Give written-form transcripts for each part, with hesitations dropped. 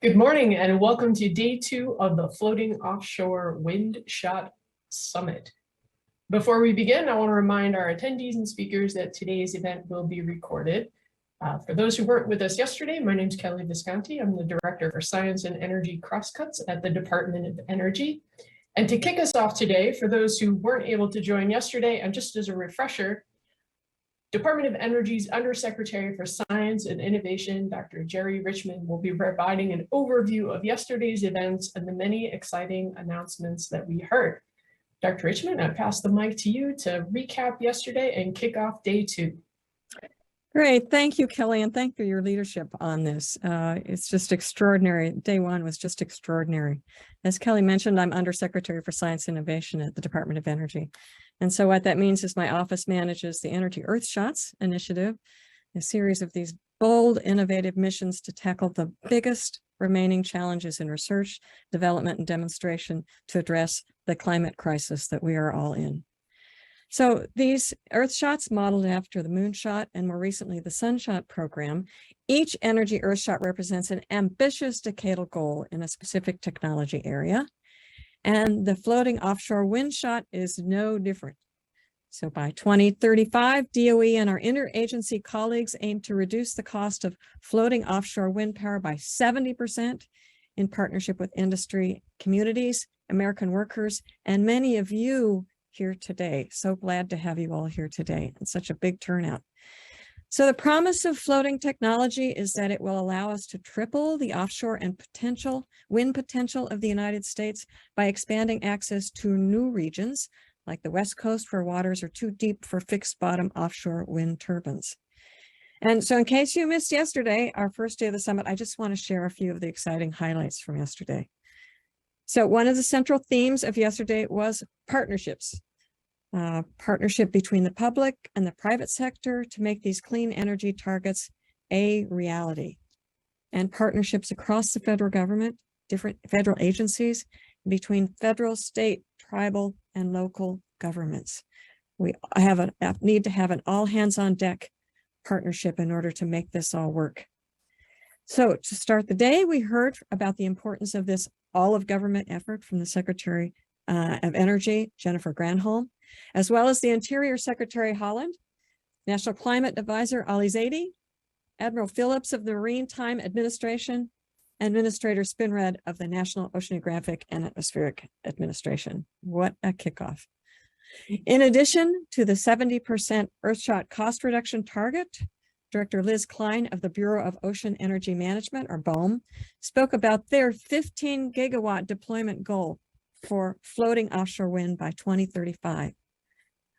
Good morning and welcome to day 2 of the Floating Offshore Wind Shot Summit. Before we begin, I want to remind our attendees and speakers that today's event will be recorded. For those who weren't with us yesterday, my name is Kelly Visconti. I'm the Director for Science and Energy Crosscuts at the Department of Energy. And to kick us off today, for those who weren't able to join yesterday, and just as a refresher, Department of Energy's Undersecretary for Science and Innovation, Dr. Jerry Richmond, will be providing an overview of yesterday's events and the many exciting announcements that we heard. Dr. Richmond, I pass the mic to you to recap yesterday and kick off day 2. Great. Thank you, Kelly, and thank you for your leadership on this. It's just extraordinary. Day 1 was just extraordinary. As Kelly mentioned, I'm Undersecretary for Science and Innovation at the Department of Energy. And so what that means is my office manages the Energy Earthshots initiative, a series of these bold, innovative missions to tackle the biggest remaining challenges in research, development, and demonstration to address the climate crisis that we are all in. So these Earthshots, modeled after the Moonshot and more recently the Sunshot program, each Energy Earthshot represents an ambitious decadal goal in a specific technology area. And the Floating Offshore Wind Shot is no different. So by 2035, DOE and our interagency colleagues aim to reduce the cost of floating offshore wind power by 70% in partnership with industry, communities, American workers, and many of you here today. So glad to have you all here today and such a big turnout. So the promise of floating technology is that it will allow us to triple the offshore and wind potential of the United States by expanding access to new regions like the West Coast, where waters are too deep for fixed bottom offshore wind turbines. And so in case you missed yesterday, our first day of the summit, I just want to share a few of the exciting highlights from yesterday. So one of the central themes of yesterday was partnerships. Partnership between the public and the private sector to make these clean energy targets a reality, and partnerships across the federal government, different federal agencies, between federal, state, tribal, and local governments. We need to have an all hands on deck partnership in order to make this all work. So to start the day, we heard about the importance of this all of government effort from the Secretary of Energy, Jennifer Granholm, as well as the Interior Secretary Holland, National Climate Advisor Ali Zaidi, Admiral Phillips of the Maritime Administration, Administrator Spinrad of the National Oceanographic and Atmospheric Administration. What a kickoff. In addition to the 70% Earthshot cost reduction target, Director Liz Klein of the Bureau of Ocean Energy Management, or BOEM, spoke about their 15 gigawatt deployment goal for floating offshore wind by 2035.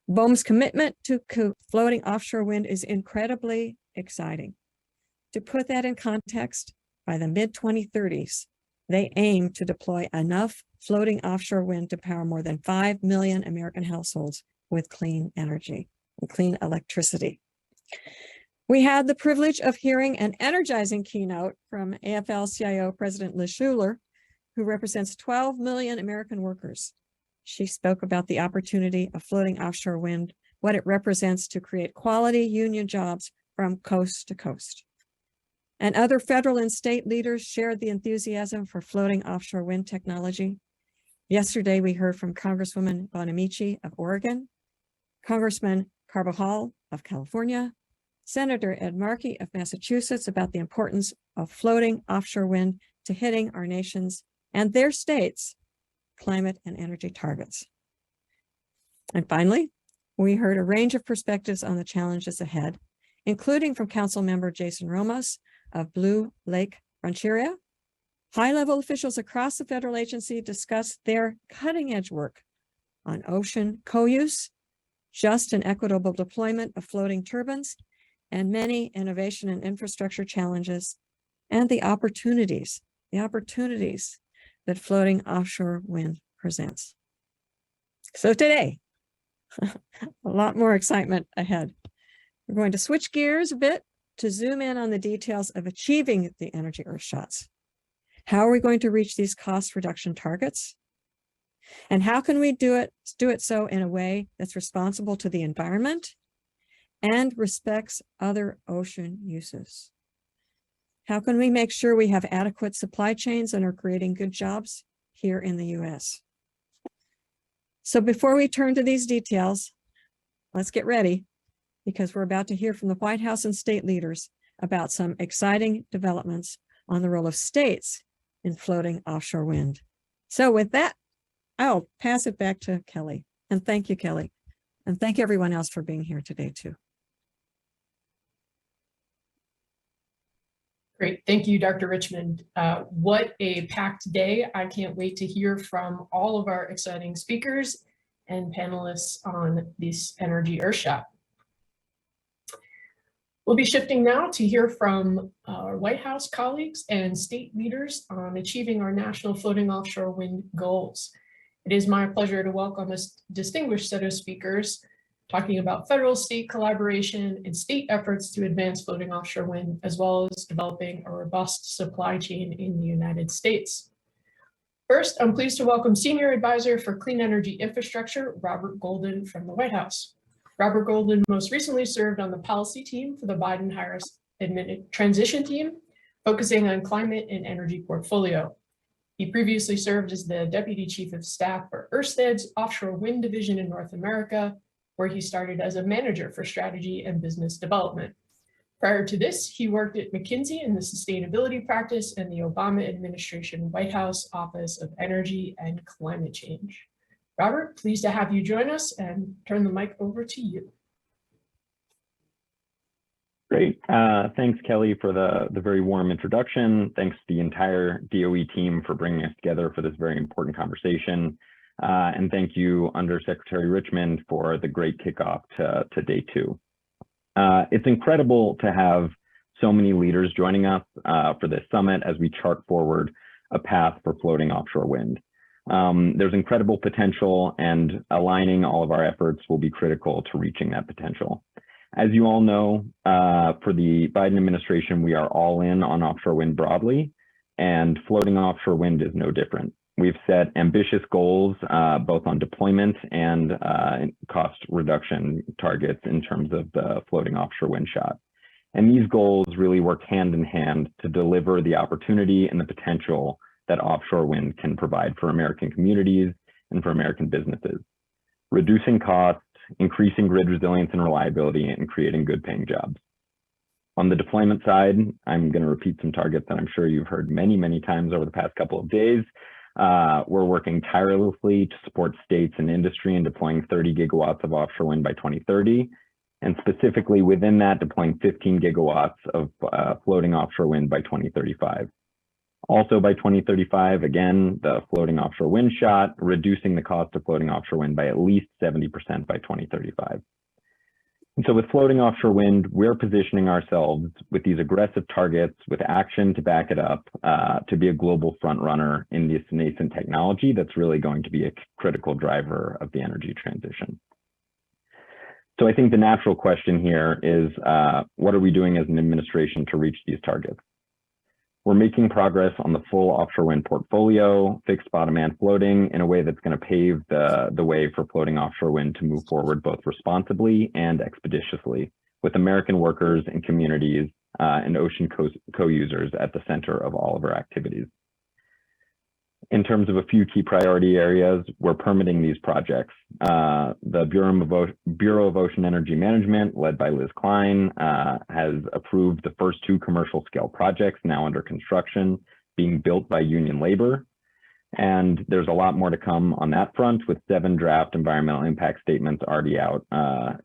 BOEM's commitment to floating offshore wind is incredibly exciting. To put that in context, by the mid-2030s, they aim to deploy enough floating offshore wind to power more than 5 million American households with clean energy and clean electricity. We had the privilege of hearing an energizing keynote from AFL-CIO President Liz Shuler, who represents 12 million American workers. She spoke about the opportunity of floating offshore wind, what it represents to create quality union jobs from coast to coast. And other federal and state leaders shared the enthusiasm for floating offshore wind technology. Yesterday, we heard from Congresswoman Bonamici of Oregon, Congressman Carbajal of California, Senator Ed Markey of Massachusetts about the importance of floating offshore wind to hitting our nation's and their states' climate and energy targets. And finally, we heard a range of perspectives on the challenges ahead, including from Council Member Jason Romas of Blue Lake Rancheria. High-level officials across the federal agency discussed their cutting-edge work on ocean co-use, just and equitable deployment of floating turbines, and many innovation and infrastructure challenges, and the opportunities that floating offshore wind presents. So today, a lot more excitement ahead. We're going to switch gears a bit to zoom in on the details of achieving the Energy Earthshots. How are we going to reach these cost reduction targets? And how can we do it so in a way that's responsible to the environment and respects other ocean uses? How can we make sure we have adequate supply chains and are creating good jobs here in the US? So before we turn to these details, let's get ready because we're about to hear from the White House and state leaders about some exciting developments on the role of states in floating offshore wind. So with that, I'll pass it back to Kelly. And thank you, Kelly. And thank everyone else for being here today too. Great. Thank you, Dr. Richmond. What a packed day. I can't wait to hear from all of our exciting speakers and panelists on this Energy Earthshot. We'll be shifting now to hear from our White House colleagues and state leaders on achieving our national floating offshore wind goals. It is my pleasure to welcome this distinguished set of speakers talking about federal state collaboration and state efforts to advance floating offshore wind, as well as developing a robust supply chain in the United States. First, I'm pleased to welcome Senior Advisor for Clean Energy Infrastructure, Robert Golden from the White House. Robert Golden most recently served on the policy team for the Biden-Harris transition team, focusing on climate and energy portfolio. He previously served as the Deputy Chief of Staff for Ørsted's offshore wind division in North America, where he started as a manager for strategy and business development. Prior to this, he worked at McKinsey in the sustainability practice and the Obama administration White House Office of Energy and Climate Change. Robert, pleased to have you join us and turn the mic over to you. Great. Thanks, Kelly, for the very warm introduction. Thanks to the entire DOE team for bringing us together for this very important conversation. And thank you, Undersecretary Richmond, for the great kickoff to day two. It's incredible to have so many leaders joining us for this summit as we chart forward a path for floating offshore wind. There's incredible potential, and aligning all of our efforts will be critical to reaching that potential. As you all know, for the Biden administration, we are all in on offshore wind broadly, and floating offshore wind is no different. We've set ambitious goals, both on deployment and cost reduction targets in terms of the floating offshore wind shot. And these goals really work hand in hand to deliver the opportunity and the potential that offshore wind can provide for American communities and for American businesses, reducing costs, increasing grid resilience and reliability, and creating good paying jobs. On the deployment side, I'm going to repeat some targets that I'm sure you've heard many, many times over the past couple of days. We're working tirelessly to support states and industry in deploying 30 gigawatts of offshore wind by 2030, and specifically within that, deploying 15 gigawatts of floating offshore wind by 2035. Also by 2035, again, the floating offshore wind shot, reducing the cost of floating offshore wind by at least 70% by 2035. And so with floating offshore wind, we're positioning ourselves with these aggressive targets with action to back it up to be a global front runner in this nascent technology that's really going to be a critical driver of the energy transition. So I think the natural question here is, what are we doing as an administration to reach these targets? We're making progress on the full offshore wind portfolio, fixed bottom and floating, in a way that's going to pave the way for floating offshore wind to move forward both responsibly and expeditiously, with American workers and communities and ocean co-users at the center of all of our activities. In terms of a few key priority areas, we're permitting these projects. The Bureau of Ocean Energy Management, led by Liz Klein, has approved the first 2 commercial scale projects now under construction, being built by union labor. And there's a lot more to come on that front, with 7 draft environmental impact statements already out,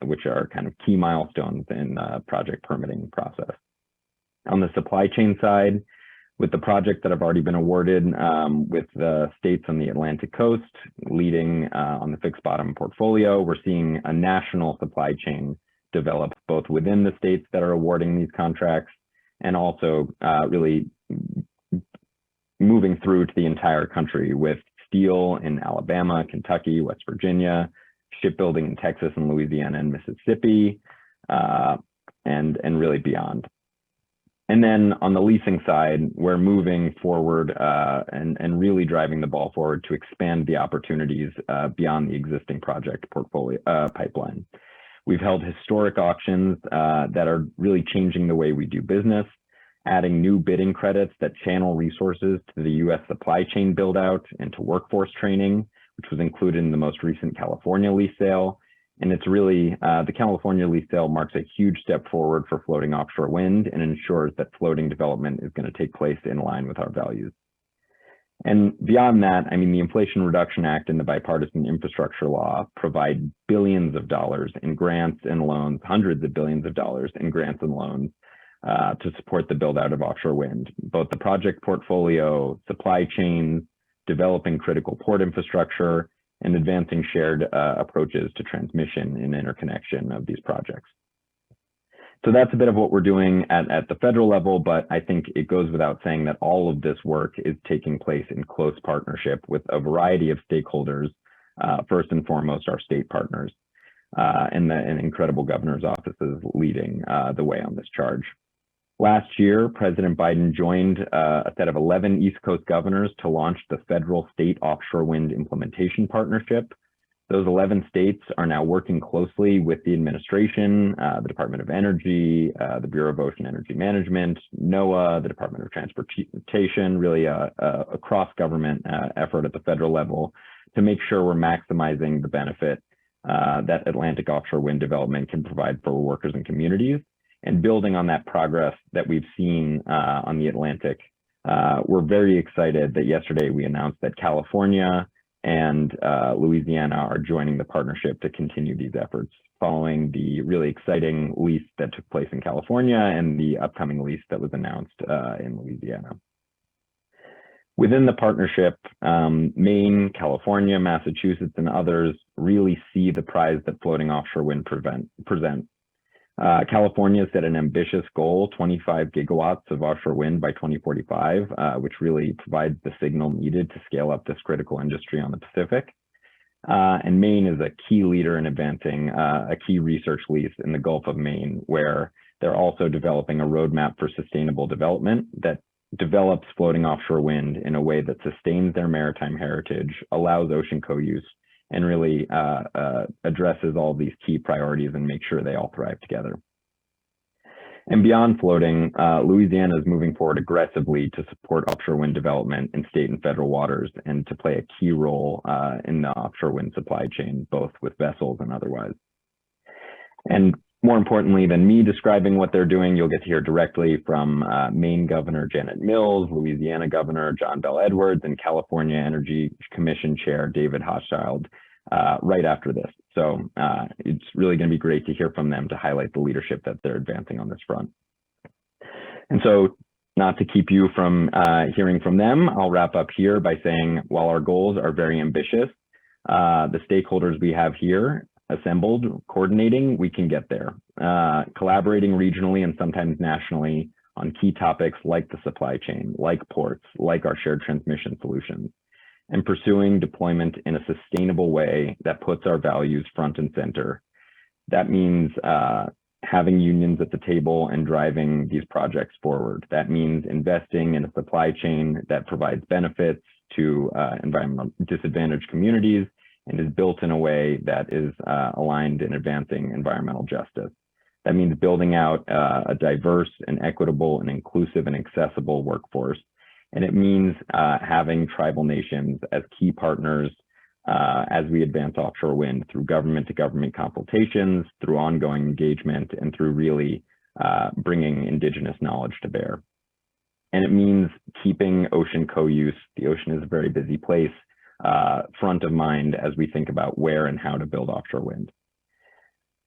which are kind of key milestones in the project permitting process. On the supply chain side, with the projects that have already been awarded with the states on the Atlantic coast leading on the fixed bottom portfolio, we're seeing a national supply chain develop both within the states that are awarding these contracts and also really moving through to the entire country, with steel in Alabama, Kentucky, West Virginia, shipbuilding in Texas and Louisiana and Mississippi, and really beyond. And then on the leasing side, we're moving forward and really driving the ball forward to expand the opportunities beyond the existing project portfolio pipeline. We've held historic auctions that are really changing the way we do business. adding new bidding credits that channel resources to the U.S. supply chain build out and to workforce training, which was included in the most recent California lease sale. And it's really, the California lease sale marks a huge step forward for floating offshore wind and ensures that floating development is going to take place in line with our values. And beyond that, I mean, the Inflation Reduction Act and the Bipartisan Infrastructure Law provide billions of dollars in grants and loans, hundreds of billions of dollars in grants and loans to support the build out of offshore wind, both the project portfolio, supply chains, developing critical port infrastructure, and advancing shared approaches to transmission and interconnection of these projects. So that's a bit of what we're doing at the federal level, but I think it goes without saying that all of this work is taking place in close partnership with a variety of stakeholders, first and foremost, our state partners, and incredible governor's offices leading the way on this charge. Last year, President Biden joined a set of 11 East Coast governors to launch the Federal State Offshore Wind Implementation Partnership. Those 11 states are now working closely with the administration, the Department of Energy, the Bureau of Ocean Energy Management, NOAA, the Department of Transportation, really a cross-government effort at the federal level to make sure we're maximizing the benefit that Atlantic offshore wind development can provide for workers and communities. And building on that progress that we've seen on the Atlantic, we're very excited that yesterday we announced that California and Louisiana are joining the partnership to continue these efforts following the really exciting lease that took place in California and the upcoming lease that was announced in Louisiana. Within the partnership, Maine, California, Massachusetts, and others really see the prize that floating offshore wind presents. California set an ambitious goal, 25 gigawatts of offshore wind by 2045, which really provides the signal needed to scale up this critical industry on the Pacific. And Maine is a key leader in advancing a key research lease in the Gulf of Maine, where they're also developing a roadmap for sustainable development that develops floating offshore wind in a way that sustains their maritime heritage, allows ocean co-use, and really addresses all of these key priorities and make sure they all thrive together. And beyond floating, Louisiana is moving forward aggressively to support offshore wind development in state and federal waters and to play a key role in the offshore wind supply chain, both with vessels and otherwise. And more importantly than me describing what they're doing, you'll get to hear directly from Maine Governor Janet Mills, Louisiana Governor John Bell Edwards, and California Energy Commission Chair David Hochschild right after this. So it's really going to be great to hear from them to highlight the leadership that they're advancing on this front. And so, not to keep you from hearing from them, I'll wrap up here by saying, while our goals are very ambitious, the stakeholders we have here assembled, coordinating, we can get there. Collaborating regionally and sometimes nationally on key topics like the supply chain, like ports, like our shared transmission solutions, and pursuing deployment in a sustainable way that puts our values front and center. That means having unions at the table and driving these projects forward. That means investing in a supply chain that provides benefits to environmental disadvantaged communities and is built in a way that is aligned in advancing environmental justice. That means building out a diverse and equitable and inclusive and accessible workforce. And it means having tribal nations as key partners as we advance offshore wind through government-to-government consultations, through ongoing engagement, and through really bringing indigenous knowledge to bear. And it means keeping ocean co-use, the ocean is a very busy place, front of mind as we think about where and how to build offshore wind.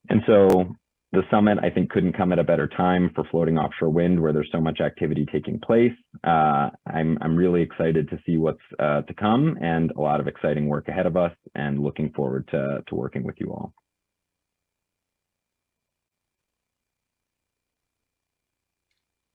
And so the summit, I think, couldn't come at a better time for floating offshore wind, where there's so much activity taking place. I'm really excited to see what's to come, and a lot of exciting work ahead of us, and looking forward to working with you all.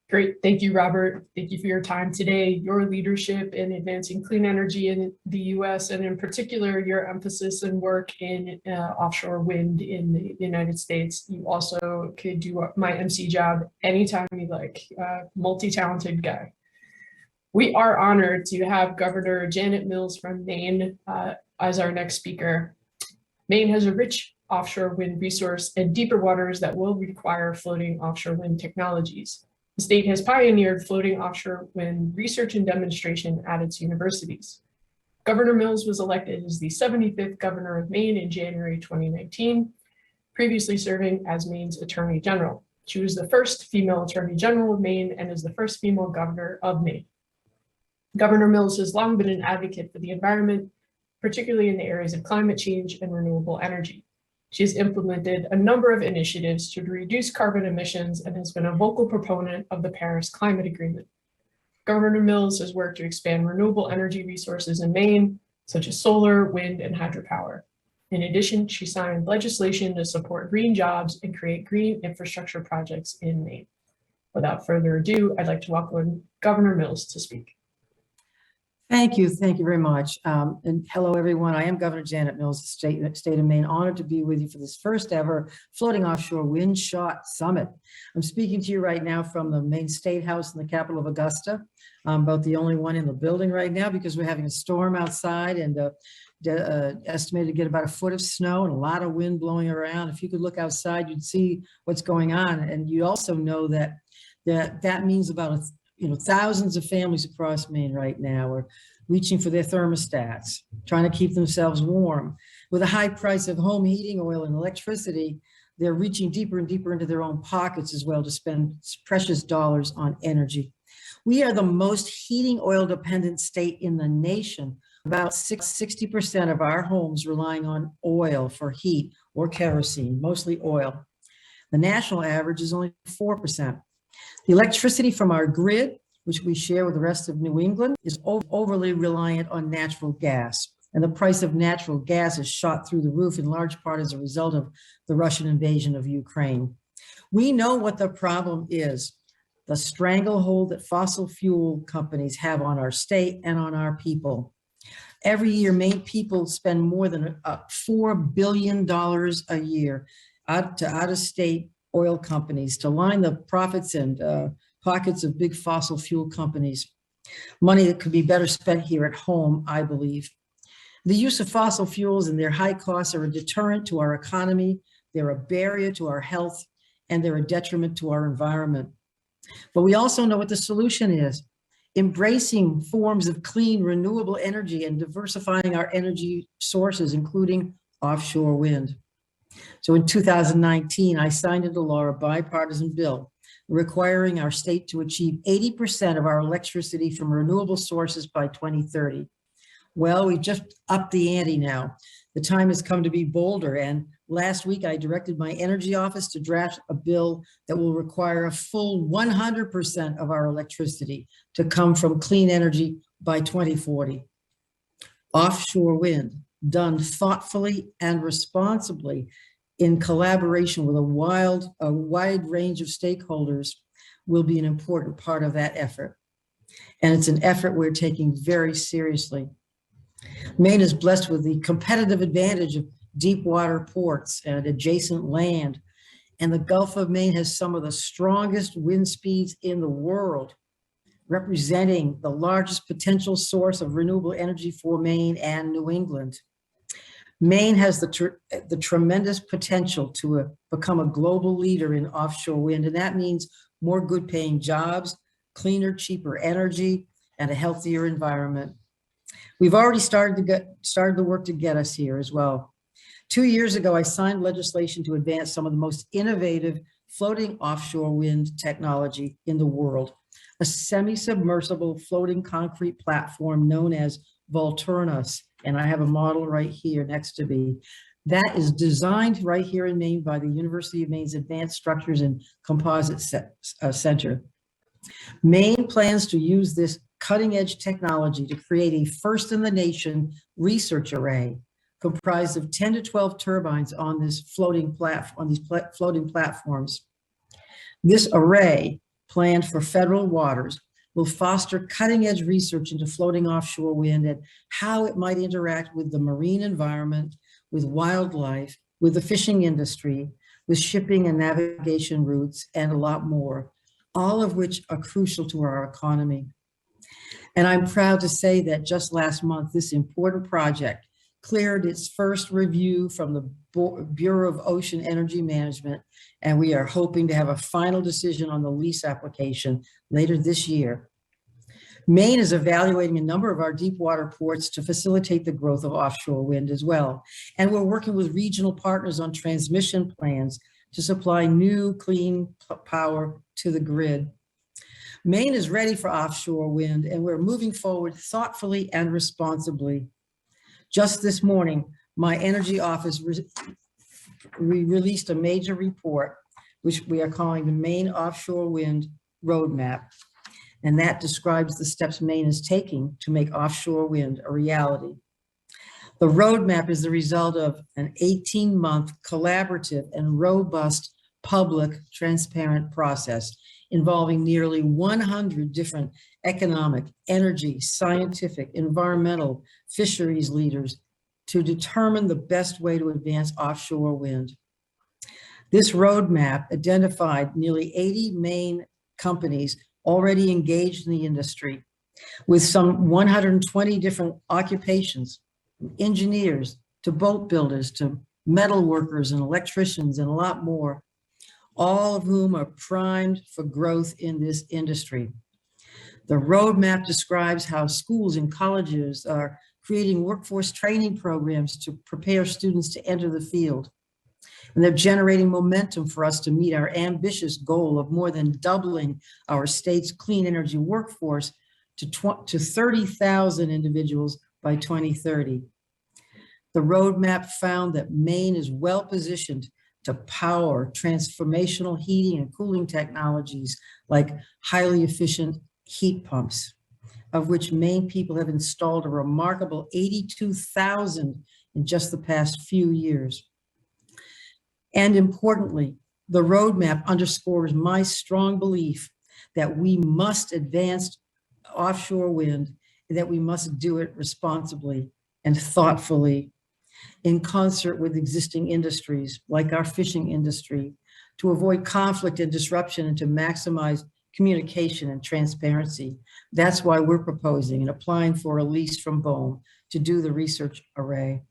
Great. Thank you, Robert. Thank you for your time today, your leadership in advancing clean energy in the U.S., and in particular, your emphasis and work in offshore wind in the United States. You also could do my MC job anytime you like, multi-talented guy. We are honored to have Governor Janet Mills from Maine as our next speaker. Maine has a rich offshore wind resource and deeper waters that will require floating offshore wind technologies. The state has pioneered floating offshore wind research and demonstration at its universities. Governor Mills was elected as the 75th governor of Maine in January 2019, previously serving as Maine's Attorney General. She was the first female Attorney General of Maine and is the first female governor of Maine. Governor Mills has long been an advocate for the environment, particularly in the areas of climate change and renewable energy. She has implemented a number of initiatives to reduce carbon emissions and has been a vocal proponent of the Paris Climate Agreement. Governor Mills has worked to expand renewable energy resources in Maine, such as solar, wind, and hydropower. In addition, she signed legislation to support green jobs and create green infrastructure projects in Maine. Without further ado, I'd like to welcome Governor Mills to speak. Thank you very much. And hello, everyone. I am Governor Janet Mills, state of Maine. Honored to be with you for this first ever Floating Offshore Wind Shot Summit. I'm speaking to you right now from the Maine State House in the capital of Augusta. I'm about the only one in the building right now because we're having a storm outside and estimated to get about a foot of snow and a lot of wind blowing around. If you could look outside, you'd see what's going on. And you also know that means about thousands of families across Maine right now are reaching for their thermostats, trying to keep themselves warm. With a high price of home heating oil and electricity, they're reaching deeper and deeper into their own pockets as well to spend precious dollars on energy. We are the most heating oil dependent state in the nation. About 60% of our homes relying on oil for heat or kerosene, mostly oil. The national average is only 4%. The electricity from our grid, which we share with the rest of New England, is overly reliant on natural gas. And the price of natural gas has shot through the roof in large part as a result of the Russian invasion of Ukraine. We know what the problem is, the stranglehold that fossil fuel companies have on our state and on our people. Every year, Maine people spend more than $4 billion a year out-of-state oil companies to line the profits and pockets of big fossil fuel companies. Money that could be better spent here at home, I believe. The use of fossil fuels and their high costs are a deterrent to our economy, they're a barrier to our health, and they're a detriment to our environment. But we also know what the solution is. Embracing forms of clean, renewable energy and diversifying our energy sources, including offshore wind. So in 2019, I signed into law a bipartisan bill requiring our state to achieve 80% of our electricity from renewable sources by 2030. Well, we've just upped the ante now. The time has come to be bolder, and last week I directed my energy office to draft a bill that will require a full 100% of our electricity to come from clean energy by 2040. Offshore wind, done thoughtfully and responsibly in collaboration with a wide range of stakeholders, will be an important part of that effort. And it's an effort we're taking very seriously. Maine is blessed with the competitive advantage of deep water ports and adjacent land, and the Gulf of Maine has some of the strongest wind speeds in the world, representing the largest potential source of renewable energy for Maine and New England. Maine has the tremendous potential to become a global leader in offshore wind, and that means more good paying jobs, cleaner, cheaper energy, and a healthier environment. We've already started the work to get us here as well. 2 years ago, I signed legislation to advance some of the most innovative floating offshore wind technology in the world, a semi-submersible floating concrete platform known as Volturnos. And I have a model right here next to me. That is designed right here in Maine by the University of Maine's Advanced Structures and Composites Center. Maine plans to use this cutting-edge technology to create a first-in-the-nation research array comprised of 10 to 12 turbines on this floating platforms. This array, planned for federal waters, will foster cutting-edge research into floating offshore wind and how it might interact with the marine environment, with wildlife, with the fishing industry, with shipping and navigation routes, and a lot more, all of which are crucial to our economy. And I'm proud to say that just last month, this important project cleared its first review from the Bureau of Ocean Energy Management, and we are hoping to have a final decision on the lease application later this year. Maine is evaluating a number of our deep water ports to facilitate the growth of offshore wind as well. And we're working with regional partners on transmission plans to supply new clean power to the grid. Maine is ready for offshore wind, and we're moving forward thoughtfully and responsibly. Just this morning, my energy office released a major report, which we are calling the Maine Offshore Wind Roadmap. And that describes the steps Maine is taking to make offshore wind a reality. The roadmap is the result of an 18-month collaborative and robust public transparent process involving nearly 100 different economic, energy, scientific, environmental, fisheries leaders to determine the best way to advance offshore wind. This roadmap identified nearly 80 Maine companies already engaged in the industry with some 120 different occupations, from engineers to boat builders to metal workers and electricians and a lot more, all of whom are primed for growth in this industry. The roadmap describes how schools and colleges are creating workforce training programs to prepare students to enter the field. And they're generating momentum for us to meet our ambitious goal of more than doubling our state's clean energy workforce to 30,000 individuals by 2030. The roadmap found that Maine is well positioned to power transformational heating and cooling technologies like highly efficient heat pumps, of which Maine people have installed a remarkable 82,000 in just the past few years. And importantly, the roadmap underscores my strong belief that we must advance offshore wind, and that we must do it responsibly and thoughtfully in concert with existing industries like our fishing industry to avoid conflict and disruption and to maximize communication and transparency. That's why we're proposing and applying for a lease from BOEM to do the research array.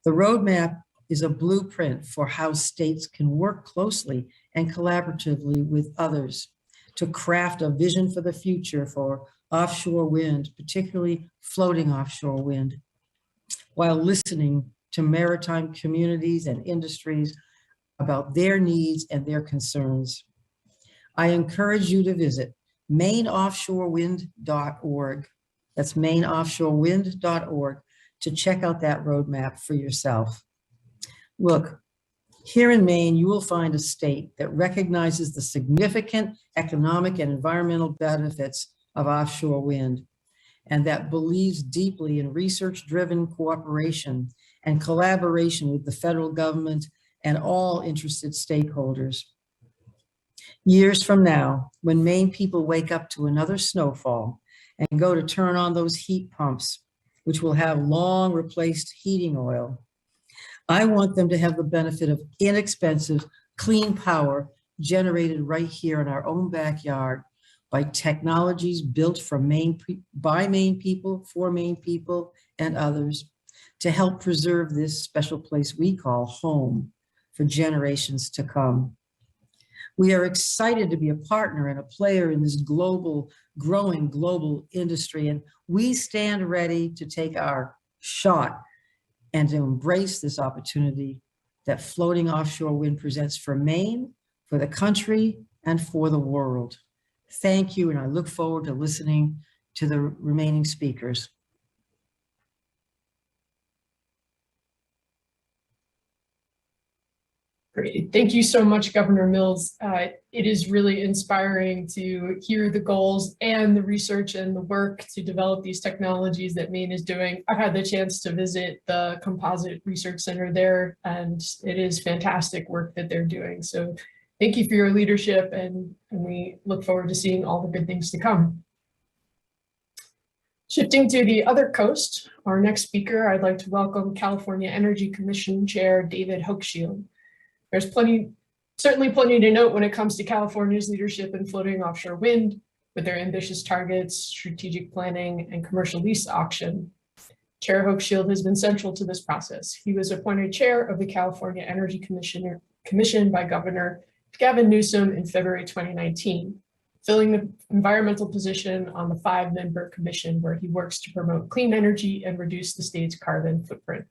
The roadmap is a blueprint for how states can work closely and collaboratively with others to craft a vision for the future for offshore wind, particularly floating offshore wind, while listening to maritime communities and industries about their needs and their concerns. I encourage you to visit MaineOffshoreWind.org. That's MaineOffshoreWind.org to check out that roadmap for yourself. Look, here in Maine, you will find a state that recognizes the significant economic and environmental benefits of offshore wind, and that believes deeply in research-driven cooperation and collaboration with the federal government and all interested stakeholders. Years from now, when Maine people wake up to another snowfall and go to turn on those heat pumps, which will have long replaced heating oil, I want them to have the benefit of inexpensive, clean power generated right here in our own backyard by technologies built for by Maine people, for Maine people, and others to help preserve this special place we call home for generations to come. We are excited to be a partner and a player in this growing global industry, and we stand ready to take our shot and to embrace this opportunity that floating offshore wind presents for Maine, for the country, and for the world. Thank you, and I look forward to listening to the remaining speakers. Great. Thank you so much, Governor Mills. It is really inspiring to hear the goals and the research and the work to develop these technologies that Maine is doing. I've had the chance to visit the Composite Research Center there, and it is fantastic work that they're doing. So thank you for your leadership, and we look forward to seeing all the good things to come. Shifting to the other coast, our next speaker, I'd like to welcome California Energy Commission Chair David Hochschild. There's certainly plenty to note when it comes to California's leadership in floating offshore wind with their ambitious targets, strategic planning, and commercial lease auction. Chair Hochschild has been central to this process. He was appointed chair of the California Energy Commission by Governor Gavin Newsom in February 2019, filling the environmental position on the 5-member commission where he works to promote clean energy and reduce the state's carbon footprint.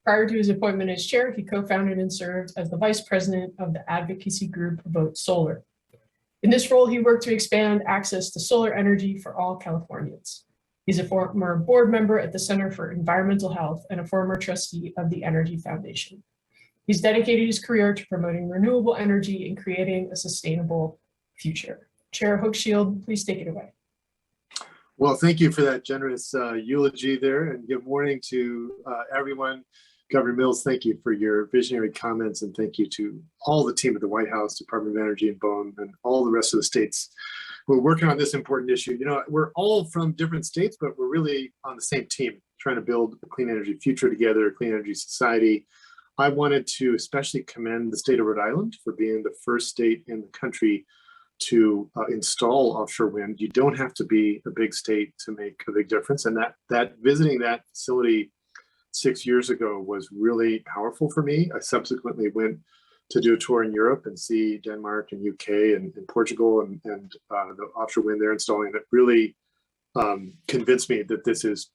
Prior to his appointment as chair, he co-founded and served as the vice president of the advocacy group Vote Solar. In this role, he worked to expand access to solar energy for all Californians. He's a former board member at the Center for Environmental Health and a former trustee of the Energy Foundation. He's dedicated his career to promoting renewable energy and creating a sustainable future. Chair Hochschild, please take it away. Well, thank you for that generous eulogy there, and good morning to everyone. Governor Mills, thank you for your visionary comments, and thank you to all the team at the White House, Department of Energy and BOEM, and all the rest of the states who are working on this important issue. You know, we're all from different states, but we're really on the same team, trying to build a clean energy future together, a clean energy society. I wanted to especially commend the state of Rhode Island for being the first state in the country to install offshore wind. You don't have to be a big state to make a big difference. And that visiting that facility 6 years ago was really powerful for me. I subsequently went to do a tour in Europe and see Denmark and UK and Portugal and the offshore wind they're installing. That really convinced me that this is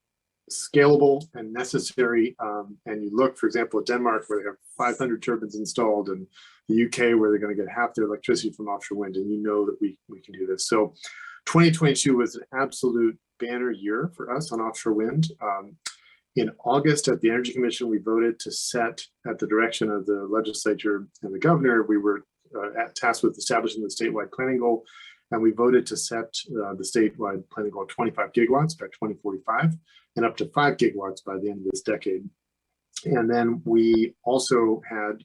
scalable and necessary. And you look, for example, at Denmark, where they have 500 turbines installed, and the UK, where they're going to get half their electricity from offshore wind, and you know that we can do this. So 2022 was an absolute banner year for us on offshore wind. In August at the Energy Commission, we voted to set, at the direction of the legislature and the governor, we were tasked with establishing the statewide planning goal, and we voted to set the statewide planning goal of 25 gigawatts by 2045 and up to 5 gigawatts by the end of this decade. And then we also had,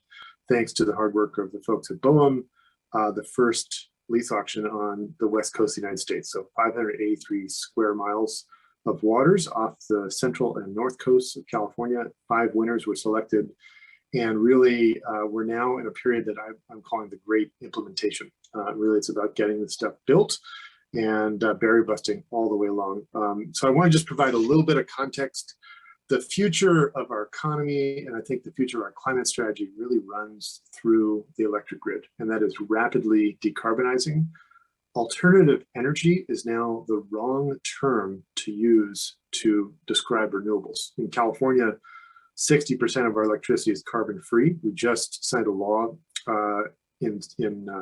thanks to the hard work of the folks at BOEM, the first lease auction on the west coast of the United States. So 583 square miles of waters off the central and north coasts of California. 5 winners were selected. And really, we're now in a period that I'm calling the great implementation. Really, it's about getting this stuff built and berry busting all the way along. So I want to just provide a little bit of context. The future of our economy, and I think the future of our climate strategy, really runs through the electric grid, and that is rapidly decarbonizing. Alternative energy is now the wrong term to use to describe renewables. In California, 60% of our electricity is carbon-free. We just signed a law in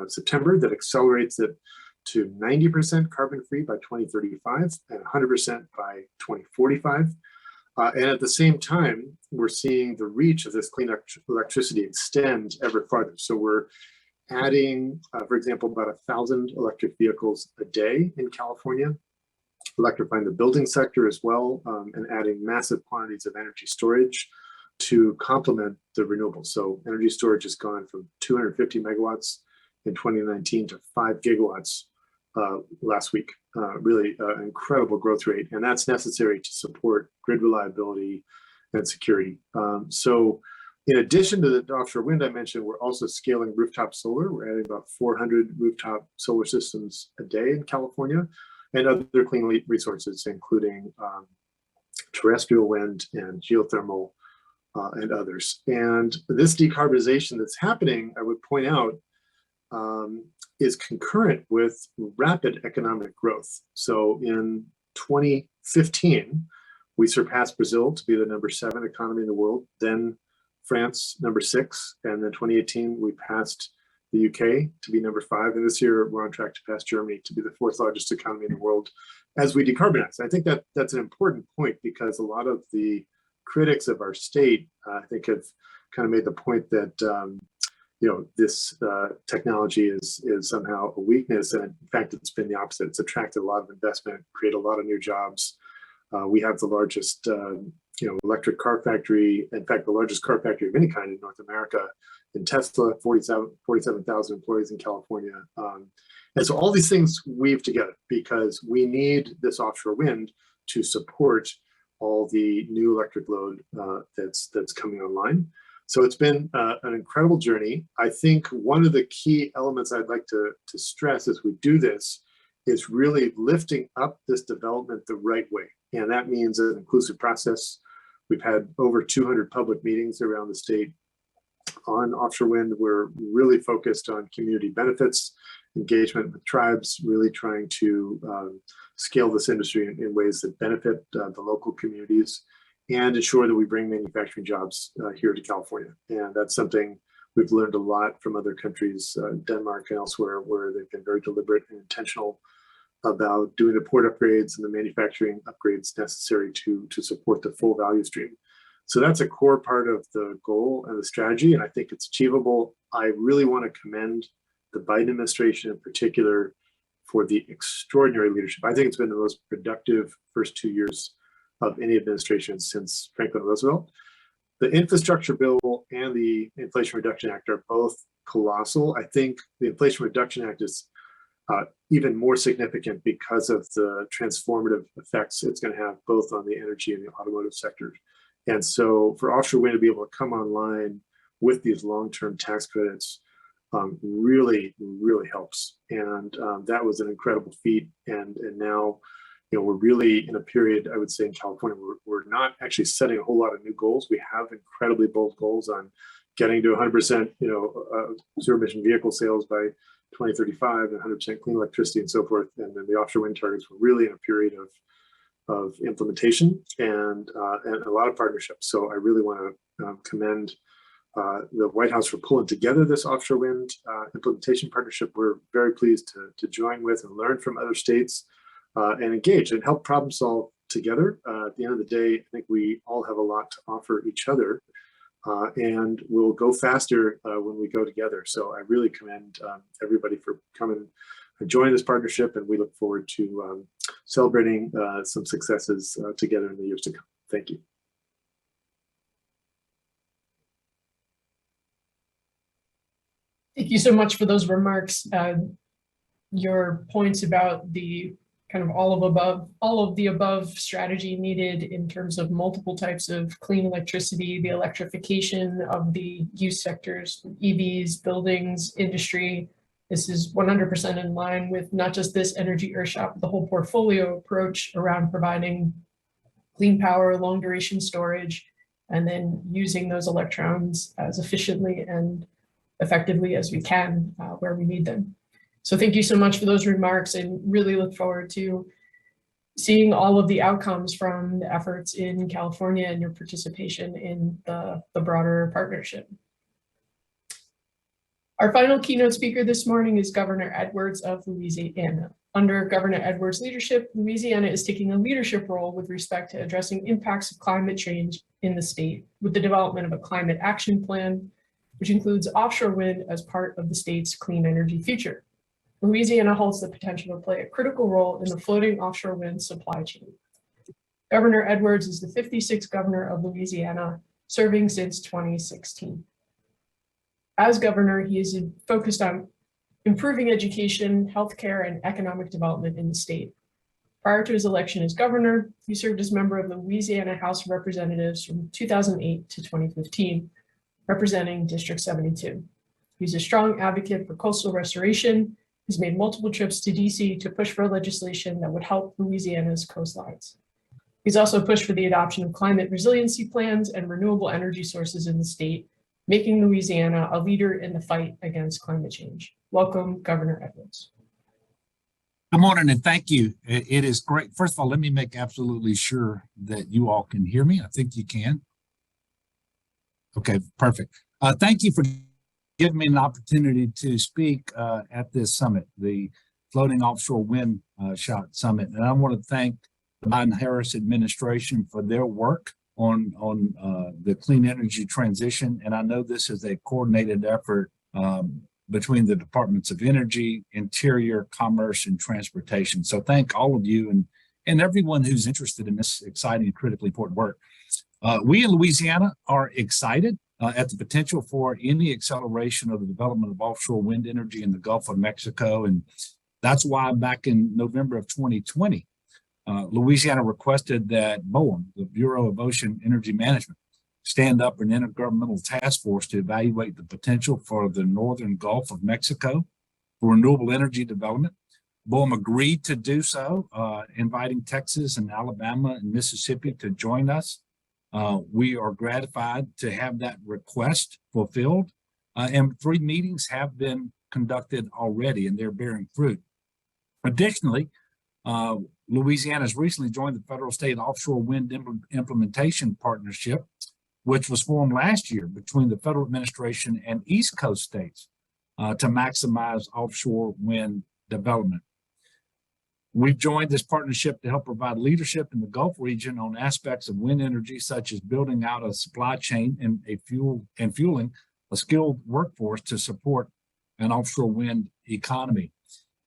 September that accelerates it to 90% carbon-free by 2035 and 100% by 2045. And at the same time, we're seeing the reach of this clean electricity extend ever farther. So we're adding, for example, about 1,000 electric vehicles a day in California, electrifying the building sector as well, and adding massive quantities of energy storage to complement the renewables. So energy storage has gone from 250 megawatts in 2019 to 5 gigawatts last week. Really incredible growth rate, and that's necessary to support grid reliability and security. So in addition to the offshore wind I mentioned, we're also scaling rooftop solar. We're adding about 400 rooftop solar systems a day in California, and other clean resources, including terrestrial wind and geothermal and others. And this decarbonization that's happening, I would point out, is concurrent with rapid economic growth. So in 2015, we surpassed Brazil to be the #7 economy in the world, then France #6, and then 2018, we passed the UK to be #5, and this year we're on track to pass Germany to be the 4th largest economy in the world as we decarbonize. I think that that's an important point, because a lot of the critics of our state, I think, have kind of made the point that this technology is somehow a weakness, and in fact, it's been the opposite. It's attracted a lot of investment, created a lot of new jobs. We have the largest, electric car factory. In fact, the largest car factory of any kind in North America, in Tesla, 47,000 employees in California. And so all these things weave together, because we need this offshore wind to support all the new electric load that's coming online. So it's been an incredible journey. I think one of the key elements I'd like to stress as we do this is really lifting up this development the right way. And that means an inclusive process. We've had over 200 public meetings around the state on offshore wind. We're really focused on community benefits, engagement with tribes, really trying to scale this industry in ways that benefit the local communities and ensure that we bring manufacturing jobs here to California. And that's something we've learned a lot from other countries, Denmark and elsewhere, where they've been very deliberate and intentional about doing the port upgrades and the manufacturing upgrades necessary to support the full value stream. So that's a core part of the goal and the strategy, and I think it's achievable. I really want to commend the Biden administration in particular for the extraordinary leadership. I think it's been the most productive first 2 years of any administration since Franklin Roosevelt. The infrastructure bill and the Inflation Reduction Act are both colossal. I think the Inflation Reduction Act is even more significant because of the transformative effects it's going to have both on the energy and the automotive sector. And so for offshore wind to be able to come online with these long-term tax credits really helps. And that was an incredible feat. And now, we're really in a period, I would say, in California, we're not actually setting a whole lot of new goals. We have incredibly bold goals on getting to 100%, zero emission vehicle sales by 2035 and 100% clean electricity and so forth. And then the offshore wind targets were really in a period of implementation and a lot of partnerships. So I really want to commend the White House for pulling together this offshore wind implementation partnership. We're very pleased to join with and learn from other states and engage and help problem solve together. At the end of the day, I think we all have a lot to offer each other. And we'll go faster when we go together. So I really commend everybody for coming and joining this partnership, and we look forward to celebrating some successes together in the years to come. Thank you. Thank you so much for those remarks. Your points about the kind of all of the above strategy needed in terms of multiple types of clean electricity, the electrification of the use sectors, EVs, buildings, industry. This is 100% in line with not just this Energy Earthshot, but the whole portfolio approach around providing clean power, long duration storage, and then using those electrons as efficiently and effectively as we can where we need them. So thank you so much for those remarks, and really look forward to seeing all of the outcomes from the efforts in California and your participation in the broader partnership. Our final keynote speaker this morning is Governor Edwards of Louisiana. Under Governor Edwards' leadership, Louisiana is taking a leadership role with respect to addressing impacts of climate change in the state with the development of a climate action plan, which includes offshore wind as part of the state's clean energy future. Louisiana holds the potential to play a critical role in the floating offshore wind supply chain. Governor Edwards is the 56th governor of Louisiana, serving since 2016. As governor, he is focused on improving education, healthcare, and economic development in the state. Prior to his election as governor, he served as member of the Louisiana House of Representatives from 2008 to 2015, representing District 72. He's a strong advocate for coastal restoration. He's made multiple trips to DC to push for legislation that would help Louisiana's coastlines. He's also pushed for the adoption of climate resiliency plans and renewable energy sources in the state, making Louisiana a leader in the fight against climate change. Welcome, Governor Edwards. Good morning, and thank you. It is great. First of all, let me make absolutely sure that you all can hear me. I think you can. Okay, perfect. Thank you for giving me an opportunity to speak at this summit, the Floating Offshore Wind Shot Summit. And I want to thank the Biden-Harris administration for their work on the clean energy transition. And I know this is a coordinated effort between the Departments of Energy, Interior, Commerce, and Transportation. So thank all of you and everyone who's interested in this exciting and critically important work. We in Louisiana are excited at the potential for any acceleration of the development of offshore wind energy in the Gulf of Mexico. And that's why back in November of 2020, Louisiana requested that BOEM, the Bureau of Ocean Energy Management, stand up an intergovernmental task force to evaluate the potential for the northern Gulf of Mexico for renewable energy development. BOEM agreed to do so, inviting Texas and Alabama and Mississippi to join us. We are gratified to have that request fulfilled, and 3 meetings have been conducted already, and they're bearing fruit. Additionally, Louisiana has recently joined the Federal State Offshore Wind Implementation Partnership, which was formed last year between the federal administration and East Coast states to maximize offshore wind development. We've joined this partnership to help provide leadership in the Gulf region on aspects of wind energy, such as building out a supply chain and fueling a skilled workforce to support an offshore wind economy.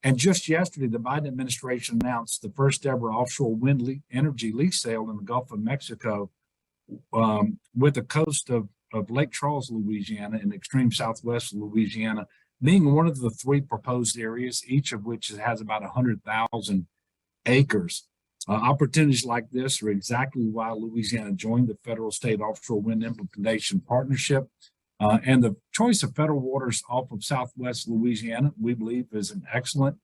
And just yesterday, the Biden administration announced the first ever offshore wind energy lease sale in the Gulf of Mexico, with the coast of Lake Charles, Louisiana, and extreme southwest Louisiana being one of the 3 proposed areas, each of which has about 100,000 acres. Opportunities like this are exactly why Louisiana joined the Federal State Offshore Wind Implementation Partnership. And the choice of federal waters off of southwest Louisiana, we believe, is an excellent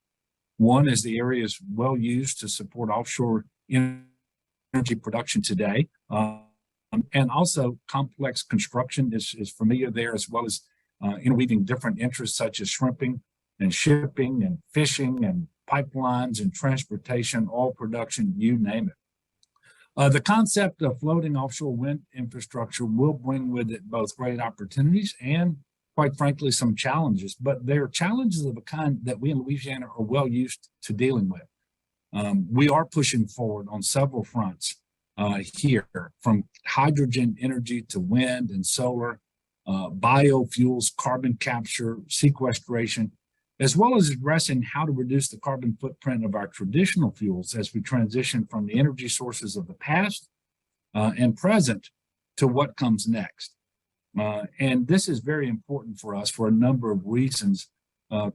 one, as the area is well used to support offshore energy production today. And also complex construction is familiar there, as well as interweaving different interests such as shrimping and shipping and fishing and pipelines and transportation, oil production, you name it. The concept of floating offshore wind infrastructure will bring with it both great opportunities and, quite frankly, some challenges, but they're challenges of a kind that we in Louisiana are well used to dealing with. We are pushing forward on several fronts here, from hydrogen energy to wind and solar, biofuels, carbon capture, sequestration, as well as addressing how to reduce the carbon footprint of our traditional fuels as we transition from the energy sources of the past and present to what comes next. And this is very important for us for a number of reasons.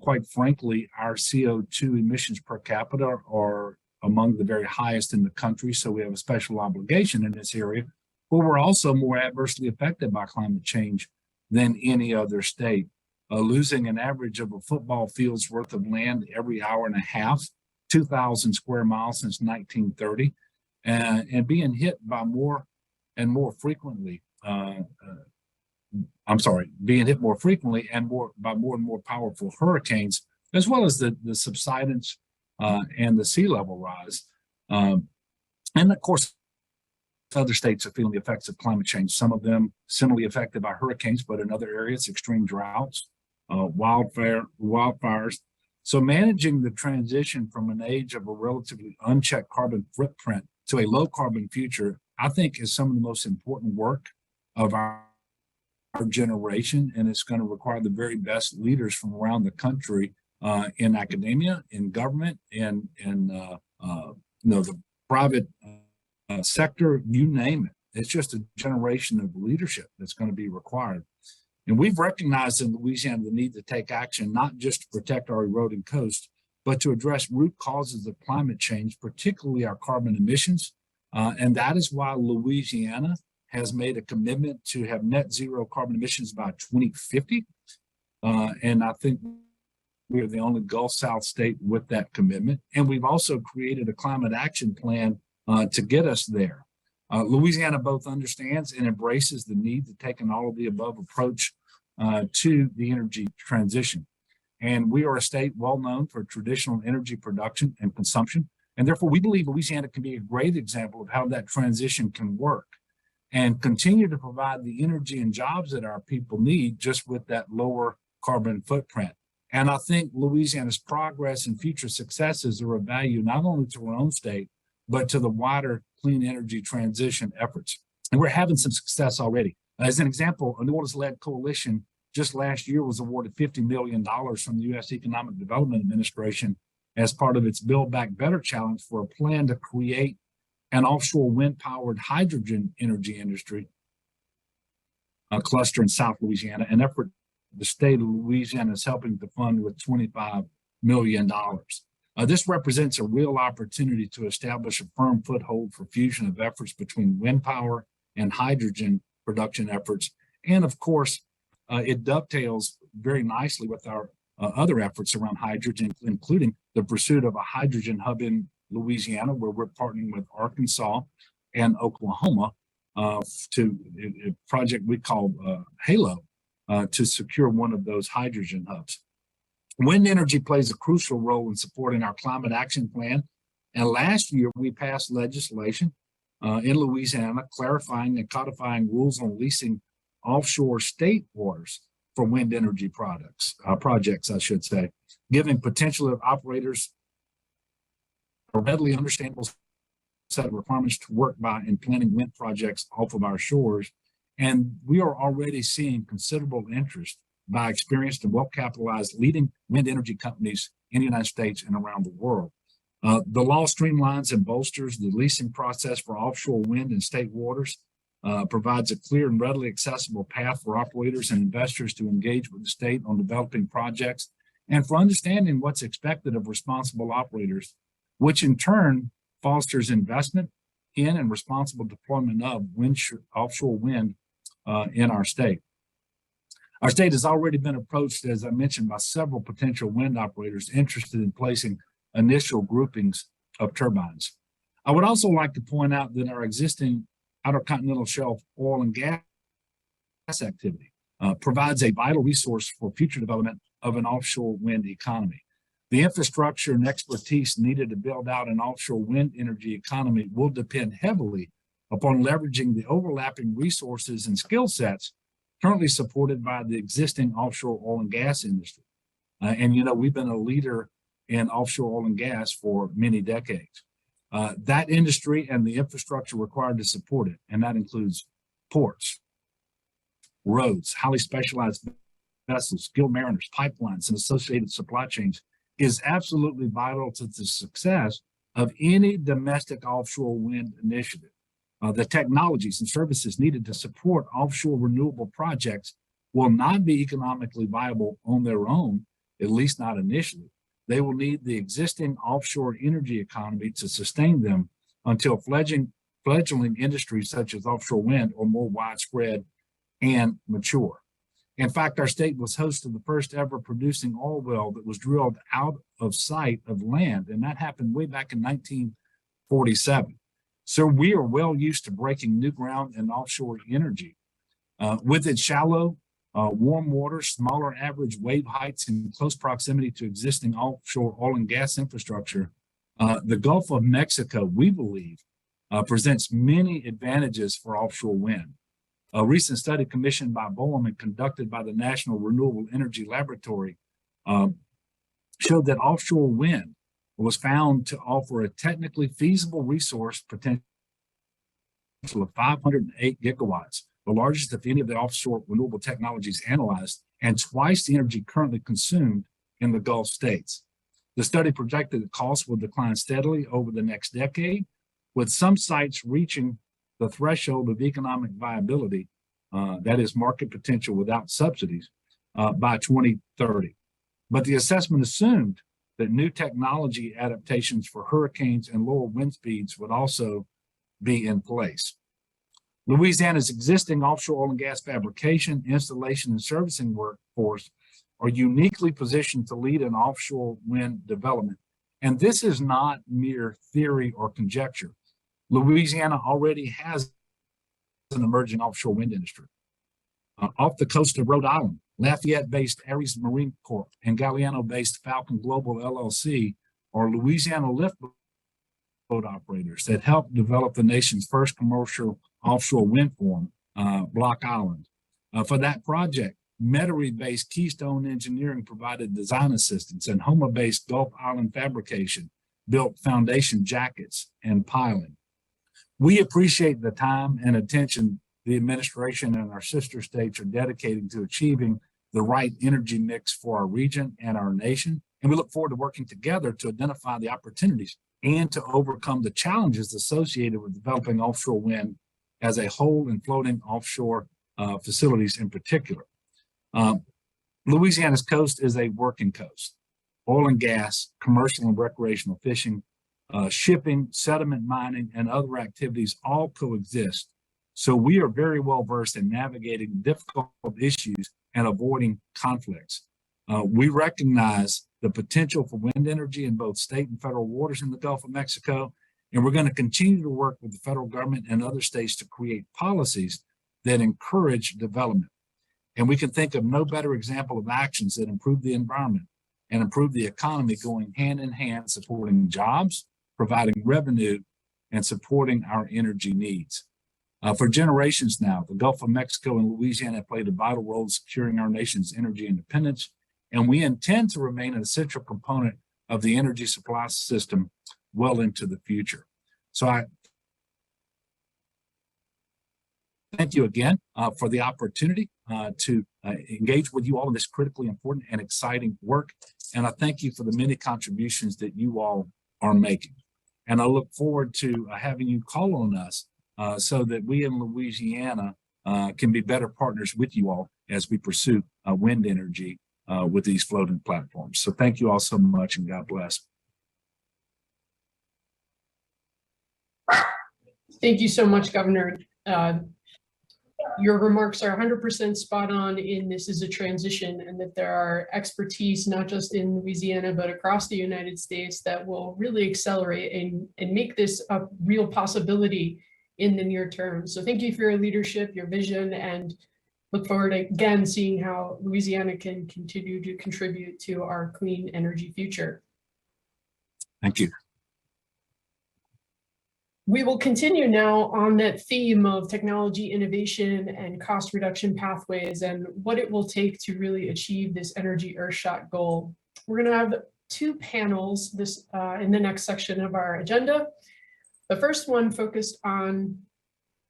Quite frankly, our CO2 emissions per capita are among the very highest in the country, so we have a special obligation in this area, but we're also more adversely affected by climate change than any other state. Losing an average of a football field's worth of land every hour and a half, 2,000 square miles since 1930, and being hit by more and more frequently, being hit more frequently and by more and more powerful hurricanes, as well as the subsidence and the sea level rise. And of course, other states are feeling the effects of climate change, some of them similarly affected by hurricanes, but in other areas, extreme droughts, wildfires. So managing the transition from an age of a relatively unchecked carbon footprint to a low carbon future, I think is some of the most important work of our generation. And it's going to require the very best leaders from around the country in academia, in government, in the private sector, you name it. It's just a generation of leadership that's going to be required. And we've recognized in Louisiana the need to take action, not just to protect our eroding coast, but to address root causes of climate change, particularly our carbon emissions. And that is why Louisiana has made a commitment to have net zero carbon emissions by 2050. And I think we are the only Gulf South state with that commitment. And we've also created a climate action plan to get us there. Louisiana both understands and embraces the need to take an all of the above approach to the energy transition. And we are a state well known for traditional energy production and consumption. And therefore, we believe Louisiana can be a great example of how that transition can work and continue to provide the energy and jobs that our people need, just with that lower carbon footprint. And I think Louisiana's progress and future successes are of value not only to our own state, but to the wider clean energy transition efforts. And we're having some success already. As an example, a New Orleans-led coalition just last year was awarded $50 million from the U.S. Economic Development Administration as part of its Build Back Better challenge for a plan to create an offshore wind-powered hydrogen energy industry cluster in South Louisiana, an effort the state of Louisiana is helping to fund with $25 million. This represents a real opportunity to establish a firm foothold for fusion of efforts between wind power and hydrogen production efforts. And of course, it dovetails very nicely with our other efforts around hydrogen, including the pursuit of a hydrogen hub in Louisiana, where we're partnering with Arkansas and Oklahoma to a project we call HALO to secure one of those hydrogen hubs. Wind energy plays a crucial role in supporting our climate action plan. And last year, we passed legislation in Louisiana clarifying and codifying rules on leasing offshore state waters for wind energy projects, I should say, giving potential operators a readily understandable set of requirements to work by in planning wind projects off of our shores. And we are already seeing considerable interest by experienced and well-capitalized leading wind energy companies in the United States and around the world. The law streamlines and bolsters the leasing process for offshore wind and state waters, provides a clear and readily accessible path for operators and investors to engage with the state on developing projects and for understanding what's expected of responsible operators, which in turn fosters investment in and responsible deployment of offshore wind in our state. Our state has already been approached, as I mentioned, by several potential wind operators interested in placing initial groupings of turbines. I would also like to point out that our existing Outer Continental Shelf oil and gas activity provides a vital resource for future development of an offshore wind economy. The infrastructure and expertise needed to build out an offshore wind energy economy will depend heavily upon leveraging the overlapping resources and skill sets currently supported by the existing offshore oil and gas industry. And you know, we've been a leader in offshore oil and gas for many decades. That industry and the infrastructure required to support it, and that includes ports, roads, highly specialized vessels, skilled mariners, pipelines, and associated supply chains, is absolutely vital to the success of any domestic offshore wind initiative. The technologies and services needed to support offshore renewable projects will not be economically viable on their own, at least not initially. They will need the existing offshore energy economy to sustain them until fledgling industries such as offshore wind are more widespread and mature. In fact, our state was host to the first ever producing oil well that was drilled out of sight of land, and that happened way back in 1947. So we are well used to breaking new ground in offshore energy. With its shallow, warm water, smaller average wave heights, and close proximity to existing offshore oil and gas infrastructure, the Gulf of Mexico, we believe, presents many advantages for offshore wind. A recent study commissioned by BOEM and conducted by the National Renewable Energy Laboratory showed that offshore wind was found to offer a technically feasible resource potential of 508 gigawatts, the largest of any of the offshore renewable technologies analyzed, and twice the energy currently consumed in the Gulf states. The study projected that costs will decline steadily over the next decade, with some sites reaching the threshold of economic viability, that is market potential without subsidies, by 2030. But the assessment assumed that new technology adaptations for hurricanes and lower wind speeds would also be in place. Louisiana's existing offshore oil and gas fabrication, installation, and servicing workforce are uniquely positioned to lead in offshore wind development. And this is not mere theory or conjecture. Louisiana already has an emerging offshore wind industry. Off the coast of Rhode Island, Lafayette-based Ares Marine Corp and Galliano-based Falcon Global LLC are Louisiana lift boat operators that helped develop the nation's first commercial offshore wind farm, Block Island. For that project, Metairie-based Keystone Engineering provided design assistance, and Houma-based Gulf Island Fabrication built foundation jackets and piling. We appreciate the time and attention the administration and our sister states are dedicating to achieving the right energy mix for our region and our nation. And we look forward to working together to identify the opportunities and to overcome the challenges associated with developing offshore wind as a whole and floating offshore facilities in particular. Louisiana's coast is a working coast. Oil and gas, commercial and recreational fishing, shipping, sediment mining, and other activities all coexist. So we are very well versed in navigating difficult issues and avoiding conflicts. We recognize the potential for wind energy in both state and federal waters in the Gulf of Mexico, and we're going to continue to work with the federal government and other states to create policies that encourage development. And we can think of no better example of actions that improve the environment and improve the economy going hand in hand, supporting jobs, providing revenue, and supporting our energy needs. For generations now, the Gulf of Mexico and Louisiana have played a vital role in securing our nation's energy independence, and we intend to remain an essential component of the energy supply system well into the future. So I thank you again for the opportunity to engage with you all in this critically important and exciting work. And I thank you for the many contributions that you all are making. And I look forward to having you call on us so that we in Louisiana can be better partners with you all as we pursue wind energy with these floating platforms. So thank you all so much, and God bless. Thank you so much, Governor. Your remarks are 100% spot on in this is a transition, and that there are expertise not just in Louisiana but across the United States that will really accelerate and make this a real possibility in the near term. So thank you for your leadership, your vision, and look forward to again seeing how Louisiana can continue to contribute to our clean energy future. Thank you. We will continue now on that theme of technology innovation and cost reduction pathways and what it will take to really achieve this energy Earthshot goal. We're going to have two panels this in the next section of our agenda. The first one focused on,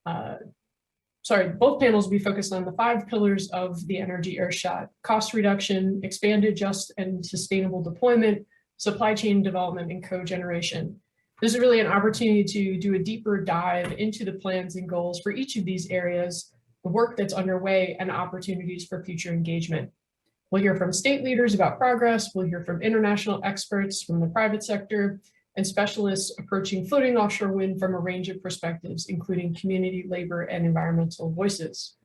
both panels will be focused on the 5 pillars of the energy Earthshot: cost reduction, expanded, just, and sustainable deployment, supply chain development, and cogeneration. This is really an opportunity to do a deeper dive into the plans and goals for each of these areas, the work that's underway, and opportunities for future engagement. We'll hear from state leaders about progress. We'll hear from international experts from the private sector and specialists approaching floating offshore wind from a range of perspectives, including community, labor, and environmental voices.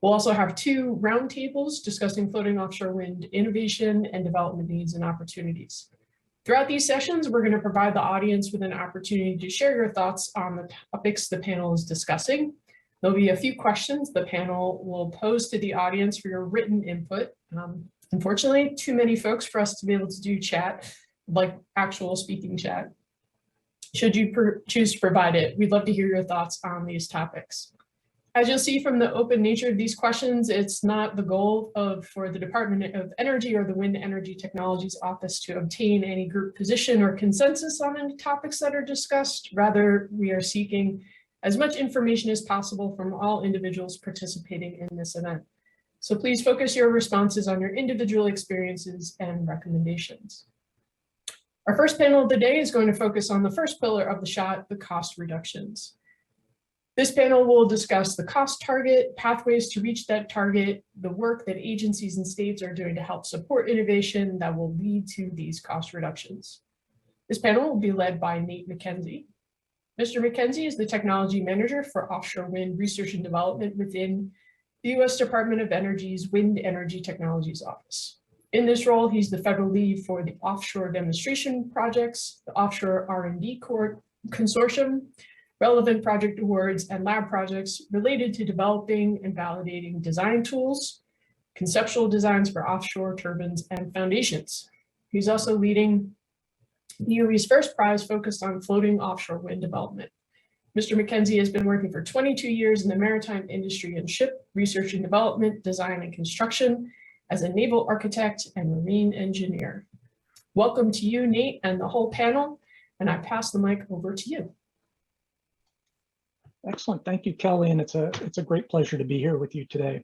We'll also have 2 roundtables discussing floating offshore wind innovation and development needs and opportunities. Throughout these sessions, we're going to provide the audience with an opportunity to share your thoughts on the topics the panel is discussing. There'll be a few questions the panel will pose to the audience for your written input. Unfortunately, too many folks for us to be able to do chat, like actual speaking chat. Should you choose to provide it, we'd love to hear your thoughts on these topics. As you'll see from the open nature of these questions, it's not the goal for the Department of Energy or the Wind Energy Technologies Office to obtain any group position or consensus on any topics that are discussed. Rather, we are seeking as much information as possible from all individuals participating in this event. So please focus your responses on your individual experiences and recommendations. Our first panel of the day is going to focus on the first pillar of the SHOT, the cost reductions. This panel will discuss the cost target, pathways to reach that target, the work that agencies and states are doing to help support innovation that will lead to these cost reductions. This panel will be led by Nate McKenzie. Mr. McKenzie is the Technology Manager for Offshore Wind Research and Development within the U.S. Department of Energy's Wind Energy Technologies Office. In this role, he's the federal lead for the offshore demonstration projects, the Offshore R&D Consortium, relevant project awards, and lab projects related to developing and validating design tools, conceptual designs for offshore turbines and foundations. He's also leading DOE's first prize focused on floating offshore wind development. Mr. McKenzie has been working for 22 years in the maritime industry and ship research and development, design and construction as a naval architect and marine engineer. Welcome to you, Nate, and the whole panel, and I pass the mic over to you. Excellent. Thank you, Kelly. And it's a great pleasure to be here with you today.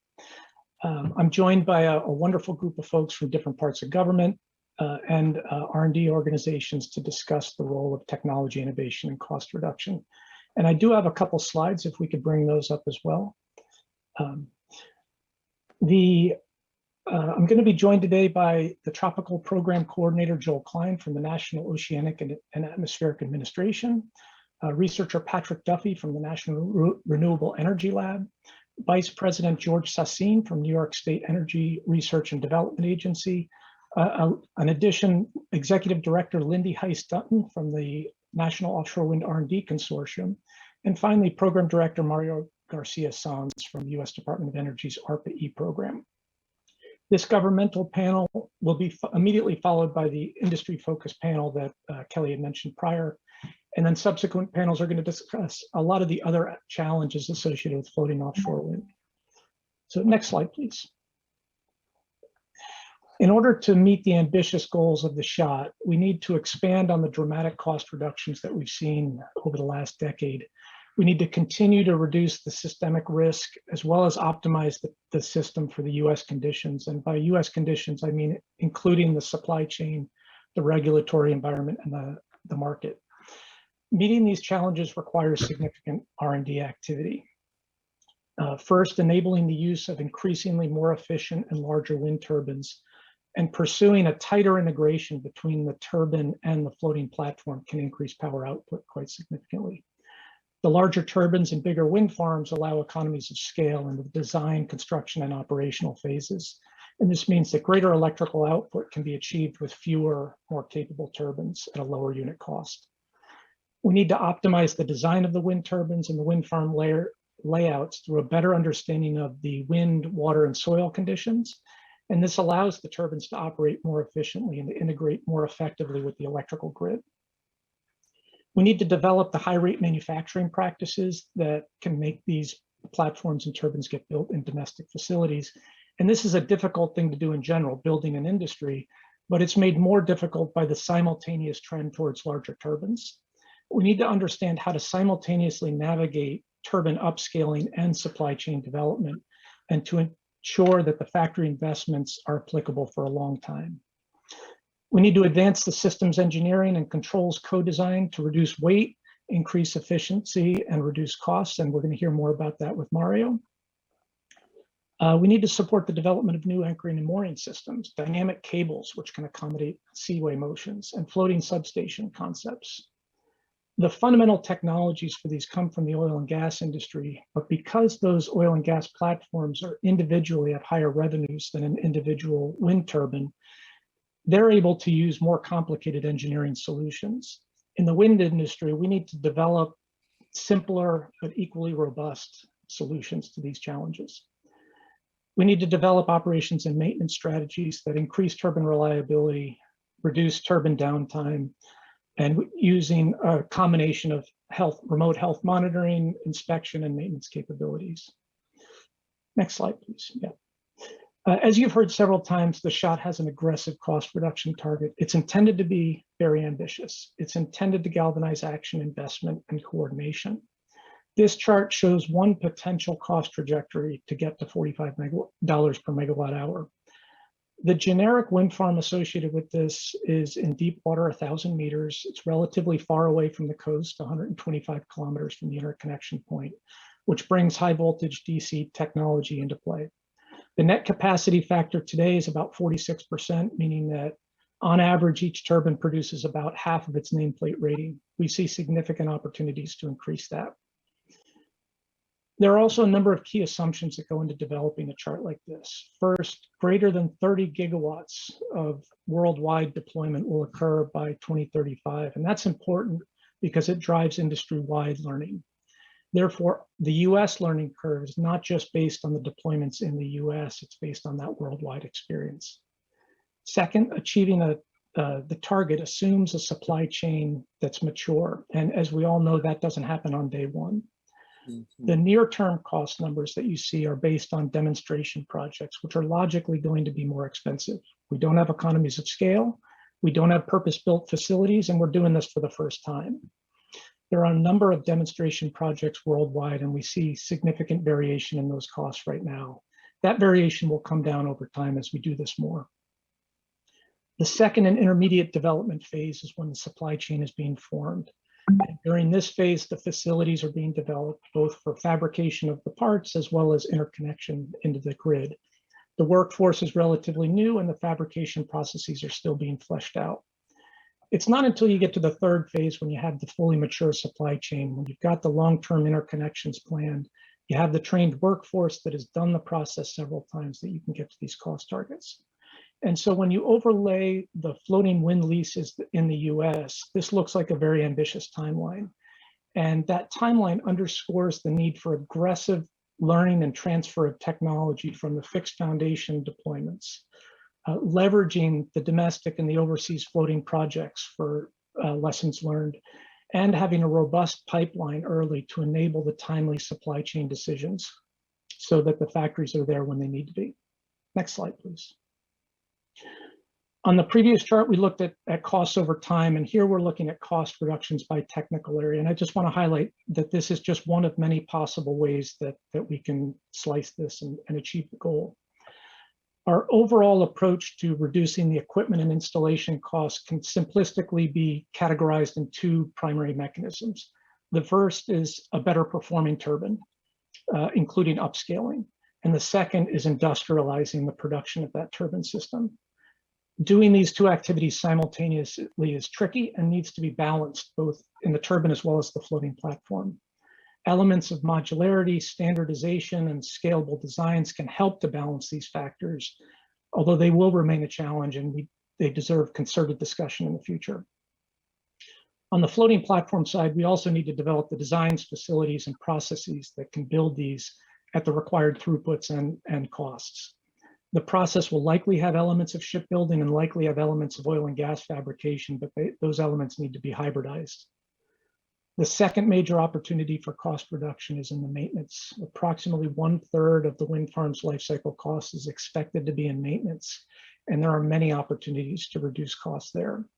I'm joined by a wonderful group of folks from different parts of government and R&D organizations to discuss the role of technology innovation and cost reduction. And I do have a couple slides if we could bring those up as well. I'm going to be joined today by the Tropical Program Coordinator, Joel Klein from the National Oceanic and Atmospheric Administration, researcher Patrick Duffy from the National Renewable Energy Lab, Vice President George Sassine from New York State Energy Research and Development Agency. In addition, Executive Director Lindy Heiss Dutton from the National Offshore Wind R&D Consortium. And finally, Program Director Mario Garcia Sanz from U.S. Department of Energy's ARPA-E program. This governmental panel will be immediately followed by the industry-focused panel that Kelly had mentioned prior. And then subsequent panels are going to discuss a lot of the other challenges associated with floating offshore wind. So next slide, please. In order to meet the ambitious goals of the SHOT, we need to expand on the dramatic cost reductions that we've seen over the last decade. We need to continue to reduce the systemic risk as well as optimize the system for the US conditions. And by US conditions, I mean including the supply chain, the regulatory environment, and the market. Meeting these challenges requires significant R&D activity. First, enabling the use of increasingly more efficient and larger wind turbines, and pursuing a tighter integration between the turbine and the floating platform can increase power output quite significantly. The larger turbines and bigger wind farms allow economies of scale in the design, construction, and operational phases. And this means that greater electrical output can be achieved with fewer, more capable turbines at a lower unit cost. We need to optimize the design of the wind turbines and the wind farm layouts through a better understanding of the wind, water, and soil conditions. And this allows the turbines to operate more efficiently and to integrate more effectively with the electrical grid. We need to develop the high rate manufacturing practices that can make these platforms and turbines get built in domestic facilities. And this is a difficult thing to do in general, building an industry, but it's made more difficult by the simultaneous trend towards larger turbines. We need to understand how to simultaneously navigate turbine upscaling and supply chain development, and to ensure that the factory investments are applicable for a long time. We need to advance the systems engineering and controls co-design to reduce weight, increase efficiency, and reduce costs, and we're going to hear more about that with Mario. We need to support the development of new anchoring and mooring systems, dynamic cables, which can accommodate seaway motions, and floating substation concepts. The fundamental technologies for these come from the oil and gas industry, but because those oil and gas platforms are individually at higher revenues than an individual wind turbine, they're able to use more complicated engineering solutions. In the wind industry, we need to develop simpler but equally robust solutions to these challenges. We need to develop operations and maintenance strategies that increase turbine reliability, reduce turbine downtime, and using a combination of remote health monitoring, inspection, and maintenance capabilities. Next slide, please. Yeah. As you've heard several times, the SHOT has an aggressive cost reduction target. It's intended to be very ambitious. It's intended to galvanize action, investment, and coordination. This chart shows one potential cost trajectory to get to $45 per megawatt hour. The generic wind farm associated with this is in deep water, 1,000 meters. It's relatively far away from the coast, 125 kilometers from the interconnection point, which brings high voltage DC technology into play. The net capacity factor today is about 46%, meaning that on average, each turbine produces about half of its nameplate rating. We see significant opportunities to increase that. There are also a number of key assumptions that go into developing a chart like this. First, greater than 30 gigawatts of worldwide deployment will occur by 2035. And that's important because it drives industry-wide learning. Therefore, the US learning curve is not just based on the deployments in the US, it's based on that worldwide experience. Second, achieving the target assumes a supply chain that's mature. And as we all know, that doesn't happen on day one. The near-term cost numbers that you see are based on demonstration projects, which are logically going to be more expensive. We don't have economies of scale, we don't have purpose-built facilities, and we're doing this for the first time. There are a number of demonstration projects worldwide, and we see significant variation in those costs right now. That variation will come down over time as we do this more. The second and intermediate development phase is when the supply chain is being formed. And during this phase, the facilities are being developed both for fabrication of the parts as well as interconnection into the grid. The workforce is relatively new and the fabrication processes are still being fleshed out. It's not until you get to the third phase when you have the fully mature supply chain, when you've got the long-term interconnections planned You have the trained workforce that has done the process several times that you can get to these cost targets. And so when you overlay the floating wind leases in the US, this looks like a very ambitious timeline. And that timeline underscores the need for aggressive learning and transfer of technology from the fixed foundation deployments, leveraging the domestic and the overseas floating projects for lessons learned, and having a robust pipeline early to enable the timely supply chain decisions so that the factories are there when they need to be. Next slide, please. On the previous chart, we looked at costs over time, and here we're looking at cost reductions by technical area. And I just want to highlight that this is just one of many possible ways that we can slice this and achieve the goal. Our overall approach to reducing the equipment and installation costs can simplistically be categorized in two primary mechanisms. The first is a better performing turbine, including upscaling. And the second is industrializing the production of that turbine system. Doing these two activities simultaneously is tricky and needs to be balanced both in the turbine as well as the floating platform. Elements of modularity, standardization, and scalable designs can help to balance these factors, although they will remain a challenge and they deserve concerted discussion in the future. On the floating platform side, we also need to develop the designs, facilities, and processes that can build these at the required throughputs and costs. The process will likely have elements of shipbuilding and likely have elements of oil and gas fabrication, but those elements need to be hybridized. The second major opportunity for cost reduction is in the maintenance. Approximately 1/3 of the wind farm's life cycle cost is expected to be in maintenance, and there are many opportunities to reduce costs there.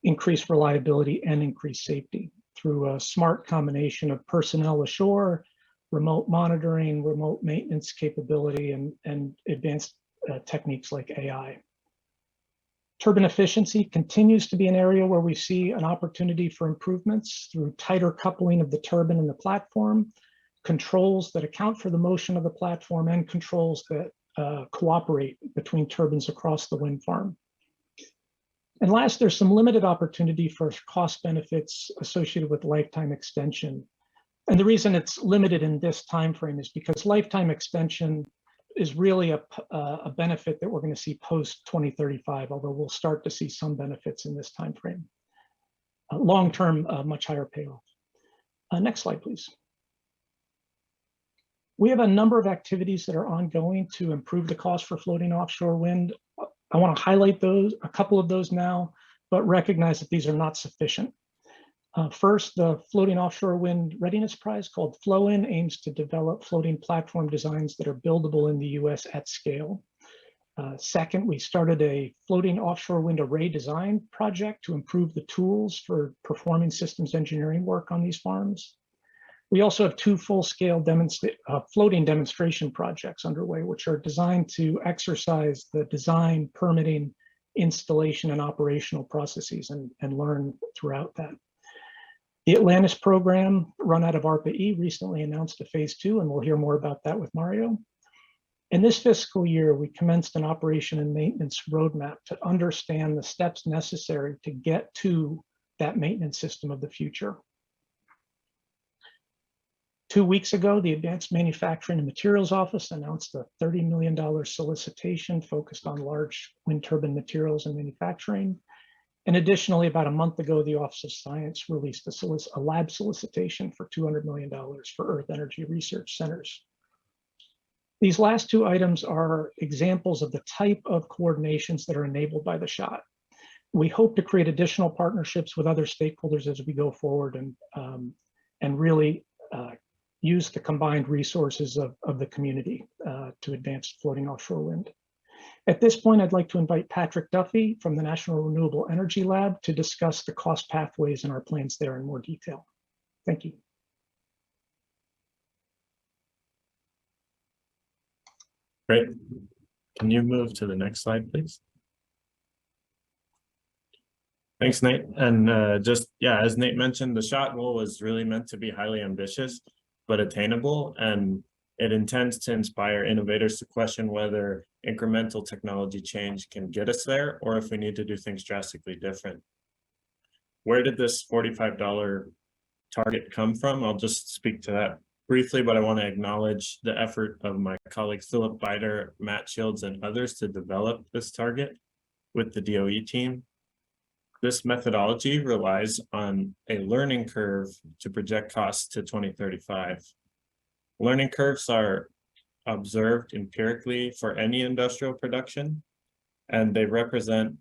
Increase reliability and increase safety through a smart combination of personnel ashore, remote monitoring, remote maintenance capability, and advanced techniques like AI. Turbine efficiency continues to be an area where we see an opportunity for improvements through tighter coupling of the turbine and the platform, controls that account for the motion of the platform, and controls that cooperate between turbines across the wind farm. And last, there's some limited opportunity for cost benefits associated with lifetime extension. And the reason it's limited in this time frame is because lifetime extension is really a benefit that we're going to see post 2035, although we'll start to see some benefits in this time frame. Long-term, much higher payoff. Next slide, please. We have a number of activities that are ongoing to improve the cost for floating offshore wind. I want to highlight a couple of those now, but recognize that these are not sufficient. First, the Floating Offshore Wind Readiness Prize, called FLOWIN, aims to develop floating platform designs that are buildable in the US at scale. Second, we started a floating offshore wind array design project to improve the tools for performing systems engineering work on these farms. We also have two full-scale floating demonstration projects underway, which are designed to exercise the design, permitting, installation, and operational processes and learn throughout that. The Atlantis program, run out of ARPA-E, recently announced a phase 2, and we'll hear more about that with Mario. In this fiscal year, we commenced an operation and maintenance roadmap to understand the steps necessary to get to that maintenance system of the future. 2 weeks ago, the Advanced Manufacturing and Materials Office announced a $30 million solicitation focused on large wind turbine materials and manufacturing. And additionally, about a month ago, the Office of Science released a lab solicitation for $200 million for Earth Energy Research Centers. These last two items are examples of the type of coordinations that are enabled by the SHOT. We hope to create additional partnerships with other stakeholders as we go forward and really use the combined resources of the community to advance floating offshore wind. At this point, I'd like to invite Patrick Duffy from the National Renewable Energy Lab to discuss the cost pathways and our plans there in more detail. Thank you. Great. Can you move to the next slide, please? Thanks, Nate. And as Nate mentioned, the SHOT goal was really meant to be highly ambitious, but attainable. And it intends to inspire innovators to question whether incremental technology change can get us there, or if we need to do things drastically different. Where did this $45 target come from? I'll just speak to that briefly, but I want to acknowledge the effort of my colleagues Philip Bider, Matt Shields, and others to develop this target with the DOE team. This methodology relies on a learning curve to project costs to 2035. Learning curves are observed empirically for any industrial production, and they represent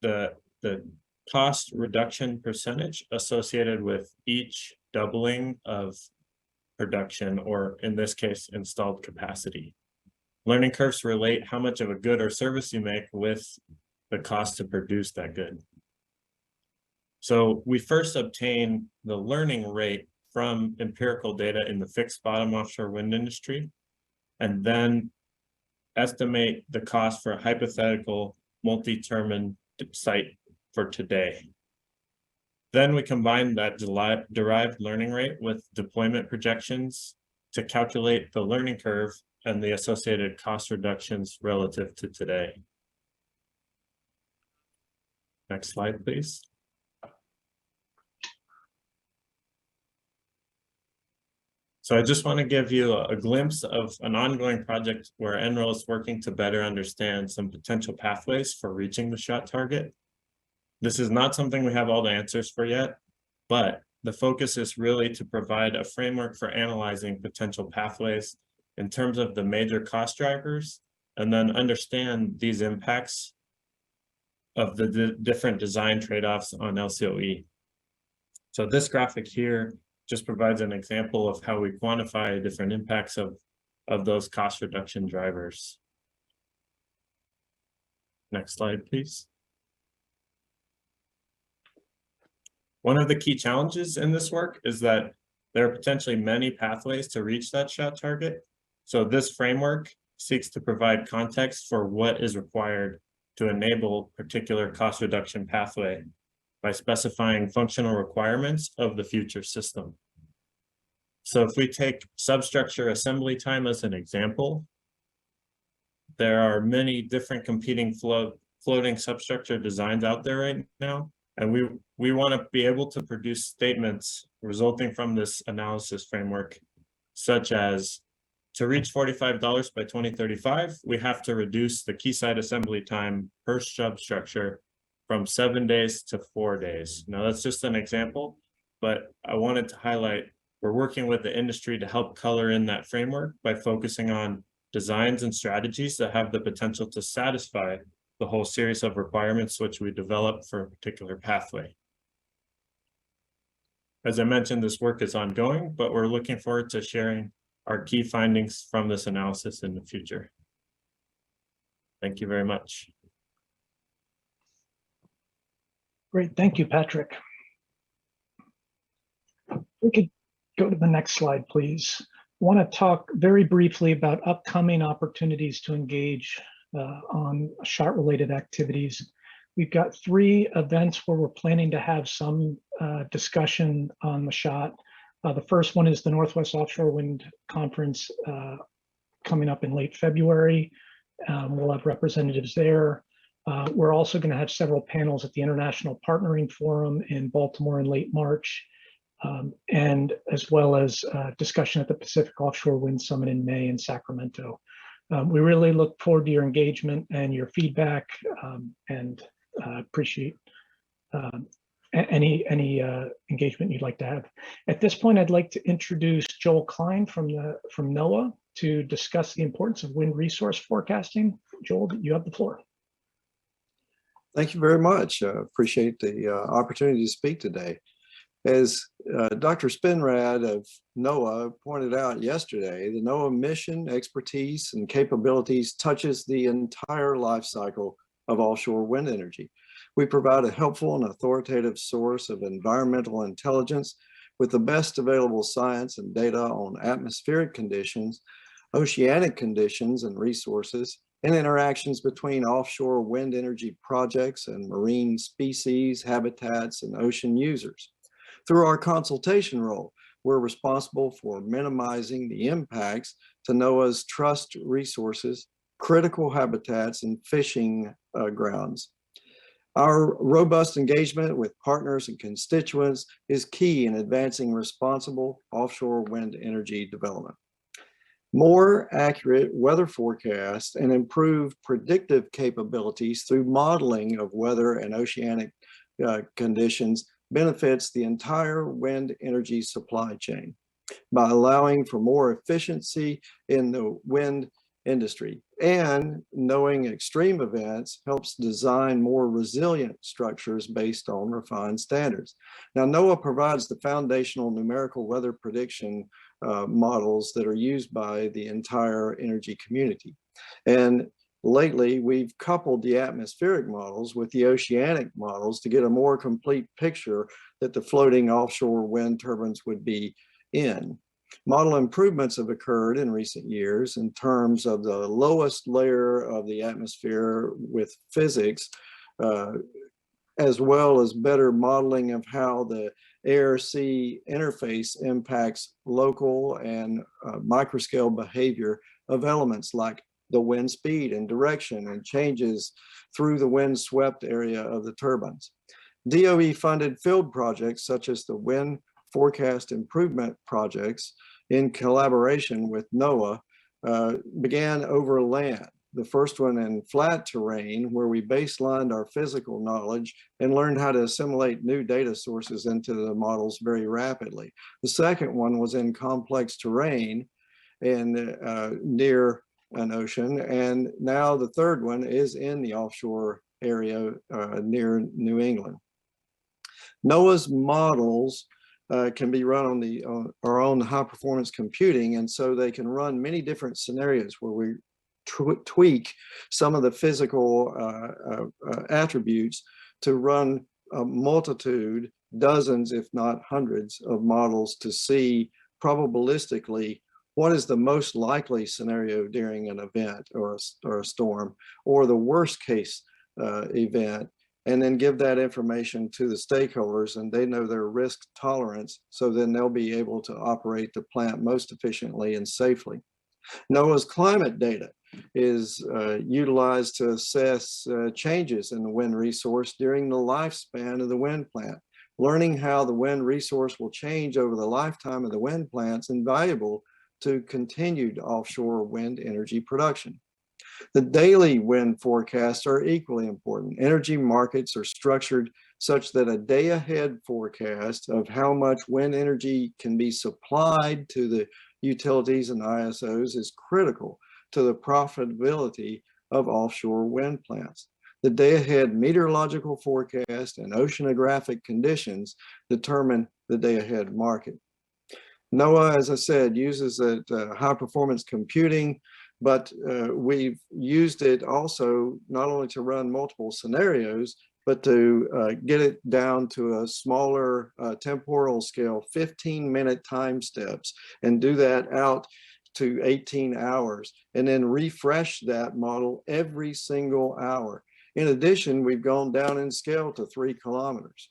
the cost reduction percentage associated with each doubling of production, or in this case, installed capacity. Learning curves relate how much of a good or service you make with the cost to produce that good. So we first obtain the learning rate from empirical data in the fixed bottom offshore wind industry, and then estimate the cost for a hypothetical multi-turbine site for today. Then we combine that derived learning rate with deployment projections to calculate the learning curve and the associated cost reductions relative to today. Next slide, please. So I just want to give you a glimpse of an ongoing project where NREL is working to better understand some potential pathways for reaching the shot target. This is not something we have all the answers for yet, but the focus is really to provide a framework for analyzing potential pathways in terms of the major cost drivers, and then understand these impacts of the different design trade-offs on LCOE. So this graphic here just provides an example of how we quantify different impacts of those cost reduction drivers. Next slide, please. One of the key challenges in this work is that there are potentially many pathways to reach that shot target. So this framework seeks to provide context for what is required to enable particular cost reduction pathway by specifying functional requirements of the future system. So if we take substructure assembly time as an example, there are many different competing floating substructure designs out there right now. And we want to be able to produce statements resulting from this analysis framework, such as to reach $45 by 2035, we have to reduce the quayside assembly time per substructure from 7 days to 4 days. Now that's just an example, but I wanted to highlight we're working with the industry to help color in that framework by focusing on designs and strategies that have the potential to satisfy the whole series of requirements which we develop for a particular pathway. As I mentioned, this work is ongoing, but we're looking forward to sharing our key findings from this analysis in the future. Thank you very much. Great, thank you, Patrick. We could go to the next slide, please. I want to talk very briefly about upcoming opportunities to engage on shot-related activities. We've got 3 events where we're planning to have some discussion on the shot. The first one is the Northwest Offshore Wind Conference coming up in late February. We'll have representatives there. We're also going to have several panels at the International Partnering Forum in Baltimore in late March, and as well as discussion at the Pacific Offshore Wind Summit in May in Sacramento. We really look forward to your engagement and your feedback, and appreciate any engagement you'd like to have. At this point, I'd like to introduce Joel Klein from NOAA to discuss the importance of wind resource forecasting. Joel, you have the floor. Thank you very much. Appreciate the opportunity to speak today. As Dr. Spinrad of NOAA pointed out yesterday, the NOAA mission, expertise, and capabilities touches the entire life cycle of offshore wind energy. We provide a helpful and authoritative source of environmental intelligence with the best available science and data on atmospheric conditions, oceanic conditions and resources, and interactions between offshore wind energy projects and marine species, habitats, and ocean users. Through our consultation role, we're responsible for minimizing the impacts to NOAA's trust resources, critical habitats, and fishing grounds. Our robust engagement with partners and constituents is key in advancing responsible offshore wind energy development. More accurate weather forecasts and improved predictive capabilities through modeling of weather and oceanic conditions benefits the entire wind energy supply chain by allowing for more efficiency in the wind industry, and knowing extreme events helps design more resilient structures based on refined standards. Now, NOAA provides the foundational numerical weather prediction models that are used by the entire energy community. And lately, we've coupled the atmospheric models with the oceanic models to get a more complete picture that the floating offshore wind turbines would be in. Model improvements have occurred in recent years in terms of the lowest layer of the atmosphere with physics, as well as better modeling of how the air-sea interface impacts local and microscale behavior of elements like the wind speed and direction and changes through the wind-swept area of the turbines. DOE-funded field projects such as the wind forecast improvement projects in collaboration with NOAA began over land. The first one in flat terrain, where we baselined our physical knowledge and learned how to assimilate new data sources into the models very rapidly. The second one was in complex terrain and near an ocean. And now the third one is in the offshore area near New England. NOAA's models can be run on our own high performance computing, and so they can run many different scenarios where we tweak some of the physical attributes to run a multitude, dozens if not hundreds of models to see probabilistically what is the most likely scenario during an event or a storm, or the worst case event, and then give that information to the stakeholders, and they know their risk tolerance, so then they'll be able to operate the plant most efficiently and safely. NOAA's climate data is utilized to assess changes in the wind resource during the lifespan of the wind plant. Learning how the wind resource will change over the lifetime of the wind plant is invaluable to continued offshore wind energy production. The daily wind forecasts are equally important. Energy markets are structured such that a day ahead forecast of how much wind energy can be supplied to the utilities and ISOs is critical to the profitability of offshore wind plants. The day ahead meteorological forecast and oceanographic conditions determine the day ahead market. NOAA, as I said, uses high performance computing, but we've used it also not only to run multiple scenarios, but to get it down to a smaller temporal scale, 15-minute time steps, and do that out to 18 hours, and then refresh that model every single hour. In addition, we've gone down in scale to 3 kilometers.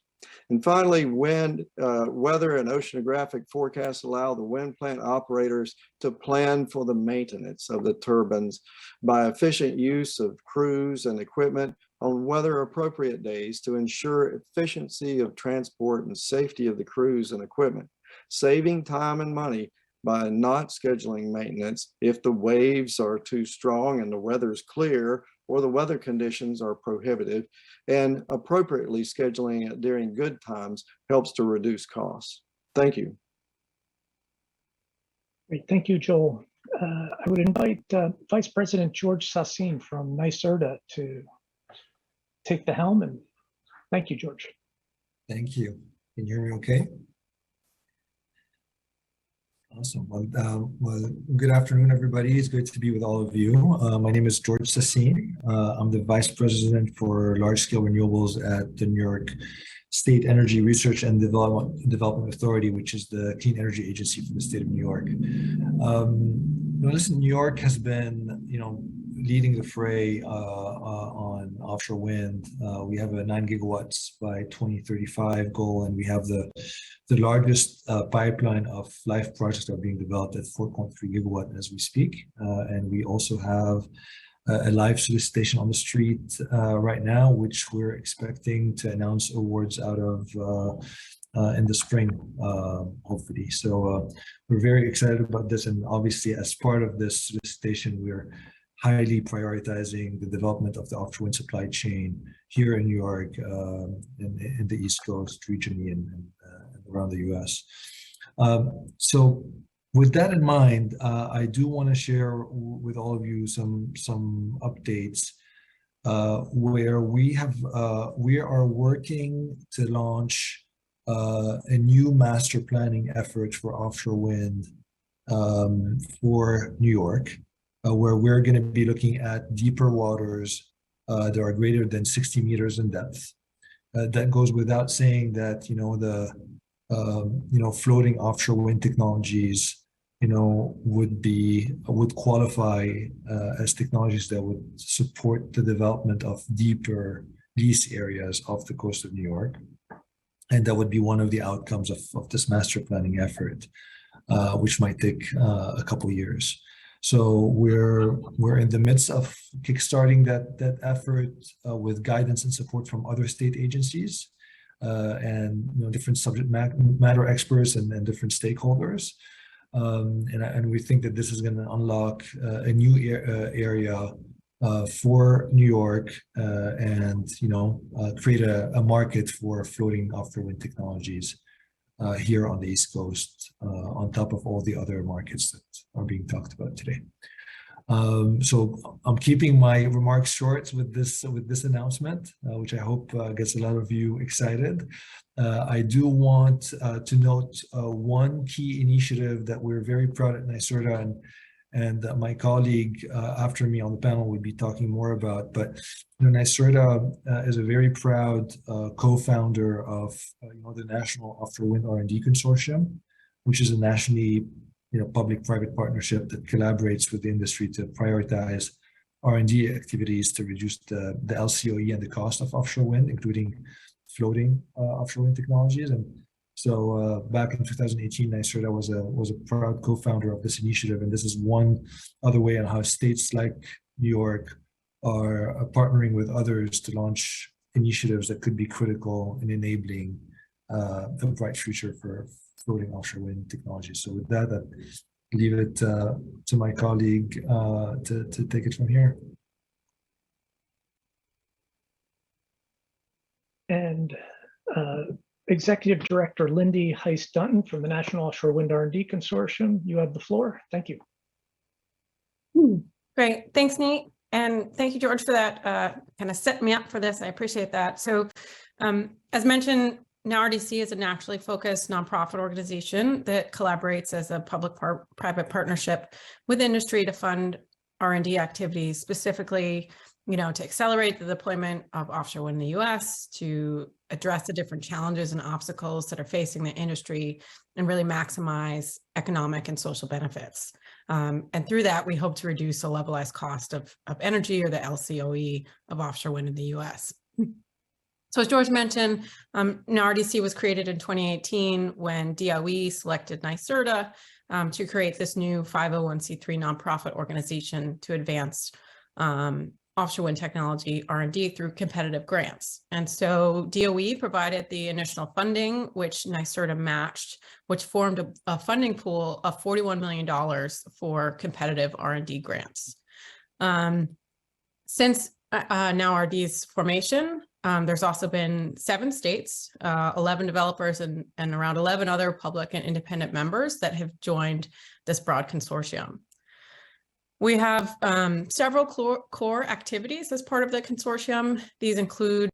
And finally, wind, weather and oceanographic forecasts allow the wind plant operators to plan for the maintenance of the turbines by efficient use of crews and equipment on weather appropriate days to ensure efficiency of transport and safety of the crews and equipment, saving time and money by not scheduling maintenance if the waves are too strong and the weather's clear, or the weather conditions are prohibitive, and appropriately scheduling it during good times helps to reduce costs. Thank you. Great, thank you, Joel. I would invite Vice President George Sassine from NYSERDA to take the helm, and thank you, George. Thank you. Can you hear me okay? Awesome. Well, good afternoon, everybody. It's good to be with all of you. My name is George Sassine. I'm the Vice President for Large-Scale Renewables at the New York State Energy Research and Development Authority, which is the clean energy agency for the state of New York. Listen, New York has been, leading the fray on offshore wind. We have a 9 gigawatts by 2035 goal, and we have the largest pipeline of live projects that are being developed at 4.3 gigawatt as we speak. And we also have a live solicitation on the street right now, which we're expecting to announce awards out of in the spring, hopefully. So we're very excited about this, and obviously as part of this solicitation, we're highly prioritizing the development of the offshore wind supply chain here in New York, in the East Coast regionally and around the US. So with that in mind, I do want to share with all of you some updates where we are working to launch a new master planning effort for offshore wind for New York, where we're going to be looking at deeper waters that are greater than 60 meters in depth. That goes without saying that, floating offshore wind technologies, would qualify as technologies that would support the development of deeper lease areas off the coast of New York. And that would be one of the outcomes of this master planning effort, which might take a couple of years. So we're in the midst of kickstarting that effort with guidance and support from other state agencies and different subject matter experts and different stakeholders. And we think that this is going to unlock a new area for New York and create a market for floating offshore wind technologies here on the East Coast, on top of all the other markets that are being talked about today. So I'm keeping my remarks short with this announcement, which I hope gets a lot of you excited. I do want to note one key initiative that we're very proud at NYSERDA, and my colleague after me on the panel will be talking more about. But NYSERDA is a very proud co-founder of the National Offshore Wind R&D Consortium, which is a nationally public-private partnership that collaborates with the industry to prioritize R&D activities to reduce the LCOE and the cost of offshore wind, including floating offshore wind technologies. And so back in 2018, NYSERDA was a proud co-founder of this initiative, and this is one other way on how states like New York are partnering with others to launch initiatives that could be critical in enabling a bright future for floating offshore wind technology. So with that, I'll leave it to my colleague to take it from here. And Executive Director Lindy Heiss-Dunton from the National Offshore Wind R&D Consortium, you have the floor. Thank you. Great. Thanks, Nate. And thank you, George, for that kind of setting me up for this. I appreciate that. So as mentioned, NowRDC is a nationally focused nonprofit organization that collaborates as a public-private partnership with industry to fund R&D activities, specifically, to accelerate the deployment of offshore wind in the U.S., to address the different challenges and obstacles that are facing the industry, and really maximize economic and social benefits. And through that, we hope to reduce the levelized cost of energy, or the LCOE, of offshore wind in the U.S. So as George mentioned, NowRDC was created in 2018 when DOE selected NYSERDA to create this new 501c3 nonprofit organization to advance offshore wind technology R&D through competitive grants. And so DOE provided the initial funding, which NYSERDA matched, which formed a funding pool of $41 million for competitive R&D grants. Since NowRDC's formation, there's also been 7 states, 11 developers, and around 11 other public and independent members that have joined this broad consortium. We have several core activities as part of the consortium. These include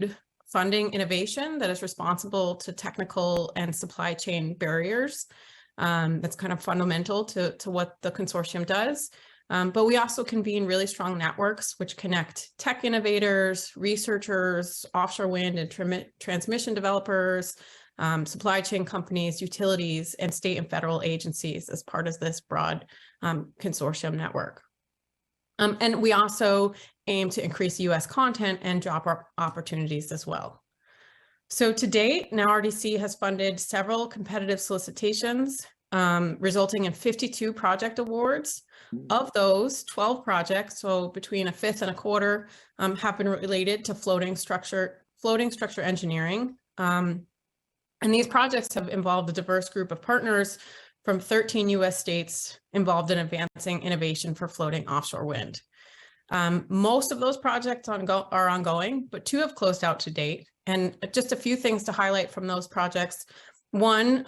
funding innovation that is responsible to technical and supply chain barriers. That's kind of fundamental to what the consortium does. But we also convene really strong networks which connect tech innovators, researchers, offshore wind and transmission developers, supply chain companies, utilities, and state and federal agencies as part of this broad consortium network. And we also aim to increase U.S. content and job opportunities as well. So to date, NowRDC has funded several competitive solicitations resulting in 52 project awards. Of those, 12 projects, so between a fifth and a quarter, have been related to floating structure engineering. And these projects have involved a diverse group of partners from 13 US states involved in advancing innovation for floating offshore wind. Most of those projects are ongoing, but 2 have closed out to date. And just a few things to highlight from those projects. One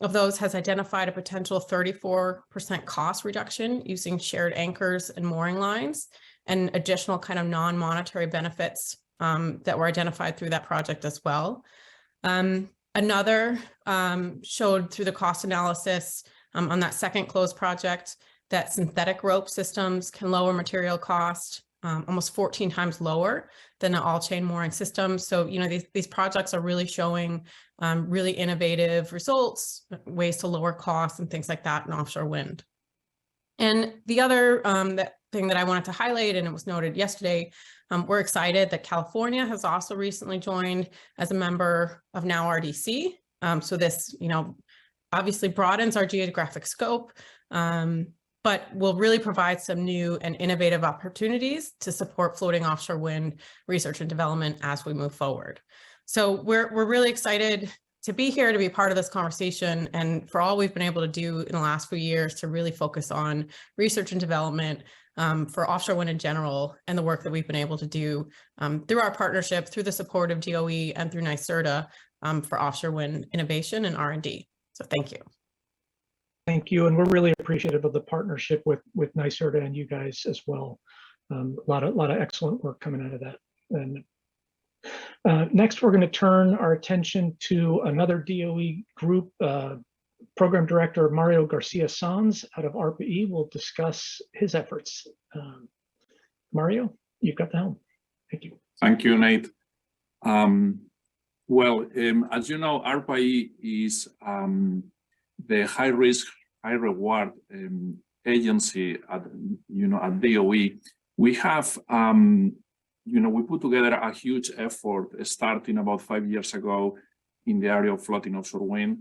of those has identified a potential 34% cost reduction using shared anchors and mooring lines, and additional kind of non-monetary benefits that were identified through that project as well. Another showed through the cost analysis on that second closed project that synthetic rope systems can lower material cost almost 14 times lower than an all-chain mooring system. So, you know, these projects are really showing really innovative results, ways to lower costs and things like that in offshore wind. And the other thing that I wanted to highlight, and it was noted yesterday, we're excited that California has also recently joined as a member of NowRDC. So this, you know, obviously broadens our geographic scope, but will really provide some new and innovative opportunities to support floating offshore wind research and development as we move forward. So we're really excited to be here, to be part of this conversation, and for all we've been able to do in the last few years to really focus on research and development for offshore wind in general, and the work that we've been able to do through our partnership, through the support of DOE and through NYSERDA for offshore wind innovation and R&D. So thank you. Thank you, and we're really appreciative of the partnership with NYSERDA and you guys as well. A lot of excellent work coming out of that. And next, we're going to turn our attention to another DOE group. Program Director Mario Garcia Sanz out of ARPA-E will discuss his efforts. Mario, you've got the helm. Thank you. Thank you, Nate. As you know, ARPA-E is the high risk, high reward agency at DOE. We have, we put together a huge effort starting about 5 years ago in the area of floating offshore wind.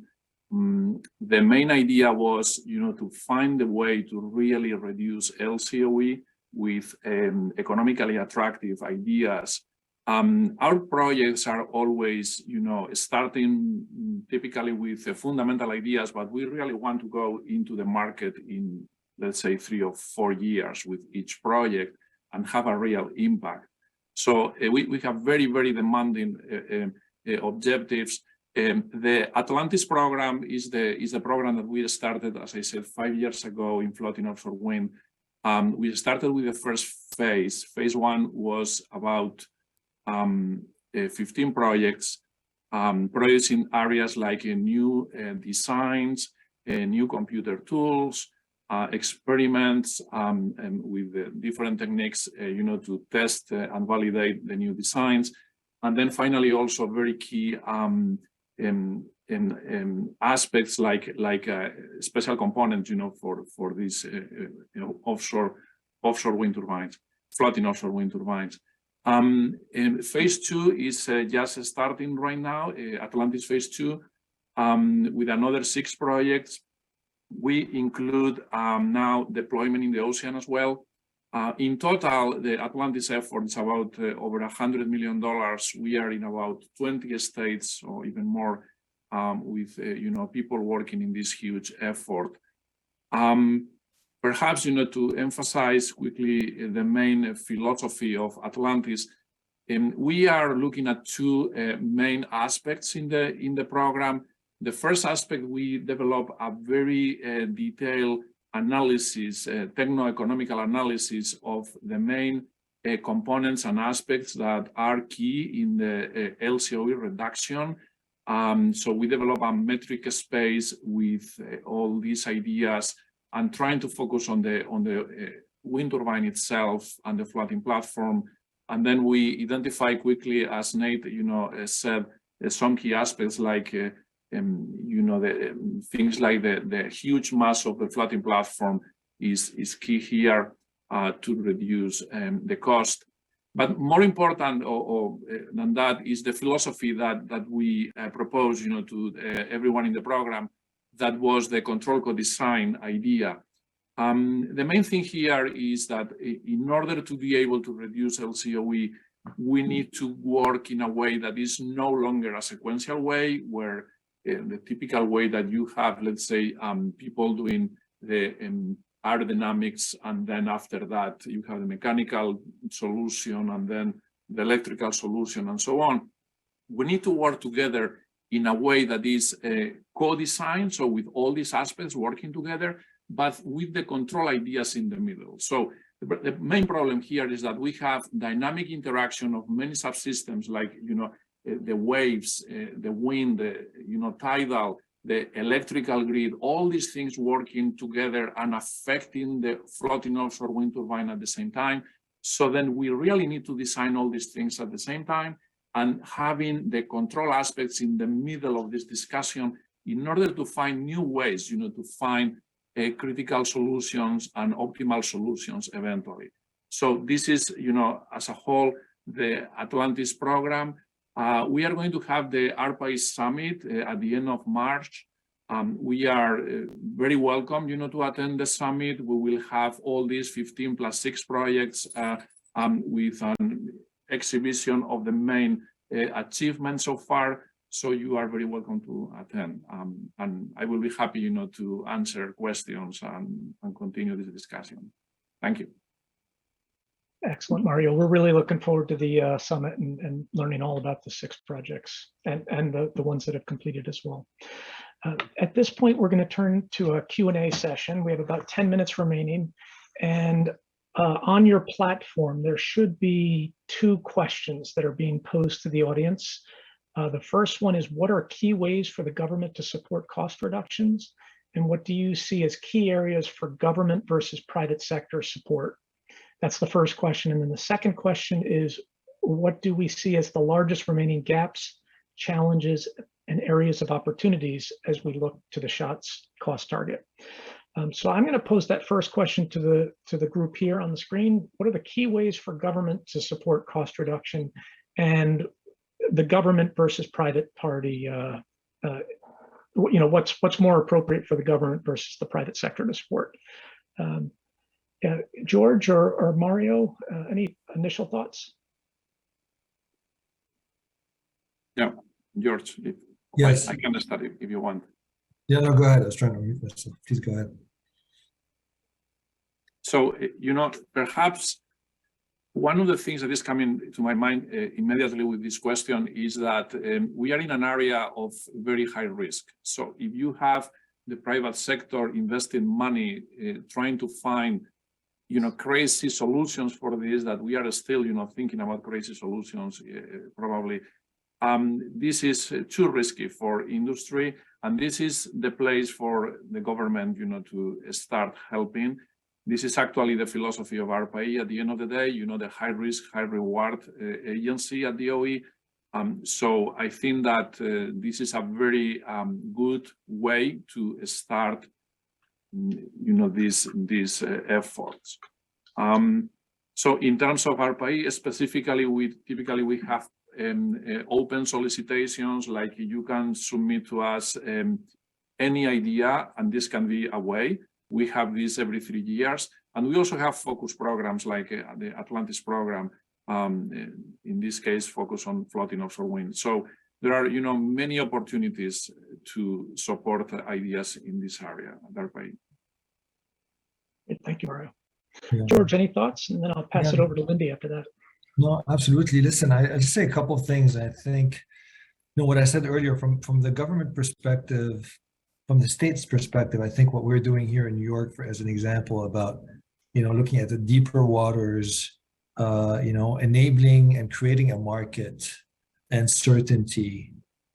The main idea was, to find a way to really reduce LCOE with economically attractive ideas. Our projects are always, starting typically with fundamental ideas, but we really want to go into the market in, let's say, 3 or 4 years with each project and have a real impact. So we have very, very demanding objectives. The Atlantis program is the program that we started, as I said, 5 years ago in floating offshore wind. We started with the first phase. Phase 1 was about 15 projects producing areas like new designs, new computer tools, experiments with different techniques, to test and validate the new designs. And then finally, also very key aspects like special components, for these, offshore wind turbines, floating offshore wind turbines. Phase 2 is just starting right now, Atlantis Phase 2, with another 6 projects. We include now deployment in the ocean as well. In total, the Atlantis effort is about over $100 million. We are in about 20 states or even more with people working in this huge effort. Perhaps to emphasize quickly the main philosophy of Atlantis, we are looking at 2 main aspects in the program. The first aspect, we develop a very detailed analysis, techno-economical analysis of the main components and aspects that are key in the LCOE reduction. So we develop a metric space with all these ideas and trying to focus on the wind turbine itself and the floating platform. And then we identify quickly, as Nate, said, some key aspects like the things like the huge mass of the floating platform is key here to reduce the cost. But more important than that is the philosophy that we propose, to everyone in the program. that was the control co-design idea. The main thing here is that in order to be able to reduce LCOE, we need to work in a way that is no longer a sequential way, where the typical way that you have, let's say, people doing the aerodynamics, and then after that you have the mechanical solution, and then the electrical solution, and so on. We need to work together in a way that is co-designed, so with all these aspects working together, but with the control ideas in the middle. So the main problem here is that we have dynamic interaction of many subsystems, like, you know, the waves, the wind, you know, tidal, the electrical grid, all these things working together and affecting the floating offshore wind turbine at the same time. So then we really need to design all these things at the same time, and having the control aspects in the middle of this discussion in order to find new ways, you know, to find critical solutions and optimal solutions eventually. So this is, you know, as a whole, the Atlantis program. We are going to have the ARPA Summit at the end of March. We are very welcome, you know, to attend the summit. We will have all these 15 plus 6 projects with an exhibition of the main achievements so far. So you are very welcome to attend. And I will be happy, you know, to answer questions and continue this discussion. Thank you. Excellent, Mario. We're really looking forward to the summit and learning all about the 6 projects and the ones that have completed as well. At this point, we're going to turn to a Q&A session. We have about 10 minutes remaining. And on your platform, there should be 2 questions that are being posed to the audience. The first one is, what are key ways for the government to support cost reductions? And what do you see as key areas for government versus private sector support? That's the first question. And then the second question is, what do we see as the largest remaining gaps, challenges, and areas of opportunities as we look to the SHOT's cost target? So I'm going to pose that first question to the group here on the screen. What are the key ways for government to support cost reduction, and the government versus private party? You know, what's more appropriate for the government versus the private sector to support? George or Mario, any initial thoughts? Yeah, George. Yes. I can start if you want. Yeah, no, go ahead. I was trying to mute myself. Please go ahead. So, you know, perhaps one of the things that is coming to my mind immediately with this question is that we are in an area of very high risk. So if you have the private sector investing money, trying to find, you know, crazy solutions for this, that we are still, you know, thinking about crazy solutions, probably. This is too risky for industry, and this is the place for the government, you know, to start helping. This is actually the philosophy of ARPA-E. At the end of the day, you know, the high risk, high reward agency at DOE. So I think that this is a very good way to start, you know, these efforts. So in terms of ARPA-E specifically, typically we have open solicitations, like you can submit to us any idea, and this can be a way. We have this every 3 years, and we also have focus programs like the Atlantis program, in this case, focus on floating offshore wind. So there are, you know, many opportunities to support ideas in this area at ARPA-E. Thank you, Mario. Yeah. George, any thoughts? And then I'll pass it over to Lindy after that. No, absolutely. Listen, I'll just say a couple of things. I think, you know, what I said earlier, from the government perspective, from the state's perspective, I think what we're doing here in New York, as an example, about, you know, looking at the deeper waters, you know, enabling and creating a market and certainty,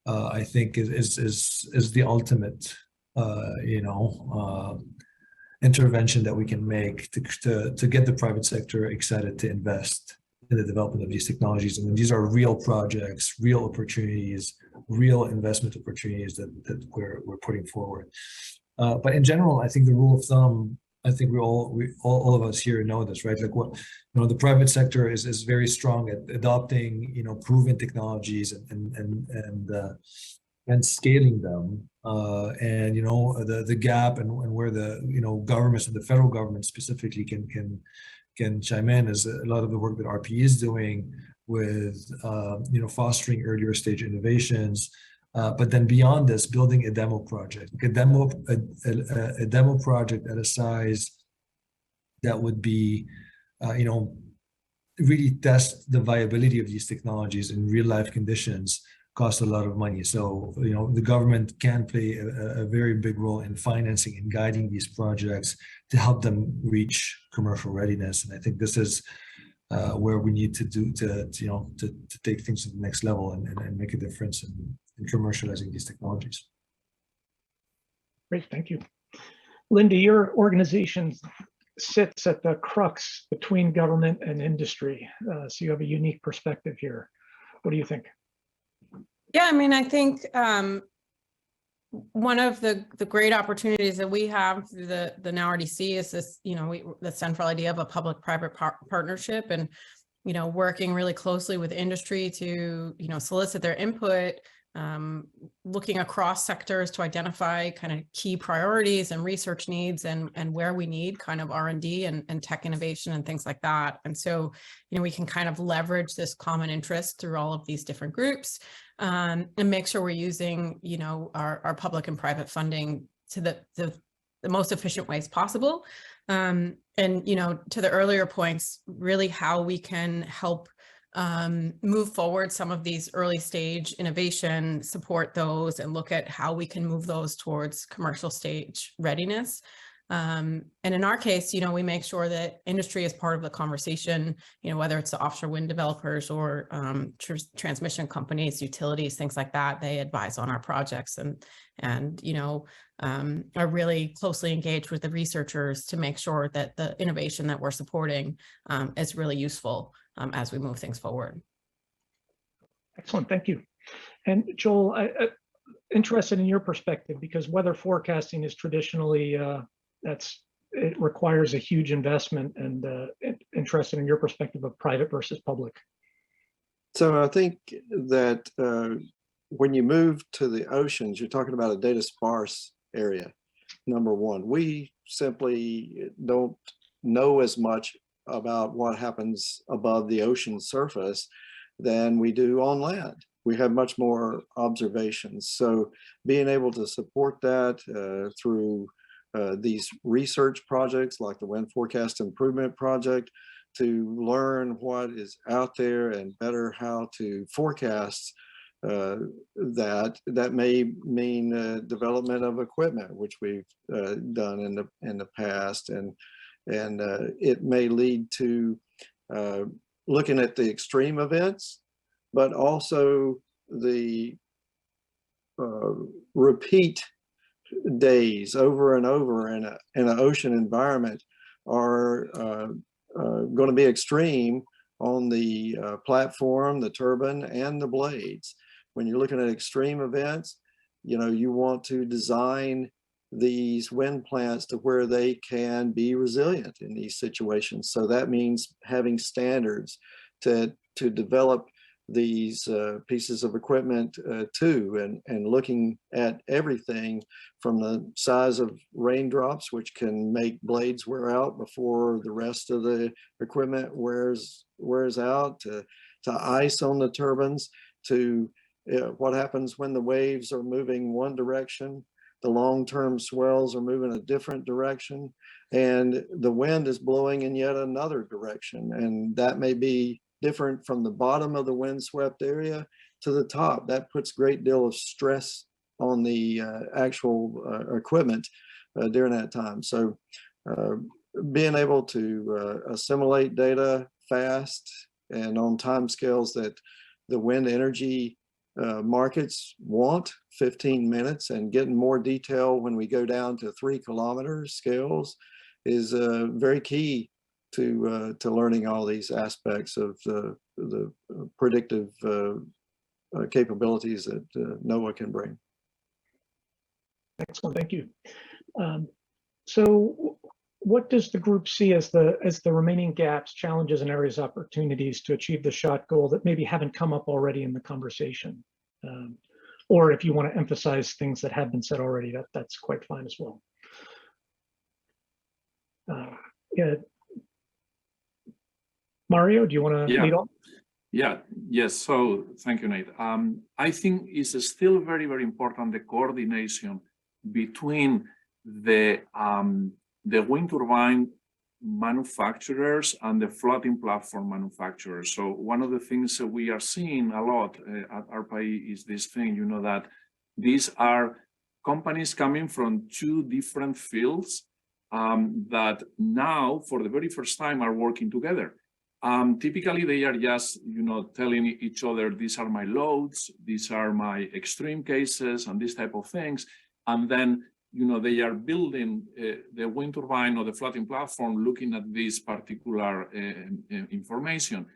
I think is the ultimate, you know, intervention that we can make to get the private sector excited to invest in the development of these technologies. I mean, these are real projects, real opportunities, real investment opportunities that we're putting forward. But in general, I think the rule of thumb, I think all of us here know this, right? Like, what, you know, the private sector is very strong at adopting, you know, proven technologies and and scaling them. And the gap and where the governments and the federal government specifically can chime in is a lot of the work that RPE is doing with fostering earlier stage innovations. But then beyond this, building a demo project, a demo project at a size that would be, really test the viability of these technologies in real life conditions cost a lot of money. So, the government can play a very big role in financing and guiding these projects to help them reach commercial readiness. And I think this is where we need to take things to the next level and make a difference in commercializing these technologies. Great, thank you. Linda, your organization sits at the crux between government and industry. So you have a unique perspective here. What do you think? Yeah, I mean, I think one of the great opportunities that we have through the Now RDC is this, the central idea of a public-private partnership, and working really closely with industry to solicit their input, looking across sectors to identify kind of key priorities and research needs and where we need kind of R&D and tech innovation and things like that. And so, we can kind of leverage this common interest through all of these different groups, and make sure we're using, our public and private funding to the most efficient ways possible. And, to the earlier points, really how we can help move forward some of these early stage innovation, support those, and look at how we can move those towards commercial stage readiness. And in our case, we make sure that industry is part of the conversation, whether it's the offshore wind developers or transmission companies, utilities, things like that. They advise on our projects and are really closely engaged with the researchers to make sure that the innovation that we're supporting is really useful as we move things forward. Excellent, thank you. And Joel, I'm interested in your perspective, because weather forecasting is traditionally, it requires a huge investment, and interested in your perspective of private versus public. So I think that when you move to the oceans, you're talking about a data sparse area, number one. We simply don't know as much about what happens above the ocean surface than we do on land. We have much more observations. So being able to support that through these research projects like the Wind Forecast Improvement Project, to learn what is out there and better how to forecast that may mean development of equipment, which we've done in the past, and it may lead to looking at the extreme events, but also the repeat days over and over in an ocean environment are going to be extreme on the platform, the turbine, and the blades. When you're looking at extreme events, you want to design these wind plants to where they can be resilient in these situations. So that means having standards to develop these pieces of equipment too, and looking at everything from the size of raindrops, which can make blades wear out before the rest of the equipment wears out, to ice on the turbines, to what happens when the waves are moving one direction, the long-term swells are moving a different direction, and the wind is blowing in yet another direction. And that may be different from the bottom of the windswept area to the top. That puts a great deal of stress on the actual equipment during that time. So being able to assimilate data fast and on timescales that the wind energy markets want, 15 minutes, and getting more detail when we go down to 3 kilometer scales is very key to learning all these aspects of the predictive capabilities that NOAA can bring. Excellent, thank you. So what does the group see as the remaining gaps, challenges, and areas of opportunities to achieve the SHOT goal that maybe haven't come up already in the conversation? or if you want to emphasize things that have been said already, that's quite fine as well. Yeah. Mario, do you want to lead off? Yes. So thank you, Nate. I think it's still very, very important, the coordination between the wind turbine manufacturers and the floating platform manufacturers. So one of the things that we are seeing a lot at ARPA-E is this thing, you know, that these are companies coming from two different fields that now, for the very first time, are working together. Typically, they are just, you know, telling each other, these are my loads, these are my extreme cases, and these type of things. And then, you know, they are building the wind turbine or the floating platform looking at this particular information.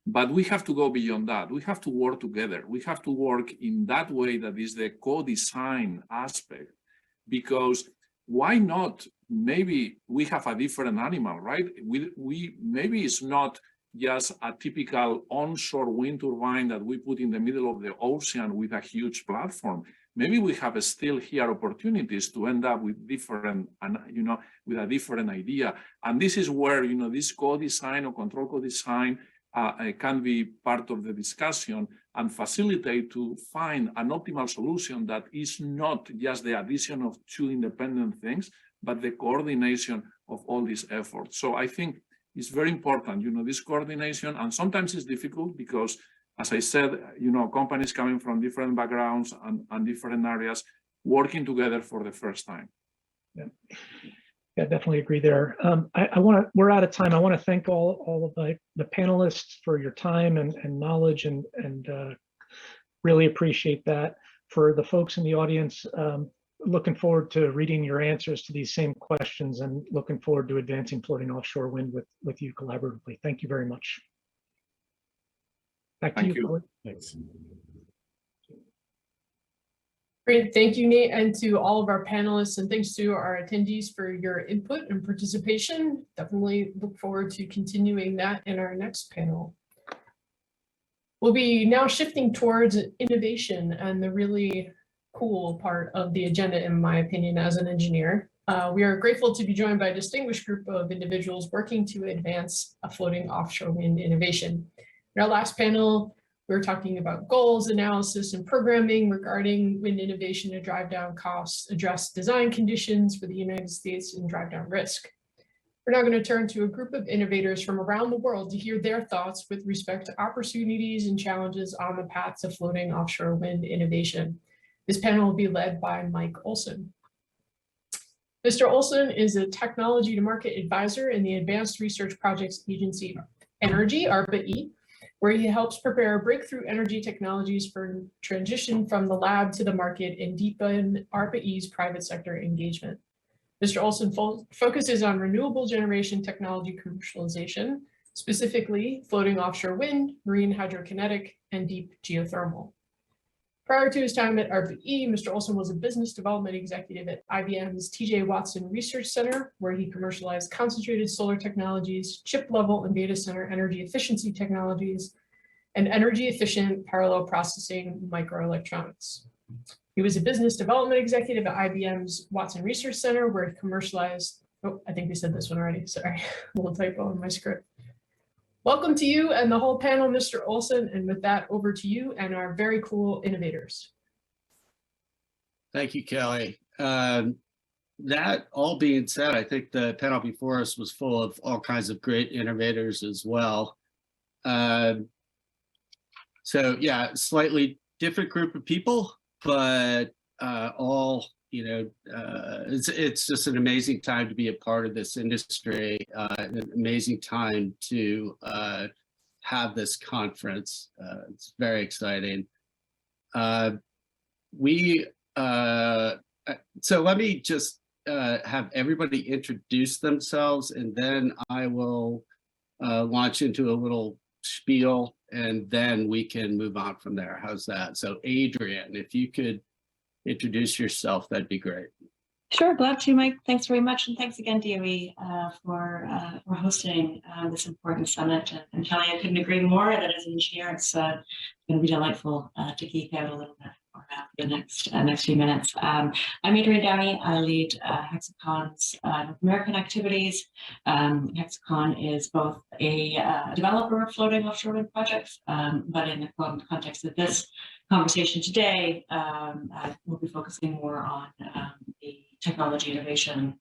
But we have to go beyond that. We have to work together. We have to work in that way that is the co-design aspect, because why not? Maybe we have a different animal, right? We maybe it's not just a typical onshore wind turbine that we put in the middle of the ocean with a huge platform. Maybe we have still here opportunities to end up with different, you know, with a different idea. And this is where, you know, this co-design or control co-design can be part of the discussion and facilitate to find an optimal solution that is not just the addition of two independent things, but the coordination of all these efforts. So I think it's very important, you know, this coordination, and sometimes it's difficult because, as I said, you know, companies coming from different backgrounds and different areas working together for the first time. Yeah, definitely agree there. We're out of time. I want to thank all of the panelists for your time and knowledge and really appreciate that. For the folks in the audience, looking forward to reading your answers to these same questions and looking forward to advancing floating offshore wind with you collaboratively. Thank you very much. Back to you, Kelly. Thanks. Great, thank you, Nate, and to all of our panelists, and thanks to our attendees for your input and participation. Definitely look forward to continuing that in our next panel. We'll be now shifting towards innovation and the really cool part of the agenda, in my opinion, as an engineer. We are grateful to be joined by a distinguished group of individuals working to advance a floating offshore wind innovation. In our last panel, we were talking about goals, analysis, and programming regarding wind innovation to drive down costs, address design conditions for the United States, and drive down risk. We're now going to turn to a group of innovators from around the world to hear their thoughts with respect to opportunities and challenges on the path to floating offshore wind innovation. This panel will be led by Mike Olson. Mr. Olson is a technology to market advisor in the Advanced Research Projects Agency Energy, ARPA-E, where he helps prepare breakthrough energy technologies for transition from the lab to the market and deepen ARPA-E's private sector engagement. Mr. Olson focuses on renewable generation technology commercialization, specifically floating offshore wind, marine hydrokinetic, and deep geothermal. Prior to his time at ARPA-E, Mr. Olson was a business development executive at IBM's T.J. Watson Research Center, where he commercialized concentrated solar technologies, chip-level and data center energy efficiency technologies, and energy-efficient parallel processing microelectronics. He was a business development executive at IBM's Watson Research Center, where he commercialized, oh, I think we said this one already, sorry, a little typo in my script. Welcome to you and the whole panel, Mr. Olson, and with that, over to you and our very cool innovators. Thank you, Kelly. That all being said, I think the panel before us was full of all kinds of great innovators as well. So yeah, slightly different group of people, but all, you know, it's just an amazing time to be a part of this industry, an amazing time to have this conference. It's very exciting. So let me just have everybody introduce themselves, and then I will launch into a little spiel, and then we can move on from there. How's that? So Adrian, if you could introduce yourself, that'd be great. Sure, glad to, Mike. Thanks very much. And thanks again, DOE, for hosting this important summit. And Kelly, I couldn't agree more that as an engineer, it's going to be delightful to geek out a little bit more. for the next few minutes. I'm Adrienne Downey. I lead Hexacon's North American activities. Hexacon is both a developer of floating offshore wind projects, but in the context of this conversation today, we'll be focusing more on the technology innovation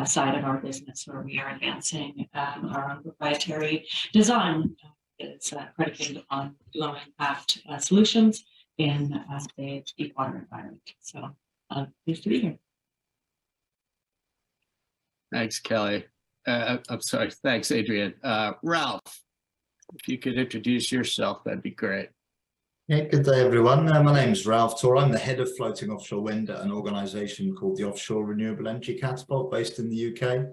side of our business, where we are advancing our own proprietary design that's predicated on low impact solutions in the deep water environment. So pleased to be here. Thanks, Kelly. I'm sorry. Thanks, Adrienne. Ralph, if you could introduce yourself, that'd be great. Yeah, good day, everyone. My name is Ralph Tor. I'm the head of floating offshore wind at an organisation called the Offshore Renewable Energy Catapult, based in the UK.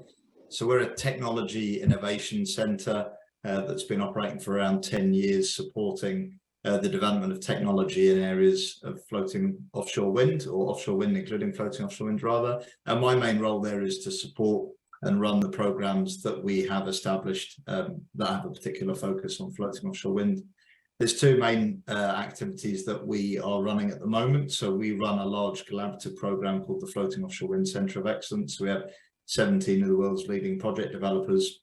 So we're a technology innovation centre that's been operating for around 10 years, supporting the development of technology in areas of floating offshore wind, or offshore wind, including floating offshore wind rather. And my main role there is to support and run the programs that we have established that have a particular focus on floating offshore wind. There's two main activities that we are running at the moment. So we run a large collaborative program called the Floating Offshore Wind Centre of Excellence. We have 17 of the world's leading project developers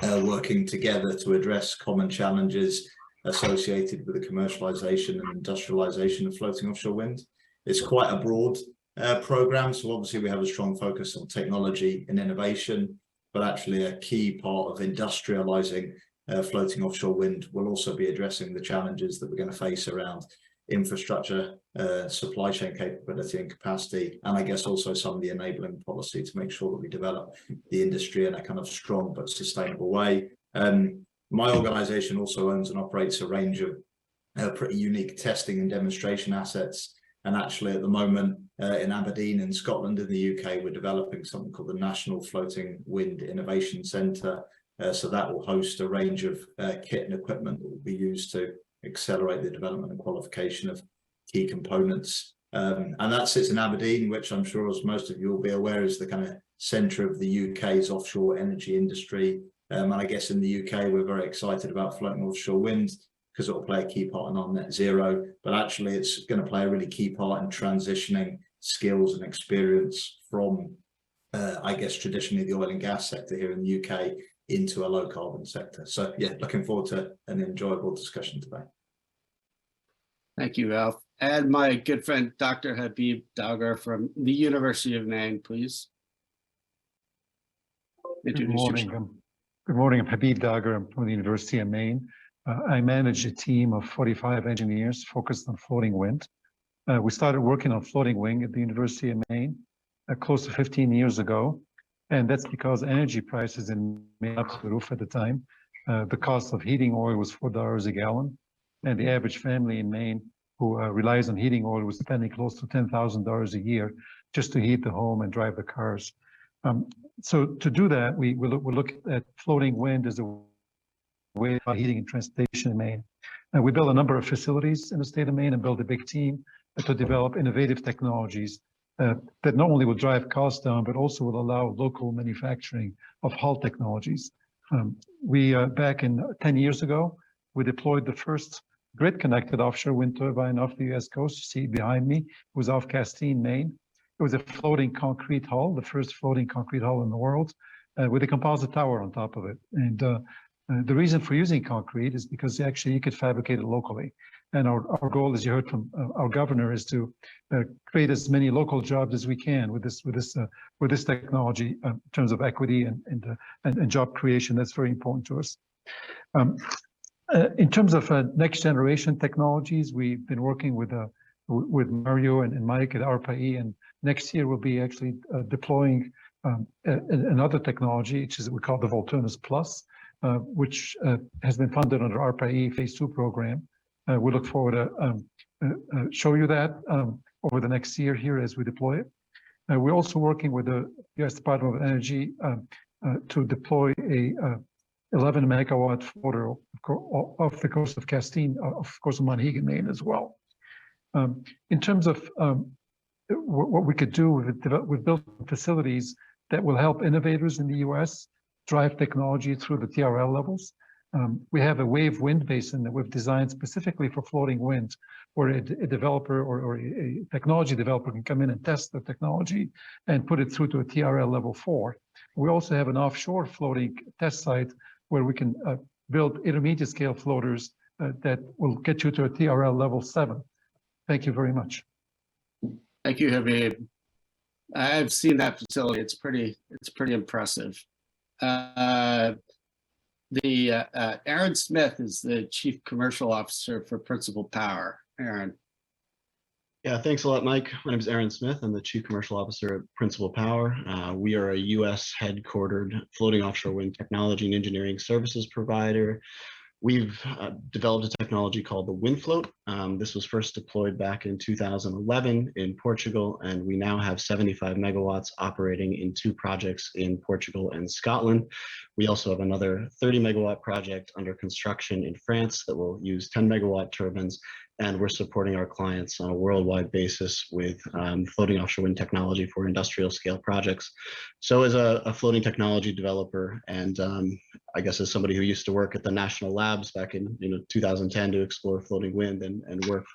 working together to address common challenges associated with the commercialisation and industrialisation of floating offshore wind. It's quite a broad program, so obviously we have a strong focus on technology and innovation, but actually a key part of industrialising floating offshore wind will also be addressing the challenges that we're going to face around infrastructure, supply chain capability and capacity, and I guess also some of the enabling policy to make sure that we develop the industry in a kind of strong but sustainable way. My organisation also owns and operates a range of pretty unique testing and demonstration assets, and actually at the moment in Aberdeen in Scotland in the UK, we're developing something called the National Floating Wind Innovation Centre. So that will host a range of kit and equipment that will be used to accelerate the development and qualification of key components. And that sits in Aberdeen, which I'm sure, as most of you will be aware, is the kind of centre of the UK's offshore energy industry. And I guess in the UK, we're very excited about floating offshore wind because it will play a key part in our net zero, but actually it's going to play a really key part in transitioning skills and experience from, I guess, traditionally the oil and gas sector here in the UK into a low carbon sector. So yeah, looking forward to an enjoyable discussion today. Thank you, Ralph. And my good friend, Dr. Habib Dagher from the University of Maine, please. Good morning. Good morning. I'm Habib Dagher. I'm from the University of Maine. I manage a team of 45 engineers focused on floating wind. We started working on floating wind at the University of Maine close to 15 years ago. And that's because energy prices in Maine up to the roof at the time. The cost of heating oil was $4 a gallon. And the average family in Maine who relies on heating oil was spending close to $10,000 a year just to heat the home and drive the cars. So to do that, we look at floating wind as a way of heating and transportation in Maine. And we built a number of facilities in the state of Maine and built a big team to develop innovative technologies that not only will drive costs down, but also will allow local manufacturing of hull technologies. Back in 10 years ago, we deployed the first grid-connected offshore wind turbine off the US coast. You see it behind me. It was off Castine, Maine. It was a floating concrete hull, the first floating concrete hull in the world, with a composite tower on top of it. And the reason for using concrete is because actually you could fabricate it locally. And our goal, as you heard from our governor, is to create as many local jobs as we can with this technology in terms of equity and job creation. That's very important to us. In terms of next generation technologies, we've been working with Mario and Mike at ARPA-E, and next year we'll be actually deploying another technology, which is we call the Volturnus Plus, which has been funded under ARPA-E Phase 2 program. We look forward to show you that over the next year here as we deploy it. We're also working with the U.S. Department of Energy to deploy a 11 megawatt floater off the coast of Castine, of course, in Monhegan, Maine as well. In terms of what we could do, we've built facilities that will help innovators in the U.S. drive technology through the TRL levels. We have a wave wind basin that we've designed specifically for floating wind, where a developer or a technology developer can come in and test the technology and put it through to a TRL level 4. We also have an offshore floating test site where we can build intermediate scale floaters that will get you to a TRL level 7. Thank you very much. Thank you, Habib. I've seen that facility. It's pretty impressive. Aaron Smith is the Chief Commercial Officer for Principal Power. Aaron. Yeah, thanks a lot, Mike. My name is Aaron Smith. I'm the Chief Commercial Officer at Principal Power. We are a U.S. headquartered floating offshore wind technology and engineering services provider. We've developed a technology called the WindFloat. This was first deployed back in 2011 in Portugal, and we now have 75 megawatts operating in 2 projects in Portugal and Scotland. We also have another 30 megawatt project under construction in France that will use 10 megawatt turbines, and we're supporting our clients on a worldwide basis with floating offshore wind technology for industrial scale projects. So as a floating technology developer, and I guess as somebody who used to work at the national labs back in 2010 to explore floating wind and work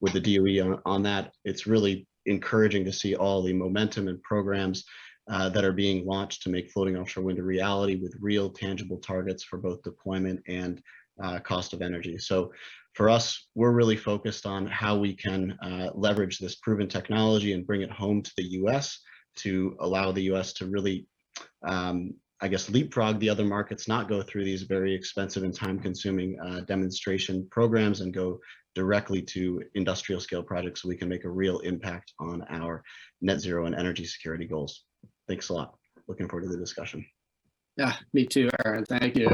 with the DOE on that, it's really encouraging to see all the momentum and programs that are being launched to make floating offshore wind a reality with real tangible targets for both deployment and cost of energy. So for us, we're really focused on how we can leverage this proven technology and bring it home to the US to allow the US to really, I guess, leapfrog the other markets, not go through these very expensive and time-consuming demonstration programs, and go directly to industrial scale projects so we can make a real impact on our net zero and energy security goals. Thanks a lot. Looking forward to the discussion. Yeah, me too, Aaron. Thank you.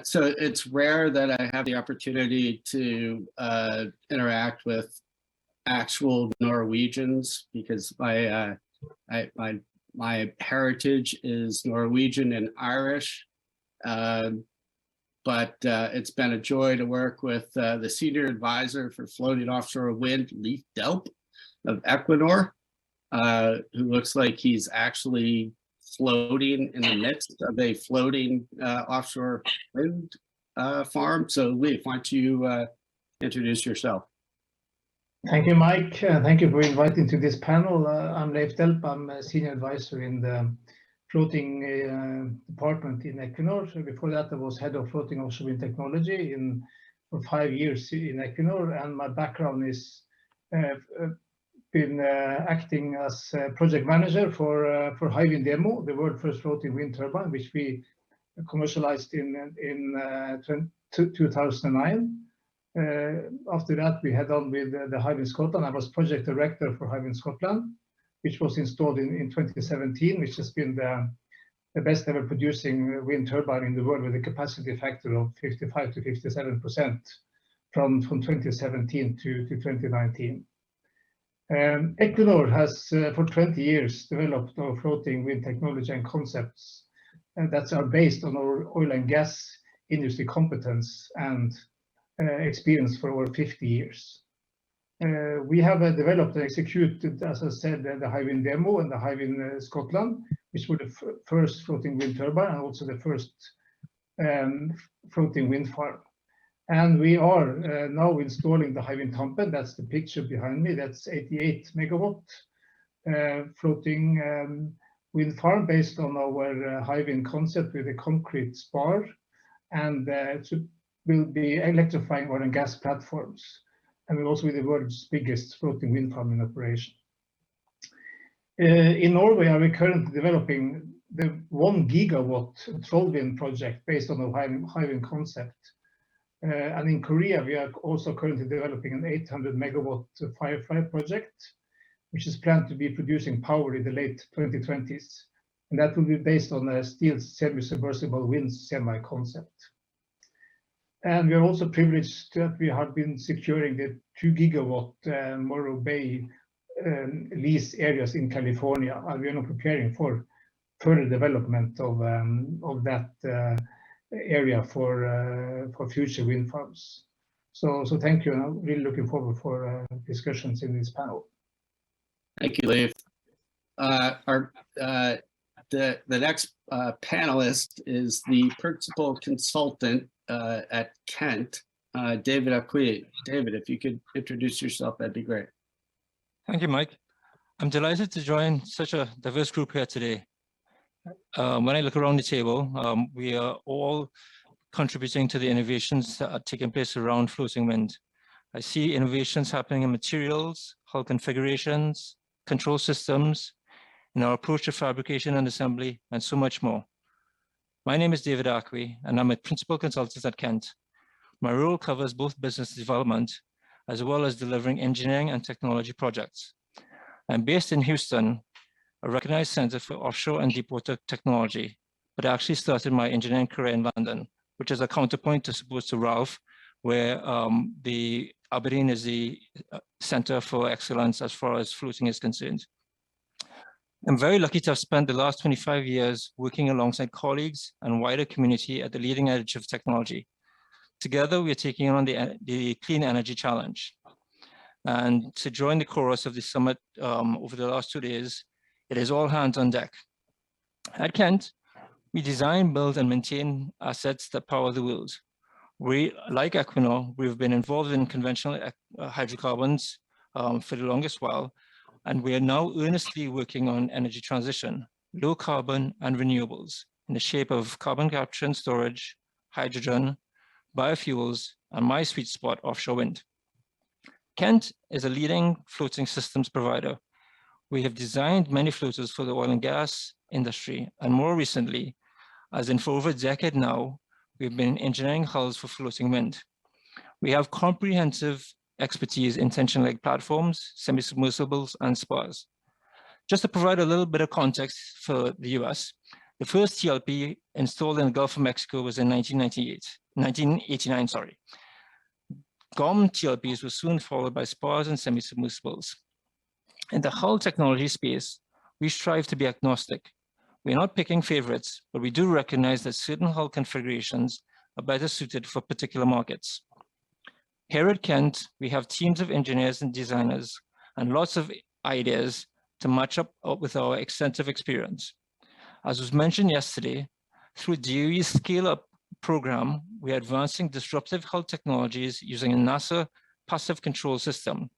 So it's rare that I have the opportunity to interact with actual Norwegians, because my heritage is Norwegian and Irish. But it's been a joy to work with the senior advisor for floating offshore wind, Leif Delp of Equinor, who looks like he's actually floating in the midst of a floating offshore wind farm. So Leif, why don't you introduce yourself? Thank you, Mike. Thank you for inviting to this panel. I'm Leif Delp. I'm a senior advisor in the floating department in Equinor. So before that, I was head of floating offshore wind technology for 5 years in Equinor, and my background is been acting as project manager for Hywind Demo, the world's first floating wind turbine, which we commercialized in 2009. After that, we had on with the Hywind Scotland. I was project director for Hywind Scotland, which was installed in 2017, which has been the best ever producing wind turbine in the world, with a capacity factor of 55 to 57% from 2017 to 2019. Equinor has for 20 years developed our floating wind technology and concepts that are based on our oil and gas industry competence and experience for over 50 years. We have developed and executed, as I said, the Hywind Demo and the Hywind Scotland, which were the first floating wind turbine and also the first floating wind farm. And we are now installing the Hywind Tampen. That's the picture behind me. That's 88 megawatt floating wind farm based on our Hywind concept with a concrete spar, and will be electrifying oil and gas platforms. And we'll also be the world's biggest floating wind farm in operation. In Norway, we are currently developing the 1 gigawatt Trollvind project based on the Hywind concept. And in Korea, we are also currently developing an 800 megawatt Firefly project, which is planned to be producing power in the late 2020s. And that will be based on a steel semi-submersible wind semi concept. And we are also privileged that we have been securing the 2 gigawatt Morro Bay lease areas in California, and we are now preparing for further development of that area for future wind farms. So thank you, and I'm really looking forward for discussions in this panel. Thank you, Leif. The next panelist is the principal consultant at Kent, David Acqui. David, if you could introduce yourself, that'd be great. Thank you, Mike. I'm delighted to join such a diverse group here today. When I look around the table, we are all contributing to the innovations that are taking place around floating wind. I see innovations happening in materials, hull configurations, control systems, in our approach to fabrication and assembly, and so much more. My name is David Acqui, and I'm a principal consultant at Kent. My role covers both business development, as well as delivering engineering and technology projects. I'm based in Houston, a recognized center for offshore and deepwater technology, but I actually started my engineering career in London, which is a counterpoint to supposed to Ralph, where the Aberdeen is the center for excellence as far as floating is concerned. I'm very lucky to have spent the last 25 years working alongside colleagues and wider community at the leading edge of technology. Together, we are taking on the clean energy challenge. And to join the chorus of the summit over the last 2 days, it is all hands on deck. At Kent, we design, build, and maintain assets that power the world. We, like Equinor, we've been involved in conventional hydrocarbons for the longest while, and we are now earnestly working on energy transition, low carbon and renewables in the shape of carbon capture and storage, hydrogen, biofuels, and my sweet spot, offshore wind. Kent is a leading floating systems provider. We have designed many floaters for the oil and gas industry, and more recently, as in for over a decade now, we've been engineering hulls for floating wind. We have comprehensive expertise in tension leg platforms, semi-submersibles, and spars. Just to provide a little bit of context for the US, the first TLP installed in the Gulf of Mexico was in 1989, sorry. GOM TLPs were soon followed by spars and semi-submersibles. In the hull technology space, we strive to be agnostic. We're not picking favorites, but we do recognize that certain hull configurations are better suited for particular markets. Here at Kent, we have teams of engineers and designers and lots of ideas to match up with our extensive experience. As was mentioned yesterday, through DOE's Scale Up program, we are advancing disruptive hull technologies using a NASA passive control system.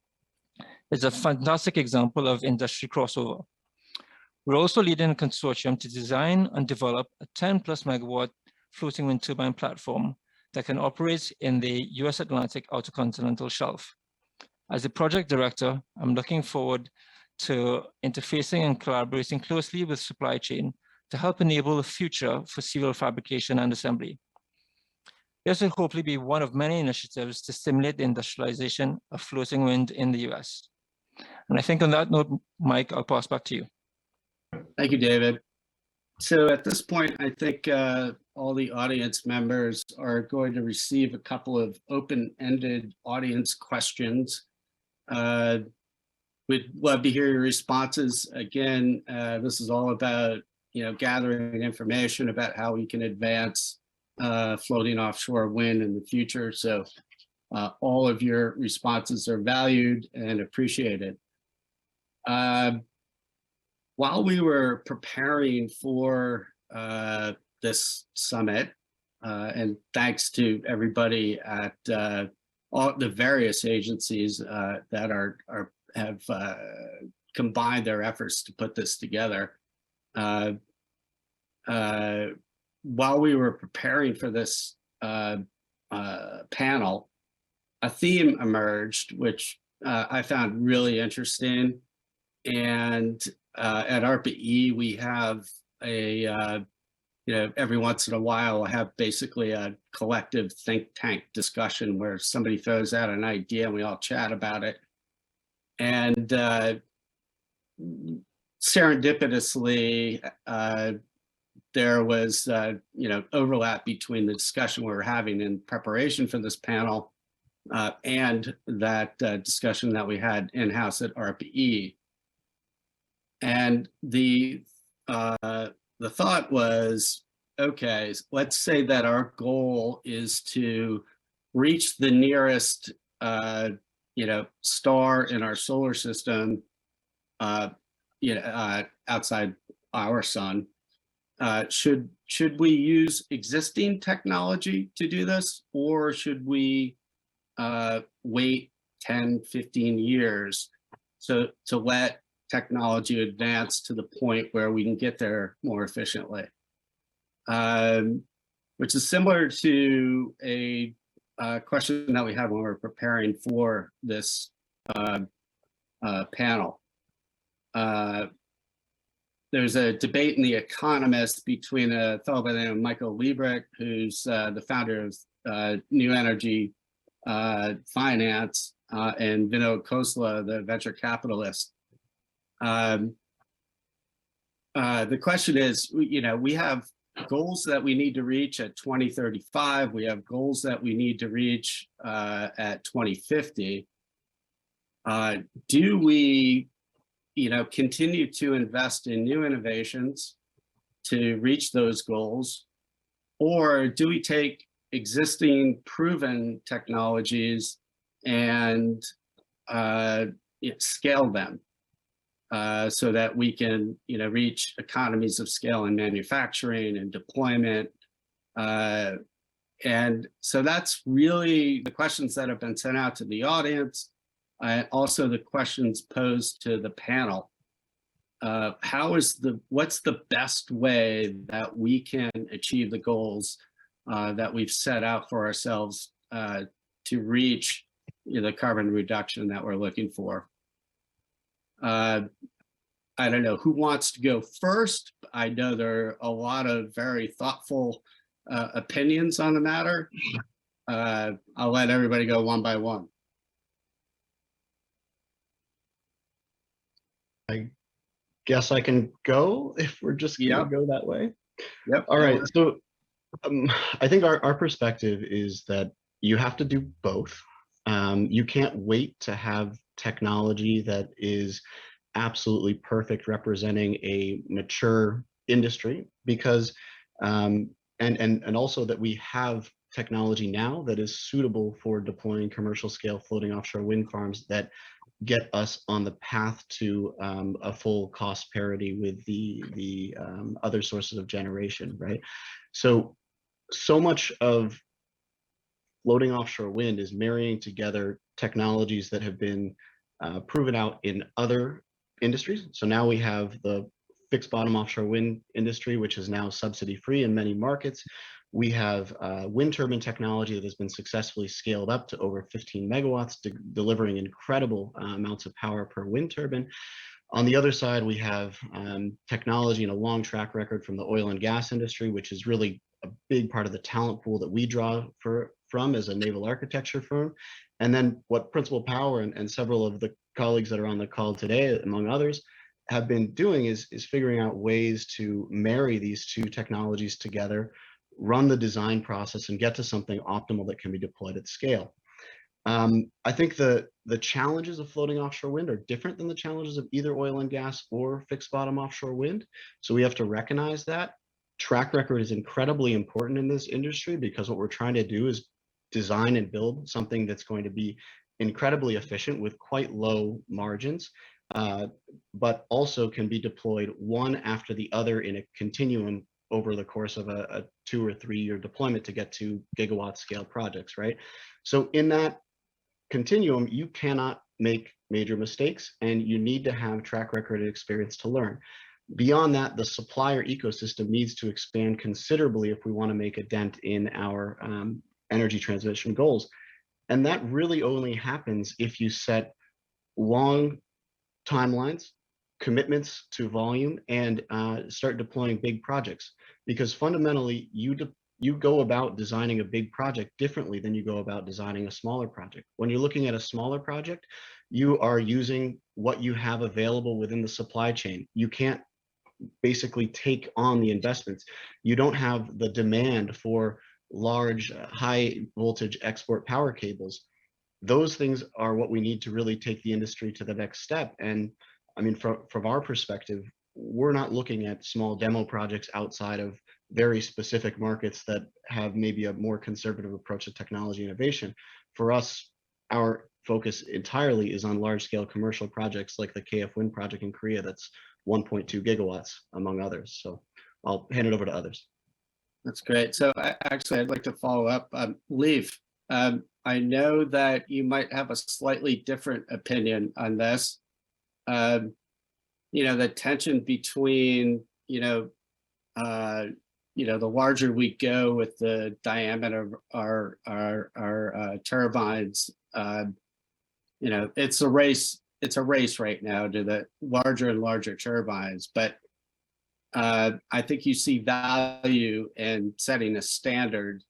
It's a fantastic example of industry crossover. We're also leading a consortium to design and develop a 10+ megawatt floating wind turbine platform that can operate in the US Atlantic Outer Continental Shelf. As the project director, I'm looking forward to interfacing and collaborating closely with supply chain to help enable a future for civil fabrication and assembly. This will hopefully be one of many initiatives to stimulate the industrialization of floating wind in the US. And I think on that note, Mike, I'll pass back to you. Thank you, David. So at this point, I think all the audience members are going to receive a couple of open-ended audience questions. We'd love to hear your responses. Again, this is all about gathering information about how we can advance floating offshore wind in the future. So all of your responses are valued and appreciated. While we were preparing for this summit, and thanks to everybody at all the various agencies that have combined their efforts to put this together, while we were preparing for this panel, a theme emerged, which I found really interesting. And at ARPA-E, we have every once in a while, I have basically a collective think tank discussion where somebody throws out an idea and we all chat about it. And serendipitously, there was overlap between the discussion we were having in preparation for this panel and that discussion that we had in-house at ARPA-E. And the thought was, okay, let's say that our goal is to reach the nearest star in our solar system, outside our sun. Should we use existing technology to do this, or should we wait 10, 15 years to let technology advance to the point where we can get there more efficiently. Which is similar to a question that we had when we were preparing for this panel. There's a debate in The Economist between a fellow by the name of Michael Liebrecht, who's the founder of New Energy Finance, and Vinod Khosla, the venture capitalist. The question is, we have goals that we need to reach at 2035. We have goals that we need to reach at 2050. Do we, continue to invest in new innovations to reach those goals? Or do we take existing proven technologies and scale them so that we can, reach economies of scale in manufacturing and deployment? And so that's really the questions that have been sent out to the audience. Also the questions posed to the panel. What's the best way that we can achieve the goals that we've set out for ourselves to reach the carbon reduction that we're looking for? I don't know who wants to go first. I know there are a lot of very thoughtful opinions on the matter. I'll let everybody go one by one. I guess I can go if we're just gonna go that way. Yep. All right. So I think our perspective is that you have to do both. You can't wait to have technology that is absolutely perfect, representing a mature industry, because and also that we have technology now that is suitable for deploying commercial scale floating offshore wind farms that get us on the path to a full cost parity with the other sources of generation, right? So much of floating offshore wind is marrying together technologies that have been proven out in other industries. So now we have the fixed bottom offshore wind industry, which is now subsidy free in many markets. We have wind turbine technology that has been successfully scaled up to over 15 megawatts, delivering incredible amounts of power per wind turbine. On the other side, we have technology and a long track record from the oil and gas industry, which is really a big part of the talent pool that we draw from as a naval architecture firm. And then what Principal Power and several of the colleagues that are on the call today, among others, have been doing is figuring out ways to marry these two technologies together, run the design process, and get to something optimal that can be deployed at scale. I think the challenges of floating offshore wind are different than the challenges of either oil and gas or fixed bottom offshore wind. So we have to recognize that. Track record is incredibly important in this industry, because what we're trying to do is design and build something that's going to be incredibly efficient with quite low margins, but also can be deployed one after the other in a continuum over the course of a 2 or 3 year deployment to get to gigawatt scale projects, right? So in that continuum, you cannot make major mistakes, and you need to have track record and experience to learn. Beyond that, the supplier ecosystem needs to expand considerably if we want to make a dent in our energy transition goals. And that really only happens if you set long timelines, commitments to volume, and start deploying big projects. Because fundamentally, you go about designing a big project differently than you go about designing a smaller project. When you're looking at a smaller project, you are using what you have available within the supply chain. You can't basically take on the investments. You don't have the demand for large, high voltage export power cables. Those things are what we need to really take the industry to the next step. And I mean, from our perspective, we're not looking at small demo projects outside of very specific markets that have maybe a more conservative approach to technology innovation. For us, our focus entirely is on large scale commercial projects like the KF Wind project in Korea that's 1.2 gigawatts, among others. So I'll hand it over to others. That's great. So I'd like to follow up. Leif, I know that you might have a slightly different opinion on this. The tension between, the larger we go with the diameter of our turbines, it's a race. It's a race right now to the larger and larger turbines, but I think you see value in setting a standard,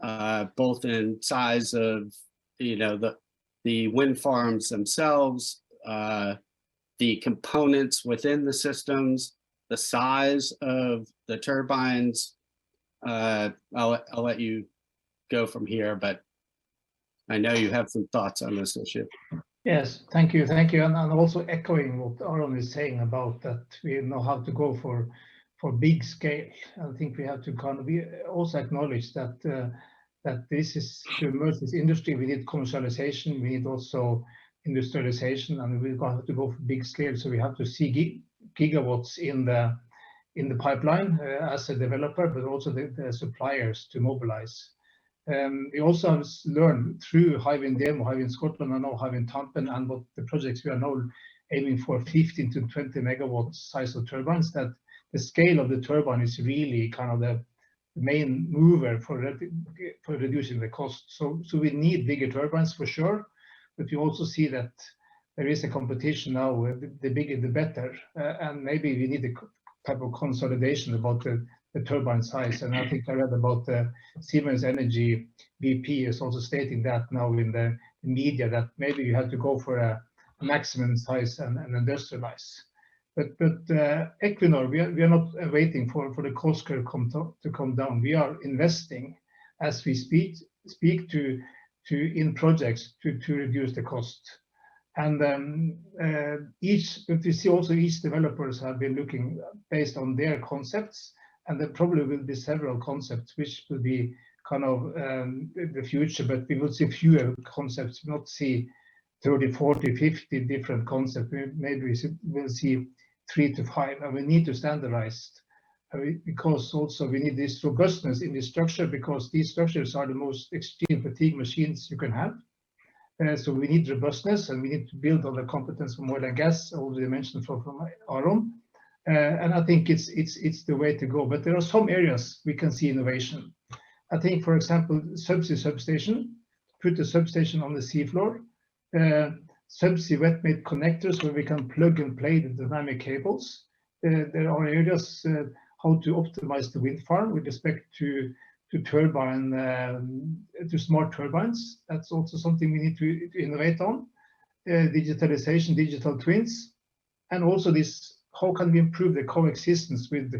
both in size of, the wind farms themselves, the components within the systems, the size of the turbines. I'll let you go from here, but I know you have some thoughts on this issue. Yes, thank you. And also echoing what Aron is saying about that we know how to go for big scale. I think we have to kind of also acknowledge that that this is to emerge this industry. We need commercialization. We need also industrialization, and we're going to have to go for big scale. So we have to see gigawatts in the pipeline as a developer, but also the suppliers to mobilize. We also have learned through Hywind Demo, Hywind Scotland, and now Hywind Tampen, and what the projects we are now aiming for 15 to 20 megawatt size of turbines, that the scale of the turbine is really kind of the main mover for reducing the cost. So we need bigger turbines for sure, but you also see that there is a competition now where the bigger the better, and maybe we need a type of consolidation about the turbine size. And I think I read about the Siemens Energy VP is also stating that now in the media, that maybe you have to go for a maximum size and industrialize. But Equinor, we are not waiting for the cost curve to come down. We are investing as we speak to in projects to reduce the cost. And but we see also each developers have been looking based on their concepts, and there probably will be several concepts which will be kind of the future, but we will see fewer concepts, not see 30, 40, 50 different concepts. Maybe we'll see 3 to 5, and we need to standardize because also we need this robustness in the structure, because these structures are the most extreme fatigue machines you can have. So we need robustness, and we need to build on the competence from oil and gas, already mentioned from Aron. And I think it's the way to go. But there are some areas we can see innovation. I think, for example, substation, put the substation on the seafloor, subsea wet made connectors where we can plug and play the dynamic cables. There are areas how to optimize the wind farm with respect to turbine, to smart turbines. That's also something we need to innovate on. Digitalization, digital twins, and also this, how can we improve the coexistence with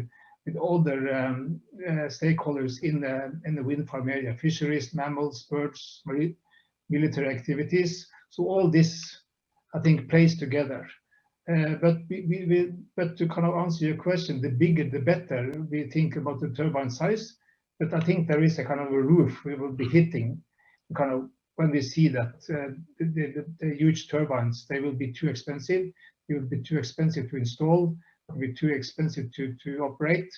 all the stakeholders in the wind farm area, fisheries, mammals, birds, military activities. So all this, I think, plays together. But to kind of answer your question, the bigger the better we think about the turbine size. But I think there is a kind of a roof we will be hitting, kind of when we see that the huge turbines, they will be too expensive. It will be too expensive to install. It will be too expensive to operate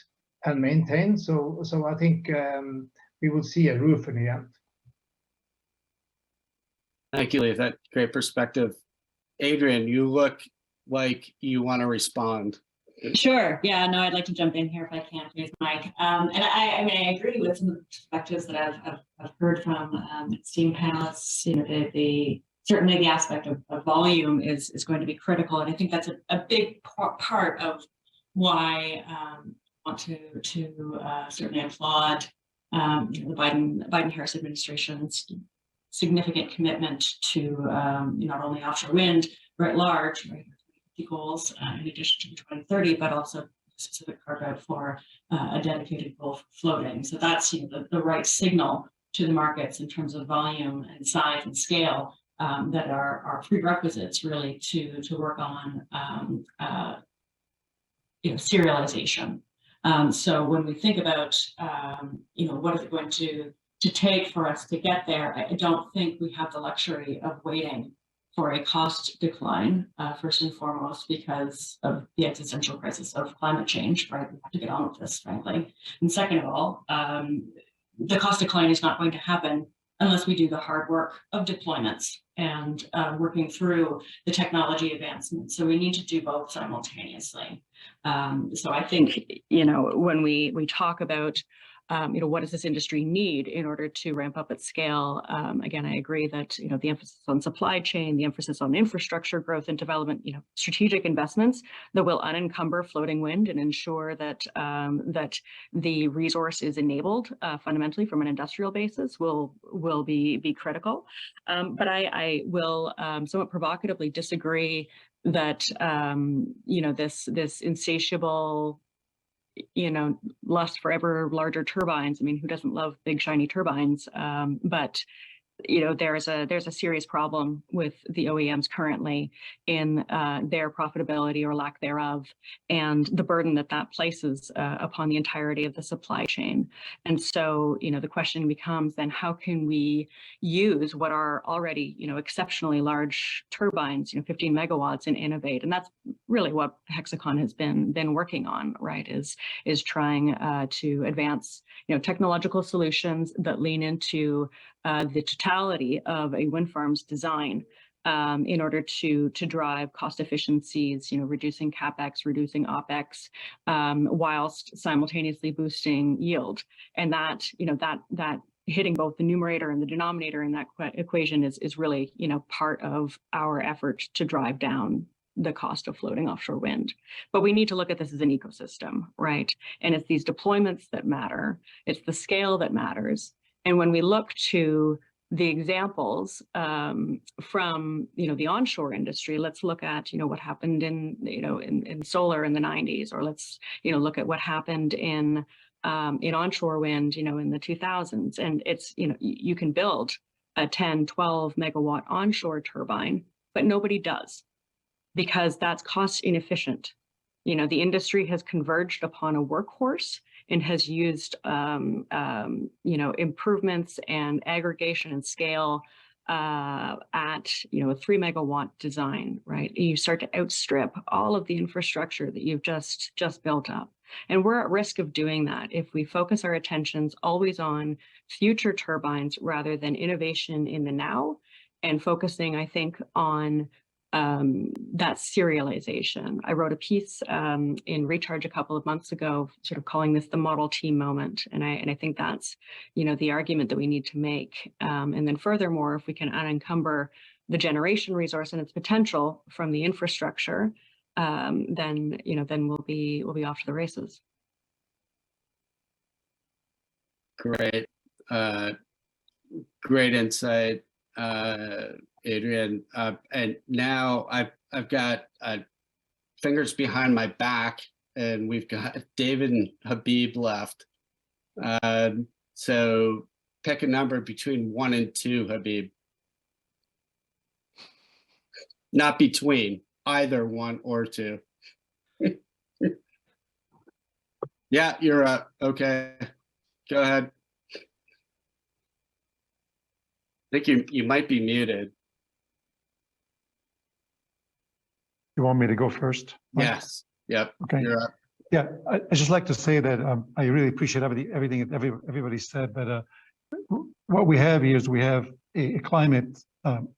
and maintain. So I think we will see a roof in the end. Thank you, Leif. That great perspective. Adrian, you look like you want to respond. Sure. Yeah, no, I'd like to jump in here if I can, please, Mike. And I mean, I agree with some of the perspectives that I've heard from esteemed panelists. Certainly the aspect of volume is going to be critical. And I think that's a big part of why I want to certainly applaud the Biden-Harris administration's significant commitment to not only offshore wind, but at large, right, goals in addition to the 2030, but also specific carve out for a dedicated goal for floating. So that's the right signal to the markets in terms of volume and size and scale that are prerequisites really to work on serialization. So when we think about what is it going to take for us to get there, I don't think we have the luxury of waiting for a cost decline, first and foremost, because of the existential crisis of climate change, right? We have to get on with this, frankly. And second of all, the cost decline is not going to happen unless we do the hard work of deployments and working through the technology advancements. So we need to do both simultaneously. So I think, when we talk about what does this industry need in order to ramp up its scale? Again, I agree that, the emphasis on supply chain, the emphasis on infrastructure growth and development, strategic investments that will unencumber floating wind and ensure that that the resource is enabled fundamentally from an industrial basis will be critical. But I will somewhat provocatively disagree that, this insatiable lust for ever larger turbines. I mean, who doesn't love big shiny turbines? But there's a serious problem with the OEMs currently in their profitability or lack thereof, and the burden that places upon the entirety of the supply chain. And so, the question becomes then, how can we use what are already, exceptionally large turbines, 15 megawatts, and innovate? And that's really what Hexacon has been working on, right? Is trying to advance, technological solutions that lean into the totality of a wind farm's design in order to drive cost efficiencies, reducing CapEx, reducing OpEx, whilst simultaneously boosting yield. And that hitting both the numerator and the denominator in that equation is really, part of our effort to drive down the cost of floating offshore wind. But we need to look at this as an ecosystem, right? And it's these deployments that matter. It's the scale that matters. And when we look to the examples from the onshore industry, let's look at what happened in solar in the 90s, or let's look at what happened in onshore wind in the 2000s. And it's you can build a 10, 12 megawatt onshore turbine, but nobody does, because that's cost inefficient. The industry has converged upon a workhorse and has used, improvements and aggregation and scale at, a 3 megawatt design, right? And you start to outstrip all of the infrastructure that you've just built up. And we're at risk of doing that if we focus our attentions always on future turbines rather than innovation in the now, and focusing, I think, on that serialization. I wrote a piece in Recharge a couple of months ago, sort of calling this the Model T moment. And I think that's, the argument that we need to make. And then furthermore, if we can unencumber the generation resource and its potential from the infrastructure, then we'll be off to the races. Great. Great insight, Adrian. And now I've got fingers behind my back, and we've got David and Habib left. So pick a number between 1 and 2, Habib. Not between, either 1 or 2. Yeah, you're up. Okay, go ahead. I think you might be muted. You want me to go first? Yes. Yep. Okay. You're up. Yeah, I just like to say that I really appreciate everything everybody said. But what we have here is we have a climate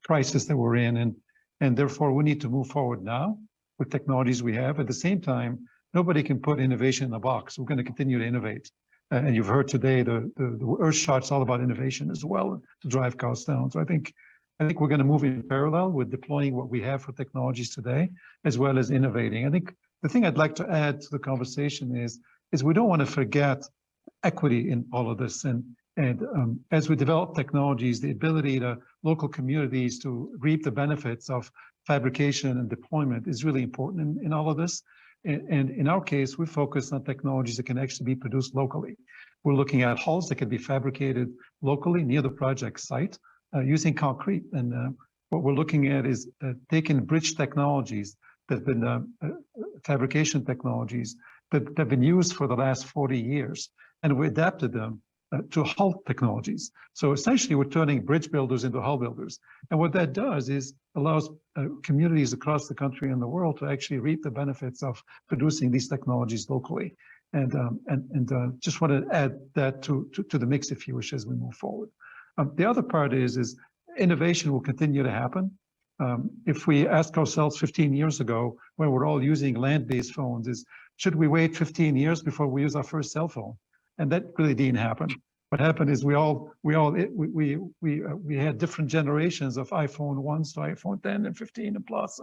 crisis that we're in, and therefore we need to move forward now with technologies we have. At the same time, nobody can put innovation in a box. We're going to continue to innovate. And you've heard today the Earthshot's all about innovation as well to drive costs down. So I think we're going to move in parallel with deploying what we have for technologies today, as well as innovating. I think the thing I'd like to add to the conversation is we don't want to forget equity in all of this. And as we develop technologies, the ability to local communities to reap the benefits of fabrication and deployment is really important in all of this. And in our case, we focus on technologies that can actually be produced locally. We're looking at hulls that can be fabricated locally near the project site using concrete. And what we're looking at is taking bridge technologies that have been fabrication technologies that have been used for the last 40 years, and we adapted them to hull technologies. So essentially, we're turning bridge builders into hull builders. And what that does is allows communities across the country and the world to actually reap the benefits of producing these technologies locally. And just want to add that to the mix, if you wish, as we move forward. The other part is innovation will continue to happen. If we ask ourselves 15 years ago, when we're all using land-based phones, should we wait 15 years before we use our first cell phone? And that really didn't happen. What happened is we had different generations of iPhone 1s to iPhone 10 and 15 and plus,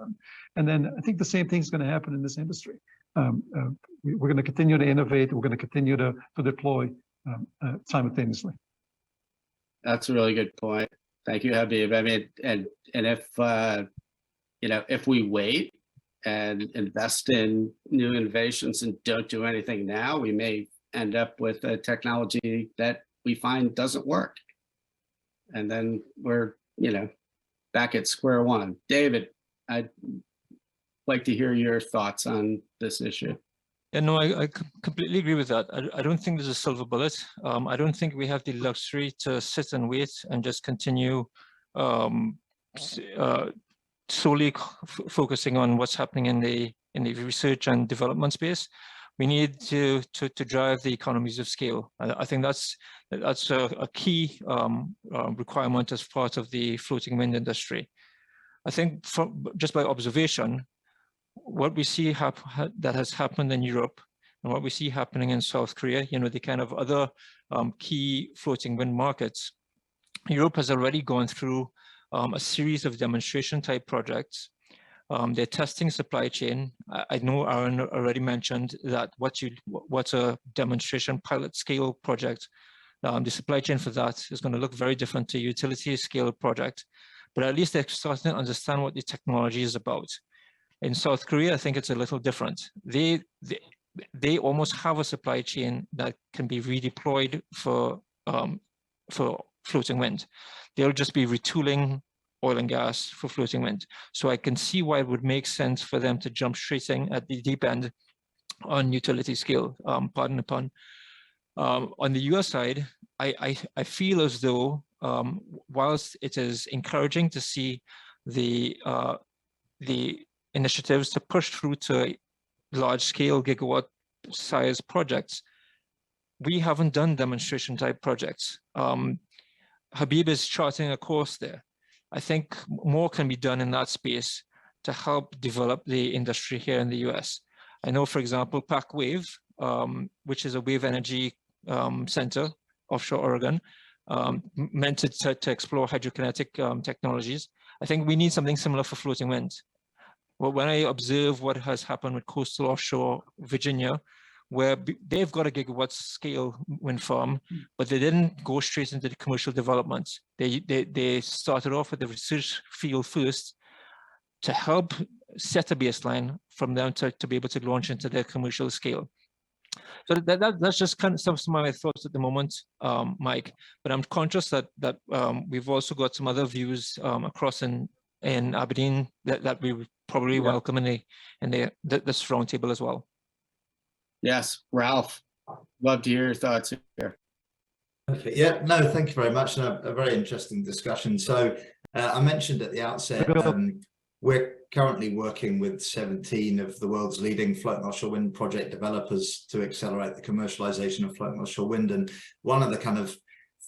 and then I think the same thing's going to happen in this industry. We're going to continue to innovate. We're going to continue to deploy simultaneously. That's a really good point. Thank you, Habib. I mean, and if if we wait and invest in new innovations and don't do anything now, we may end up with a technology that we find doesn't work. And then we're, back at square one. David, I'd like to hear your thoughts on this issue. Yeah, no, I completely agree with that. I don't think there's a silver bullet. I don't think we have the luxury to sit and wait and just continue solely focusing on what's happening in the research and development space. We need to drive the economies of scale. I think that's a key requirement as part of the floating wind industry. I think just by observation, what we see that has happened in Europe and what we see happening in South Korea, the kind of other key floating wind markets, Europe has already gone through a series of demonstration type projects. They're testing supply chain. I know Aaron already mentioned that what's a demonstration pilot scale project. The supply chain for that is going to look very different to a utility scale project, but at least they're starting to understand what the technology is about. In South Korea, I think it's a little different. They almost have a supply chain that can be redeployed for floating wind. They'll just be retooling oil and gas for floating wind. So I can see why it would make sense for them to jump straight in at the deep end on utility scale, pardon the pun. On the US side, I feel as though whilst it is encouraging to see the initiatives to push through to large-scale gigawatt-size projects, we haven't done demonstration type projects. Habib is charting a course there. I think more can be done in that space to help develop the industry here in the US. I know, for example, PacWave, which is a wave energy center offshore Oregon, meant to explore hydrokinetic technologies. I think we need something similar for floating wind. Well, when I observe what has happened with coastal offshore Virginia, where they've got a gigawatt scale wind farm, but they didn't go straight into the commercial development. They started off with the research field first to help set a baseline from them to be able to launch into their commercial scale. So that's just kind of some of my thoughts at the moment, Mike. But I'm conscious that we've also got some other views across in Aberdeen that we would probably welcome in this roundtable as well. Yes, Ralph, love to hear your thoughts here. Okay. Yeah, no, thank you very much. And a very interesting discussion. So I mentioned at the outset, we're currently working with 17 of the world's leading floating offshore wind project developers to accelerate the commercialization of floating offshore wind. And one of the kind of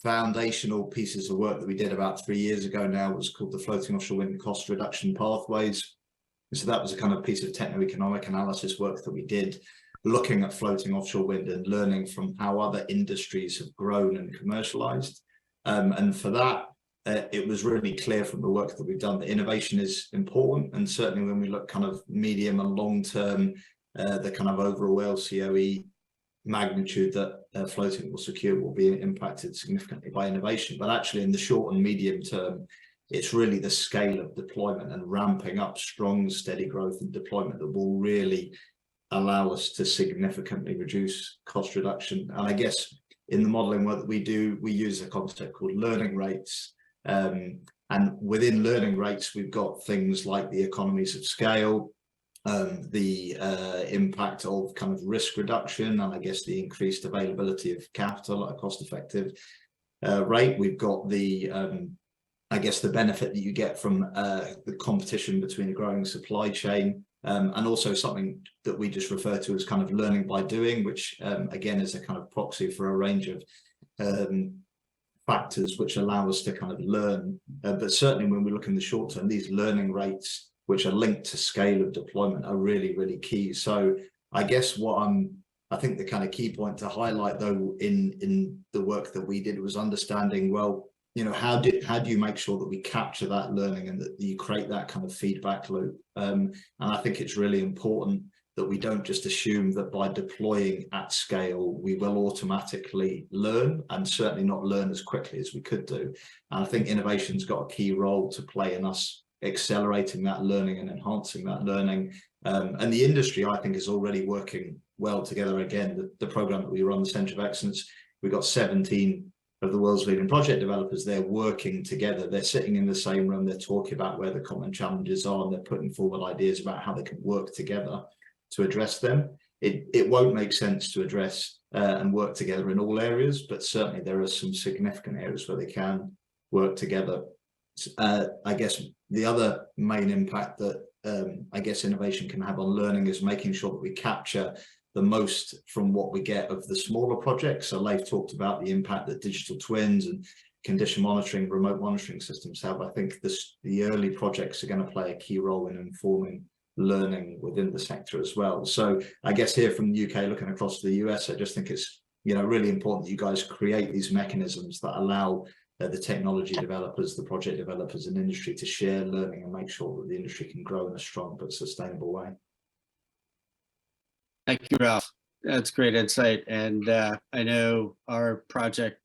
foundational pieces of work that we did about 3 years ago now was called the Floating Offshore Wind Cost Reduction Pathways. So that was a kind of piece of techno-economic analysis work that we did, looking at floating offshore wind and learning from how other industries have grown and commercialized. And for that, it was really clear from the work that we've done that innovation is important. And certainly when we look kind of medium and long term, the kind of overall LCOE magnitude that floating will secure will be impacted significantly by innovation. But actually in the short and medium term, it's really the scale of deployment and ramping up strong, steady growth and deployment that will really allow us to significantly reduce cost reduction. And I guess in the modeling work that we do, we use a concept called learning rates. And within learning rates, we've got things like the economies of scale, the impact of kind of risk reduction, and I guess the increased availability of capital at a cost-effective rate. We've got the, I guess, the benefit that you get from the competition between a growing supply chain, and also something that we just refer to as kind of learning by doing, which again is a kind of proxy for a range of factors which allow us to kind of learn. But certainly when we look in the short term, these learning rates, which are linked to scale of deployment, are really, really key. So I guess I think the kind of key point to highlight though in the work that we did was understanding, well, you know, how do you make sure that we capture that learning and that you create that kind of feedback loop? And I think it's really important that we don't just assume that by deploying at scale, we will automatically learn, and certainly not learn as quickly as we could do. And I think innovation's got a key role to play in us accelerating that learning and enhancing that learning. And the industry, I think, is already working well together. Again, the program that we run, the Centre of Excellence, we've got 17 of the world's leading project developers. They're working together. They're sitting in the same room. They're talking about where the common challenges are, and they're putting forward ideas about how they can work together to address them. It won't make sense to address and work together in all areas, but certainly there are some significant areas where they can work together. I guess the other main impact that I guess innovation can have on learning is making sure that we capture the most from what we get of the smaller projects. So Leif talked about the impact that digital twins and condition monitoring, remote monitoring systems have. I think the early projects are going to play a key role in informing learning within the sector as well. So I guess here from the UK, looking across to the US, I just think it's, you know, really important that you guys create these mechanisms that allow the technology developers, the project developers and industry to share learning and make sure that the industry can grow in a strong but sustainable way. Thank you, Ralph. That's great insight. And I know our project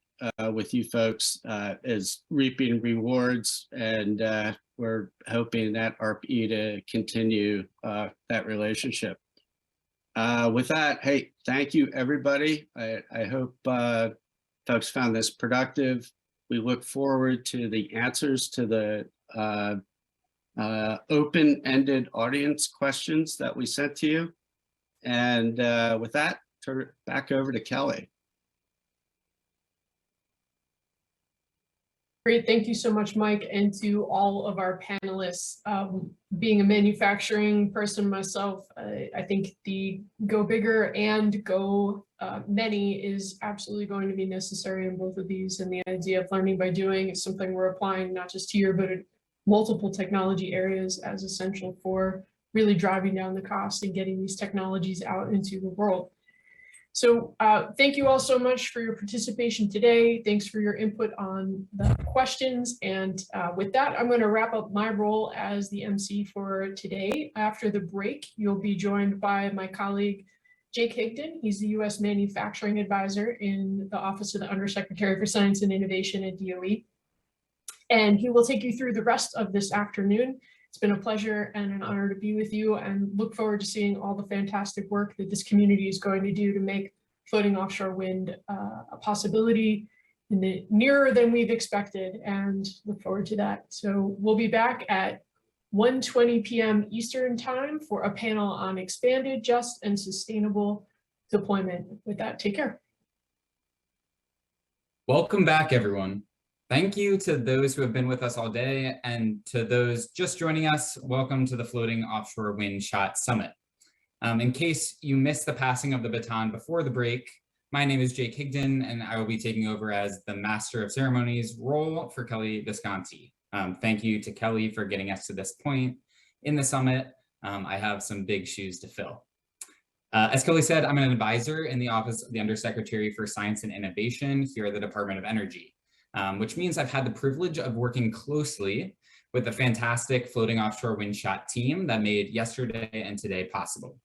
with you folks is reaping rewards, and we're hoping that ARPA to continue that relationship. With that, hey, thank you, everybody. I hope folks found this productive. We look forward to the answers to the open-ended audience questions that we sent to you. And with that, turn it back over to Kelly. Great, thank you so much, Mike, and to all of our panelists. Being a manufacturing person myself, I think the go bigger and go many is absolutely going to be necessary in both of these. And the idea of learning by doing is something we're applying not just here, but at multiple technology areas as essential for really driving down the cost and getting these technologies out into the world. So thank you all so much for your participation today. Thanks for your input on the questions. And with that, I'm going to wrap up my role as the MC for today. After the break, you'll be joined by my colleague, Jake Higdon. He's the U.S. Manufacturing Advisor in the Office of the Undersecretary for Science and Innovation at DOE. And he will take you through the rest of this afternoon. It's been a pleasure and an honor to be with you, and look forward to seeing all the fantastic work that this community is going to do to make floating offshore wind a possibility in the nearer than we've expected, and look forward to that. So we'll be back at 1:20 p.m. Eastern time for a panel on expanded, just, and sustainable deployment. With that, take care. Welcome back, everyone. Thank you to those who have been with us all day, and to those just joining us, welcome to the Floating Offshore Wind Shot Summit. In case you missed the passing of the baton before the break, my name is Jake Higdon, and I will be taking over as the Master of Ceremonies role for Kelly Visconti. Thank you to Kelly for getting us to this point in the summit. I have some big shoes to fill. As Kelly said, I'm an advisor in the Office of the Undersecretary for Science and Innovation here at the Department of Energy. Which means I've had the privilege of working closely with the fantastic Floating Offshore Wind Shot team that made yesterday and today possible.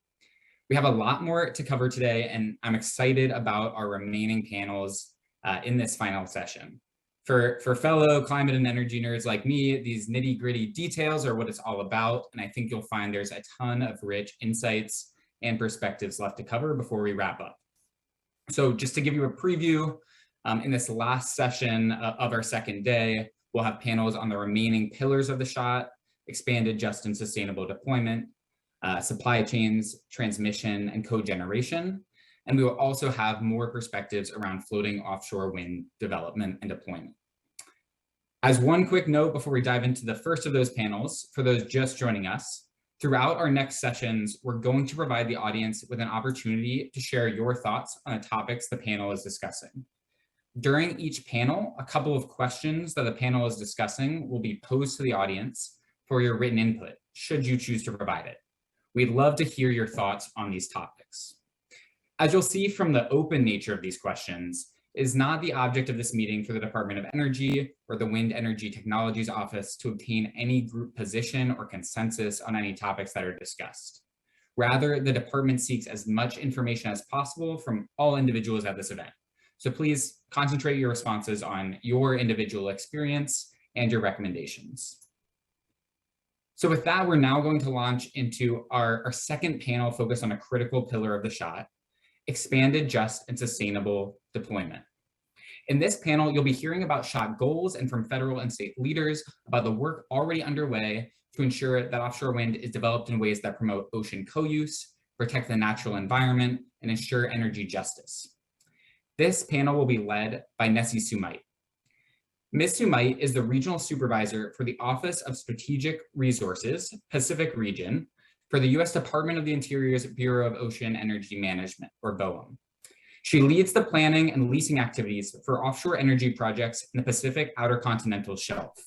We have a lot more to cover today, and I'm excited about our remaining panels in this final session. For fellow climate and energy nerds like me, these nitty-gritty details are what it's all about, and I think you'll find there's a ton of rich insights and perspectives left to cover before we wrap up. So just to give you a preview, in this last session of our second day, we'll have panels on the remaining pillars of the shot: expanded, just, and sustainable deployment, supply chains, transmission, and cogeneration. And we will also have more perspectives around floating offshore wind development and deployment. As one quick note before we dive into the first of those panels, for those just joining us, throughout our next sessions, we're going to provide the audience with an opportunity to share your thoughts on the topics the panel is discussing. During each panel, a couple of questions that the panel is discussing will be posed to the audience for your written input, should you choose to provide it. We'd love to hear your thoughts on these topics. As you'll see from the open nature of these questions, it is not the object of this meeting for the Department of Energy or the Wind Energy Technologies Office to obtain any group position or consensus on any topics that are discussed. Rather, the department seeks as much information as possible from all individuals at this event. So please concentrate your responses on your individual experience and your recommendations. So with that, we're now going to launch into our second panel focused on a critical pillar of the SHOT, expanded, just, and sustainable deployment. In this panel, you'll be hearing about SHOT goals and from federal and state leaders about the work already underway to ensure that offshore wind is developed in ways that promote ocean co-use, protect the natural environment, and ensure energy justice. This panel will be led by Nessie Sumite. Ms. Sumite is the Regional Supervisor for the Office of Strategic Resources, Pacific Region, for the U.S. Department of the Interior's Bureau of Ocean Energy Management, or BOEM. She leads the planning and leasing activities for offshore energy projects in the Pacific Outer Continental Shelf.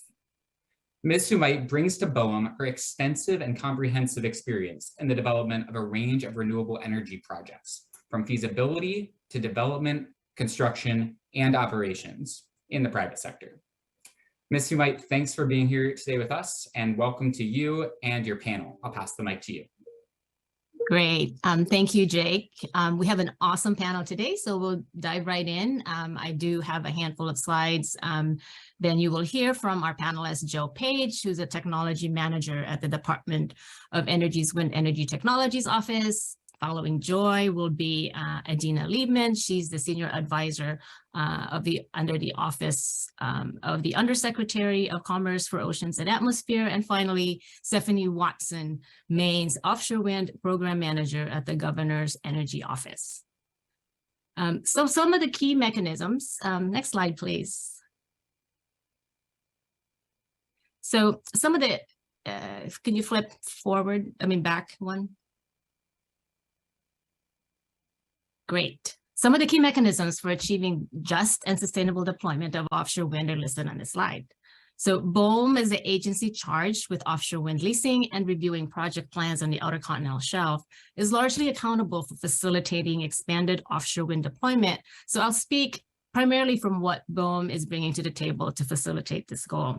Ms. Sumite brings to BOEM her extensive and comprehensive experience in the development of a range of renewable energy projects, from feasibility to development, construction, and operations in the private sector. Ms. Sumite, thanks for being here today with us, and welcome to you and your panel. I'll pass the mic to you. Great. Thank you, Jake. We have an awesome panel today, so we'll dive right in. I do have a handful of slides. Then you will hear from our panelist, Joe Page, who's a technology manager at the Department of Energy's Wind Energy Technologies Office. Following Joy will be Adina Liebman. She's the senior advisor under the Office of the Undersecretary of Commerce for Oceans and Atmosphere. And finally, Stephanie Watson, Maine's Offshore Wind Program Manager at the Governor's Energy Office. So some of the key mechanisms, next slide, please. So some of the, can you flip forward, back one? Great. Some of the key mechanisms for achieving just and sustainable deployment of offshore wind are listed on this slide. So BOEM is the agency charged with offshore wind leasing and reviewing project plans on the Outer Continental Shelf, is largely accountable for facilitating expanded offshore wind deployment. So I'll speak primarily from what BOEM is bringing to the table to facilitate this goal.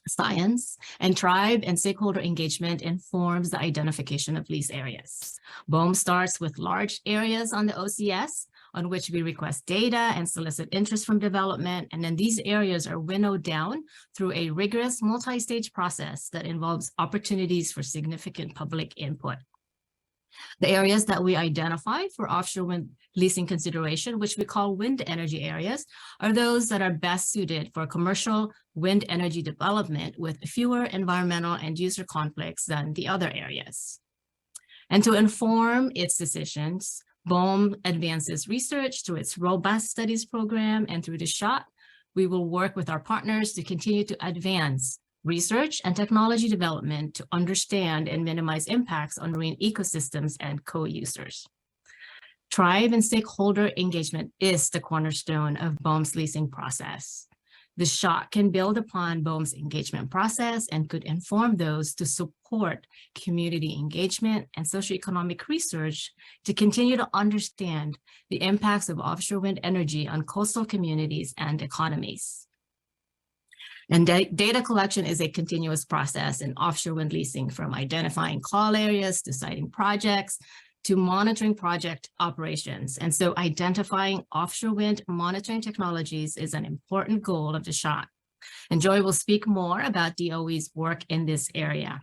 Science and tribe and stakeholder engagement informs the identification of lease areas. BOEM starts with large areas on the OCS on which we request data and solicit interest from development, and then these areas are winnowed down through a rigorous multi-stage process that involves opportunities for significant public input. The areas that we identify for offshore wind leasing consideration, which we call wind energy areas, are those that are best suited for commercial wind energy development with fewer environmental and user conflicts than the other areas. And to inform its decisions, BOEM advances research through its robust studies program, and through the SHOT, we will work with our partners to continue to advance research and technology development to understand and minimize impacts on marine ecosystems and co-users. Tribe and stakeholder engagement is the cornerstone of BOEM's leasing process. The SHOT can build upon BOEM's engagement process and could inform those to support community engagement and socioeconomic research to continue to understand the impacts of offshore wind energy on coastal communities and economies. And data collection is a continuous process in offshore wind leasing, from identifying call areas to siting projects to monitoring project operations. And so identifying offshore wind monitoring technologies is an important goal of the SHOT. And Joy will speak more about DOE's work in this area.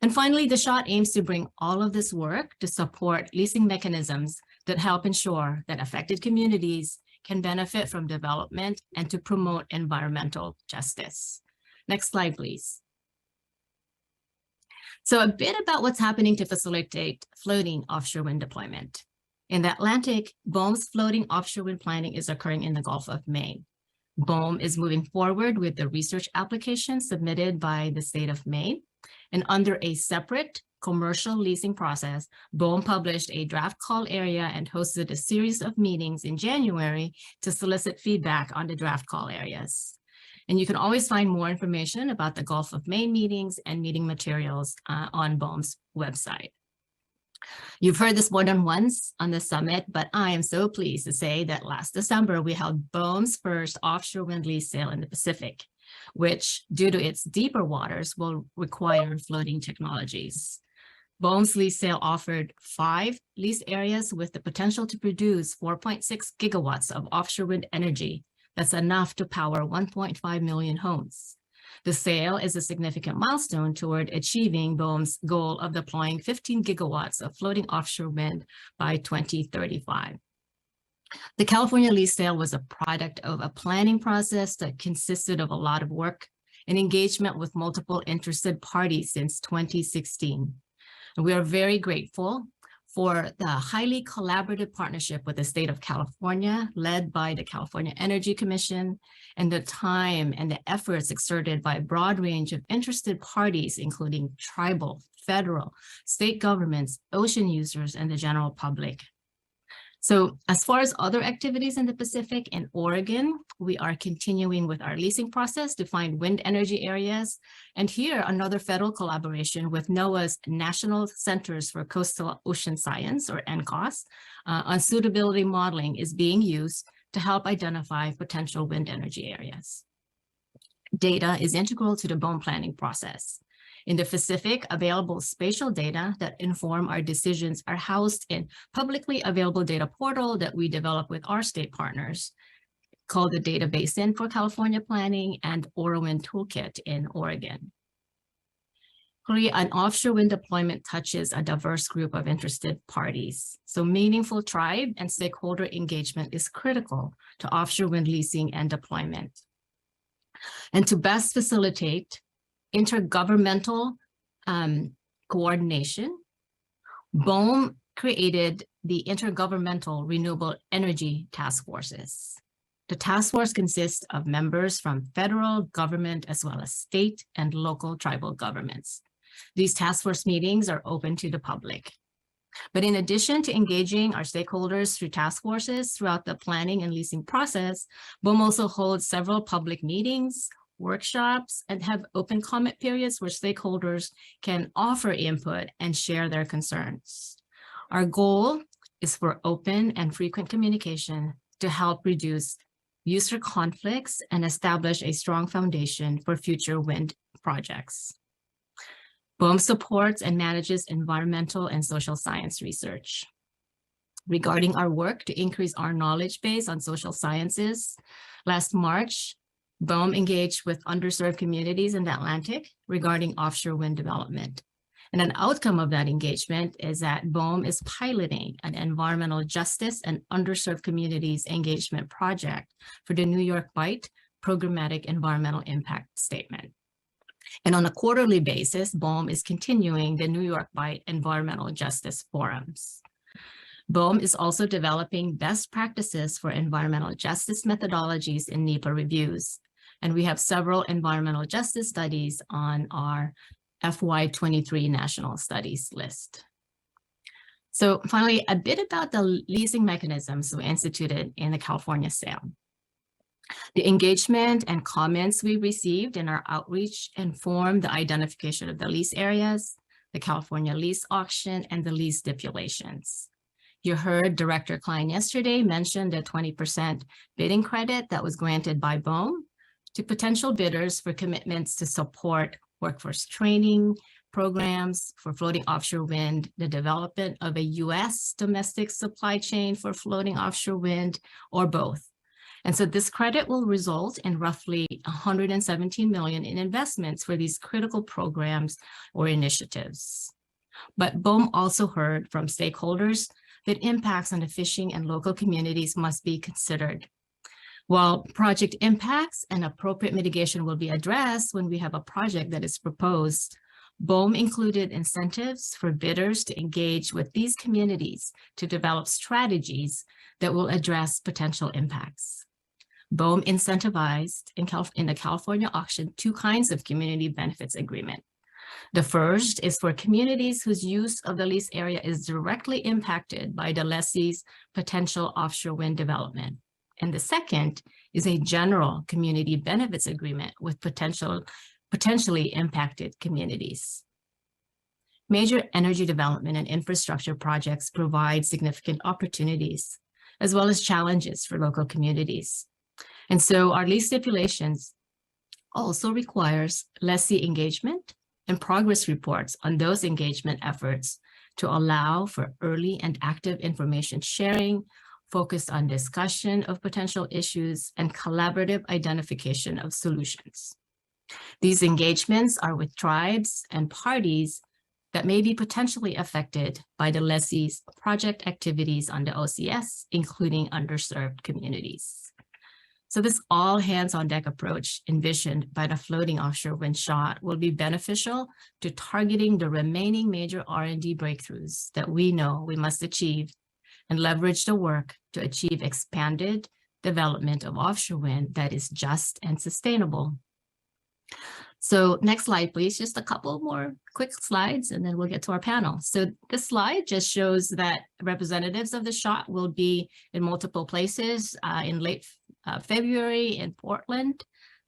And finally, the SHOT aims to bring all of this work to support leasing mechanisms that help ensure that affected communities can benefit from development and to promote environmental justice. Next slide, please. So a bit about what's happening to facilitate floating offshore wind deployment. In the Atlantic, BOEM's floating offshore wind planning is occurring in the Gulf of Maine. BOEM is moving forward with the research application submitted by the state of Maine And under a separate commercial leasing process, BOEM published a draft call area and hosted a series of meetings in January to solicit feedback on the draft call areas. And you can always find more information about the Gulf of Maine meetings and meeting materials on BOEM's website. You've heard this more than once on the summit, but I am so pleased to say that last December, we held BOEM's first offshore wind lease sale in the Pacific, which, due to its deeper waters, will require floating technologies. BOEM's lease sale offered 5 lease areas with the potential to produce 4.6 gigawatts of offshore wind energy. That's enough to power 1.5 million homes. The sale is a significant milestone toward achieving BOEM's goal of deploying 15 gigawatts of floating offshore wind by 2035. The California lease sale was a product of a planning process that consisted of a lot of work and engagement with multiple interested parties since 2016. And we are very grateful for the highly collaborative partnership with the state of California, led by the California Energy Commission, and the time and the efforts exerted by a broad range of interested parties, including tribal, federal, state governments, ocean users, and the general public. So as far as other activities in the Pacific and Oregon, we are continuing with our leasing process to find wind energy areas. And here, another federal collaboration with NOAA's National Centers for Coastal Ocean Science, or NCOS, on suitability modeling is being used to help identify potential wind energy areas. Data is integral to the BOEM planning process. In the Pacific, available spatial data that inform our decisions are housed in publicly available data portal that we develop with our state partners, called the Data Basin for California Planning and OraWind Toolkit in Oregon. An offshore wind deployment touches a diverse group of interested parties. So meaningful tribe and stakeholder engagement is critical to offshore wind leasing and deployment. And to best facilitate intergovernmental coordination, BOEM created the Intergovernmental Renewable Energy Task Forces. The task force consists of members from federal government as well as state and local tribal governments. These task force meetings are open to the public. But in addition to engaging our stakeholders through task forces throughout the planning and leasing process, BOEM also holds several public meetings, workshops, and have open comment periods where stakeholders can offer input and share their concerns. Our goal is for open and frequent communication to help reduce user conflicts and establish a strong foundation for future wind projects. BOEM supports and manages environmental and social science research. Regarding our work to increase our knowledge base on social sciences, last March, BOEM engaged with underserved communities in the Atlantic regarding offshore wind development. And an outcome of that engagement is that BOEM is piloting an environmental justice and underserved communities engagement project for the New York Bight Programmatic Environmental Impact Statement. And on a quarterly basis, BOEM is continuing the New York Bight Environmental Justice Forums. BOEM is also developing best practices for environmental justice methodologies in NEPA reviews. And we have several environmental justice studies on our FY23 National Studies list. So finally, a bit about the leasing mechanisms we instituted in the California sale. The engagement and comments we received in our outreach informed the identification of the lease areas, the California lease auction, and the lease stipulations. You heard Director Klein yesterday mention the 20% bidding credit that was granted by BOEM to potential bidders for commitments to support workforce training programs for floating offshore wind, the development of a US domestic supply chain for floating offshore wind, or both. And so this credit will result in roughly $117 million in investments for these critical programs or initiatives. But BOEM also heard from stakeholders that impacts on the fishing and local communities must be considered. While project impacts and appropriate mitigation will be addressed when we have a project that is proposed, BOEM included incentives for bidders to engage with these communities to develop strategies that will address potential impacts. BOEM incentivized in the California auction 2 kinds of community benefits agreement. The first is for communities whose use of the lease area is directly impacted by the lessee's potential offshore wind development. And the second is a general community benefits agreement with potentially impacted communities. Major energy development and infrastructure projects provide significant opportunities as well as challenges for local communities. And so our lease stipulations also requires lessee engagement and progress reports on those engagement efforts to allow for early and active information sharing, focused on discussion of potential issues and collaborative identification of solutions. These engagements are with tribes and parties that may be potentially affected by the lessee's project activities on the OCS, including underserved communities. So this all hands on deck approach envisioned by the floating offshore wind shot will be beneficial to targeting the remaining major R&D breakthroughs that we know we must achieve and leverage the work to achieve expanded development of offshore wind that is just and sustainable. So next slide, please. Just a couple more quick slides and then we'll get to our panel. So this slide just shows that representatives of the shot will be in multiple places in late February in Portland,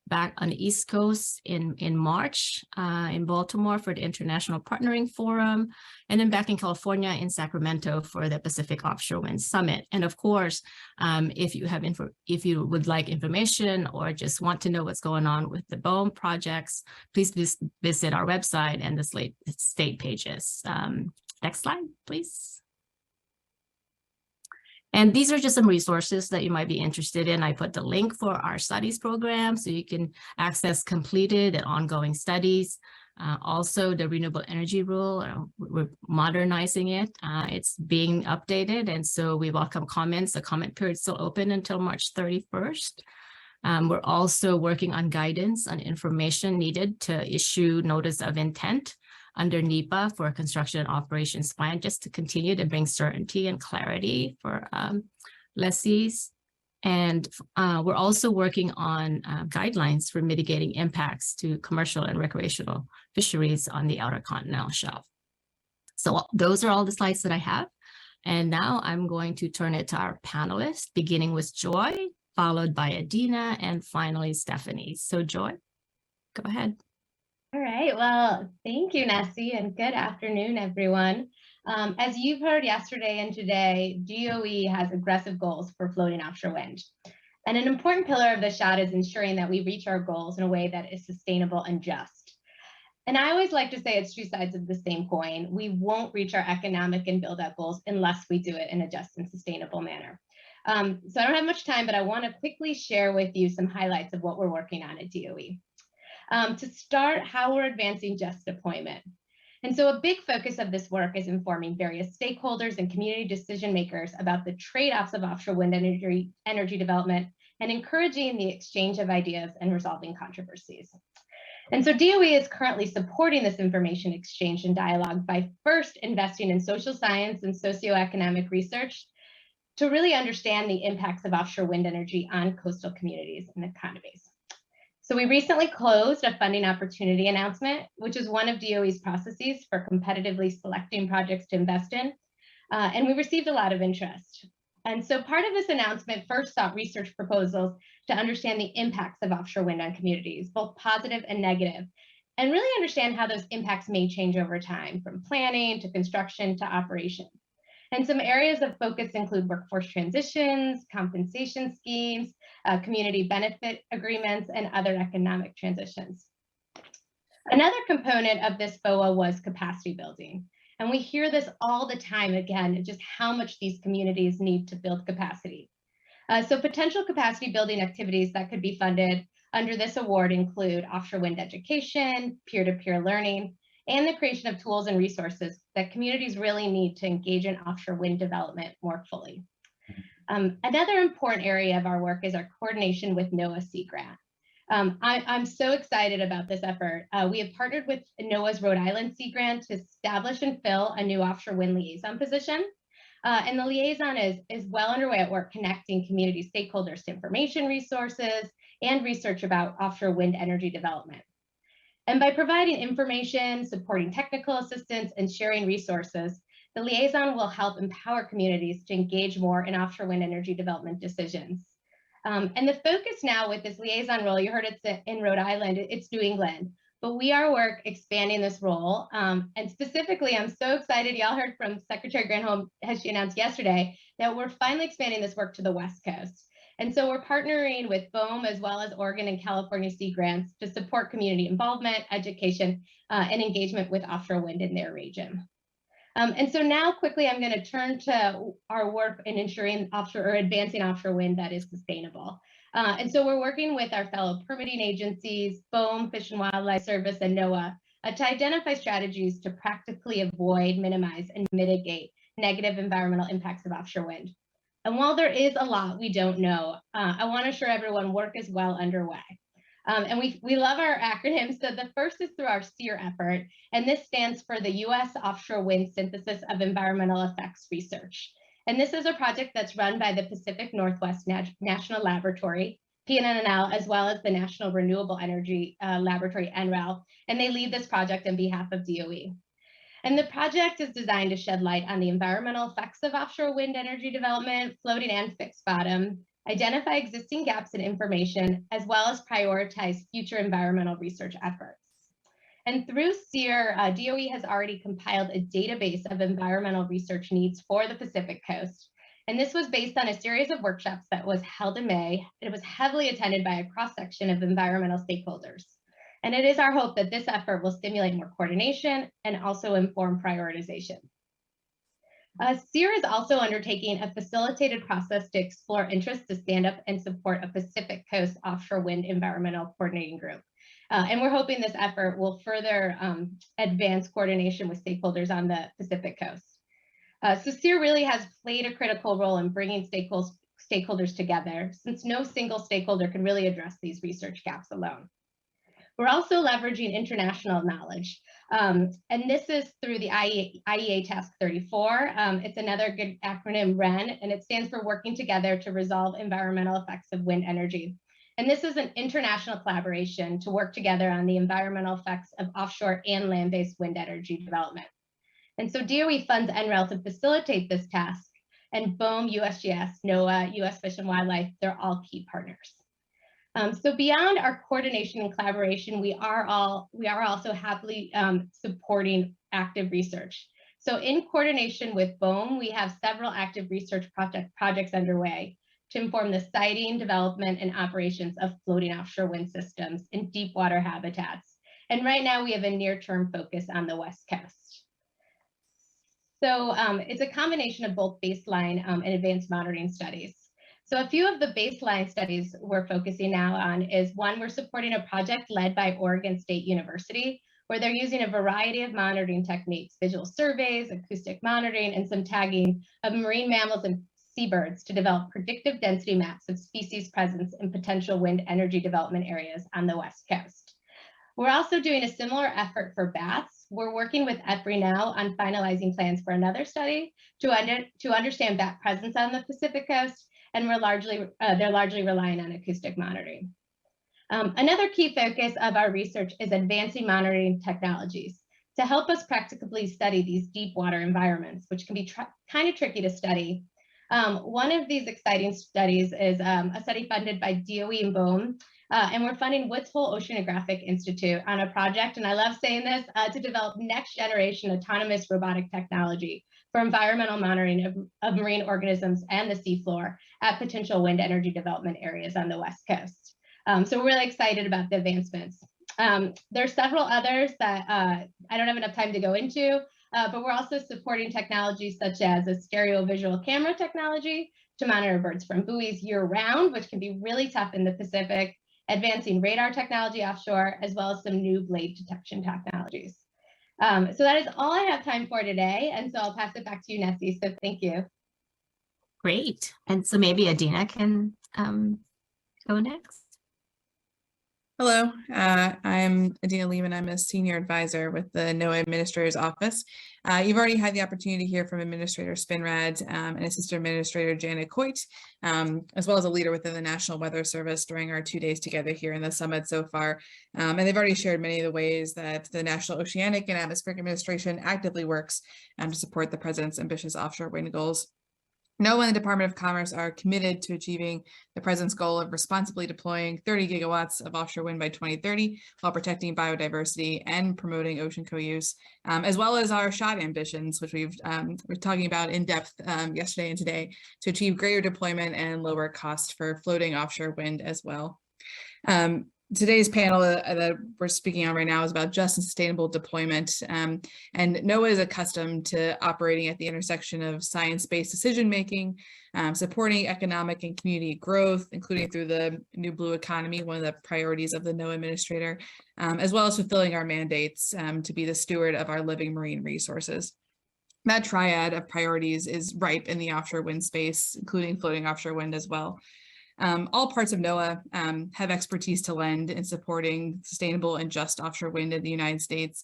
back on the East Coast in March, in Baltimore for the International Partnering Forum, and then back in California in Sacramento for the Pacific Offshore Wind Summit. And of course, if you would like information or just want to know what's going on with the BOEM projects, please visit our website and the state pages. Next slide, please. And these are just some resources that you might be interested in. I put the link for our studies program so you can access completed and ongoing studies. Also, the renewable energy rule, we're modernizing it. It's being updated, and so we welcome comments. The comment period is still open until March 31st. We're also working on guidance on information needed to issue notice of intent under NEPA for a construction and operations plan, just to continue to bring certainty and clarity for lessees. And we're also working on guidelines for mitigating impacts to commercial and recreational fisheries on the Outer Continental Shelf. So those are all the slides that I have. And now I'm going to turn it to our panelists, beginning with Joy, followed by Adina, and finally Stephanie. So Joy, go ahead. All right, well, thank you, Nessie, and good afternoon, everyone. As you've heard yesterday and today, DOE has aggressive goals for floating offshore wind. And an important pillar of the shot is ensuring that we reach our goals in a way that is sustainable and just. And I always like to say it's two sides of the same coin. We won't reach our economic and build-out goals unless we do it in a just and sustainable manner. So I don't have much time, but I want to quickly share with you some highlights of what we're working on at DOE. To start, how we're advancing just deployment. And so a big focus of this work is informing various stakeholders and community decision makers about the trade-offs of offshore wind energy development and encouraging the exchange of ideas and resolving controversies. And so DOE is currently supporting this information exchange and dialogue by first investing in social science and socioeconomic research to really understand the impacts of offshore wind energy on coastal communities and economies. So we recently closed a funding opportunity announcement, which is one of DOE's processes for competitively selecting projects to invest in, and we received a lot of interest. And so part of this announcement first sought research proposals to understand the impacts of offshore wind on communities, both positive and negative, and really understand how those impacts may change over time, from planning to construction to operation. And some areas of focus include workforce transitions, compensation schemes, community benefit agreements, and other economic transitions. Another component of this FOA was capacity building. And we hear this all the time, again, just how much these communities need to build capacity. So potential capacity building activities that could be funded under this award include offshore wind education, peer-to-peer learning, and the creation of tools and resources that communities really need to engage in offshore wind development more fully. Another important area of our work is our coordination with NOAA Sea Grant. I'm so excited about this effort. We have partnered with NOAA's Rhode Island Sea Grant to establish and fill a new offshore wind liaison position. And the liaison is well underway at work connecting community stakeholders to information resources and research about offshore wind energy development. And by providing information, supporting technical assistance, and sharing resources, the liaison will help empower communities to engage more in offshore wind energy development decisions. And the focus now with this liaison role, you heard it's in Rhode Island, it's New England, but we are expanding this role. And specifically, I'm so excited, y'all heard from Secretary Granholm, as she announced yesterday, that we're finally expanding this work to the West Coast. And so we're partnering with BOEM as well as Oregon and California Sea Grants to support community involvement, education, and engagement with offshore wind in their region. And so now quickly, I'm going to turn to our work in ensuring offshore or advancing offshore wind that is sustainable. And so we're working with our fellow permitting agencies, BOEM, Fish and Wildlife Service, and NOAA to identify strategies to practically avoid, minimize, and mitigate negative environmental impacts of offshore wind. And while there is a lot we don't know, I want to assure everyone work is well underway. And we love our acronyms. So the first is through our SEER effort, and this stands for the U.S. Offshore Wind Synthesis of Environmental Effects Research. And this is a project that's run by the Pacific Northwest National Laboratory, PNNL, as well as the National Renewable Energy Laboratory, NREL, and they lead this project on behalf of DOE. And the project is designed to shed light on the environmental effects of offshore wind energy development, floating and fixed bottom, identify existing gaps in information, as well as prioritize future environmental research efforts. And through SEER, DOE has already compiled a database of environmental research needs for the Pacific Coast. And this was based on a series of workshops that was held in May. It was heavily attended by a cross-section of environmental stakeholders. And it is our hope that this effort will stimulate more coordination and also inform prioritization. SEER is also undertaking a facilitated process to explore interest to stand up and support a Pacific Coast offshore wind environmental coordinating group. And we're hoping this effort will further advance coordination with stakeholders on the Pacific Coast. So SEER really has played a critical role in bringing stakeholders together, since no single stakeholder can really address these research gaps alone. We're also leveraging international knowledge. And this is through the IEA Task 34. It's another good acronym, WREN, and it stands for Working Together to Resolve Environmental Effects of Wind Energy. And this is an international collaboration to work together on the environmental effects of offshore and land-based wind energy development. And so DOE funds NREL to facilitate this task, and BOEM, USGS, NOAA, US Fish and Wildlife, they're all key partners. So beyond our coordination and collaboration, we are also happily supporting active research. So in coordination with BOEM, we have several active research projects underway to inform the siting, development, and operations of floating offshore wind systems in deep water habitats. And right now we have a near-term focus on the West Coast. So it's a combination of both baseline and advanced monitoring studies. So a few of the baseline studies we're focusing now on is one, we're supporting a project led by Oregon State University, where they're using a variety of monitoring techniques, visual surveys, acoustic monitoring, and some tagging of marine mammals and seabirds to develop predictive density maps of species presence in potential wind energy development areas on the West Coast. We're also doing a similar effort for bats. We're working with EPRI now on finalizing plans for another study to understand bat presence on the Pacific Coast, and they're largely relying on acoustic monitoring. Another key focus of our research is advancing monitoring technologies to help us practically study these deep water environments, which can be kind of tricky to study. One of these exciting studies is a study funded by DOE and BOEM, and we're funding Woods Hole Oceanographic Institute on a project, and I love saying this, to develop next generation autonomous robotic technology for environmental monitoring of marine organisms and the seafloor at potential wind energy development areas on the West Coast. So we're really excited about the advancements. There's several others that I don't have enough time to go into, but we're also supporting technologies such as a stereo visual camera technology to monitor birds from buoys year round, which can be really tough in the Pacific, advancing radar technology offshore, as well as some new blade detection technologies. So that is all I have time for today. And so I'll pass it back to you, Nessie. So thank you. Great. And so maybe Adina can go next. Hello, I'm Adina Lehman. I'm a senior advisor with the NOAA Administrator's Office. You've already had the opportunity to hear from Administrator Spinrad and Assistant Administrator Janet Coit, as well as a leader within the National Weather Service during our 2 days together here in the summit so far. And they've already shared many of the ways that the National Oceanic and Atmospheric Administration actively works to support the President's ambitious offshore wind goals. NOAA and the Department of Commerce are committed to achieving the President's goal of responsibly deploying 30 gigawatts of offshore wind by 2030 while protecting biodiversity and promoting ocean co-use, as well as our SHOT ambitions, which we're talking about in depth yesterday and today, to achieve greater deployment and lower cost for floating offshore wind as well. Today's panel that we're speaking on right now is about just and sustainable deployment. And NOAA is accustomed to operating at the intersection of science-based decision-making, supporting economic and community growth, including through the New Blue Economy, one of the priorities of the NOAA Administrator, as well as fulfilling our mandates to be the steward of our living marine resources. That triad of priorities is ripe in the offshore wind space, including floating offshore wind as well. All parts of NOAA have expertise to lend in supporting sustainable and just offshore wind in the United States,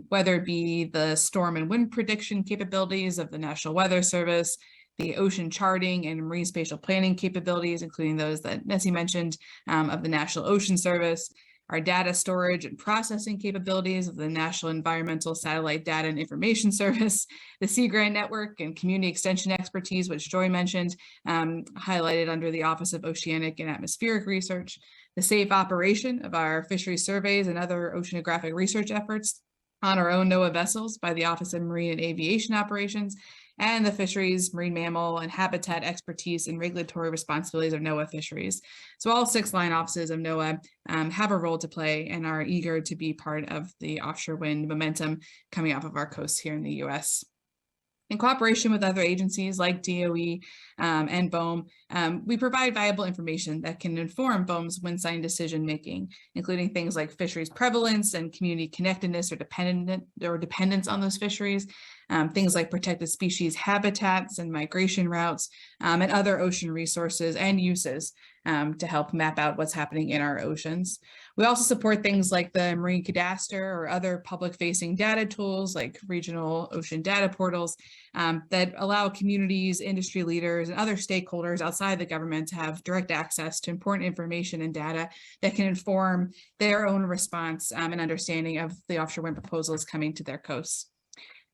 whether it be the storm and wind prediction capabilities of the National Weather Service, the ocean charting and marine spatial planning capabilities, including those that Nessie mentioned, of the National Ocean Service, our data storage and processing capabilities of the National Environmental Satellite Data and Information Service, the Sea Grant Network and community extension expertise, which Joy mentioned, highlighted under the Office of Oceanic and Atmospheric Research, the safe operation of our fisheries surveys and other oceanographic research efforts on our own NOAA vessels by the Office of Marine and Aviation Operations, and the fisheries, marine mammal, and habitat expertise and regulatory responsibilities of NOAA fisheries. So all 6 line offices of NOAA have a role to play and are eager to be part of the offshore wind momentum coming off of our coasts here in the US. In cooperation with other agencies like DOE and BOEM, we provide valuable information that can inform BOEM's wind science decision-making, including things like fisheries prevalence and community connectedness or dependence on those fisheries, things like protected species habitats and migration routes, and other ocean resources and uses to help map out what's happening in our oceans. We also support things like the Marine Cadastre or other public-facing data tools like regional ocean data portals that allow communities, industry leaders, and other stakeholders outside the government to have direct access to important information and data that can inform their own response and understanding of the offshore wind proposals coming to their coasts.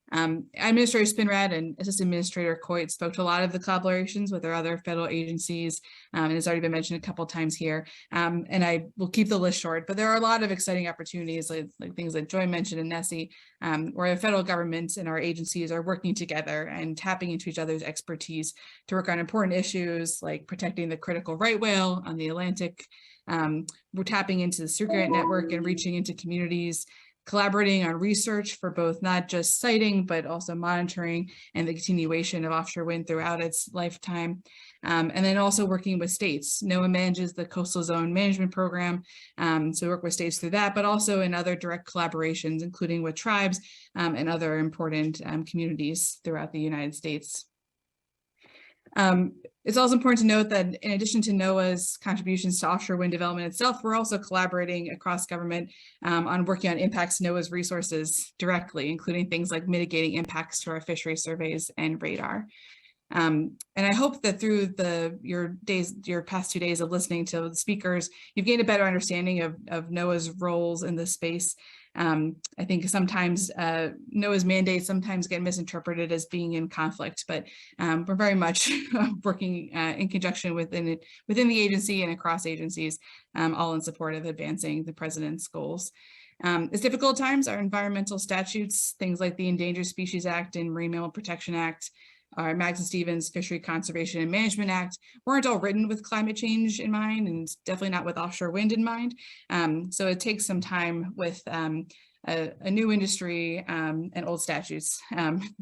Administrator Spinrad and Assistant Administrator Coit spoke to a lot of the collaborations with our other federal agencies, and it's already been mentioned a couple of times here. And I will keep the list short, but there are a lot of exciting opportunities like things that Joy mentioned and Nessie, where the federal government and our agencies are working together and tapping into each other's expertise to work on important issues like protecting the critical right whale on the Atlantic. We're tapping into the Sea Grant Network and reaching into communities, collaborating on research for both not just siting, but also monitoring and the continuation of offshore wind throughout its lifetime. And then also working with states. NOAA manages the Coastal Zone Management Program, so we work with states through that, but also in other direct collaborations, including with tribes and other important communities throughout the United States. It's also important to note that in addition to NOAA's contributions to offshore wind development itself, we're also collaborating across government on working on impacts to NOAA's resources directly, including things like mitigating impacts to our fishery surveys and radar. And I hope that through your past 2 days of listening to the speakers, you've gained a better understanding of NOAA's roles in this space. I think sometimes NOAA's mandates sometimes get misinterpreted as being in conflict, but we're very much working in conjunction within the agency and across agencies, all in support of advancing the President's goals. It's difficult times. Our environmental statutes, things like the Endangered Species Act and Marine Mammal Protection Act, our Magnuson-Stevens Fishery Conservation and Management Act weren't all written with climate change in mind, and definitely not with offshore wind in mind. So it takes some time with a new industry and old statutes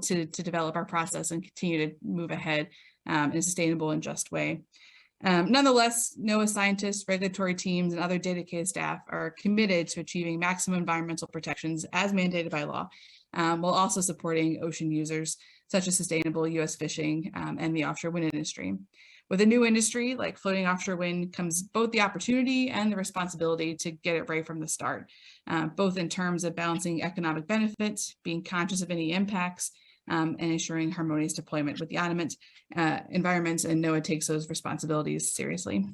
to develop our process and continue to move ahead in a sustainable and just way. Nonetheless, NOAA scientists, regulatory teams, and other dedicated staff are committed to achieving maximum environmental protections as mandated by law, while also supporting ocean users such as sustainable U.S. fishing and the offshore wind industry. With a new industry like floating offshore wind comes both the opportunity and the responsibility to get it right from the start, both in terms of balancing economic benefits, being conscious of any impacts, and ensuring harmonious deployment with the environment, and NOAA takes those responsibilities seriously.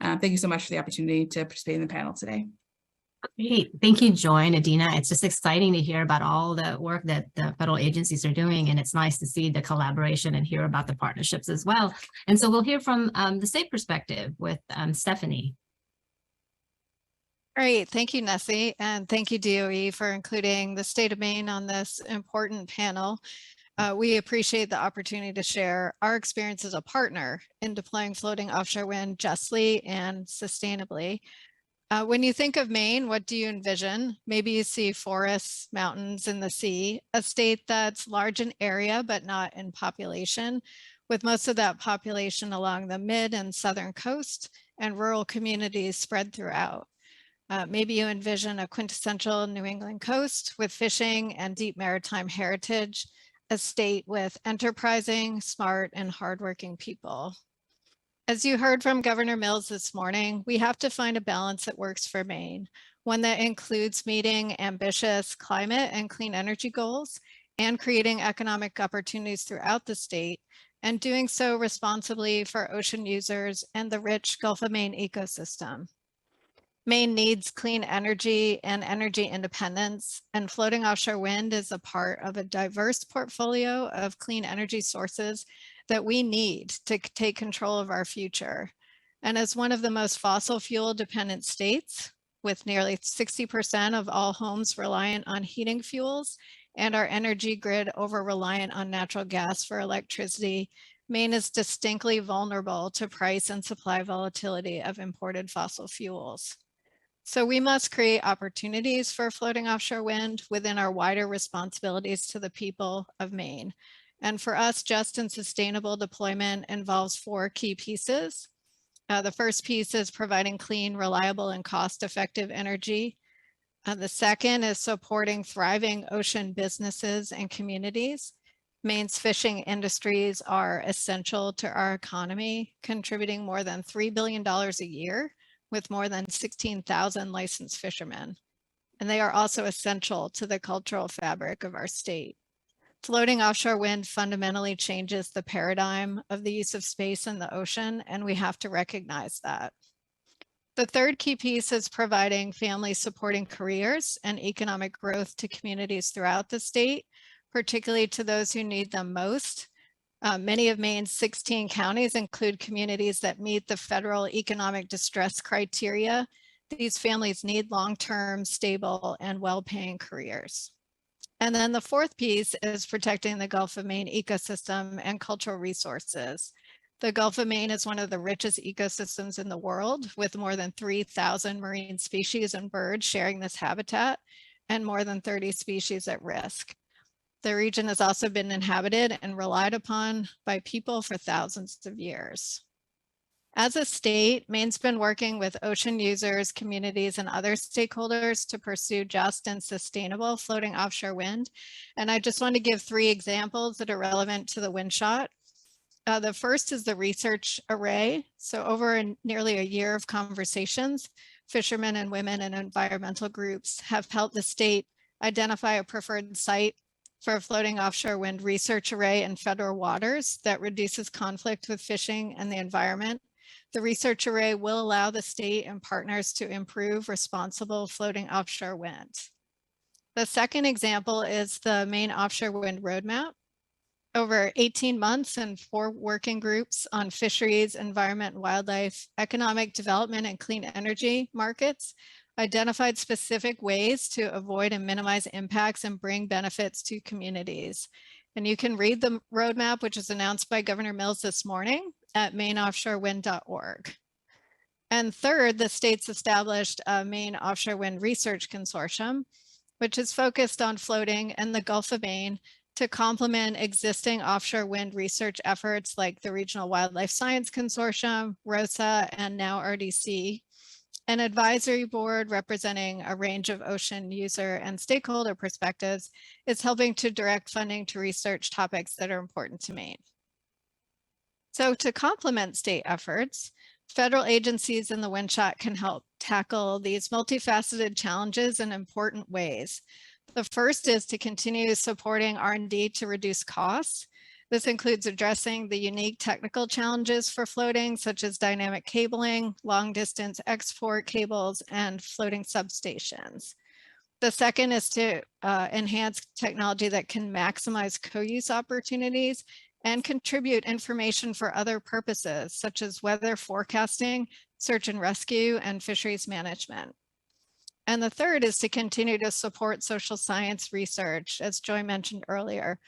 Thank you so much for the opportunity to participate in the panel today. Great. Thank you, Joy and Adina. It's just exciting to hear about all the work that the federal agencies are doing, and it's nice to see the collaboration and hear about the partnerships as well. And so we'll hear from the state perspective with Stephanie. Great. Thank you, Nessie, and thank you, DOE, for including the state of Maine on this important panel. We appreciate the opportunity to share our experience as a partner in deploying floating offshore wind justly and sustainably. When you think of Maine, what do you envision? Maybe you see forests, mountains, and the sea, a state that's large in area, but not in population, with most of that population along the mid and southern coast and rural communities spread throughout. Maybe you envision a quintessential New England coast with fishing and deep maritime heritage, a state with enterprising, smart, and hardworking people. As you heard from Governor Mills this morning, we have to find a balance that works for Maine, one that includes meeting ambitious climate and clean energy goals and creating economic opportunities throughout the state, and doing so responsibly for ocean users and the rich Gulf of Maine ecosystem. Maine needs clean energy and energy independence, and floating offshore wind is a part of a diverse portfolio of clean energy sources that we need to take control of our future. And as one of the most fossil fuel dependent states, with nearly 60% of all homes reliant on heating fuels and our energy grid over reliant on natural gas for electricity, Maine is distinctly vulnerable to price and supply volatility of imported fossil fuels. So we must create opportunities for floating offshore wind within our wider responsibilities to the people of Maine. And for us, just and sustainable deployment involves 4 key pieces. The first piece is providing clean, reliable, and cost-effective energy. The second is supporting thriving ocean businesses and communities. Maine's fishing industries are essential to our economy, contributing more than $3 billion a year with more than 16,000 licensed fishermen. And they are also essential to the cultural fabric of our state. Floating offshore wind fundamentally changes the paradigm of the use of space in the ocean, and we have to recognize that. The third key piece is providing families supporting careers and economic growth to communities throughout the state, particularly to those who need them most. Many of Maine's 16 counties include communities that meet the federal economic distress criteria. These families need long-term, stable, and well-paying careers. And then the fourth piece is protecting the Gulf of Maine ecosystem and cultural resources. The Gulf of Maine is one of the richest ecosystems in the world, with more than 3,000 marine species and birds sharing this habitat and more than 30 species at risk. The region has also been inhabited and relied upon by people for thousands of years. As a state, Maine's been working with ocean users, communities, and other stakeholders to pursue just and sustainable floating offshore wind. And I just want to give 3 examples that are relevant to the wind shot. The first is the research array. So over nearly a year of conversations, fishermen and women and environmental groups have helped the state identify a preferred site for a floating offshore wind research array in federal waters that reduces conflict with fishing and the environment. The research array will allow the state and partners to improve responsible floating offshore wind. The second example is the Maine Offshore Wind Roadmap. Over 18 months and 4 working groups on fisheries, environment and wildlife, economic development and clean energy markets identified specific ways to avoid and minimize impacts and bring benefits to communities. And you can read the roadmap, which was announced by Governor Mills this morning at MaineOffshoreWind.org. And third, the state's established a Maine Offshore Wind Research Consortium, which is focused on floating in the Gulf of Maine to complement existing offshore wind research efforts like the Regional Wildlife Science Consortium, ROSA, and now RDC. An advisory board representing a range of ocean user and stakeholder perspectives is helping to direct funding to research topics that are important to Maine. So to complement state efforts, federal agencies in the WindShot can help tackle these multifaceted challenges in important ways. The first is to continue supporting R&D to reduce costs. This includes addressing the unique technical challenges for floating, such as dynamic cabling, long distance export cables, and floating substations. The second is to enhance technology that can maximize co-use opportunities and contribute information for other purposes, such as weather forecasting, search and rescue, and fisheries management. And the third is to continue to support social science research, as Joy mentioned earlier.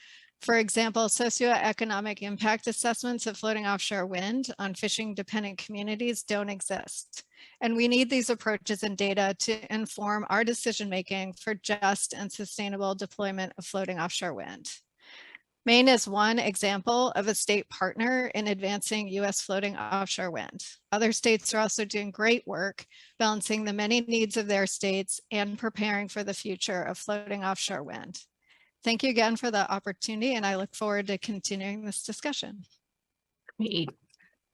For example, socioeconomic impact assessments of floating offshore wind on fishing dependent communities don't exist. And we need these approaches and data to inform our decision-making for just and sustainable deployment of floating offshore wind. Maine is one example of a state partner in advancing US floating offshore wind. Other states are also doing great work balancing the many needs of their states and preparing for the future of floating offshore wind. Thank you again for the opportunity, and I look forward to continuing this discussion. Great.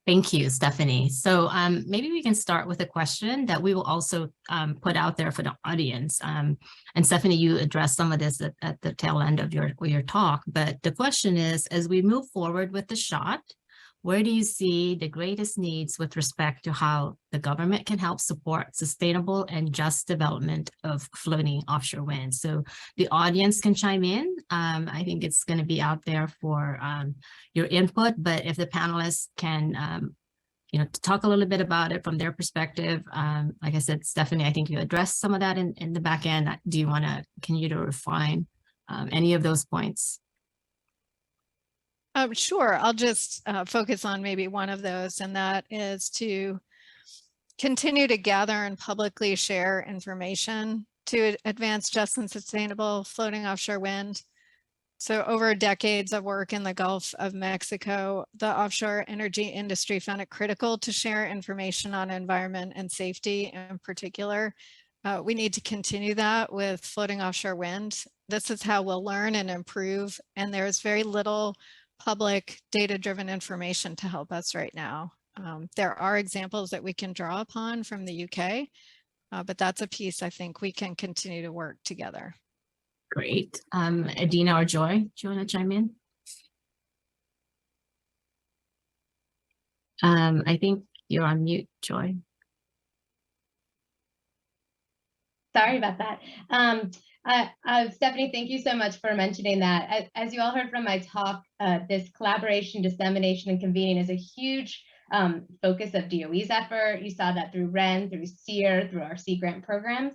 Thank you, Stephanie. So maybe we can start with a question that we will also put out there for the audience. And Stephanie, you addressed some of this at the tail end of your talk, but the question is, as we move forward with the shot, where do you see the greatest needs with respect to how the government can help support sustainable and just development of floating offshore wind? So the audience can chime in. I think it's going to be out there for your input, but if the panelists can talk a little bit about it from their perspective. Like I said, Stephanie, I think you addressed some of that in the back end. Do you want to continue to refine any of those points? Sure, I'll just focus on maybe one of those, and that is to continue to gather and publicly share information to advance just and sustainable floating offshore wind. So over decades of work in the Gulf of Mexico, the offshore energy industry found it critical to share information on environment and safety in particular. We need to continue that with floating offshore wind. This is how we'll learn and improve, and there's very little public data-driven information to help us right now. There are examples that we can draw upon from the UK, but that's a piece I think we can continue to work together. Great. Adina or Joy, do you want to chime in? I think you're on mute, Joy. Sorry about that. Stephanie, thank you so much for mentioning that. As you all heard from my talk, this collaboration, dissemination, and convening is a huge focus of DOE's effort. You saw that through WREN, through SEER, through our Sea Grant programs.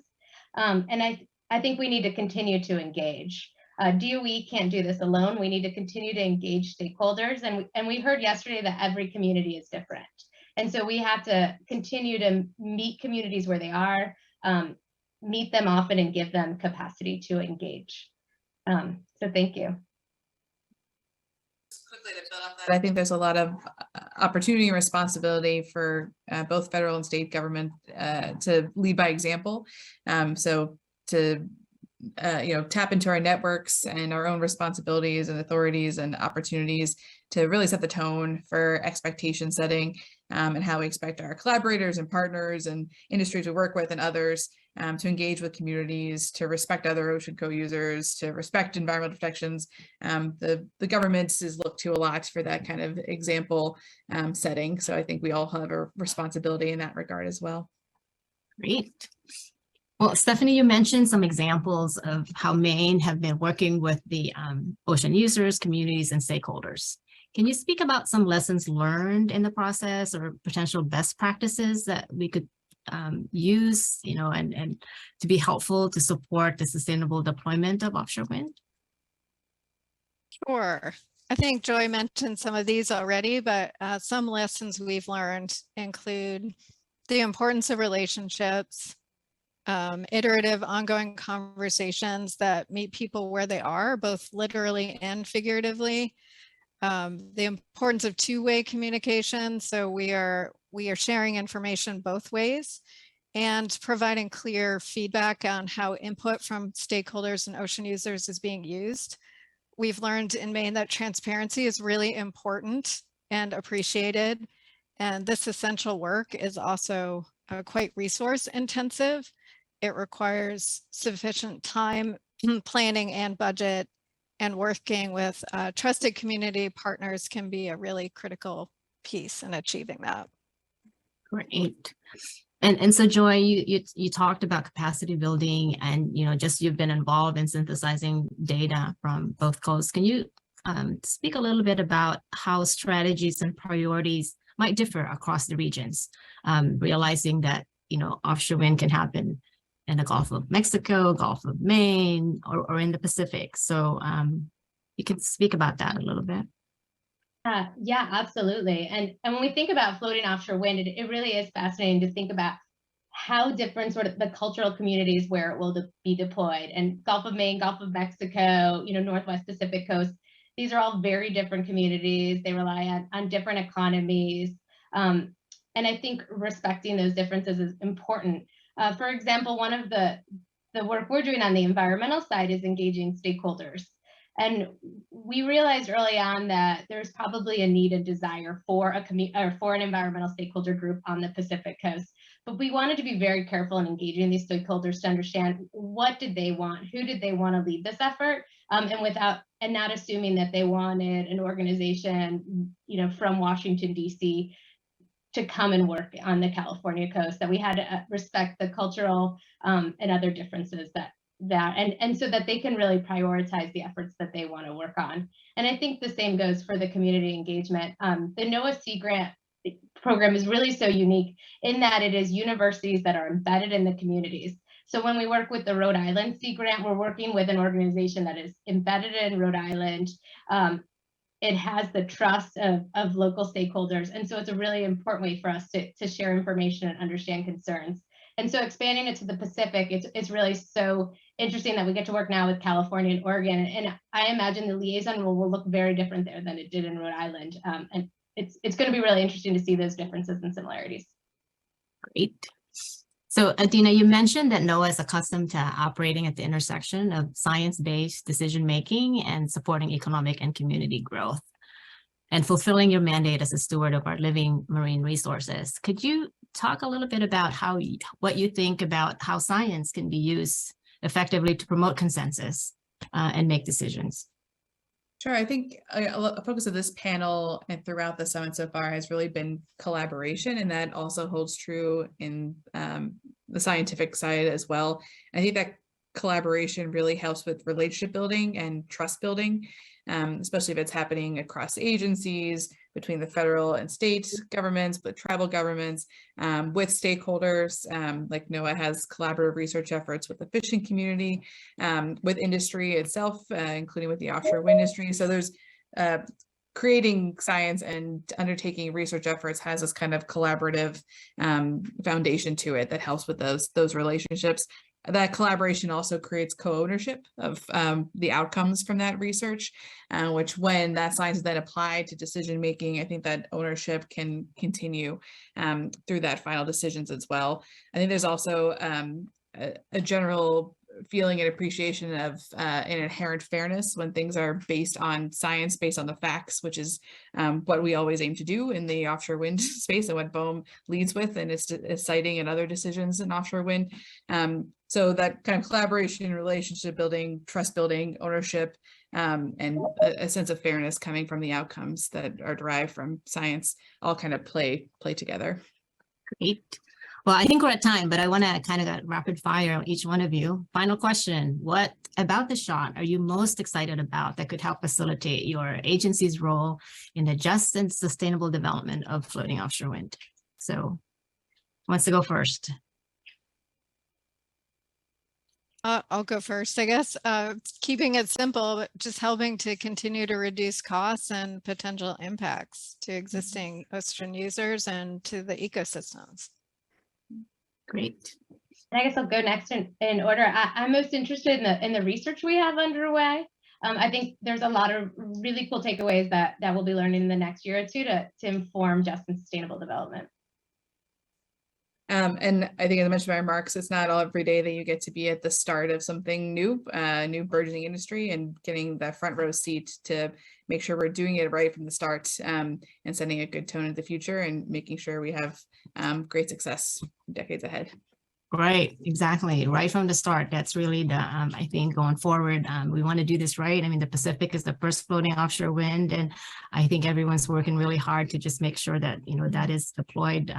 And I think we need to continue to engage. DOE can't do this alone. We need to continue to engage stakeholders. And we heard yesterday that every community is different. And so we have to continue to meet communities where they are, meet them often, and give them capacity to engage. So thank you. Quickly to build off that, I think there's a lot of opportunity and responsibility for both federal and state government to lead by example. So to tap into our networks and our own responsibilities and authorities and opportunities to really set the tone for expectation setting and how we expect our collaborators and partners and industries we work with and others to engage with communities, to respect other ocean co-users, to respect environmental protections. The government is looked to a lot for that kind of example setting. So I think we all have a responsibility in that regard as well. Great. Well, Stephanie, you mentioned some examples of how Maine have been working with the ocean users, communities, and stakeholders. Can you speak about some lessons learned in the process or potential best practices that we could use, and to be helpful to support the sustainable deployment of offshore wind? Sure. I think Joy mentioned some of these already, but some lessons we've learned include the importance of relationships, iterative ongoing conversations that meet people where they are, both literally and figuratively. The importance of two-way communication. So we are sharing information both ways and providing clear feedback on how input from stakeholders and ocean users is being used. We've learned in Maine that transparency is really important and appreciated. And this essential work is also quite resource intensive. It requires sufficient time, planning and budget, and working with trusted community partners can be a really critical piece in achieving that. Great. And so Joy, you talked about capacity building and, just you've been involved in synthesizing data from both coasts. Can you speak a little bit about how strategies and priorities might differ across the regions, realizing that, offshore wind can happen in the Gulf of Mexico, Gulf of Maine, or in the Pacific. So you can speak about that a little bit. Yeah, absolutely. And when we think about floating offshore wind, it really is fascinating to think about how different sort of the cultural communities where it will be deployed. And Gulf of Maine, Gulf of Mexico, Northwest Pacific coast, these are all very different communities. They rely on different economies. And I think respecting those differences is important. For example, one of the work we're doing on the environmental side is engaging stakeholders. And we realized early on that there's probably a need and desire for an environmental stakeholder group on the Pacific coast. But we wanted to be very careful in engaging these stakeholders to understand what did they want, who did they want to lead this effort, and not assuming that they wanted an organization, from Washington, D.C. to come and work on the California coast. That we had to respect the cultural and other differences and so that they can really prioritize the efforts that they want to work on. And I think the same goes for the community engagement. The NOAA Sea Grant program is really so unique in that it is universities that are embedded in the communities. So when we work with the Rhode Island Sea Grant, we're working with an organization that is embedded in Rhode Island. It has the trust of local stakeholders. And so it's a really important way for us to share information and understand concerns. And so expanding it to the Pacific, it's really so interesting that we get to work now with California and Oregon. And I imagine the liaison role will look very different there than it did in Rhode Island. And it's going to be really interesting to see those differences and similarities. Great. So Adina, you mentioned that NOAA is accustomed to operating at the intersection of science-based decision-making and supporting economic and community growth and fulfilling your mandate as a steward of our living marine resources. Could you talk a little bit about what you think about how science can be used effectively to promote consensus and make decisions? Sure. I think a focus of this panel and throughout the summit so far has really been collaboration, and that also holds true in the scientific side as well. I think that collaboration really helps with relationship building and trust building, especially if it's happening across agencies, between the federal and state governments, but tribal governments, with stakeholders, like NOAA has collaborative research efforts with the fishing community, with industry itself, including with the offshore wind industry. So there's creating science and undertaking research efforts has this kind of collaborative foundation to it that helps with those relationships. That collaboration also creates co-ownership of the outcomes from that research, which when that science is then applied to decision-making, I think that ownership can continue through that final decisions as well. I think there's also a general feeling and appreciation of an inherent fairness when things are based on science, based on the facts, which is what we always aim to do in the offshore wind space and what BOEM leads with and is citing in other decisions in offshore wind. So that kind of collaboration, relationship building, trust building, ownership, and a sense of fairness coming from the outcomes that are derived from science all kind of play together. Great. Well, I think we're at time, but I want to kind of get rapid fire on each one of you. Final question. What about the shot are you most excited about that could help facilitate your agency's role in the just and sustainable development of floating offshore wind? So who wants to go first? I'll go first, I guess. Keeping it simple, but just helping to continue to reduce costs and potential impacts to existing ocean users and to the ecosystems. Great. And I guess I'll go next in order. I'm most interested in the research we have underway. I think there's a lot of really cool takeaways that we'll be learning in the next year or two to inform just and sustainable development. And I think as I mentioned in my remarks, it's not all every day that you get to be at the start of something new, new burgeoning industry, and getting that front row seat to make sure we're doing it right from the start, and setting a good tone in the future, and making sure we have great success decades ahead. Right, exactly. Right from the start. That's really the, I think going forward, we want to do this right. I mean, the Pacific is the first floating offshore wind, and I think everyone's working really hard to just make sure that, that is deployed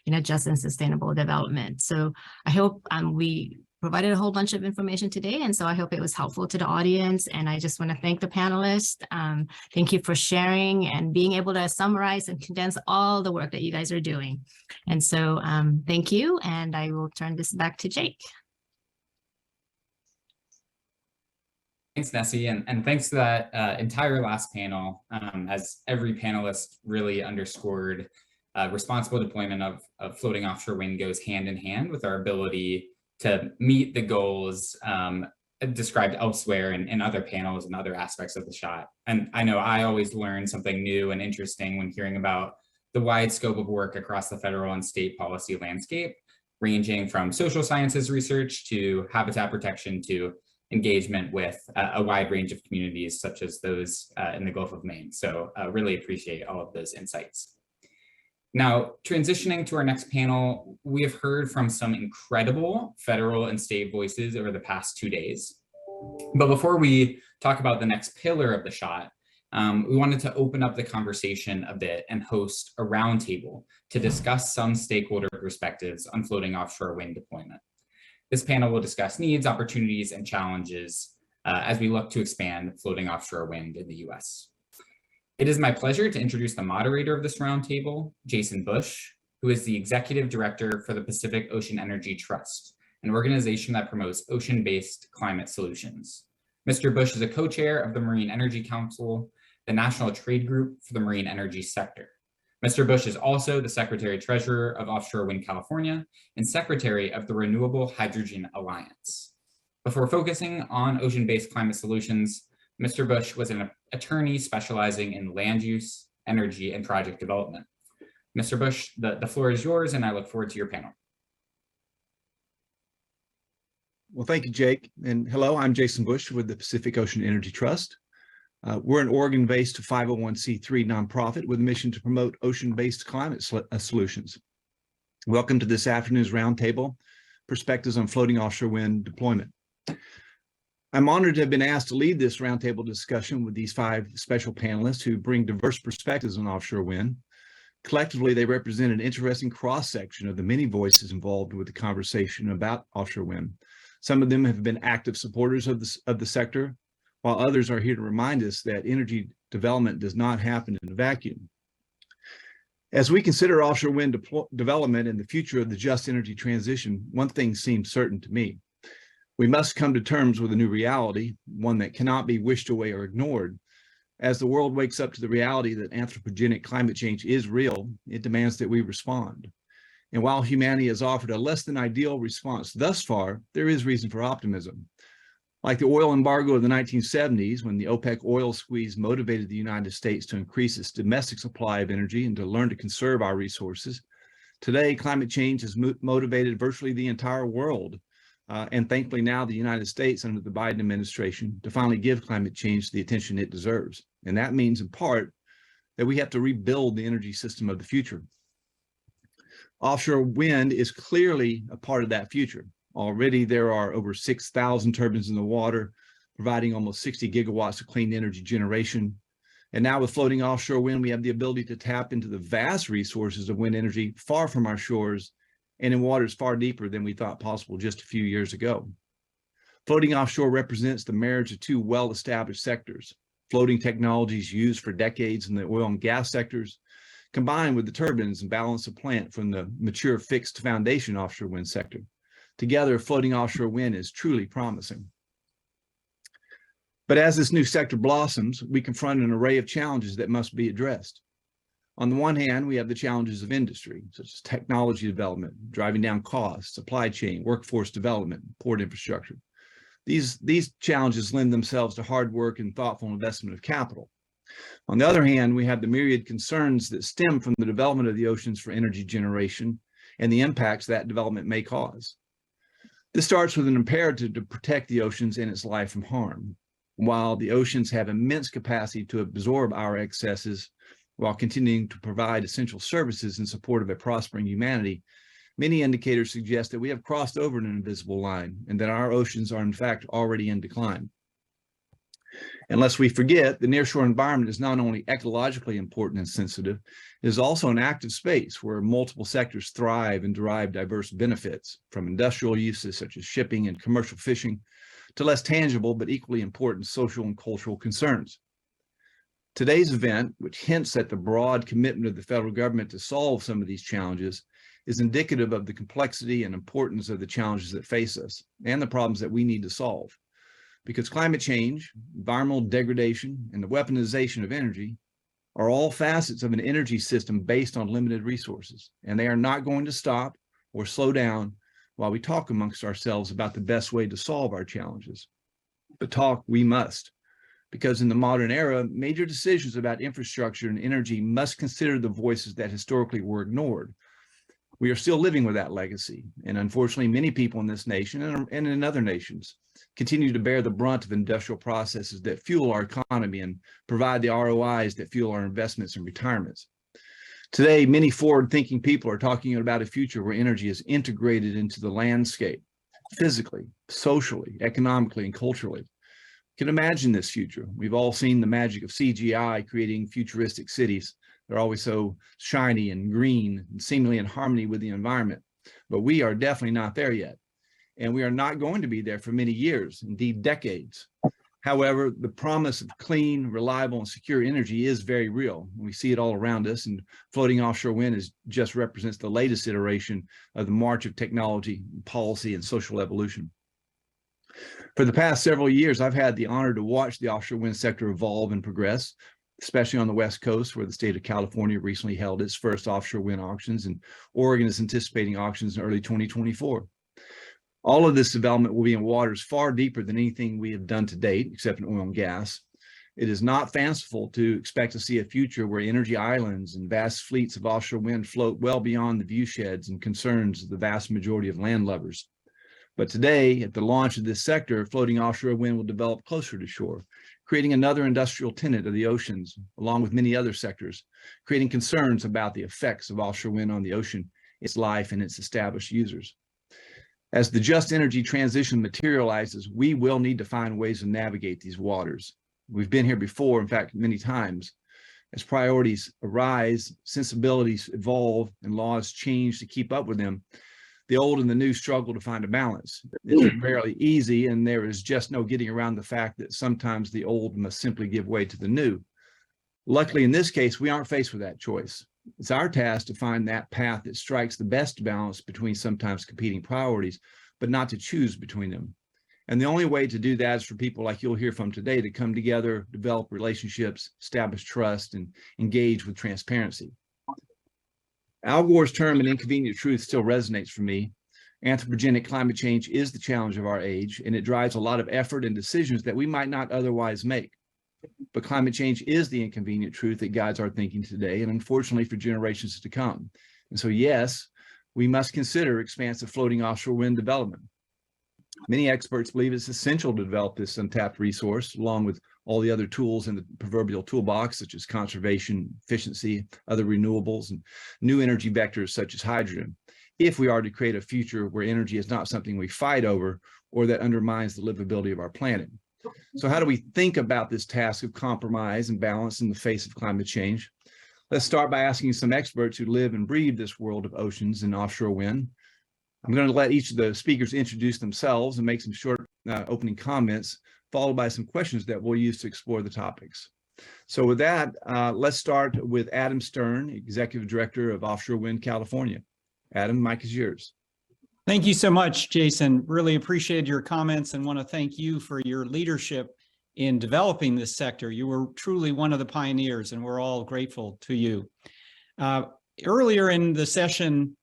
in a just and sustainable development. So I hope we provided a whole bunch of information today, and so I hope it was helpful to the audience. And I just want to thank the panelists. Thank you for sharing and being able to summarize and condense all the work that you guys are doing. And so thank you, and I will turn this back to Jake. Thanks, Nessie, and thanks to that entire last panel. As every panelist really underscored, responsible deployment of floating offshore wind goes hand in hand with our ability to meet the goals described elsewhere in other panels and other aspects of the shot. And I know I always learn something new and interesting when hearing about the wide scope of work across the federal and state policy landscape, ranging from social sciences research to habitat protection to engagement with a wide range of communities such as those in the Gulf of Maine. So really appreciate all of those insights. Now, transitioning to our next panel, we have heard from some incredible federal and state voices over the past 2 days. But before we talk about the next pillar of the shot, we wanted to open up the conversation a bit and host a roundtable to discuss some stakeholder perspectives on floating offshore wind deployment. This panel will discuss needs, opportunities, and challenges as we look to expand floating offshore wind in the US. It is my pleasure to introduce the moderator of this roundtable, Jason Bush, who is the Executive Director for the Pacific Ocean Energy Trust, an organization that promotes ocean-based climate solutions. Mr. Bush is a co-chair of the Marine Energy Council, the national trade group for the marine energy sector. Mr. Bush is also the Secretary-Treasurer of Offshore Wind California and Secretary of the Renewable Hydrogen Alliance. Before focusing on ocean-based climate solutions, Mr. Bush was an attorney specializing in land use, energy, and project development. Mr. Bush, the floor is yours, and I look forward to your panel. Well, thank you, Jake. And hello, I'm Jason Bush with the Pacific Ocean Energy Trust. We're an Oregon-based 501c3 nonprofit with a mission to promote ocean-based climate solutions. Welcome to this afternoon's roundtable, Perspectives on Floating Offshore Wind Deployment. I'm honored to have been asked to lead this roundtable discussion with these 5 special panelists who bring diverse perspectives on offshore wind. Collectively, they represent an interesting cross-section of the many voices involved with the conversation about offshore wind. Some of them have been active supporters of the sector, while others are here to remind us that energy development does not happen in a vacuum. As we consider offshore wind development and the future of the just energy transition, one thing seems certain to me. We must come to terms with a new reality, one that cannot be wished away or ignored. As the world wakes up to the reality that anthropogenic climate change is real, it demands that we respond. And while humanity has offered a less than ideal response thus far, there is reason for optimism. Like the oil embargo of the 1970s, when the OPEC oil squeeze motivated the United States to increase its domestic supply of energy and to learn to conserve our resources, today climate change has motivated virtually the entire world. And thankfully now the United States under the Biden administration to finally give climate change the attention it deserves. And that means in part that we have to rebuild the energy system of the future. Offshore wind is clearly a part of that future. Already there are over 6,000 turbines in the water, providing almost 60 gigawatts of clean energy generation. And now with floating offshore wind, we have the ability to tap into the vast resources of wind energy far from our shores and in waters far deeper than we thought possible just a few years ago. Floating offshore represents the marriage of 2 well-established sectors, floating technologies used for decades in the oil and gas sectors, combined with the turbines and balance of plant from the mature fixed foundation offshore wind sector. Together, floating offshore wind is truly promising. But as this new sector blossoms, we confront an array of challenges that must be addressed. On the one hand, we have the challenges of industry, such as technology development, driving down costs, supply chain, workforce development, port infrastructure. These challenges lend themselves to hard work and thoughtful investment of capital. On the other hand, we have the myriad concerns that stem from the development of the oceans for energy generation and the impacts that development may cause. This starts with an imperative to protect the oceans and its life from harm. While the oceans have immense capacity to absorb our excesses while continuing to provide essential services in support of a prospering humanity, many indicators suggest that we have crossed over an invisible line and that our oceans are in fact already in decline. And lest we forget, the nearshore environment is not only ecologically important and sensitive, it is also an active space where multiple sectors thrive and derive diverse benefits, from industrial uses such as shipping and commercial fishing to less tangible but equally important social and cultural concerns. Today's event, which hints at the broad commitment of the federal government to solve some of these challenges, is indicative of the complexity and importance of the challenges that face us and the problems that we need to solve. Because climate change, environmental degradation, and the weaponization of energy are all facets of an energy system based on limited resources, and they are not going to stop or slow down while we talk amongst ourselves about the best way to solve our challenges. But talk we must, because in the modern era, major decisions about infrastructure and energy must consider the voices that historically were ignored. We are still living with that legacy, and unfortunately, many people in this nation and in other nations continue to bear the brunt of industrial processes that fuel our economy and provide the ROIs that fuel our investments and retirements. Today, many forward-thinking people are talking about a future where energy is integrated into the landscape, physically, socially, economically, and culturally. You can imagine this future. We've all seen the magic of CGI creating futuristic cities. They're always so shiny and green and seemingly in harmony with the environment. But we are definitely not there yet. And we are not going to be there for many years, indeed decades. However, the promise of clean, reliable, and secure energy is very real. We see it all around us, and floating offshore wind just represents the latest iteration of the march of technology, policy, and social evolution. For the past several years, I've had the honor to watch the offshore wind sector evolve and progress, especially on the West Coast, where the state of California recently held its first offshore wind auctions, and Oregon is anticipating auctions in early 2024. All of this development will be in waters far deeper than anything we have done to date, except in oil and gas. It is not fanciful to expect to see a future where energy islands and vast fleets of offshore wind float well beyond the viewsheds and concerns of the vast majority of landlubbers. But today, at the launch of this sector, floating offshore wind will develop closer to shore, creating another industrial tenant of the oceans, along with many other sectors, creating concerns about the effects of offshore wind on the ocean, its life, and its established users. As the just energy transition materializes, we will need to find ways to navigate these waters. We've been here before, in fact, many times. As priorities arise, sensibilities evolve, and laws change to keep up with them, the old and the new struggle to find a balance. It's rarely easy, and there is just no getting around the fact that sometimes the old must simply give way to the new. Luckily, in this case, we aren't faced with that choice. It's our task to find that path that strikes the best balance between sometimes competing priorities, but not to choose between them. And the only way to do that is for people like you'll hear from today to come together, develop relationships, establish trust, and engage with transparency. Al Gore's term, "an inconvenient truth," still resonates for me. Anthropogenic climate change is the challenge of our age, and it drives a lot of effort and decisions that we might not otherwise make. But climate change is the inconvenient truth that guides our thinking today, and unfortunately for generations to come. And so, yes, we must consider expansive floating offshore wind development. Many experts believe it's essential to develop this untapped resource, along with all the other tools in the proverbial toolbox, such as conservation, efficiency, other renewables, and new energy vectors such as hydrogen, if we are to create a future where energy is not something we fight over or that undermines the livability of our planet. So how do we think about this task of compromise and balance in the face of climate change? Let's start by asking some experts who live and breathe this world of oceans and offshore wind. I'm going to let each of the speakers introduce themselves and make some short opening comments, followed by some questions that we'll use to explore the topics. So with that, let's start with Adam Stern, Executive Director of Offshore Wind California. Adam, mic is yours. Thank you so much, Jason. Really appreciate your comments and want to thank you for your leadership in developing this sector. You were truly one of the pioneers, and we're all grateful to you. Earlier in the session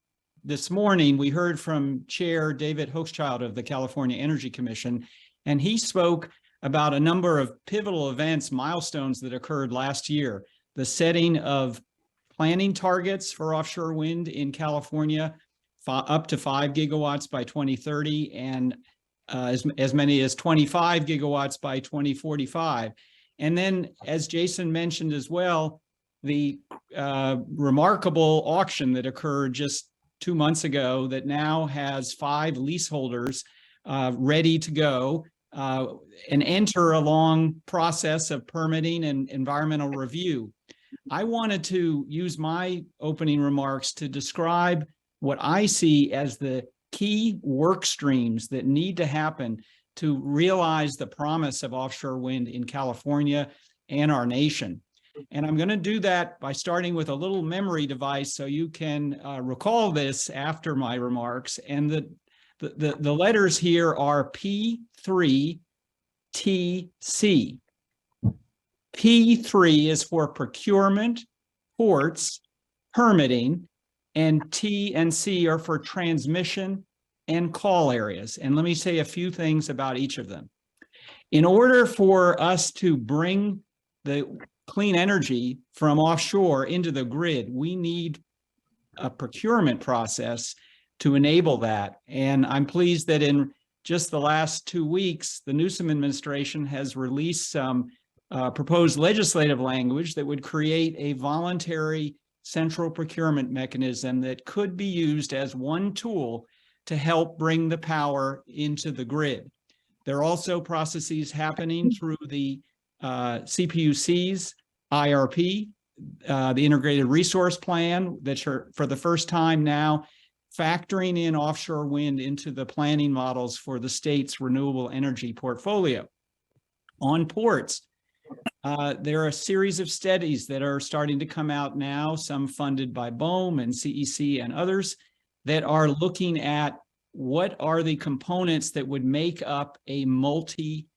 this morning, we heard from Chair David Hochschild of the California Energy Commission, and he spoke about a number of pivotal events, milestones that occurred last year. The setting of planning targets for offshore wind in California, up to 5 gigawatts by 2030 and as many as 25 gigawatts by 2045. And then, as Jason mentioned as well, the remarkable auction that occurred just 2 months ago that now has 5 leaseholders ready to go and enter a long process of permitting and environmental review. I wanted to use my opening remarks to describe what I see as the key work streams that need to happen to realize the promise of offshore wind in California and our nation. And I'm going to do that by starting with a little memory device so you can recall this after my remarks. And the letters here are P3TC. P3 is for procurement, ports, permitting, and T and C are for transmission and call areas. And let me say a few things about each of them. In order for us to bring the clean energy from offshore into the grid, we need a procurement process to enable that. And I'm pleased that in just the last 2 weeks, the Newsom administration has released some proposed legislative language that would create a voluntary central procurement mechanism that could be used as one tool to help bring the power into the grid. There are also processes happening through the CPUC's IRP, the Integrated Resource Plan, that are for the first time now factoring in offshore wind into the planning models for the state's renewable energy portfolio. On ports, there are a series of studies that are starting to come out now, some funded by BOEM and CEC and others, that are looking at what are the components that would make up a multi-port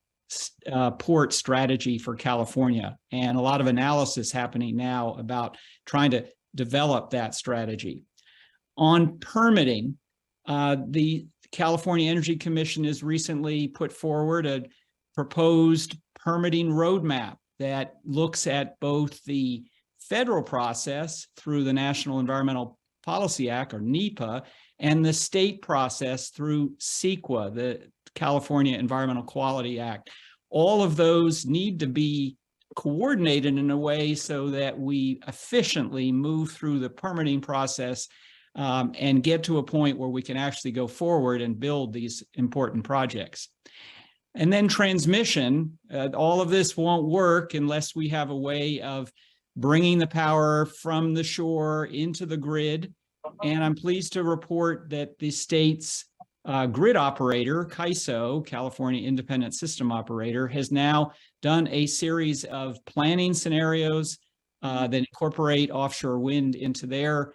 strategy for California. And a lot of analysis happening now about trying to develop that strategy. On permitting, the California Energy Commission has recently put forward a proposed permitting roadmap that looks at both the federal process through the National Environmental Policy Act, or NEPA, and the state process through CEQA, the California Environmental Quality Act. All of those need to be coordinated in a way so that we efficiently move through the permitting process and get to a point where we can actually go forward and build these important projects. And then transmission, all of this won't work unless we have a way of bringing the power from the shore into the grid. And I'm pleased to report that the state's grid operator, CAISO, California Independent System Operator, has now done a series of planning scenarios that incorporate offshore wind into their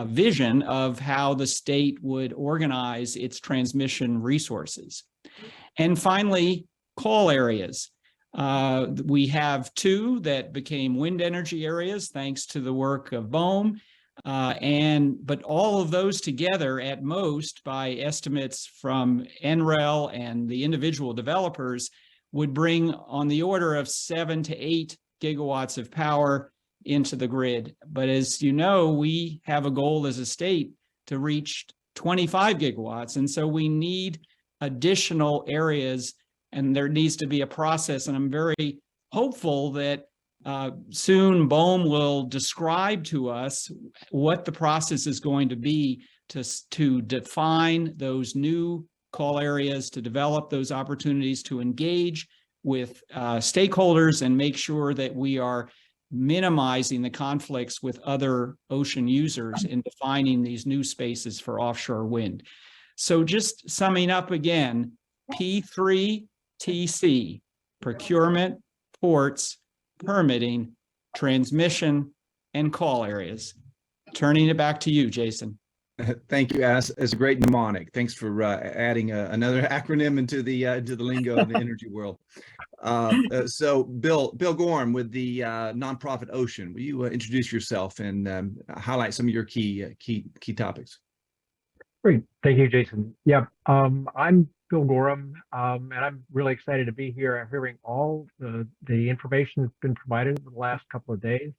vision of how the state would organize its transmission resources. And finally, call areas. We have 2 that became wind energy areas thanks to the work of BOEM. But all of those together, at most, by estimates from NREL and the individual developers, would bring on the order of 7 to 8 gigawatts of power into the grid. But as you know, we have a goal as a state to reach 25 gigawatts. And so we need additional areas, and there needs to be a process. And I'm very hopeful that soon BOEM will describe to us what the process is going to be to define those new call areas, to develop those opportunities to engage with stakeholders and make sure that we are minimizing the conflicts with other ocean users in defining these new spaces for offshore wind. So just summing up again, P3TC, procurement, ports, permitting, transmission, and call areas. Turning it back to you, Jason. Thank you, As a great mnemonic. Thanks for adding another acronym into the lingo of the energy world. So Bill Gorham with the nonprofit Ocean, will you introduce yourself and highlight some of your key topics? Great, thank you, Jason. Yeah, I'm Bill Gorham, and I'm really excited to be here. I'm hearing all the information that's been provided over the last couple of days.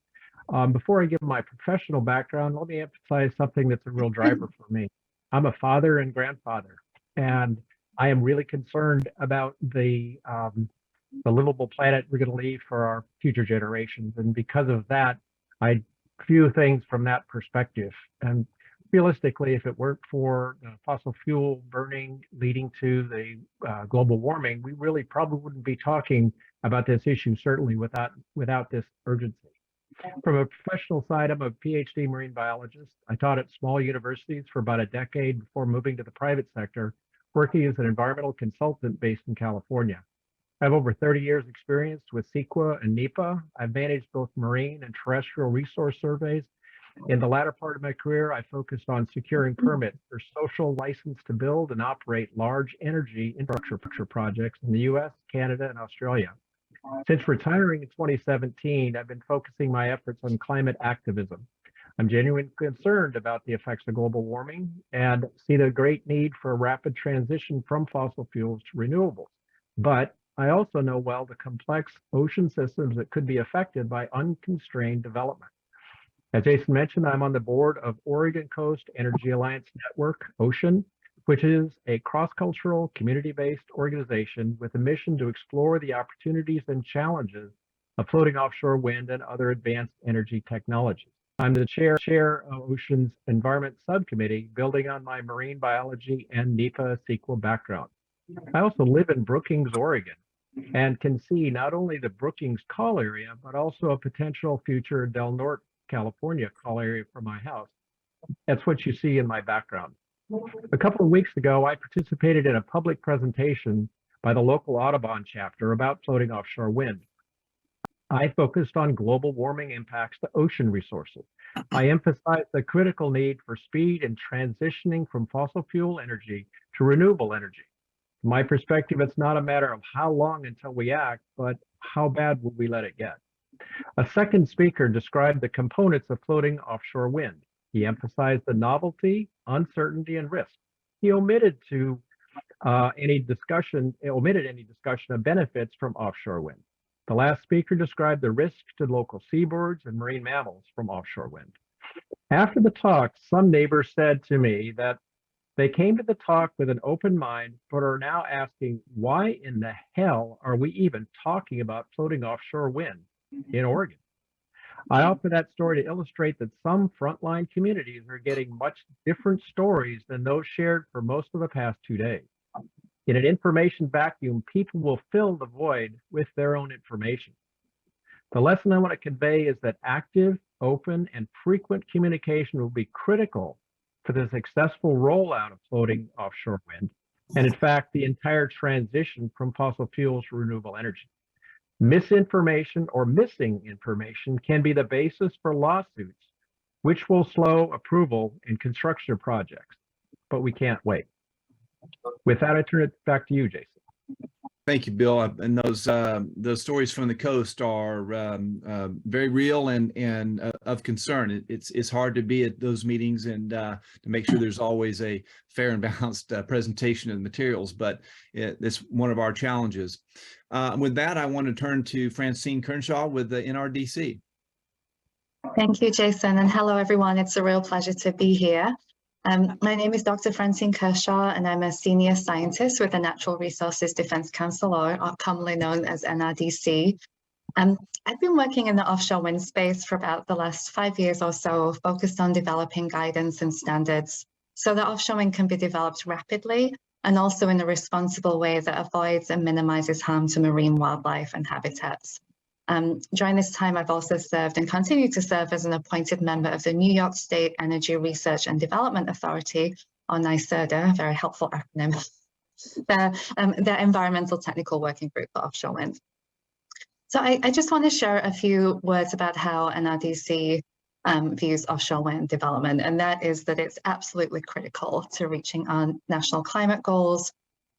Before I give my professional background, let me emphasize something that's a real driver for me. I'm a father and grandfather, and I am really concerned about the livable planet we're going to leave for our future generations. And because of that, I view things from that perspective. And realistically, if it weren't for fossil fuel burning leading to the global warming, we really probably wouldn't be talking about this issue, certainly without this urgency. From a professional side, I'm a PhD marine biologist. I taught at small universities for about a decade before moving to the private sector, working as an environmental consultant based in California. I have over 30 years experience with CEQA and NEPA. I've managed both marine and terrestrial resource surveys. In the latter part of my career, I focused on securing permits for social license to build and operate large energy infrastructure projects in the US, Canada, and Australia. Since retiring in 2017, I've been focusing my efforts on climate activism. I'm genuinely concerned about the effects of global warming and see the great need for a rapid transition from fossil fuels to renewables. But I also know well the complex ocean systems that could be affected by unconstrained development. As Jason mentioned, I'm on the board of Oregon Coast Energy Alliance Network, OCEAN, which is a cross-cultural, community-based organization with a mission to explore the opportunities and challenges of floating offshore wind and other advanced energy technologies. I'm the chair of OCEAN's Environment Subcommittee, building on my marine biology and NEPA CEQA background. I also live in Brookings, Oregon, and can see not only the Brookings call area, but also a potential future Del Norte, California call area for my house. That's what you see in my background. A couple of weeks ago, I participated in a public presentation by the local Audubon chapter about floating offshore wind. I focused on global warming impacts to ocean resources. I emphasized the critical need for speed in transitioning from fossil fuel energy to renewable energy. From my perspective, it's not a matter of how long until we act, but how bad will we let it get? A second speaker described the components of floating offshore wind. He emphasized the novelty, uncertainty, and risk. He omitted any discussion of benefits from offshore wind. The last speaker described the risks to local seabirds and marine mammals from offshore wind. After the talk, some neighbors said to me that they came to the talk with an open mind, but are now asking, why in the hell are we even talking about floating offshore wind in Oregon? I offer that story to illustrate that some frontline communities are getting much different stories than those shared for most of the past 2 days. In an information vacuum, people will fill the void with their own information. The lesson I want to convey is that active, open, and frequent communication will be critical for the successful rollout of floating offshore wind, and in fact, the entire transition from fossil fuels to renewable energy. Misinformation or missing information can be the basis for lawsuits, which will slow approval in construction of projects, but we can't wait. With that, I turn it back to you, Jason. Thank you, Bill. And those stories from the coast are very real and of concern. It's hard to be at those meetings and to make sure there's always a fair and balanced presentation of the materials, but it's one of our challenges. With that, I want to turn to Francine Kearnshaw with the NRDC. Thank you, Jason, and hello, everyone. It's a real pleasure to be here. My name is Dr. Francine Kershaw, and I'm a senior scientist with the Natural Resources Defense Council, or commonly known as NRDC. I've been working in the offshore wind space for about the last 5 years or so, focused on developing guidance and standards so that offshore wind can be developed rapidly and also in a responsible way that avoids and minimizes harm to marine wildlife and habitats. During this time, I've also served and continue to serve as an appointed member of the New York State Energy Research and Development Authority, or NYSERDA, a very helpful acronym, their Environmental Technical Working Group for Offshore Wind. So I just want to share a few words about how NRDC views offshore wind development, and that is that it's absolutely critical to reaching our national climate goals,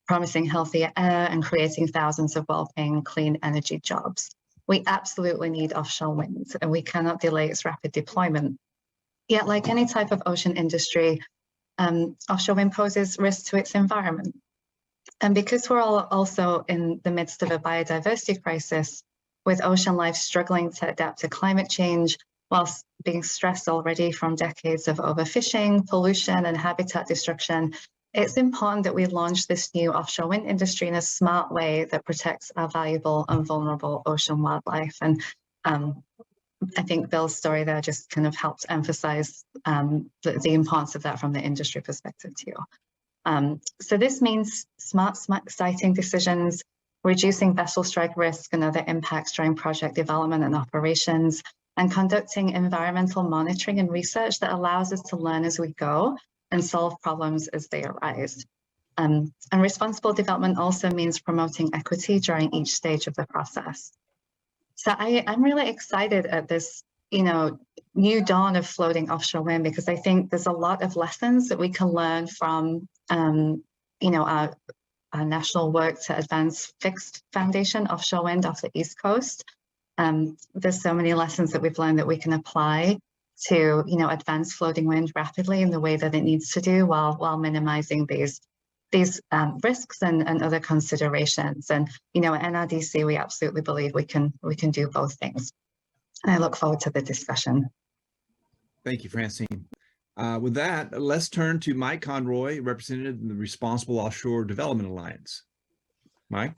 promising healthier air, and creating thousands of well-paying clean energy jobs. We absolutely need offshore wind, and we cannot delay its rapid deployment. Yet, like any type of ocean industry, offshore wind poses risk to its environment. And because we're all also in the midst of a biodiversity crisis, with ocean life struggling to adapt to climate change, whilst being stressed already from decades of overfishing, pollution, and habitat destruction, it's important that we launch this new offshore wind industry in a smart way that protects our valuable and vulnerable ocean wildlife. And I think Bill's story there just kind of helps emphasize the importance of that from the industry perspective too. So this means smart siting decisions, reducing vessel strike risk and other impacts during project development and operations, and conducting environmental monitoring and research that allows us to learn as we go and solve problems as they arise. And responsible development also means promoting equity during each stage of the process. So I'm really excited at this, new dawn of floating offshore wind, because I think there's a lot of lessons that we can learn from, our national work to advance fixed foundation offshore wind off the East Coast. There's so many lessons that we've learned that we can apply to, advance floating wind rapidly in the way that it needs to do while minimizing these risks and other considerations. And, at NRDC, we absolutely believe we can do both things. And I look forward to the discussion. Thank you, Francine. With that, let's turn to Mike Conroy, representative of the Responsible Offshore Development Alliance. Mike?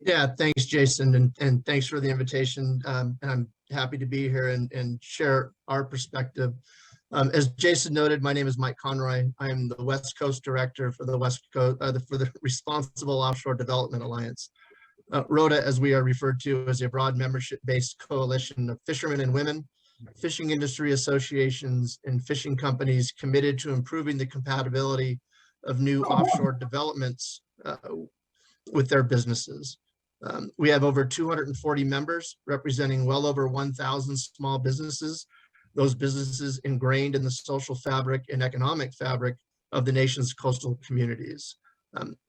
Yeah, thanks, Jason, and thanks for the invitation. And I'm happy to be here and share our perspective. As Jason noted, my name is Mike Conroy. I am the West Coast Director for the West Coast for the Responsible Offshore Development Alliance. RODA, as we are referred to, is a broad membership-based coalition of fishermen and women, fishing industry associations, and fishing companies committed to improving the compatibility of new offshore developments with their businesses. We have over 240 members representing well over 1,000 small businesses, those businesses ingrained in the social fabric and economic fabric of the nation's coastal communities.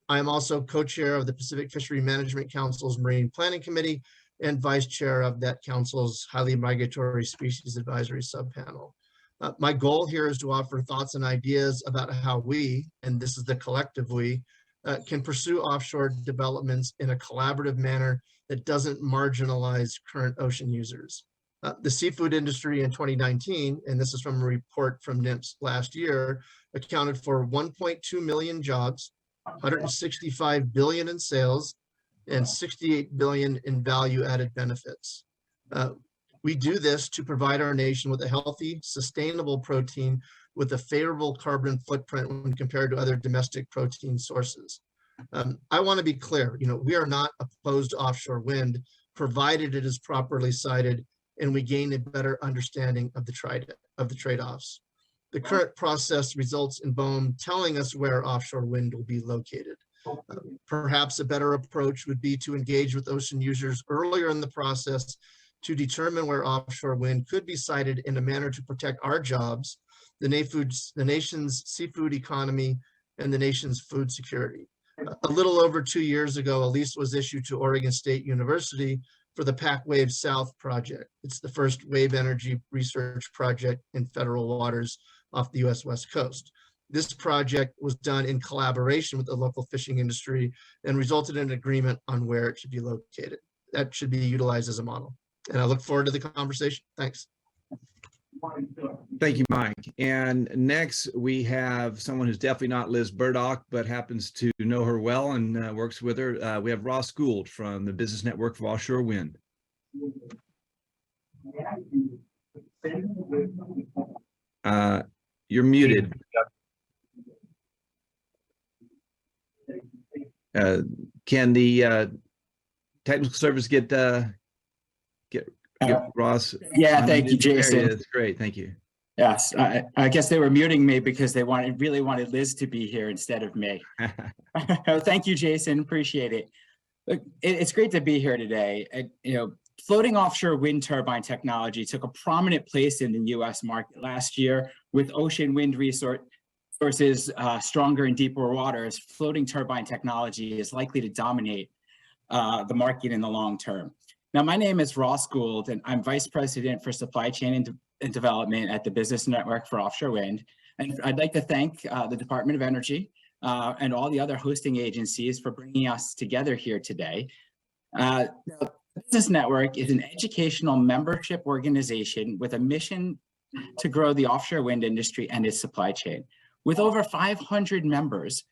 I am also co-chair of the Pacific Fishery Management Council's Marine Planning Committee and vice chair of that council's Highly Migratory Species Advisory Subpanel. My goal here is to offer thoughts and ideas about how we, and this is the collective we, can pursue offshore developments in a collaborative manner that doesn't marginalize current ocean users. The seafood industry in 2019, and this is from a report from NIMS last year, accounted for 1.2 million jobs, 165 billion in sales, and 68 billion in value-added benefits. We do this to provide our nation with a healthy, sustainable protein with a favorable carbon footprint when compared to other domestic protein sources. I want to be clear, we are not opposed to offshore wind, provided it is properly sited and we gain a better understanding of the trade-offs. The current process results in BOEM telling us where offshore wind will be located. Perhaps a better approach would be to engage with ocean users earlier in the process to determine where offshore wind could be sited in a manner to protect our jobs, the nation's seafood economy, and the nation's food security. A little over 2 years ago, a lease was issued to Oregon State University for the PacWave South project. It's the first wave energy research project in federal waters off the US West Coast. This project was done in collaboration with the local fishing industry and resulted in an agreement on where it should be located. That should be utilized as a model. And I look forward to the conversation. Thanks. Thank you, Mike. And next we have someone who's definitely not Liz Burdock, but happens to know her well and works with her. We have Ross Gould from the Business Network for Offshore Wind. You're muted. Can the technical service get Ross? Yeah, thank you, Jason. That's great, thank you. Yes, I guess they were muting me because they really wanted Liz to be here instead of me. Thank you, Jason. Appreciate it. Look, it's great to be here today. Floating offshore wind turbine technology took a prominent place in the U.S. market last year. With ocean wind resources stronger in deeper waters, floating turbine technology is likely to dominate the market in the long term. Now, my name is Ross Gould, and I'm Vice President for Supply Chain and Development at the Business Network for Offshore Wind. And I'd like to thank the Department of Energy and all the other hosting agencies for bringing us together here today. The Business Network is an educational membership organization with a mission to grow the offshore wind industry and its supply chain. With over 500 members,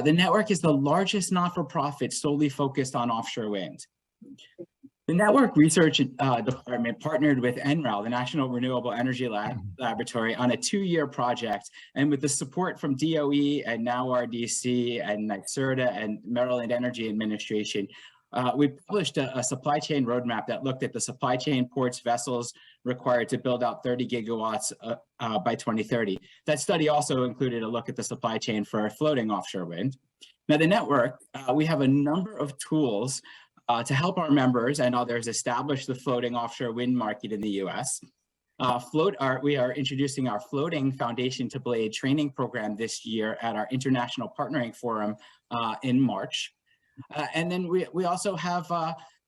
the network is the largest not-for-profit solely focused on offshore wind. The network research department partnered with NREL, the National Renewable Energy Laboratory, on a 2-year project, and with the support from DOE and now RDC and NYSERDA and Maryland Energy Administration, we published a supply chain roadmap that looked at the supply chain, ports, vessels required to build out 30 gigawatts by 2030. That study also included a look at the supply chain for floating offshore wind. Now, the network, we have a number of tools to help our members and others establish the floating offshore wind market in the US. We are introducing our Floating Foundation to Blade training program this year at our International Partnering Forum in March. And then we also have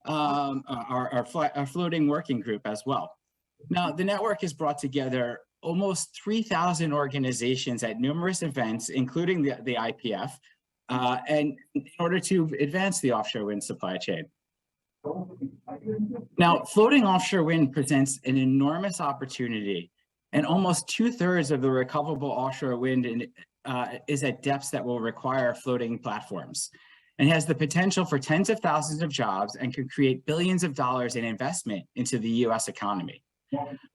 our floating working group as well. Now, the network has brought together almost 3,000 organizations at numerous events, including the IPF, and in order to advance the offshore wind supply chain. Now, floating offshore wind presents an enormous opportunity, and almost 2/3 of the recoverable offshore wind is at depths that will require floating platforms, and has the potential for tens of thousands of jobs and can create billions of dollars in investment into the US economy.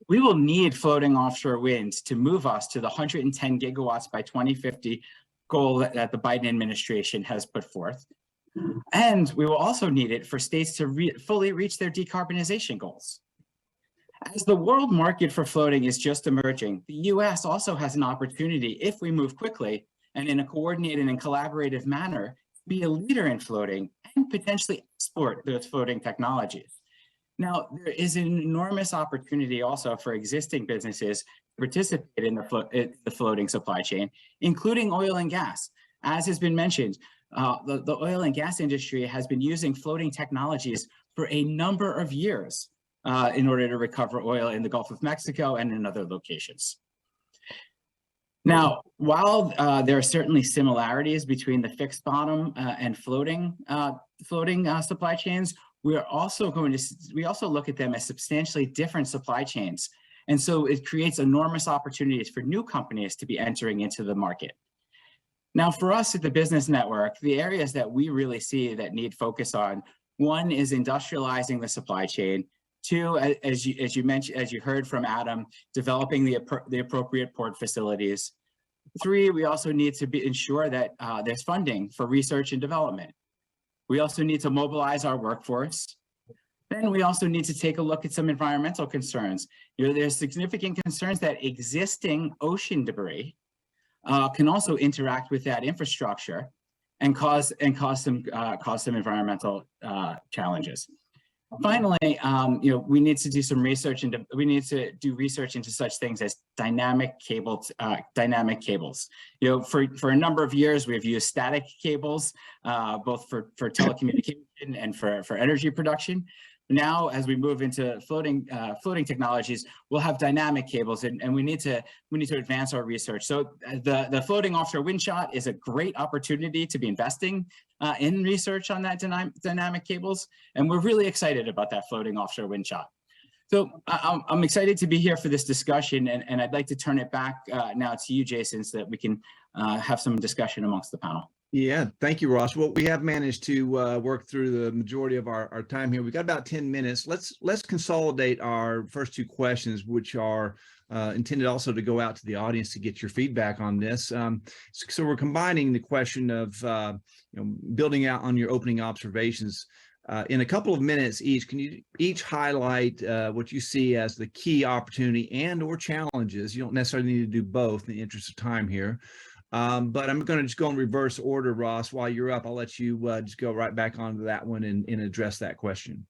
We will need floating offshore wind to move us to the 110 gigawatts by 2050 goal that the Biden administration has put forth. And we will also need it for states to fully reach their decarbonization goals. As the world market for floating is just emerging, the US also has an opportunity, if we move quickly and in a coordinated and collaborative manner, be a leader in floating and potentially export those floating technologies. Now, there is an enormous opportunity also for existing businesses to participate in the floating supply chain, including oil and gas. As has been mentioned, the oil and gas industry has been using floating technologies for a number of years in order to recover oil in the Gulf of Mexico and in other locations. Now, while there are certainly similarities between the fixed bottom and floating supply chains, we also look at them as substantially different supply chains. And so it creates enormous opportunities for new companies to be entering into the market. Now, for us at the Business Network, the areas that we really see that need focus on, one is industrializing the supply chain. Two, as you mentioned, as you heard from Adam, developing the appropriate port facilities. Three, we also need to ensure that there's funding for research and development. We also need to mobilize our workforce. Then we also need to take a look at some environmental concerns. There's significant concerns that existing ocean debris can also interact with that infrastructure and cause some environmental challenges. Finally, we need to do some research into such things as dynamic cables. For a number of years, we've used static cables, both for telecommunication and for energy production. Now, as we move into floating technologies, we'll have dynamic cables, and we need to advance our research. So the floating offshore wind shot is a great opportunity to be investing in research on that dynamic cables, and we're really excited about that floating offshore wind shot. So I'm excited to be here for this discussion, and I'd like to turn it back now to you, Jason, so that we can have some discussion amongst the panel. Yeah, thank you, Ross. Well, we have managed to work through the majority of our time here. We've got about 10 minutes. Let's consolidate our first two questions, which are intended also to go out to the audience to get your feedback on this. So we're combining the question of building out on your opening observations. In a couple of minutes each, can you each highlight what you see as the key opportunity and or challenges? You don't necessarily need to do both in the interest of time here. But I'm going to just go in reverse order, Ross. While you're up, I'll let you just go right back onto that one and address that question.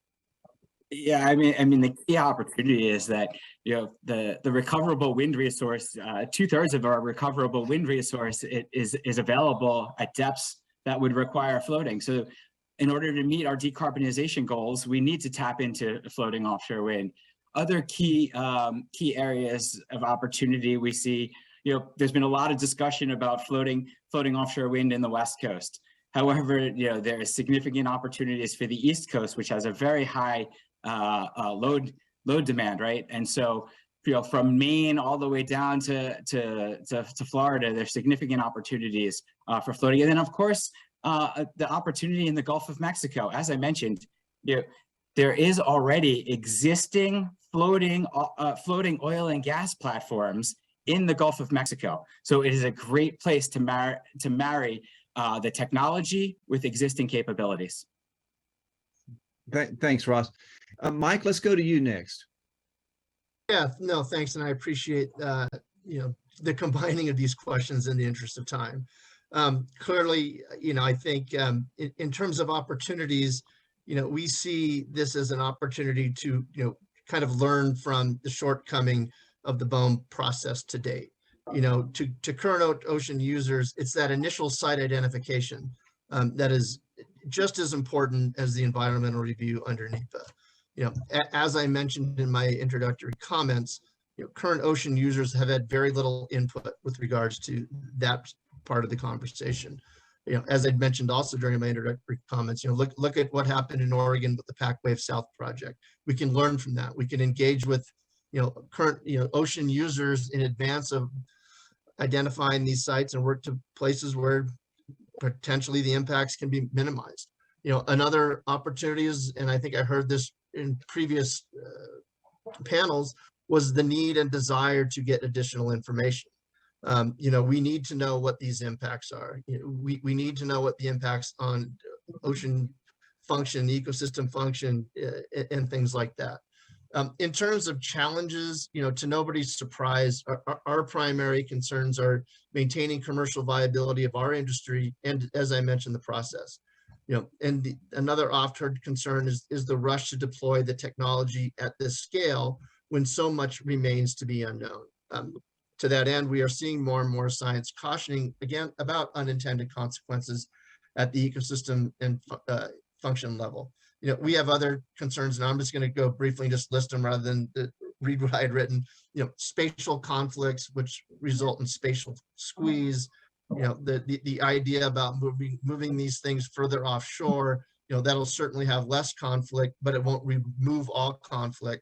Yeah, I mean, the key opportunity is that the recoverable wind resource, 2/3 of our recoverable wind resource is available at depths that would require floating. So, in order to meet our decarbonization goals, we need to tap into floating offshore wind. Other key areas of opportunity we see. There's been a lot of discussion about floating offshore wind in the West Coast. However, there are significant opportunities for the East Coast, which has a very high load demand, right? And so, from Maine all the way down to Florida, there's significant opportunities for floating. And then, of course, the opportunity in the Gulf of Mexico. As I mentioned, there is already existing floating oil and gas platforms in the Gulf of Mexico. So it is a great place to marry the technology with existing capabilities. Thanks, Ross. Mike, let's go to you next. Yeah, no, thanks. And I appreciate, the combining of these questions in the interest of time. Clearly, I think in terms of opportunities, we see this as an opportunity to, kind of learn from the shortcoming of the BOEM process to date. To current ocean users, it's that initial site identification that is just as important as the environmental review under NEPA. As I mentioned in my introductory comments, current ocean users have had very little input with regards to that part of the conversation. As I'd mentioned also during my introductory comments, look at what happened in Oregon with the PacWave South project. We can learn from that. We can engage with, current, ocean users in advance of identifying these sites and work to places where potentially the impacts can be minimized. Another opportunity is, and I think I heard this in previous panels, was the need and desire to get additional information. We need to know what these impacts are. We need to know what the impacts on ocean function, ecosystem function, and things like that. In terms of challenges, to nobody's surprise, our primary concerns are maintaining commercial viability of our industry, and as I mentioned, the process. And another oft-heard concern is the rush to deploy the technology at this scale when so much remains to be unknown. To that end, we are seeing more and more science cautioning, again, about unintended consequences at the ecosystem and function level. We have other concerns, and I'm just going to go briefly and just list them rather than read what I had written. Spatial conflicts, which result in spatial squeeze. The idea about moving these things further offshore, that'll certainly have less conflict, but it won't remove all conflict.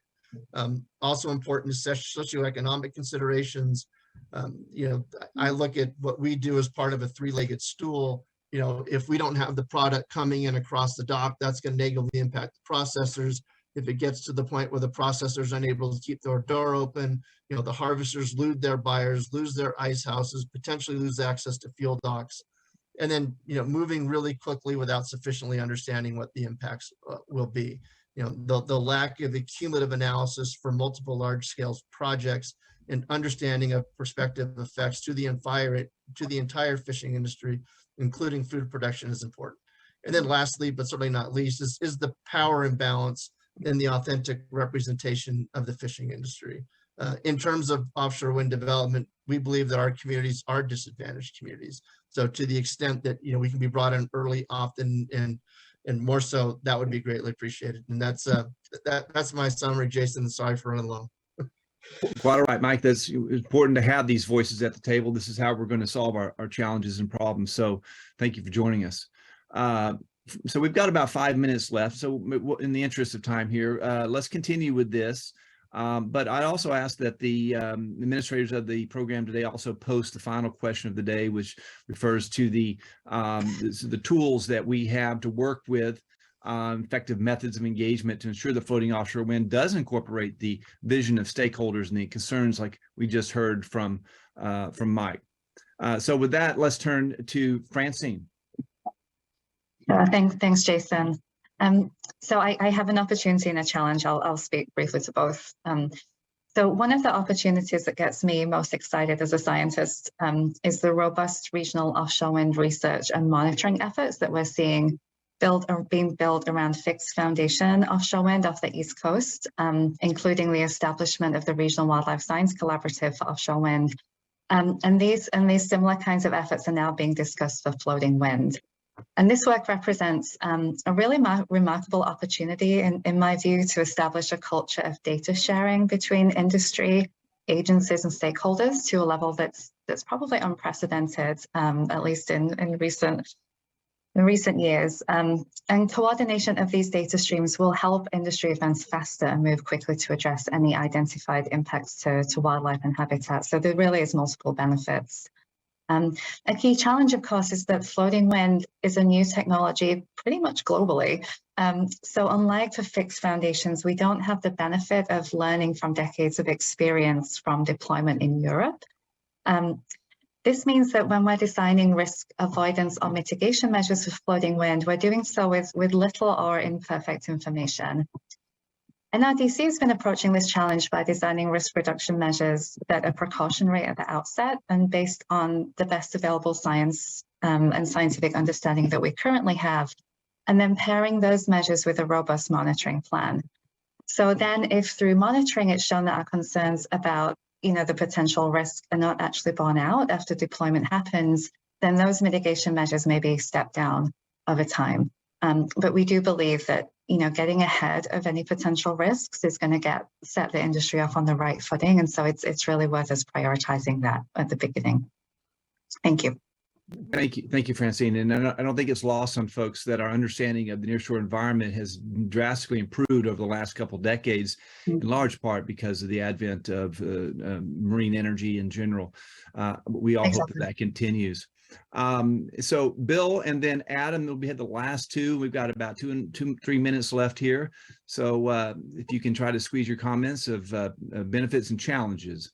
Also important is socioeconomic considerations. I look at what we do as part of a three-legged stool. If we don't have the product coming in across the dock, that's going to negatively impact the processors. If it gets to the point where the processors are unable to keep their door open, the harvesters lose their buyers, lose their ice houses, potentially lose access to fuel docks, and then moving really quickly without sufficiently understanding what the impacts will be. The lack of a cumulative analysis for multiple large-scale projects and understanding of prospective effects to the entire fishing industry, including food production, is important. And then lastly, but certainly not least, is the power imbalance in the authentic representation of the fishing industry. In terms of offshore wind development, we believe that our communities are disadvantaged communities. So to the extent that we can be brought in early, often, and more so, that would be greatly appreciated. And that's my summary, Jason. Sorry for running long. Quite all right, Mike. That's important to have these voices at the table. This is how we're going to solve our challenges and problems. So thank you for joining us. So we've got about 5 minutes left. So in the interest of time here, let's continue with this. But I also ask that the administrators of the program today also post the final question of the day, which refers to the tools that we have to work with, effective methods of engagement to ensure the floating offshore wind does incorporate the vision of stakeholders and the concerns like we just heard from Mike. So with that, let's turn to Francine. Thanks, Jason. So I have an opportunity and a challenge. I'll speak briefly to both. So one of the opportunities that gets me most excited as a scientist is the robust regional offshore wind research and monitoring efforts that we're seeing being built around fixed foundation offshore wind off the East Coast, including the establishment of the Regional Wildlife Science Collaborative for offshore wind. And these similar kinds of efforts are now being discussed for floating wind. And this work represents a really remarkable opportunity, in my view, to establish a culture of data sharing between industry, agencies, and stakeholders to a level that's probably unprecedented, at least in recent in recent years. And coordination of these data streams will help industry events faster and move quickly to address any identified impacts to wildlife and habitat. So there really is multiple benefits. A key challenge, of course, is that floating wind is a new technology pretty much globally. So unlike for fixed foundations, we don't have the benefit of learning from decades of experience from deployment in Europe. This means that when we're designing risk avoidance or mitigation measures for floating wind, we're doing so with little or imperfect information. NRDC has been approaching this challenge by designing risk reduction measures that are precautionary at the outset and based on the best available science and scientific understanding that we currently have, and then pairing those measures with a robust monitoring plan. So then if through monitoring it's shown that our concerns about the potential risk are not actually borne out after deployment happens, then those mitigation measures may be stepped down over time. But we do believe that getting ahead of any potential risks is going to set the industry off on the right footing. And so it's really worth us prioritizing that at the beginning. Thank you. Thank you, Francine. And I don't think it's lost on folks that our understanding of the nearshore environment has drastically improved over the last couple of decades, in large part because of the advent of marine energy in general. We all hope that continues. So Bill and then Adam will be the last two. We've got about 3 minutes left here. So if you can try to squeeze your comments of benefits and challenges.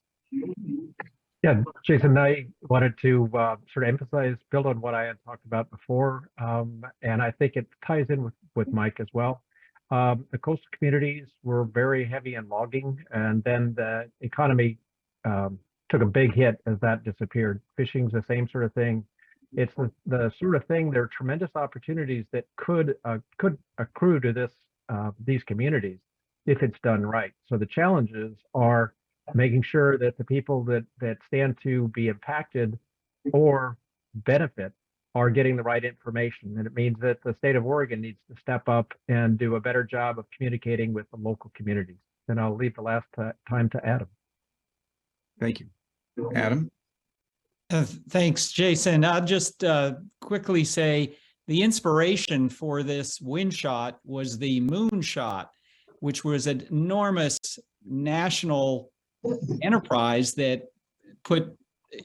Yeah, Jason, I wanted to sort of emphasize, build on what I had talked about before, and I think it ties in with Mike as well. The coastal communities were very heavy in logging, and then the economy took a big hit as that disappeared. Fishing's the same sort of thing. It's the sort of thing, there are tremendous opportunities that could accrue to these communities if it's done right. So the challenges are making sure that the people that stand to be impacted or benefit are getting the right information. And it means that the state of Oregon needs to step up and do a better job of communicating with the local communities. And I'll leave the last time to Adam. Thank you. Adam? Thanks, Jason. I'll just quickly say the inspiration for this wind shot was the moon shot, which was an enormous national enterprise that put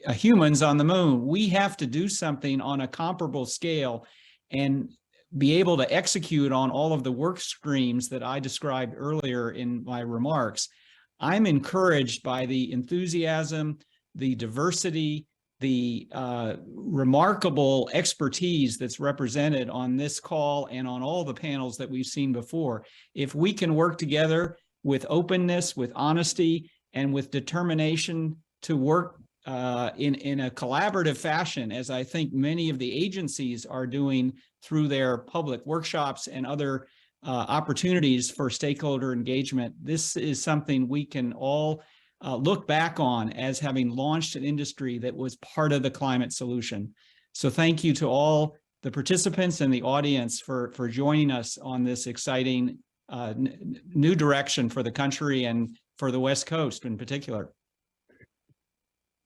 humans on the moon. We have to do something on a comparable scale and be able to execute on all of the work streams that I described earlier in my remarks. I'm encouraged by the enthusiasm, the diversity, the remarkable expertise that's represented on this call and on all the panels that we've seen before. If we can work together with openness, with honesty, and with determination to work in a collaborative fashion, as I think many of the agencies are doing through their public workshops and other opportunities for stakeholder engagement, this is something we can all look back on as having launched an industry that was part of the climate solution. So thank you to all the participants and the audience for joining us on this exciting new direction for the country and for the West Coast in particular.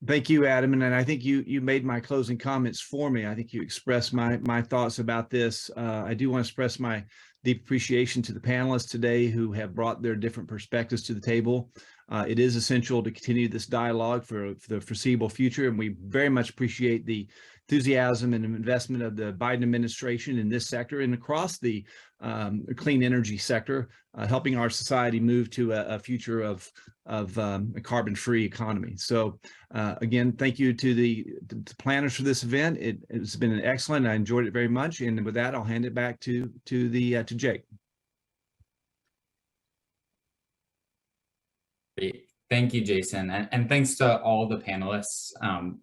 Thank you, Adam. And I think you made my closing comments for me. I think you expressed my thoughts about this. I do want to express my deep appreciation to the panelists today who have brought their different perspectives to the table. It is essential to continue this dialogue for the foreseeable future, and we very much appreciate the enthusiasm and investment of the Biden administration in this sector and across the clean energy sector, helping our society move to a future of a carbon-free economy. So again, thank you to the planners for this event. It's been excellent. I enjoyed it very much. And with that, I'll hand it back to Jake. Great. Thank you, Jason. And thanks to all the panelists.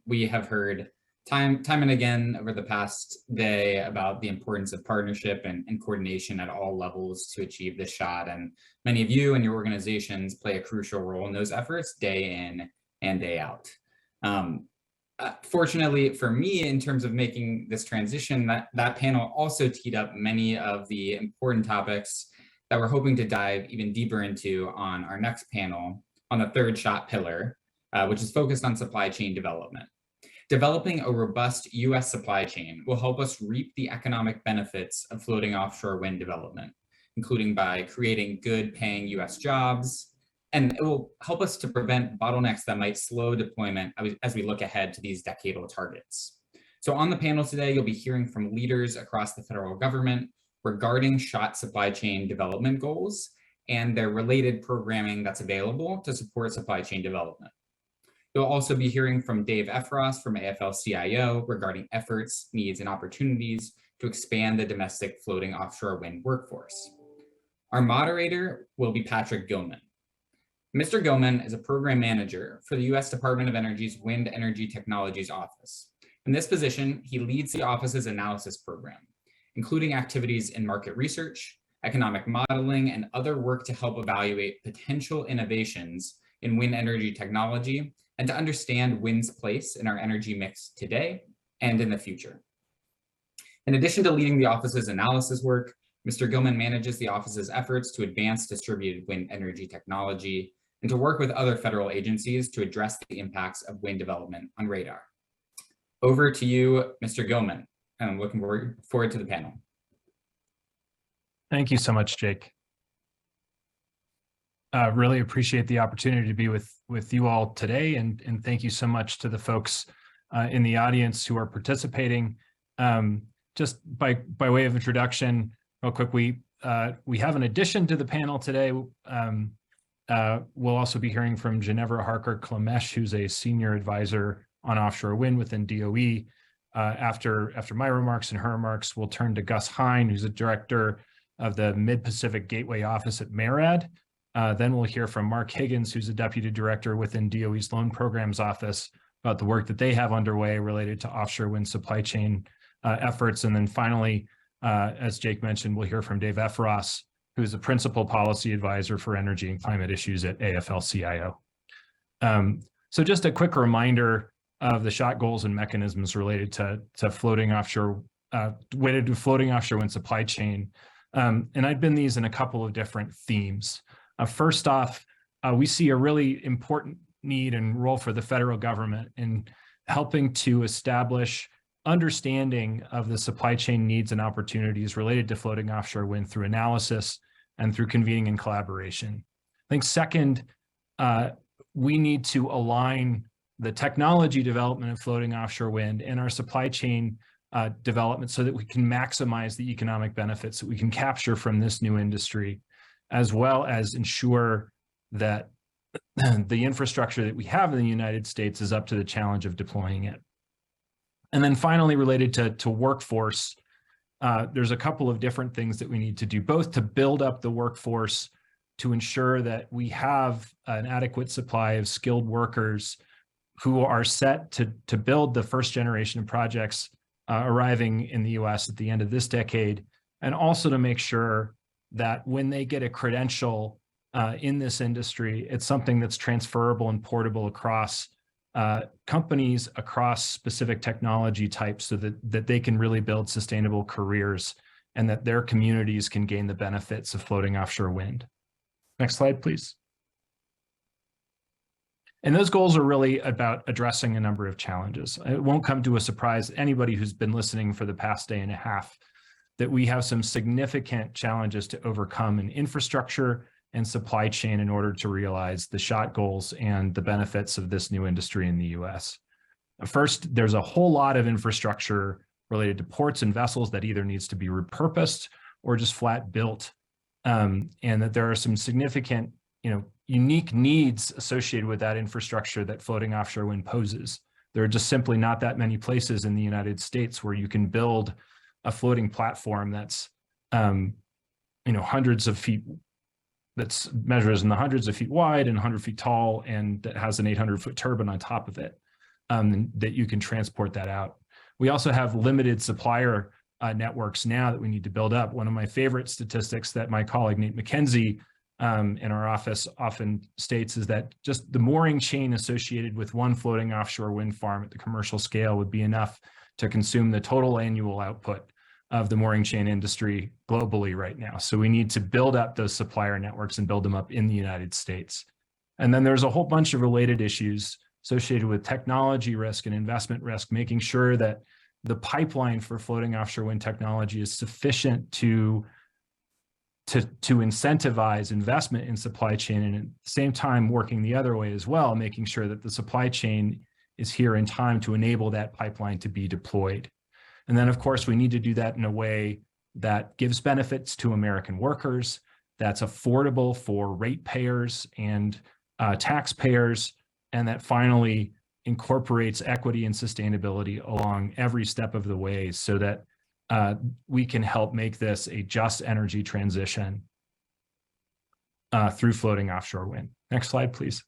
We have heard time and again over the past day about the importance of partnership and coordination at all levels to achieve this shot. And many of you and your organizations play a crucial role in those efforts day in and day out. Fortunately for me, in terms of making this transition, that panel also teed up many of the important topics that we're hoping to dive even deeper into on our next panel on the third shot pillar, which is focused on supply chain development. Developing a robust US supply chain will help us reap the economic benefits of floating offshore wind development, including by creating good paying US jobs, and it will help us to prevent bottlenecks that might slow deployment as we look ahead to these decadal targets. So on the panel today, you'll be hearing from leaders across the federal government regarding SHOT supply chain development goals and their related programming that's available to support supply chain development. You'll also be hearing from Dave Efros from AFL-CIO regarding efforts, needs, and opportunities to expand the domestic floating offshore wind workforce. Our moderator will be Patrick Gilman. Mr. Gilman is a program manager for the U.S. Department of Energy's Wind Energy Technologies Office. In this position, he leads the office's analysis program, including activities in market research, economic modeling, and other work to help evaluate potential innovations in wind energy technology and to understand wind's place in our energy mix today and in the future. In addition to leading the office's analysis work, Mr. Gilman manages the office's efforts to advance distributed wind energy technology and to work with other federal agencies to address the impacts of wind development on radar. Over to you, Mr. Gilman. I'm looking forward to the panel. Thank you so much, Jake. Really appreciate the opportunity to be with you all today, and thank you so much to the folks in the audience who are participating. Just by way of introduction, real quick, we have an addition to the panel today. We'll also be hearing from Ginevra Harker-Klemesh, who's a senior advisor on offshore wind within DOE. After my remarks and her remarks, we'll turn to Gus Hine, who's a director of the Mid-Pacific Gateway Office at MARAD. Then we'll hear from Mark Higgins, who's a deputy director within DOE's Loan Programs Office, about the work that they have underway related to offshore wind supply chain efforts. And then finally, as Jake mentioned, we'll hear from Dave Efros, who's the principal policy advisor for energy and climate issues at AFL-CIO. So just a quick reminder of the SHOT goals and mechanisms related to floating offshore wind supply chain. And I've been these in a couple of different themes. First off, we see a really important need and role for the federal government in helping to establish understanding of the supply chain needs and opportunities related to floating offshore wind through analysis and through convening and collaboration. I think second, we need to align the technology development of floating offshore wind and our supply chain development so that we can maximize the economic benefits that we can capture from this new industry, as well as ensure that the infrastructure that we have in the United States is up to the challenge of deploying it. And then finally, related to workforce, there's a couple of different things that we need to do, both to build up the workforce to ensure that we have an adequate supply of skilled workers who are set to build the first generation of projects arriving in the US at the end of this decade, and also to make sure that when they get a credential in this industry, it's something that's transferable and portable across companies, across specific technology types, so that they can really build sustainable careers and that their communities can gain the benefits of floating offshore wind. Next slide, please. And those goals are really about addressing a number of challenges. It won't come to a surprise to anybody who's been listening for the past day and a half that we have some significant challenges to overcome in infrastructure and supply chain in order to realize the SHOT goals and the benefits of this new industry in the US. First, there's a whole lot of infrastructure related to ports and vessels that either needs to be repurposed or just flat built, and that there are some significant, unique needs associated with that infrastructure that floating offshore wind poses. There are just simply not that many places in the United States where you can build a floating platform that's, hundreds of feet, that measures in the hundreds of feet wide and 100 feet tall, and that has an 800-foot turbine on top of it, that you can transport that out. We also have limited supplier networks now that we need to build up. One of my favorite statistics that my colleague Nate McKenzie in our office often states is that just the mooring chain associated with one floating offshore wind farm at the commercial scale would be enough to consume the total annual output of the mooring chain industry globally right now. So we need to build up those supplier networks and build them up in the United States. And then there's a whole bunch of related issues associated with technology risk and investment risk, making sure that the pipeline for floating offshore wind technology is sufficient to incentivize investment in supply chain, and at the same time working the other way as well, making sure that the supply chain is here in time to enable that pipeline to be deployed. And then, of course, we need to do that in a way that gives benefits to American workers, that's affordable for ratepayers and taxpayers, and that finally incorporates equity and sustainability along every step of the way so that we can help make this a just energy transition through floating offshore wind. Next slide, please.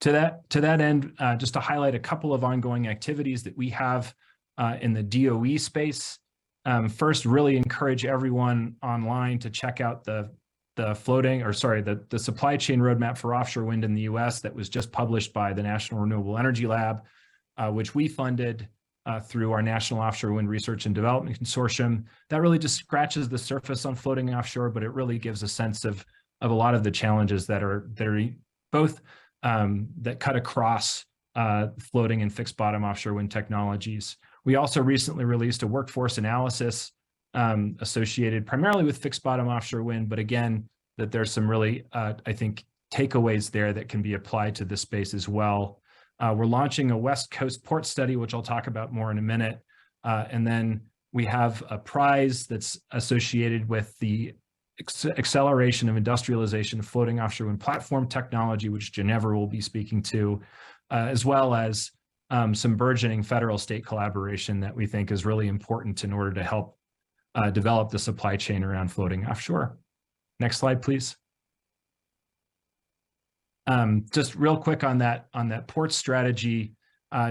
To that end, just to highlight a couple of ongoing activities that we have in the DOE space. First, really encourage everyone online to check out the supply chain roadmap for offshore wind in the US that was just published by the National Renewable Energy Lab, which we funded through our National Offshore Wind Research and Development Consortium. That really just scratches the surface on floating offshore, but it really gives a sense of a lot of the challenges that are both that cut across floating and fixed bottom offshore wind technologies. We also recently released a workforce analysis associated primarily with fixed bottom offshore wind, but again, that there's some really, I think, takeaways there that can be applied to this space as well. We're launching a West Coast port study, which I'll talk about more in a minute. And then we have a prize that's associated with the acceleration of industrialization of floating offshore wind platform technology, which Ginevra will be speaking to, as well as some burgeoning federal state collaboration that we think is really important in order to help develop the supply chain around floating offshore. Next slide, please. Just real quick on that port strategy,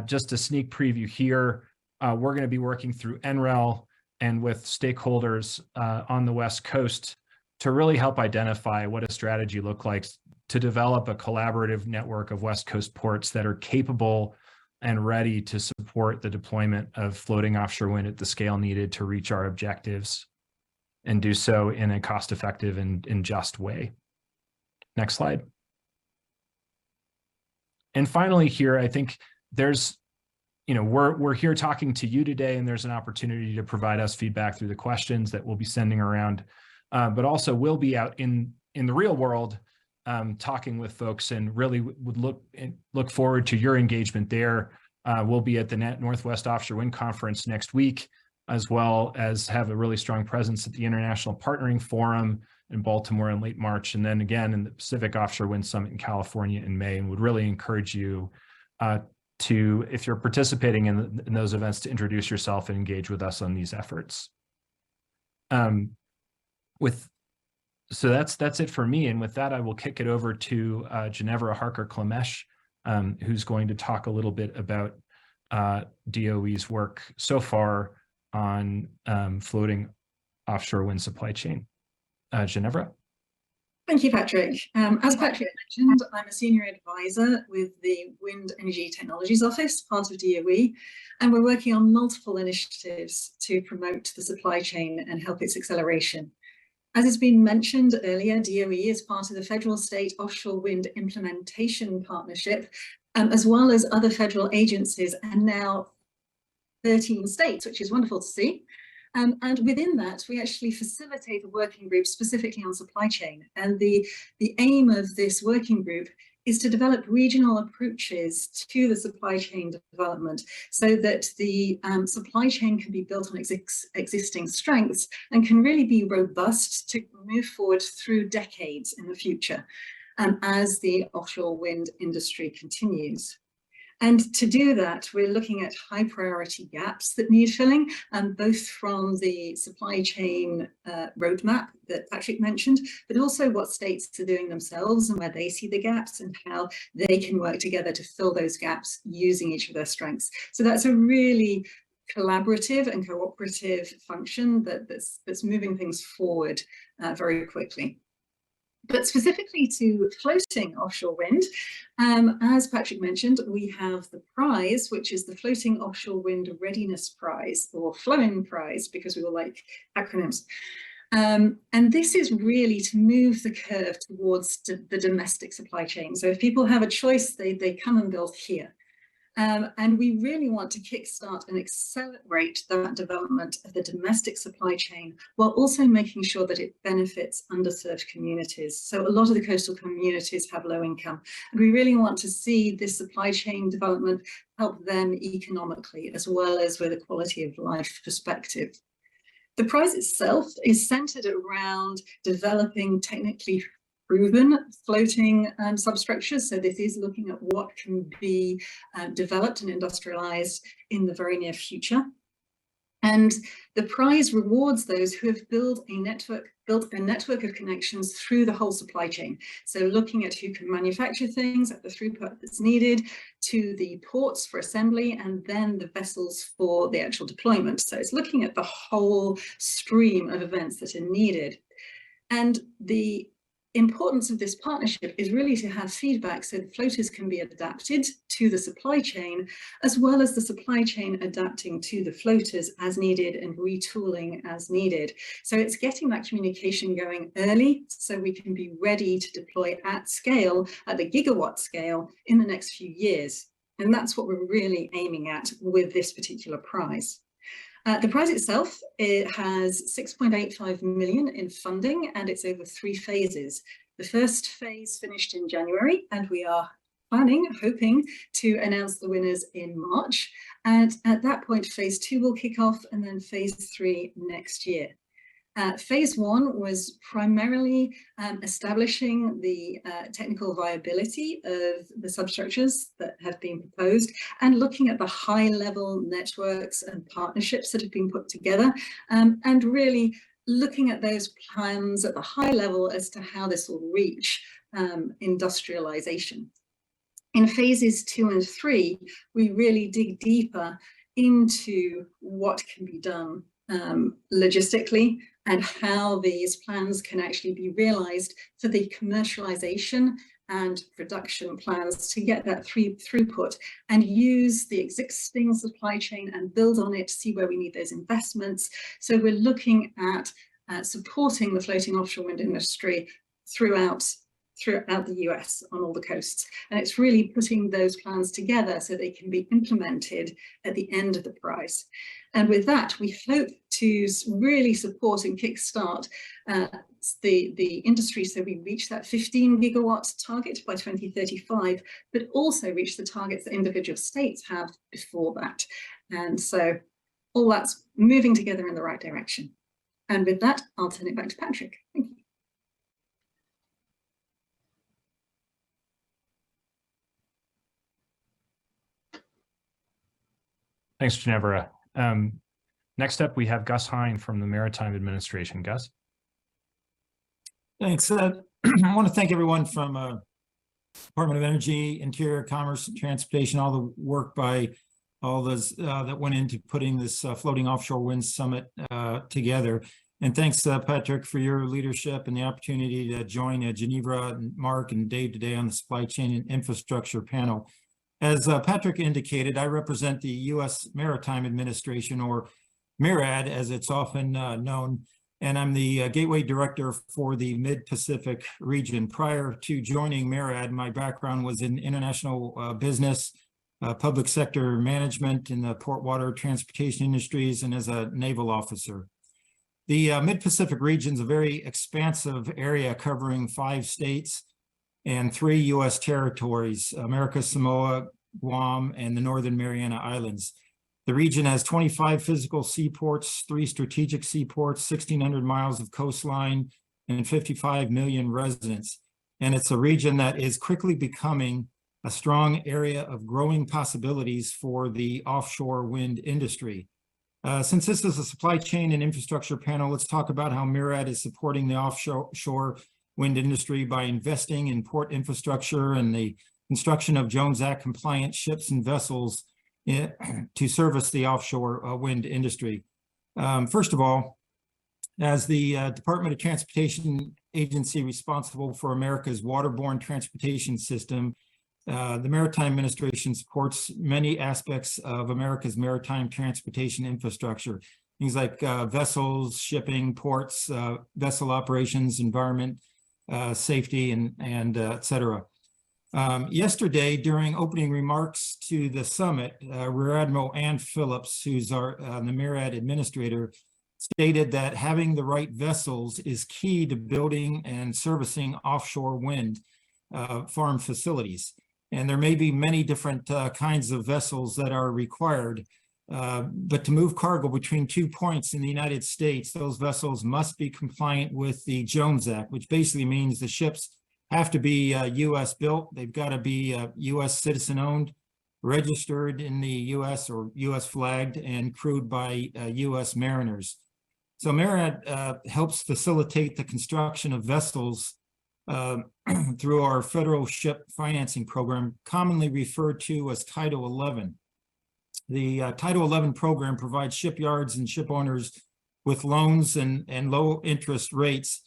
just a sneak preview here. We're going to be working through NREL and with stakeholders on the West Coast to really help identify what a strategy looks like to develop a collaborative network of West Coast ports that are capable and ready to support the deployment of floating offshore wind at the scale needed to reach our objectives and do so in a cost-effective and just way. Next slide. And finally here, I think there's, we're here talking to you today, and there's an opportunity to provide us feedback through the questions that we'll be sending around, but also we'll be out in the real world talking with folks, and really would look forward to your engagement there. We'll be at the Northwest Offshore Wind Conference next week, as well as have a really strong presence at the International Partnering Forum in Baltimore in late March, and then again in the Pacific Offshore Wind Summit in California in May, and would really encourage you to, if you're participating in those events, to introduce yourself and engage with us on these efforts. So that's it for me, and with that, I will kick it over to Ginevra Harker-Klemesh, who's going to talk a little bit about DOE's work so far on floating offshore wind supply chain. Ginevra. Thank you, Patrick. As Patrick mentioned, I'm a senior advisor with the Wind Energy Technologies Office, part of DOE, and we're working on multiple initiatives to promote the supply chain and help its acceleration. As has been mentioned earlier, DOE is part of the Federal State Offshore Wind Implementation Partnership, as well as other federal agencies, and now 13 states, which is wonderful to see. And within that, we actually facilitate a working group specifically on supply chain. And the aim of this working group is to develop regional approaches to the supply chain development so that the supply chain can be built on existing strengths and can really be robust to move forward through decades in the future as the offshore wind industry continues. And to do that, we're looking at high priority gaps that need filling, both from the supply chain roadmap that Patrick mentioned, but also what states are doing themselves and where they see the gaps and how they can work together to fill those gaps using each of their strengths. So that's a really collaborative and cooperative function that's moving things forward very quickly. But specifically to floating offshore wind, as Patrick mentioned, we have the prize, which is the Floating Offshore Wind Readiness Prize, or FLOWIN Prize, because we all like acronyms. And this is really to move the curve towards the domestic supply chain. So if people have a choice, they come and build here. And we really want to kickstart and accelerate that development of the domestic supply chain while also making sure that it benefits underserved communities. So a lot of the coastal communities have low income, and we really want to see this supply chain development help them economically as well as with a quality of life perspective. The prize itself is centered around developing technically proven floating substructures. So this is looking at what can be developed and industrialized in the very near future. And the prize rewards those who have built a network of connections through the whole supply chain. So looking at who can manufacture things at the throughput that's needed, to the ports for assembly, and then the vessels for the actual deployment. So it's looking at the whole stream of events that are needed. And the importance of this partnership is really to have feedback so the floaters can be adapted to the supply chain, as well as the supply chain adapting to the floaters as needed and retooling as needed. So it's getting that communication going early so we can be ready to deploy at scale, at the gigawatt scale, in the next few years. And that's what we're really aiming at with this particular prize. The prize itself, it has 6.85 million in funding, and it's over 3 phases. The first phase finished in January, and we are hoping to announce the winners in March. And at that point, phase 2 will kick off, and then phase 3 next year. Phase 1 was primarily establishing the technical viability of the substructures that have been proposed and looking at the high-level networks and partnerships that have been put together, and really looking at those plans at the high level as to how this will reach industrialization. In phases 2 and 3, we really dig deeper into what can be done logistically and how these plans can actually be realized for the commercialization and production plans to get that throughput and use the existing supply chain and build on it, see where we need those investments. So we're looking at supporting the floating offshore wind industry throughout the US on all the coasts. And it's really putting those plans together so they can be implemented at the end of the prize. And with that, we hope to really support and kickstart the industry so we reach that 15 gigawatt target by 2035, but also reach the targets that individual states have before that. And so all that's moving together in the right direction. And with that, I'll turn it back to Patrick. Thank you. Thanks, Ginevra. Next up, we have Gus Hine from the Maritime Administration. Gus. Thanks. I want to thank everyone from Department of Energy, Interior, Commerce, and Transportation, all the work by all those that went into putting this floating offshore wind summit together. And thanks, Patrick, for your leadership and the opportunity to join Ginevra, and Mark, and Dave today on the Supply Chain and Infrastructure panel. As Patrick indicated, I represent the U.S. Maritime Administration, or MARAD, as it's often known, and I'm the Gateway Director for the Mid-Pacific region. Prior to joining MARAD, my background was in international business, public sector management in the port water transportation industries, and as a naval officer. The Mid-Pacific region is a very expansive area covering 5 states and 3 U.S. territories: America, Samoa, Guam, and the Northern Mariana Islands. The region has 25 physical seaports, 3 strategic seaports, 1,600 miles of coastline, and 55 million residents. And it's a region that is quickly becoming a strong area of growing possibilities for the offshore wind industry. Since this is a supply chain and infrastructure panel, let's talk about how MARAD is supporting the offshore wind industry by investing in port infrastructure and the construction of Jones Act compliant ships and vessels to service the offshore wind industry. First of all, as the Department of Transportation agency responsible for America's waterborne transportation system, the Maritime Administration supports many aspects of America's maritime transportation infrastructure, things like vessels, shipping, ports, vessel operations, environment, safety, and et cetera. Yesterday, during opening remarks to the summit, Rear Admiral Ann Phillips, who's the MARAD administrator, stated that having the right vessels is key to building and servicing offshore wind farm facilities. And there may be many different kinds of vessels that are required, but to move cargo between 2 points in the United States, those vessels must be compliant with the Jones Act, which basically means the ships have to be U.S. built. They've got to be U.S. citizen owned, registered in the U.S. or U.S. flagged, and crewed by U.S. mariners. So MARAD helps facilitate the construction of vessels through our federal ship financing program, commonly referred to as Title 11. The Title 11 program provides shipyards and ship owners with loans and low interest rates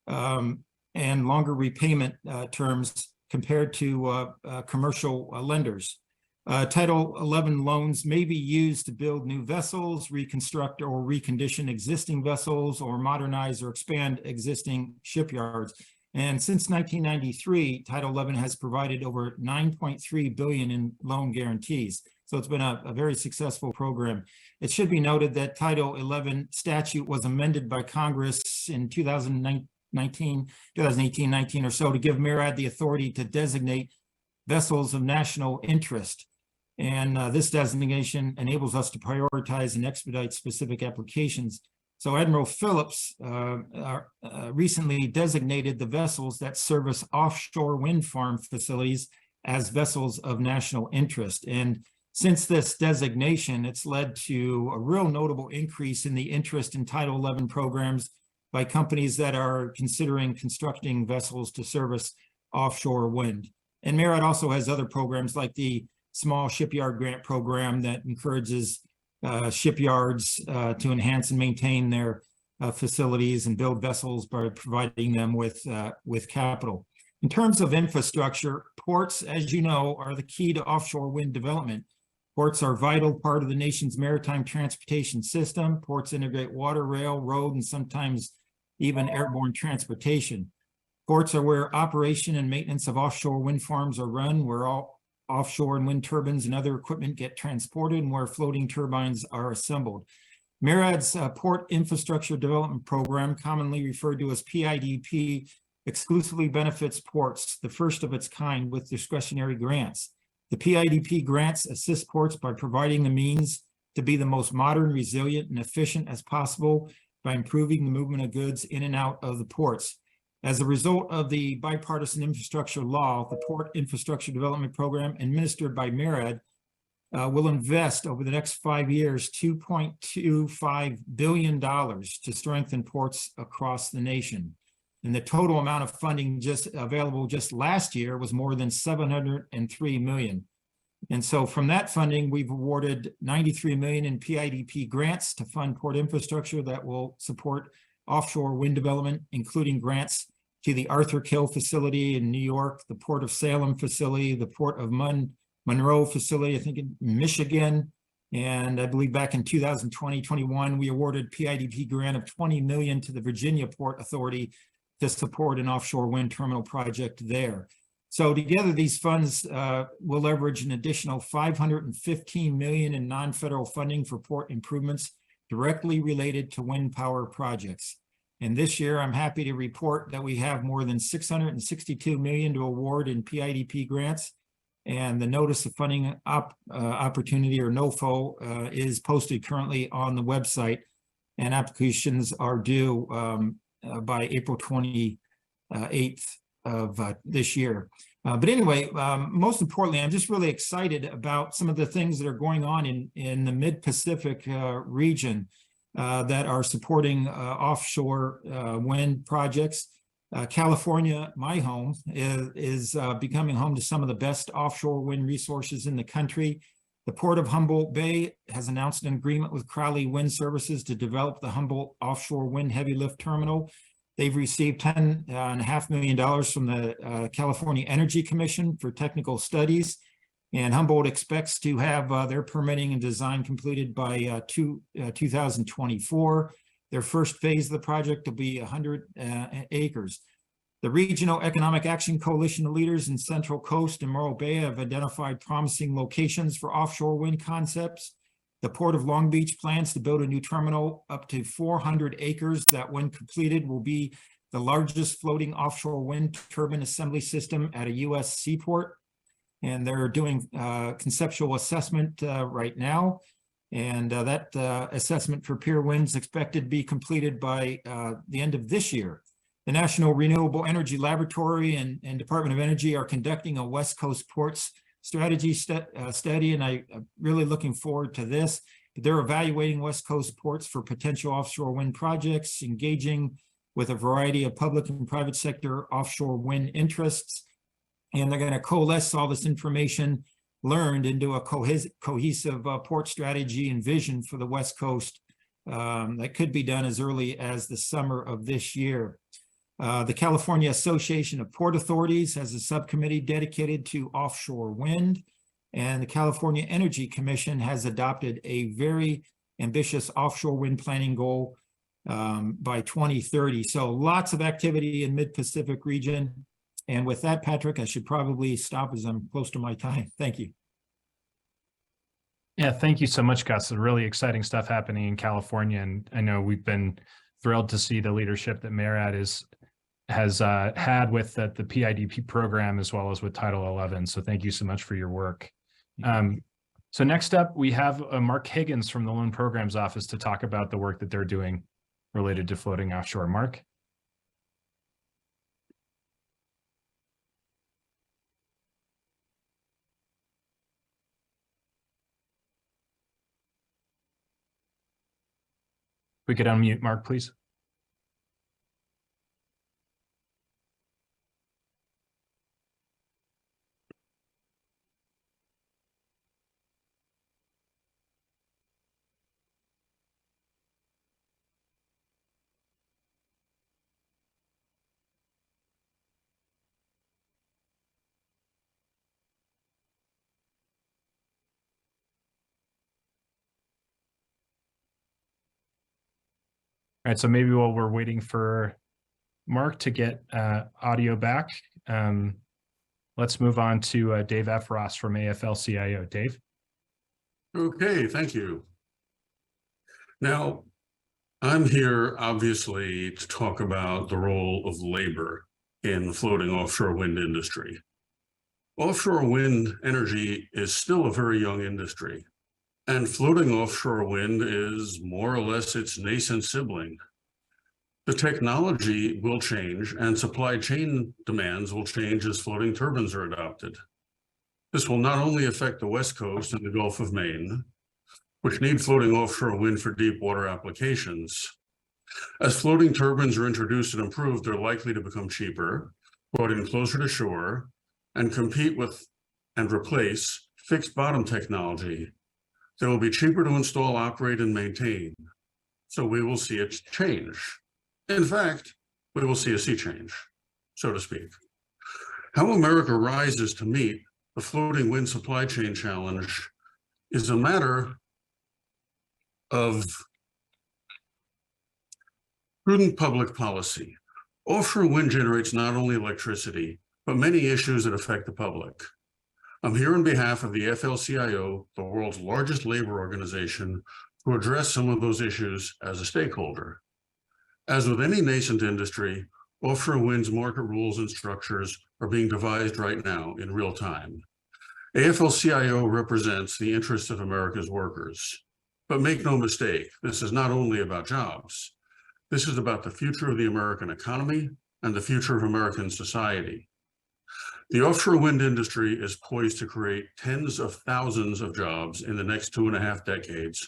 and longer repayment terms compared to commercial lenders. Title 11 loans may be used to build new vessels, reconstruct or recondition existing vessels, or modernize or expand existing shipyards. And since 1993, Title 11 has provided over $9.3 billion in loan guarantees. So it's been a very successful program. It should be noted that Title 11 statute was amended by Congress in 2018-19 or so to give MARAD the authority to designate vessels of national interest. And this designation enables us to prioritize and expedite specific applications. So Admiral Phillips recently designated the vessels that service offshore wind farm facilities as vessels of national interest. And since this designation, it's led to a real notable increase in the interest in Title 11 programs by companies that are considering constructing vessels to service offshore wind. And MARAD also has other programs like the Small Shipyard Grant Program that encourages shipyards to enhance and maintain their facilities and build vessels by providing them with capital. In terms of infrastructure, ports, as you know, are the key to offshore wind development. Ports are a vital part of the nation's maritime transportation system. Ports integrate water, rail, road, and sometimes even airborne transportation. Ports are where operation and maintenance of offshore wind farms are run, where all offshore and wind turbines and other equipment get transported, and where floating turbines are assembled. MARAD's Port Infrastructure Development Program, commonly referred to as PIDP, exclusively benefits ports, the first of its kind, with discretionary grants. The PIDP grants assist ports by providing the means to be the most modern, resilient, and efficient as possible by improving the movement of goods in and out of the ports. As a result of the bipartisan infrastructure law, the Port Infrastructure Development Program, administered by MARAD, will invest over the next 5 years $2.25 billion to strengthen ports across the nation. And the total amount of funding available just last year was more than $703 million. And so from that funding, we've awarded $93 million in PIDP grants to fund port infrastructure that will support offshore wind development, including grants to the Arthur Kill facility in New York, the Port of Salem facility, the Port of Monroe facility, I think in Michigan. And I believe back in 2020-21, we awarded PIDP grant of $20 million to the Virginia Port Authority to support an offshore wind terminal project there. So together, these funds will leverage an additional $515 million in non-federal funding for port improvements directly related to wind power projects. And this year, I'm happy to report that we have more than $662 million to award in PIDP grants. And the notice of funding opportunity, or NOFO, is posted currently on the website, and applications are due by April 28th of this year. But anyway, most importantly, I'm just really excited about some of the things that are going on in the Mid-Pacific region that are supporting offshore wind projects. California, my home, is becoming home to some of the best offshore wind resources in the country. The Port of Humboldt Bay has announced an agreement with Crowley Wind Services to develop the Humboldt Offshore Wind Heavy Lift Terminal. They've received $10.5 million from the California Energy Commission for technical studies. And Humboldt expects to have their permitting and design completed by 2024. Their first phase of the project will be 100 acres. The Regional Economic Action Coalition of leaders in Central Coast and Morro Bay have identified promising locations for offshore wind concepts. The Port of Long Beach plans to build a new terminal up to 400 acres that, when completed, will be the largest floating offshore wind turbine assembly system at a U.S. seaport. And they're doing conceptual assessment right now. And that assessment for Pier Wind is expected to be completed by the end of this year. The National Renewable Energy Laboratory and Department of Energy are conducting a West Coast ports strategy study, and I'm really looking forward to this. They're evaluating West Coast ports for potential offshore wind projects, engaging with a variety of public and private sector offshore wind interests. And they're going to coalesce all this information learned into a cohesive port strategy and vision for the West Coast that could be done as early as the summer of this year. The California Association of Port Authorities has a subcommittee dedicated to offshore wind, and the California Energy Commission has adopted a very ambitious offshore wind planning goal by 2030. So lots of activity in Mid-Pacific region. And with that, Patrick, I should probably stop as I'm close to my time. Thank you. Yeah, thank you so much, Gus. Really exciting stuff happening in California. And I know we've been thrilled to see the leadership that MARAD has had with the PIDP program as well as with Title 11. So thank you so much for your work. So next up, we have Mark Higgins from the Loan Programs Office to talk about the work that they're doing related to floating offshore. Mark. We could unmute Mark, please. All right, so maybe while we're waiting for Mark to get audio back, let's move on to Dave F. Ross from AFL-CIO. Dave? Okay, thank you. Now, I'm here obviously to talk about the role of labor in the floating offshore wind industry. Offshore wind energy is still a very young industry. And floating offshore wind is more or less its nascent sibling. The technology will change and supply chain demands will change as floating turbines are adopted. This will not only affect the West Coast and the Gulf of Maine, which need floating offshore wind for deep water applications. As floating turbines are introduced and improved, they're likely to become cheaper, brought in closer to shore, and compete with and replace fixed bottom technology. They will be cheaper to install, operate, and maintain. So we will see it change. In fact, we will see a sea change, so to speak. How America rises to meet the floating wind supply chain challenge is a matter of prudent public policy. Offshore wind generates not only electricity, but many issues that affect the public. I'm here on behalf of the AFL-CIO, the world's largest labor organization, to address some of those issues as a stakeholder. As with any nascent industry, offshore wind's market rules and structures are being devised right now in real time. AFL-CIO represents the interests of America's workers. But make no mistake, this is not only about jobs. This is about the future of the American economy and the future of American society. The offshore wind industry is poised to create tens of thousands of jobs in the next 2.5 decades,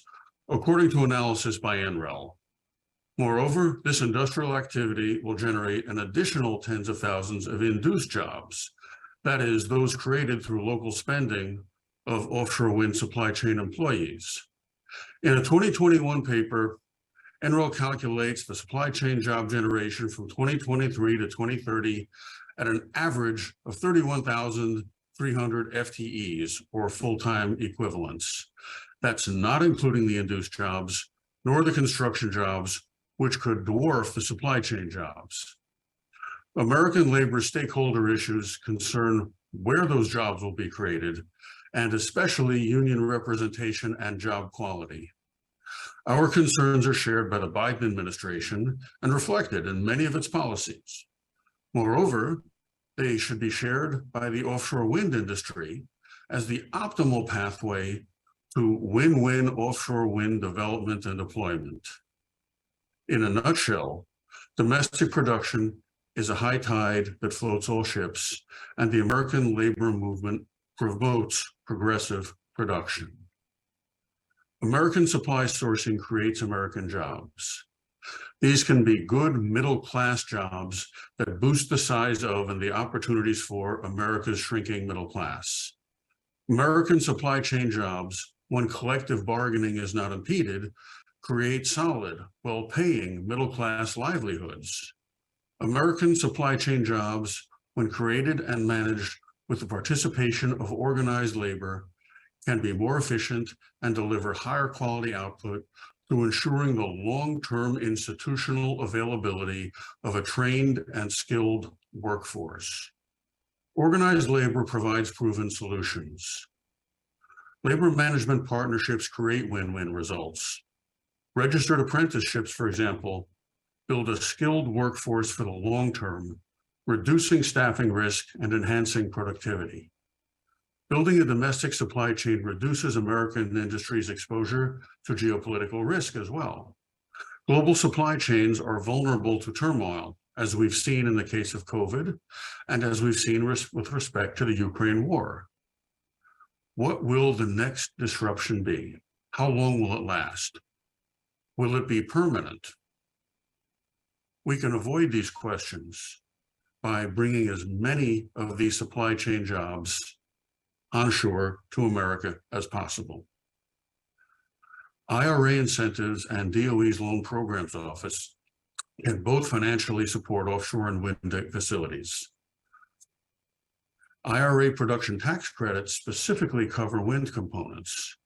according to analysis by NREL. Moreover, this industrial activity will generate an additional tens of thousands of induced jobs, that is, those created through local spending of offshore wind supply chain employees. In a 2021 paper, NREL calculates the supply chain job generation from 2023 to 2030 at an average of 31,000 300 FTEs or full-time equivalents. That's not including the induced jobs, nor the construction jobs, which could dwarf the supply chain jobs. American labor stakeholder issues concern where those jobs will be created, and especially union representation and job quality. Our concerns are shared by the Biden administration and reflected in many of its policies. Moreover, they should be shared by the offshore wind industry as the optimal pathway to win-win offshore wind development and deployment. In a nutshell, domestic production is a high tide that floats all ships, and the American labor movement promotes progressive production. American supply sourcing creates American jobs. These can be good middle-class jobs that boost the size of and the opportunities for America's shrinking middle class. American supply chain jobs, when collective bargaining is not impeded, create solid, well-paying middle-class livelihoods. American supply chain jobs, when created and managed with the participation of organized labor, can be more efficient and deliver higher quality output through ensuring the long-term institutional availability of a trained and skilled workforce. Organized labor provides proven solutions. Labor management partnerships create win-win results. Registered apprenticeships, for example, build a skilled workforce for the long term, reducing staffing risk and enhancing productivity. Building a domestic supply chain reduces American industry's exposure to geopolitical risk as well. Global supply chains are vulnerable to turmoil, as we've seen in the case of COVID, and as we've seen with respect to the Ukraine war. What will the next disruption be? How long will it last? Will it be permanent? We can avoid these questions by bringing as many of these supply chain jobs onshore to America as possible. IRA incentives and DOE's Loan Programs Office can both financially support offshore and wind facilities. IRA production tax credits specifically cover wind components.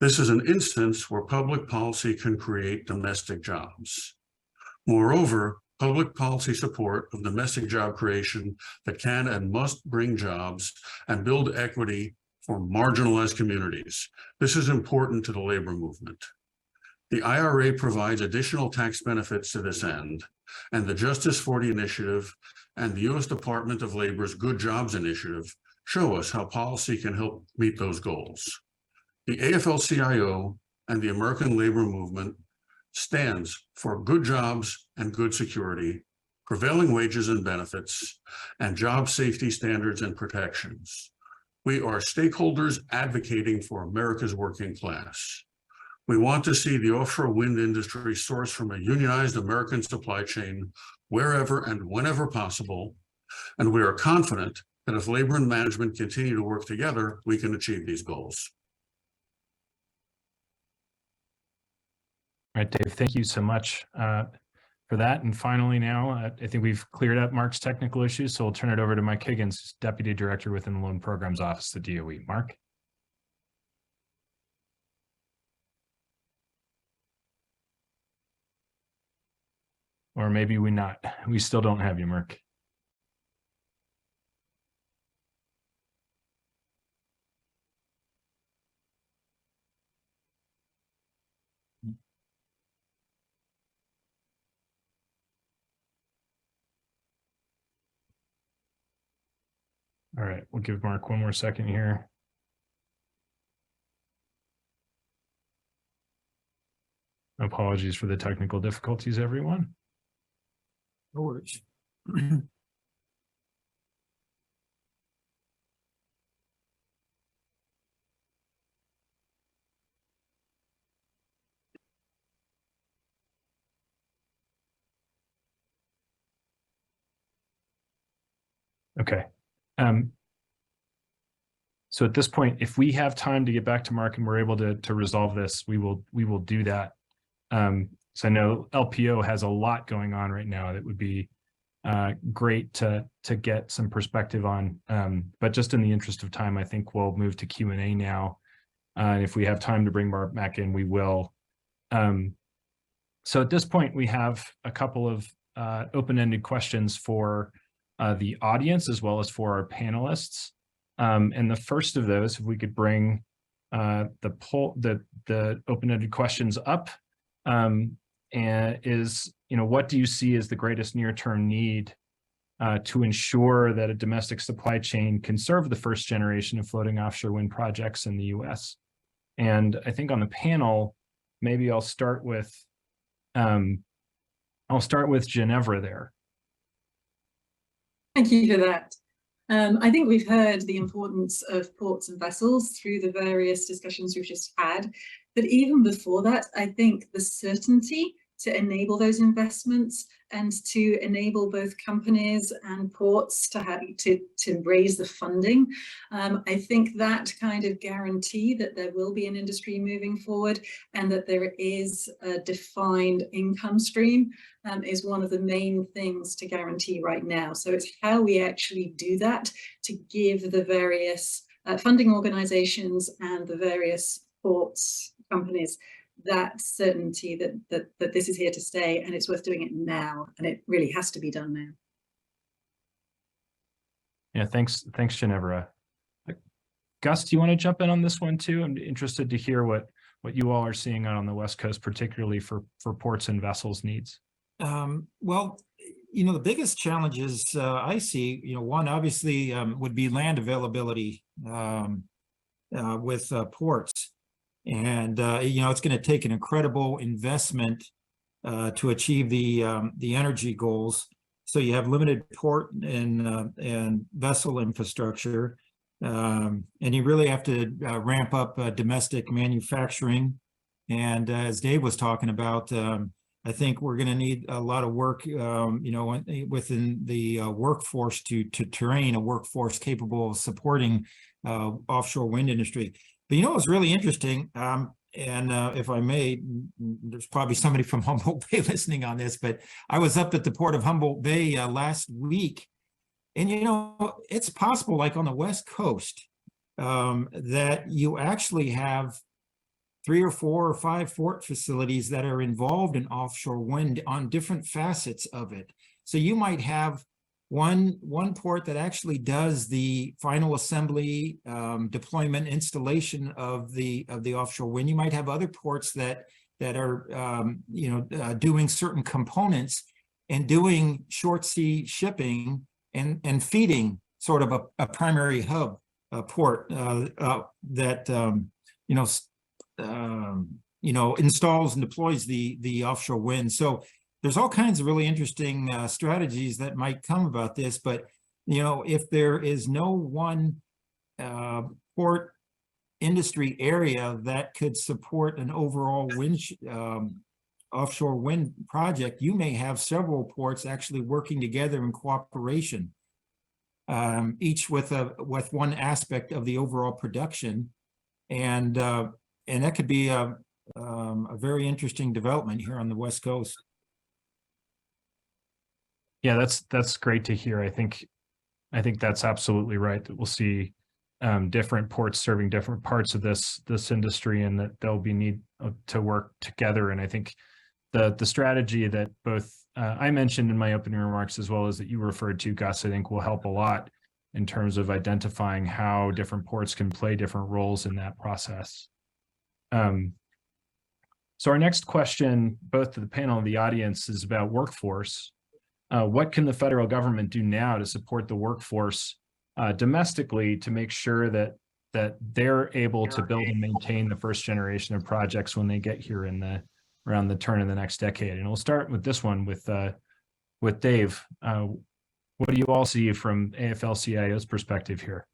This is an instance where public policy can create domestic jobs. Moreover, public policy support of domestic job creation that can and must bring jobs and build equity for marginalized communities. This is important to the labor movement. The IRA provides additional tax benefits to this end, and the Justice 40 Initiative and the U.S. Department of Labor's Good Jobs Initiative show us how policy can help meet those goals. The AFL-CIO and the American labor movement stands for good jobs and good security, prevailing wages and benefits, and job safety standards and protections. We are stakeholders advocating for America's working class. We want to see the offshore wind industry source from a unionized American supply chain wherever and whenever possible, and we are confident that if labor and management continue to work together, we can achieve these goals. All right, Dave, thank you so much for that. And finally now, I think we've cleared up Mark's technical issues, so we'll turn it over to Mike Higgins, Deputy Director within the Loan Programs Office at DOE. Mark? Or maybe we still don't have you, Mark. All right, we'll give Mark one more second here. Apologies for the technical difficulties, everyone. No worries. Okay. So at this point, if we have time to get back to Mark and we're able to resolve this, we will do that. So I know LPO has a lot going on right now that would be great to get some perspective on. But just in the interest of time, I think we'll move to Q&A now. And if we have time to bring Mark back in, we will. So at this point, we have a couple of open-ended questions for the audience as well as for our panelists. And the first of those, if we could bring the open-ended questions up, and is, what do you see as the greatest near-term need to ensure that a domestic supply chain can serve the first generation of floating offshore wind projects in the US? And I think on the panel, maybe I'll start with Ginevra there. Thank you for that. I think we've heard the importance of ports and vessels through the various discussions we've just had. But even before that, I think the certainty to enable those investments and to enable both companies and ports to raise the funding. I think that kind of guarantee that there will be an industry moving forward and that there is a defined income stream is one of the main things to guarantee right now. So it's how we actually do that to give the various funding organizations and the various ports companies that certainty that this is here to stay and it's worth doing it now, and it really has to be done now. Yeah, thanks, Ginevra. Gus, do you want to jump in on this one too? I'm interested to hear what you all are seeing out on the West Coast, particularly for ports and vessels needs. Well, the biggest challenges I see, one obviously would be land availability with ports. And, it's going to take an incredible investment to achieve the energy goals. So you have limited port and vessel infrastructure, and you really have to ramp up domestic manufacturing. And as Dave was talking about, I think we're going to need a lot of work, within the workforce to train a workforce capable of supporting offshore wind industry. But what's really interesting, and if I may, there's probably somebody from Humboldt Bay listening on this, but I was up at the port of Humboldt Bay last week, and it's possible, like on the West Coast, that you actually have 3 or 4 or 5 port facilities that are involved in offshore wind on different facets of it. So you might have one port that actually does the final assembly, deployment, installation of the offshore wind. You might have other ports that are doing certain components and doing short sea shipping and feeding sort of a primary hub port that installs and deploys the offshore wind. So there's all kinds of really interesting strategies that might come about this, but if there is no one port industry area that could support an overall wind offshore wind project, you may have several ports actually working together in cooperation, each with one aspect of the overall production, and that could be a very interesting development here on the West Coast. Yeah, that's great to hear. I think that's absolutely right, that we'll see different ports serving different parts of this industry, and that there'll be need to work together. And I think the strategy that both I mentioned in my opening remarks, as well as that you referred to, Gus, I think will help a lot in terms of identifying how different ports can play different roles in that process. So our next question, both to the panel and the audience, is about workforce. What can the federal government do now to support the workforce domestically to make sure that they're able to build and maintain the first generation of projects when they get here around the turn of the next decade? And we'll start with this one with Dave. What do you all see from AFL-CIO's perspective here?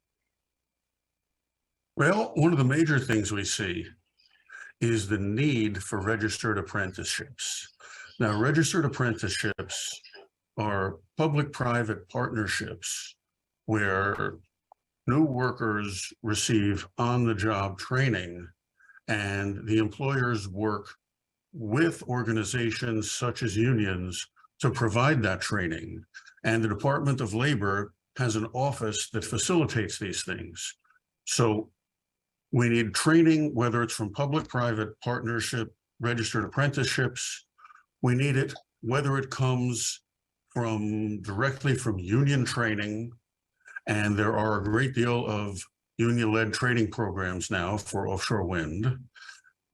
Well, one of the major things we see is the need for registered apprenticeships. Now, registered apprenticeships are public-private partnerships where new workers receive on-the-job training, and the employers work with organizations such as unions to provide that training. And the Department of Labor has an office that facilitates these things. So we need training, whether it's from public-private partnership, registered apprenticeships. We need it, whether it comes directly from union training. And there are a great deal of union-led training programs now for offshore wind.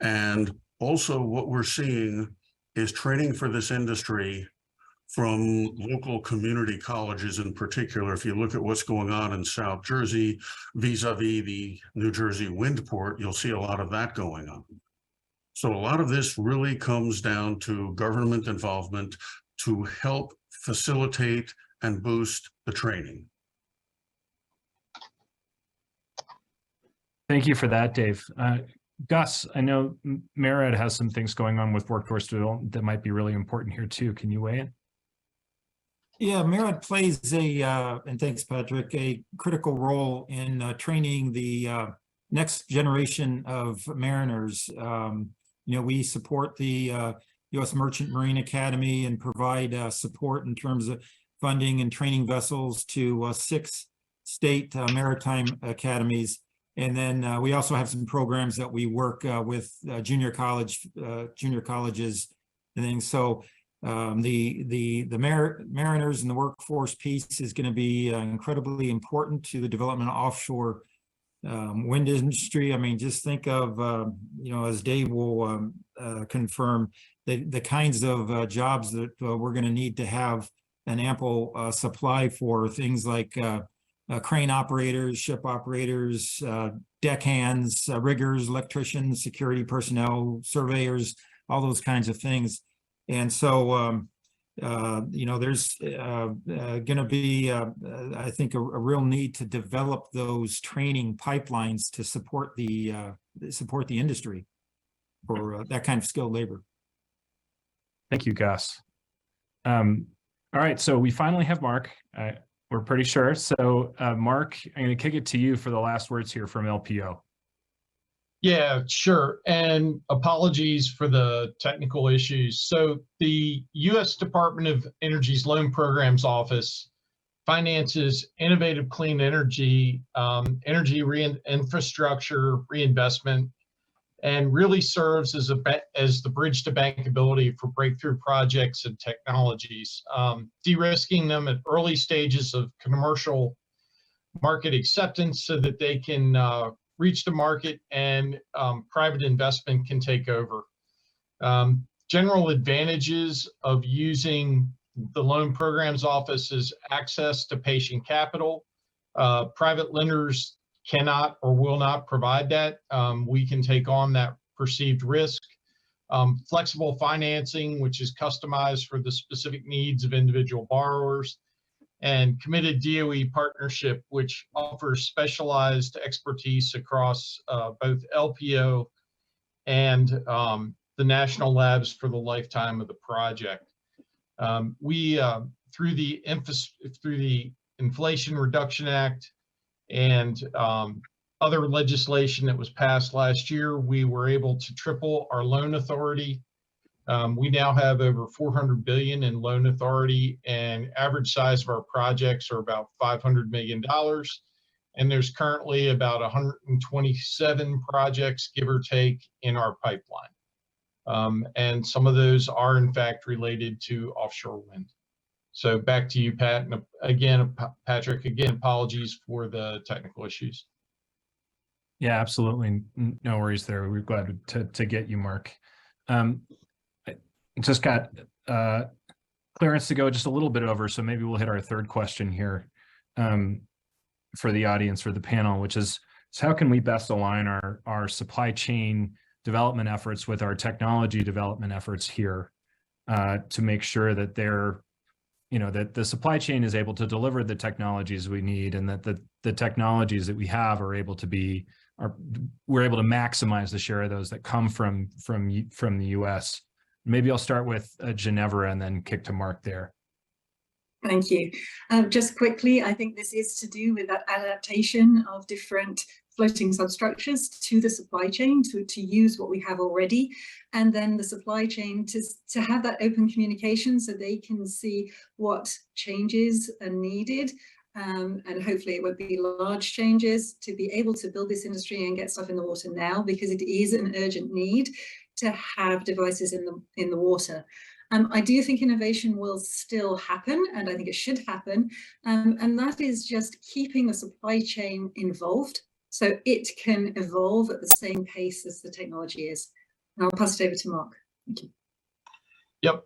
And also what we're seeing is training for this industry from local community colleges in particular. If you look at what's going on in South Jersey vis-a-vis the New Jersey wind port, you'll see a lot of that going on. So a lot of this really comes down to government involvement to help facilitate and boost the training. Thank you for that, Dave. Gus, I know MERIT has some things going on with workforce development that might be really important here too. Can you weigh in? Yeah, MERIT plays and thanks, Patrick, a critical role in training the next generation of mariners. We support the U.S. Merchant Marine Academy and provide support in terms of funding and training vessels to 6 state maritime academies. And then we also have some programs that we work with junior colleges and things. So the mariners and the workforce piece is going to be incredibly important to the development of offshore wind industry. I mean, just think of, as Dave will confirm, the kinds of jobs that we're going to need to have an ample supply for, things like crane operators, ship operators, deckhands, riggers, electricians, security personnel, surveyors, all those kinds of things. And so, there's going to be, I think, a real need to develop those training pipelines to support the industry for that kind of skilled labor. Thank you, Gus. All right, so we finally have Mark. We're pretty sure. So Mark, I'm going to kick it to you for the last words here from LPO. Yeah, sure. And apologies for the technical issues. So the U.S. Department of Energy's Loan Programs Office finances innovative clean energy, infrastructure reinvestment, and really serves as the bridge to bankability for breakthrough projects and technologies, de-risking them at early stages of commercial market acceptance so that they can reach the market and private investment can take over. General advantages of using the Loan Programs Office is access to patient capital. Private lenders cannot or will not provide that. We can take on that perceived risk. Flexible financing, which is customized for the specific needs of individual borrowers, and committed DOE partnership, which offers specialized expertise across both LPO and the national labs for the lifetime of the project. Through the Inflation Reduction Act and other legislation that was passed last year, we were able to triple our loan authority. We now have over $400 billion in loan authority, and average size of our projects are about $500 million. And there's currently about 127 projects, give or take, in our pipeline. And some of those are in fact related to offshore wind. So back to you, Pat. And again, Patrick, apologies for the technical issues. Yeah, absolutely. No worries there. We're glad to get you, Mark. I just got clearance to go just a little bit over, so maybe we'll hit our third question here for the audience, for the panel, which is, so how can we best align our supply chain development efforts with our technology development efforts here to make sure that that the supply chain is able to deliver the technologies we need, and that the technologies that we have are able to we're able to maximize the share of those that come from the US. Maybe I'll start with Ginevra and then kick to Mark there. Thank you. Just quickly, I think this is to do with that adaptation of different floating substructures to the supply chain to use what we have already, and then the supply chain to have that open communication so they can see what changes are needed. And hopefully it would be large changes to be able to build this industry and get stuff in the water now, because it is an urgent need to have devices in the water. I do think innovation will still happen, and I think it should happen. And that is just keeping the supply chain involved so it can evolve at the same pace as the technology is. And I'll pass it over to Mark. Thank you. Yep,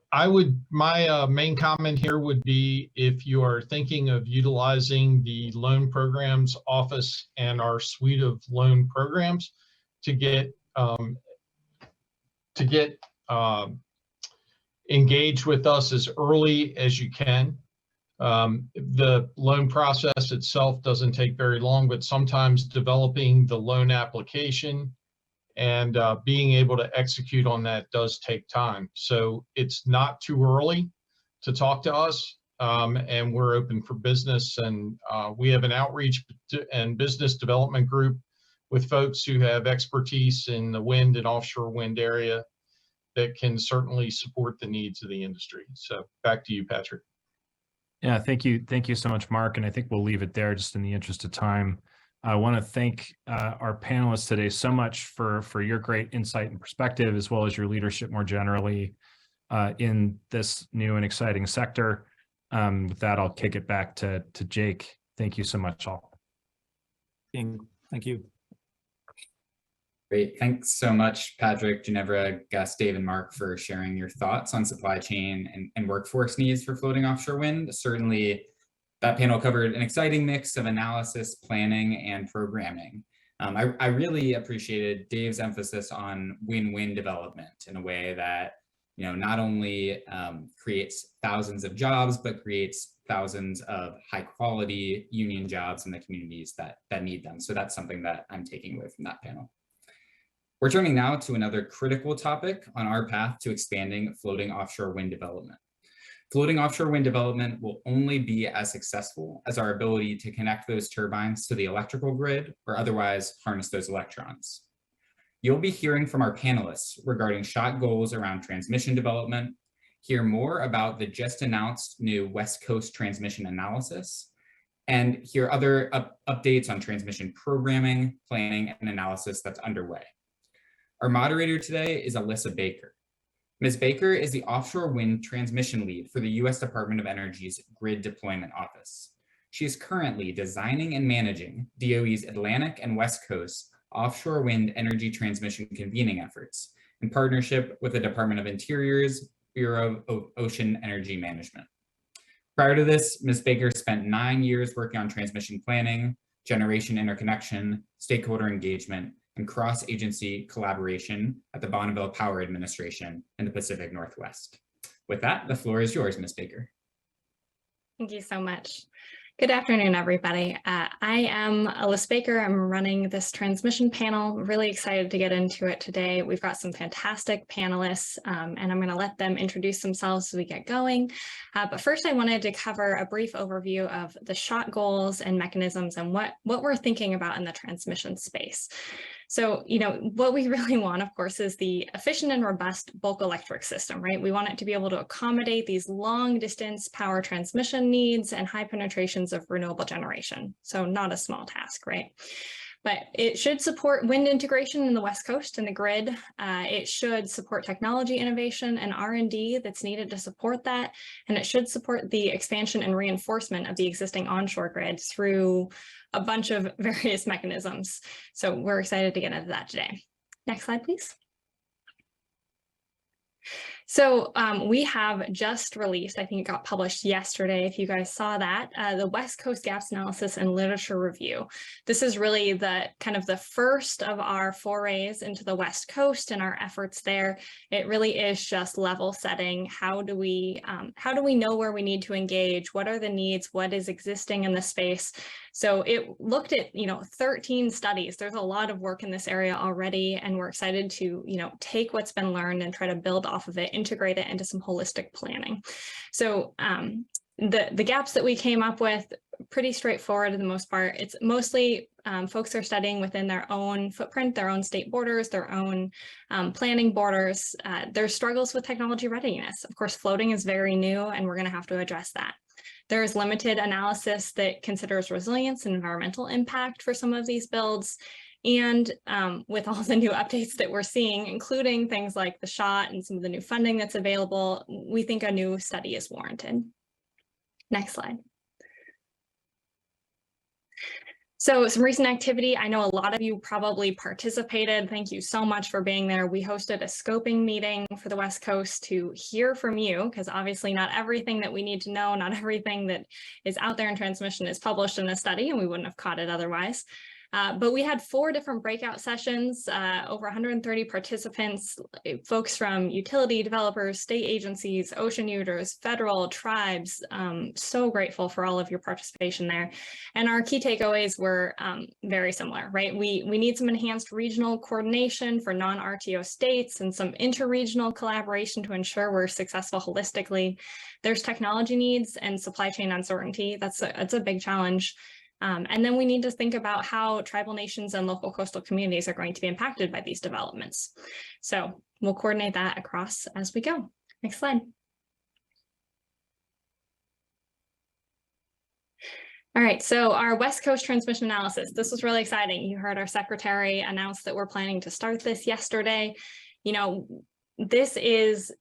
my main comment here would be, if you are thinking of utilizing the Loan Programs Office and our suite of loan programs to get engaged with us as early as you can. The loan process itself doesn't take very long, but sometimes developing the loan application and being able to execute on that does take time. So it's not too early to talk to us, and we're open for business. And we have an outreach and business development group with folks who have expertise in the wind and offshore wind area that can certainly support the needs of the industry. So back to you, Patrick. Yeah, thank you. Thank you so much, Mark. And I think we'll leave it there just in the interest of time. I want to thank our panelists today so much for your great insight and perspective, as well as your leadership more generally in this new and exciting sector. With that, I'll kick it back to Jake. Thank you so much, all. Thank you. Great. Thanks so much, Patrick, Ginevra, Gus, Dave, and Mark, for sharing your thoughts on supply chain and workforce needs for floating offshore wind. Certainly, that panel covered an exciting mix of analysis, planning, and programming. I really appreciated Dave's emphasis on win-win development in a way that, you know, not only creates thousands of jobs, but creates thousands of high-quality union jobs in the communities that need them. So that's something that I'm taking away from that panel. We're turning now to another critical topic on our path to expanding floating offshore wind development. Floating offshore wind development will only be as successful as our ability to connect those turbines to the electrical grid or otherwise harness those electrons. You'll be hearing from our panelists regarding SHOT goals around transmission development, hear more about the just announced new West Coast transmission analysis, and hear other updates on transmission programming, planning, and analysis that's underway. Our moderator today is Alyssa Baker. Ms. Baker is the offshore wind transmission lead for the U.S. Department of Energy's Grid Deployment Office. She is currently designing and managing DOE's Atlantic and West Coast offshore wind energy transmission convening efforts in partnership with the Department of Interior's Bureau of Ocean Energy Management. Prior to this, Ms. Baker spent 9 years working on transmission planning, generation interconnection, stakeholder engagement, and cross-agency collaboration at the Bonneville Power Administration in the Pacific Northwest. With that, the floor is yours, Ms. Baker. Thank you so much. Good afternoon, everybody. I am Alyssa Baker. I'm running this transmission panel. Really excited to get into it today. We've got some fantastic panelists, and I'm going to let them introduce themselves as we get going. But first, I wanted to cover a brief overview of the SHOT goals and mechanisms and what we're thinking about in the transmission space. So, you know, what we really want, of course, is the efficient and robust bulk electric system, right? We want it to be able to accommodate these long distance power transmission needs and high penetrations of renewable generation. So not a small task, right? But it should support wind integration in the West Coast and the grid. It should support technology innovation and R&D that's needed to support that. And it should support the expansion and reinforcement of the existing onshore grid through a bunch of various mechanisms. So we're excited to get into that today. Next slide, please. So we have just released, I think it got published yesterday, if you guys saw that, the West Coast Gaps Analysis and Literature Review. This is really the kind of the first of our forays into the West Coast and our efforts there. It really is just level setting. How do we know where we need to engage? What are the needs? What is existing in the space? So it looked at, 13 studies. There's a lot of work in this area already, and we're excited to, take what's been learned and try to build off of it, integrate it into some holistic planning. So the gaps that we came up with, pretty straightforward for the most part. It's mostly folks are studying within their own footprint, their own state borders, their own planning borders. There's struggles with technology readiness. Of course, floating is very new, and we're going to have to address that. There is limited analysis that considers resilience and environmental impact for some of these builds. And with all the new updates that we're seeing, including things like the SHOT and some of the new funding that's available, we think a new study is warranted. Next slide. So some recent activity, I know a lot of you probably participated. Thank you so much for being there. We hosted a scoping meeting for the West Coast to hear from you, because obviously not everything that we need to know, not everything that is out there in transmission is published in a study, and we wouldn't have caught it otherwise. But we had 4 different breakout sessions, over 130 participants, folks from utility developers, state agencies, ocean users, federal, tribes. So grateful for all of your participation there. And our key takeaways were very similar, right? We need some enhanced regional coordination for non-RTO states and some interregional collaboration to ensure we're successful holistically. There's technology needs and supply chain uncertainty. That's a big challenge. And then we need to think about how tribal nations and local coastal communities are going to be impacted by these developments. So we'll coordinate that across as we go. Next slide. All right, so our West Coast transmission analysis, this was really exciting. You heard our secretary announce that we're planning to start this yesterday. You know, this is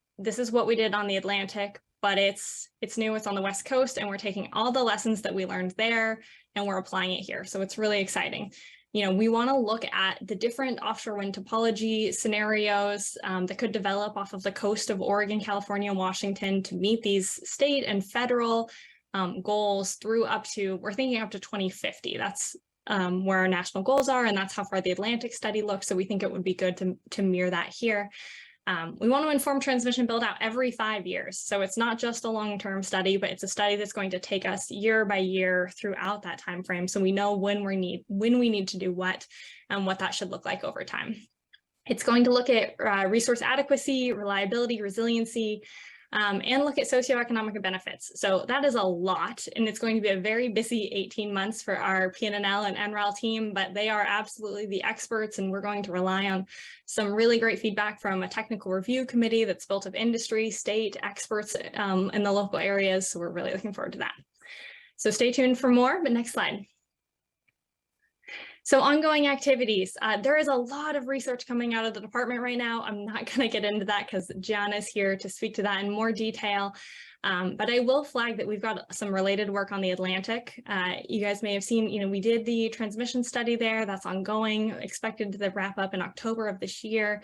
what we did on the Atlantic, but it's new, it's on the West Coast, and we're taking all the lessons that we learned there and we're applying it here. So it's really exciting. You know, we want to look at the different offshore wind topology scenarios that could develop off of the coast of Oregon, California, and Washington to meet these state and federal goals through up to, we're thinking up to 2050. That's where our national goals are, and that's how far the Atlantic study looks. So we think it would be good to mirror that here. We want to inform transmission build out every 5 years. So it's not just a long-term study, but it's a study that's going to take us year by year throughout that time frame. So we know when we need to do what and what that should look like over time. It's going to look at resource adequacy, reliability, resiliency, and look at socioeconomic benefits. So that is a lot, and it's going to be a very busy 18 months for our PNNL and NREL team, but they are absolutely the experts, and we're going to rely on some really great feedback from a technical review committee that's built of industry, state, experts in the local areas. So we're really looking forward to that. So stay tuned for more, but next slide. So ongoing activities, there is a lot of research coming out of the department right now. I'm not going to get into that because John is here to speak to that in more detail. But I will flag that we've got some related work on the Atlantic. You guys may have seen, you know, we did the transmission study there. That's ongoing, expected to wrap up in October of this year.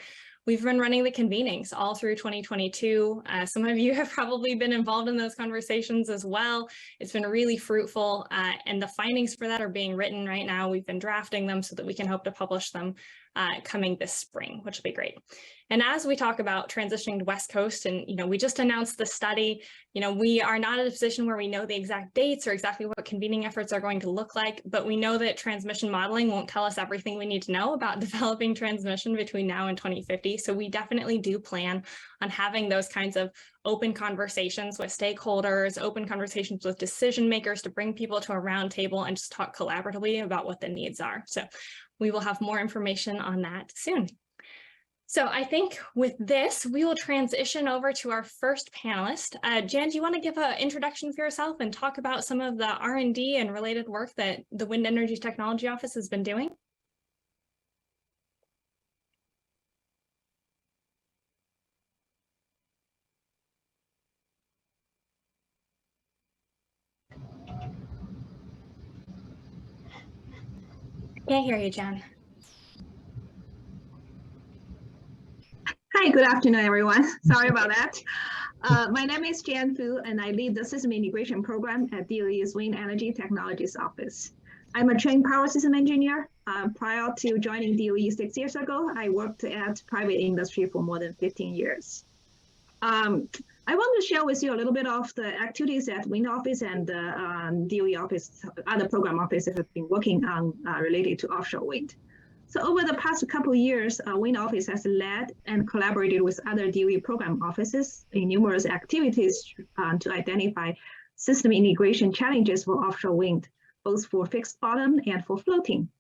We've been running the convenings all through 2022. Some of you have probably been involved in those conversations as well. It's been really fruitful, and the findings for that are being written right now. We've been drafting them so that we can hope to publish them coming this spring, which will be great. And as we talk about transitioning to West Coast, and you know, we just announced the study, you know, we are not in a position where we know the exact dates or exactly what convening efforts are going to look like, but we know that transmission modeling won't tell us everything we need to know about developing transmission between now and 2050. So we definitely do plan on having those kinds of open conversations with stakeholders, open conversations with decision makers to bring people to a round table and just talk collaboratively about what the needs are. So we will have more information on that soon. So I think with this, we will transition over to our first panelist. Jan, do you want to give an introduction for yourself and talk about some of the R&D and related work that the Wind Energy Technology Office has been doing? Can't hear you, Jan. Hi, good afternoon, everyone. Sorry about that. My name is Jan Fu, and I lead the System Integration Program at DOE's Wind Energy Technologies Office. I'm a trained power system engineer. Prior to joining DOE 6 years ago, I worked at private industry for more than 15 years. I want to share with you a little bit of the activities that Wind Office and the DOE office, other program offices have been working on related to offshore wind. So over the past couple of years, Wind Office has led and collaborated with other DOE program offices in numerous activities to identify system integration challenges for offshore wind, both for fixed bottom and for floating.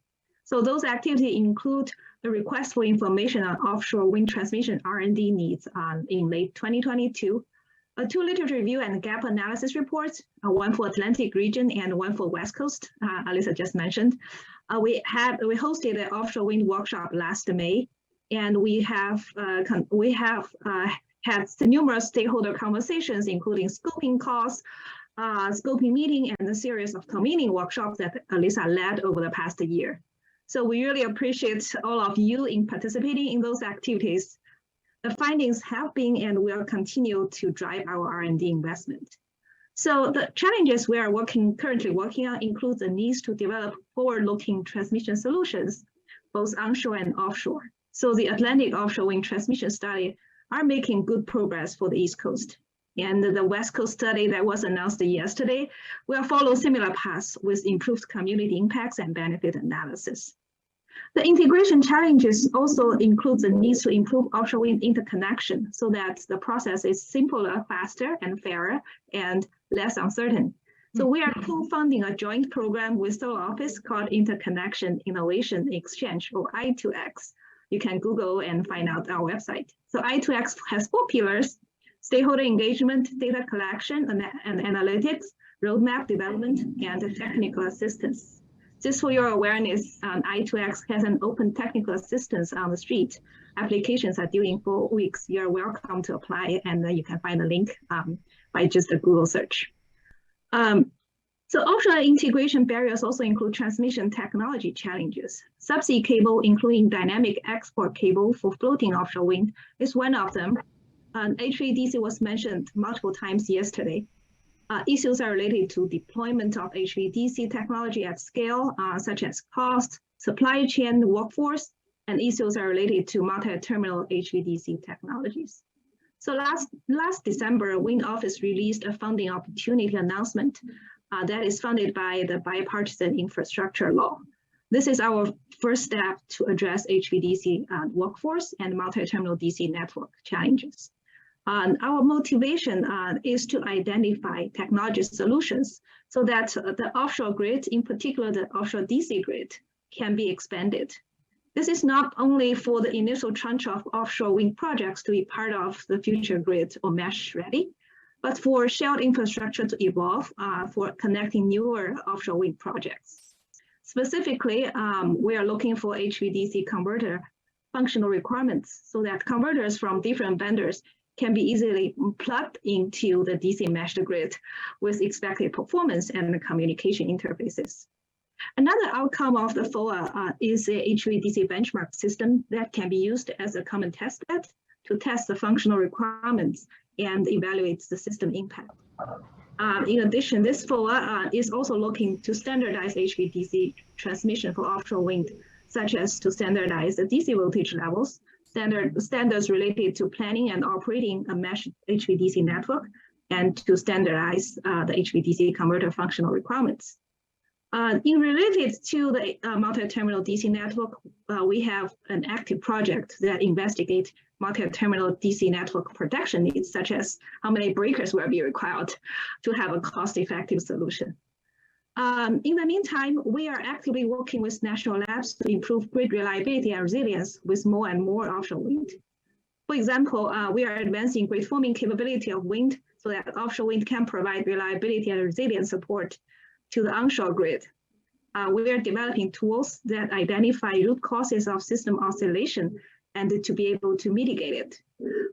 So those activities include the request for information on offshore wind transmission R&D needs in late 2022, two literature review and gap analysis reports, one for Atlantic region and one for West Coast, Alyssa just mentioned. We hosted an offshore wind workshop last May, and we have had numerous stakeholder conversations, including scoping calls, scoping meeting, and a series of convening workshops that Alyssa led over the past year. So we really appreciate all of you in participating in those activities. The findings have been and will continue to drive our R&D investment. So the challenges we are currently working on include the needs to develop forward-looking transmission solutions, both onshore and offshore. So the Atlantic offshore wind transmission study are making good progress for the East Coast. And the West Coast study that was announced yesterday will follow similar paths with improved community impacts and benefit analysis. The integration challenges also include the need to improve offshore wind interconnection so that the process is simpler, faster, and fairer, and less uncertain. So we are co-funding a joint program with Solar Office called Interconnection Innovation Exchange, or I2X. You can Google and find out our website. So I2X has 4 pillars: stakeholder engagement, data collection and analytics, roadmap development, and technical assistance. Just for your awareness, I2X has an open technical assistance on the street. Applications are due in 4 weeks. You're welcome to apply, and you can find the link by just a Google search. So offshore integration barriers also include transmission technology challenges. Subsea cable, including dynamic export cable for floating offshore wind, is one of them. HVDC was mentioned multiple times yesterday. Issues are related to deployment of HVDC technology at scale, such as cost, supply chain, workforce, and issues are related to multi-terminal HVDC technologies. So last December, Wind Office released a funding opportunity announcement that is funded by the Bipartisan Infrastructure Law. This is our first step to address HVDC workforce and multi-terminal DC network challenges. Our motivation is to identify technology solutions so that the offshore grid, in particular the offshore DC grid, can be expanded. This is not only for the initial tranche of offshore wind projects to be part of the future grid or mesh ready, but for shared infrastructure to evolve for connecting newer offshore wind projects. Specifically, we are looking for HVDC converter functional requirements so that converters from different vendors can be easily plugged into the DC meshed grid with expected performance and the communication interfaces. Another outcome of the FOA is a HVDC benchmark system that can be used as a common test bed to test the functional requirements and evaluate the system impact. In addition, this FOA is also looking to standardize HVDC transmission for offshore wind, such as to standardize the DC voltage levels, standards related to planning and operating a mesh HVDC network, and to standardize the HVDC converter functional requirements. In related to the multi-terminal DC network, we have an active project that investigates multi-terminal DC network protection needs, such as how many breakers will be required to have a cost-effective solution. In the meantime, we are actively working with national labs to improve grid reliability and resilience with more and more offshore wind. For example, we are advancing grid forming capability of wind so that offshore wind can provide reliability and resilience support to the onshore grid. We are developing tools that identify root causes of system oscillation and to be able to mitigate it.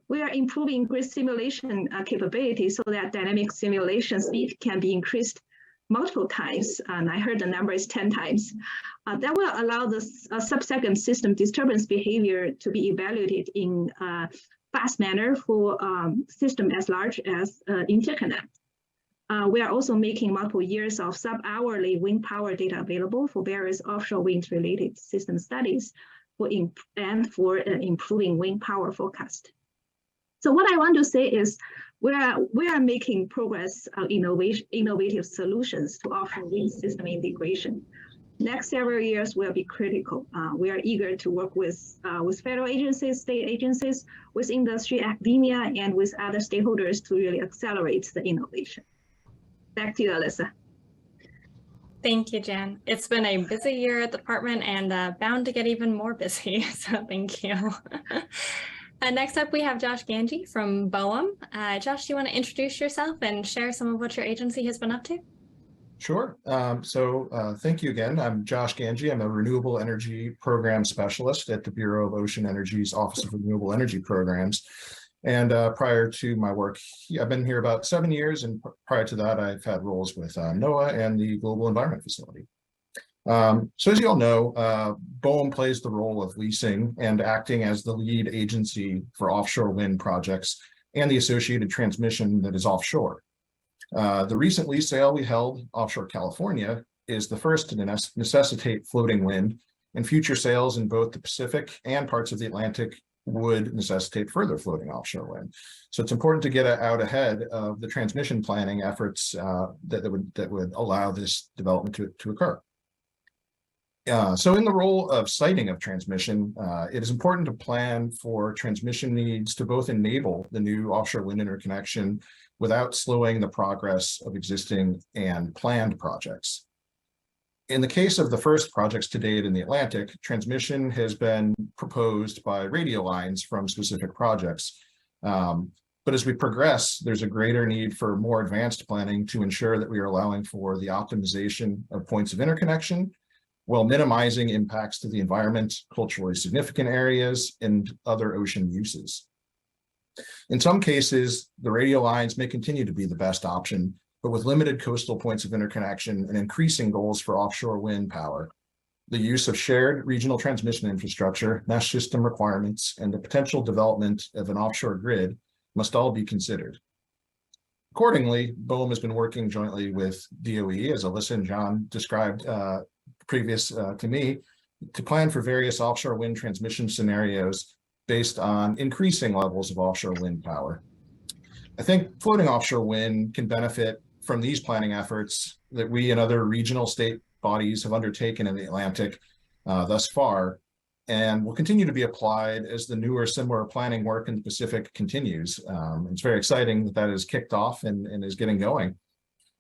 We are improving grid simulation capability so that dynamic simulation speed can be increased multiple times, and I heard the number is 10 times. That will allow the sub-second system disturbance behavior to be evaluated in a fast manner for system as large as interconnect. We are also making multiple years of sub-hourly wind power data available for various offshore wind-related system studies for improving wind power forecast. So what I want to say is we are making progress on innovative solutions to offshore wind system integration. Next several years will be critical. We are eager to work with federal agencies, state agencies, with industry, academia, and with other stakeholders to really accelerate the innovation. Back to you, Alyssa. Thank you, Jan. It's been a busy year at the department and bound to get even more busy, so thank you. Next up, we have Josh Ganji from BOEM. Josh, do you want to introduce yourself and share some of what your agency has been up to? Sure. Thank you again. I'm Josh Ganji. I'm a renewable energy program specialist at the Bureau of Ocean Energy's Office of Renewable Energy Programs. And prior to my work, I've been here about 7 years. And prior to that, I've had roles with NOAA and the Global Environment Facility. So as you all know, BOEM plays the role of leasing and acting as the lead agency for offshore wind projects and the associated transmission that is offshore. The recent lease sale we held offshore California is the first to necessitate floating wind, and future sales in both the Pacific and parts of the Atlantic would necessitate further floating offshore wind. So it's important to get out ahead of the transmission planning efforts that would allow this development to occur. So in the role of siting of transmission, it is important to plan for transmission needs to both enable the new offshore wind interconnection without slowing the progress of existing and planned projects. In the case of the first projects to date in the Atlantic, transmission has been proposed by radio lines from specific projects. But as we progress, there's a greater need for more advanced planning to ensure that we are allowing for the optimization of points of interconnection while minimizing impacts to the environment, culturally significant areas, and other ocean uses. In some cases, the radio lines may continue to be the best option, but with limited coastal points of interconnection and increasing goals for offshore wind power, the use of shared regional transmission infrastructure, mesh system requirements, and the potential development of an offshore grid must all be considered. Accordingly, BOEM has been working jointly with DOE, as Alyssa and John described previous to me, to plan for various offshore wind transmission scenarios based on increasing levels of offshore wind power. I think floating offshore wind can benefit from these planning efforts that we and other regional state bodies have undertaken in the Atlantic thus far, and will continue to be applied as the newer similar planning work in the Pacific continues. It's very exciting that that is kicked off and is getting going.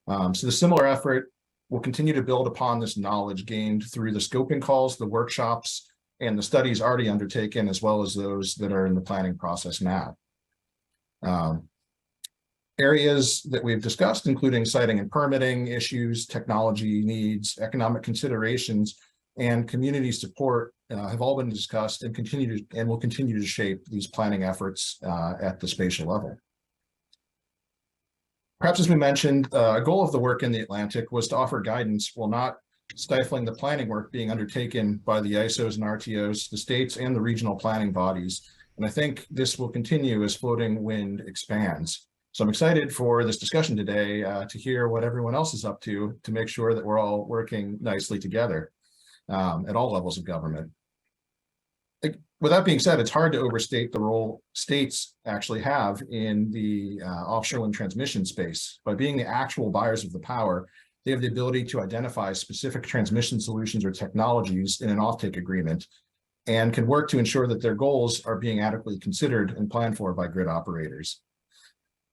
So the similar effort will continue to build upon this knowledge gained through the scoping calls, the workshops, and the studies already undertaken, as well as those that are in the planning process now. Areas that we've discussed, including siting and permitting issues, technology needs, economic considerations, and community support have all been discussed and will continue to shape these planning efforts at the spatial level. Perhaps as we mentioned, a goal of the work in the Atlantic was to offer guidance while not stifling the planning work being undertaken by the ISOs and RTOs, the states and the regional planning bodies. And I think this will continue as floating wind expands. So I'm excited for this discussion today to hear what everyone else is up to make sure that we're all working nicely together at all levels of government. With that being said, it's hard to overstate the role states actually have in the offshore wind transmission space. By being the actual buyers of the power, they have the ability to identify specific transmission solutions or technologies in an offtake agreement and can work to ensure that their goals are being adequately considered and planned for by grid operators.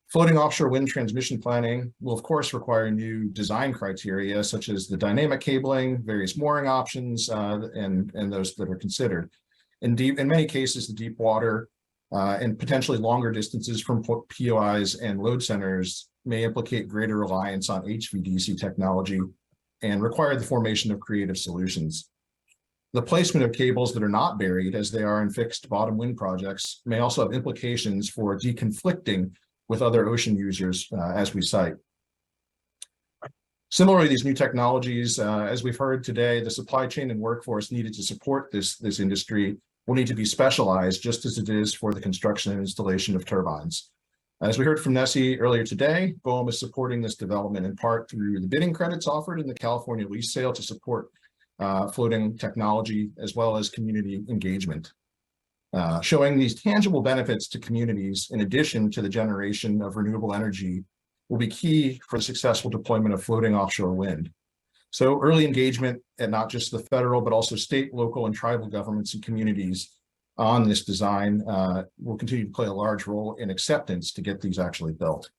Floating offshore wind transmission planning will, of course, require new design criteria, such as the dynamic cabling, various mooring options, and those that are considered. In many cases, the deep water and potentially longer distances from POIs and load centers may implicate greater reliance on HVDC technology and require the formation of creative solutions. The placement of cables that are not buried, as they are in fixed bottom wind projects, may also have implications for deconflicting with other ocean users as we cite. Similarly, these new technologies, as we've heard today, the supply chain and workforce needed to support this industry will need to be specialized, just as it is for the construction and installation of turbines. As we heard from Nessie earlier today, BOEM is supporting this development in part through the bidding credits offered in the California lease sale to support floating technology, as well as community engagement. Showing these tangible benefits to communities in addition to the generation of renewable energy will be key for the successful deployment of floating offshore wind. So early engagement at not just the federal, but also state, local, and tribal governments and communities on this design will continue to play a large role in acceptance to get these actually built.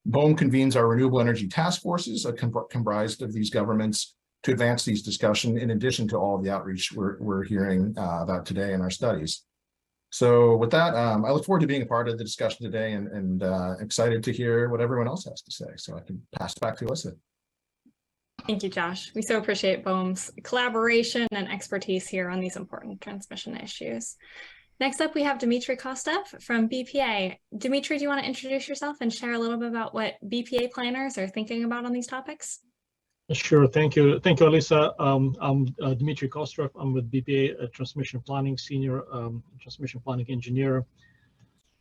BOEM convenes our renewable energy task forces comprised of these governments to advance these discussions in addition to all of the outreach we're hearing about today in our studies. So with that, I look forward to being a part of the discussion today and excited to hear what everyone else has to say. So I can pass it back to Alyssa. Thank you, Josh. We so appreciate BOEM's collaboration and expertise here on these important transmission issues. Next up, we have Dmitry Kostov from BPA. Dmitry, do you want to introduce yourself and share a little bit about what BPA planners are thinking about on these topics? Sure, thank you. Thank you, Alyssa. I'm Dmitry Kostov. I'm with BPA Transmission Planning, Senior Transmission Planning Engineer.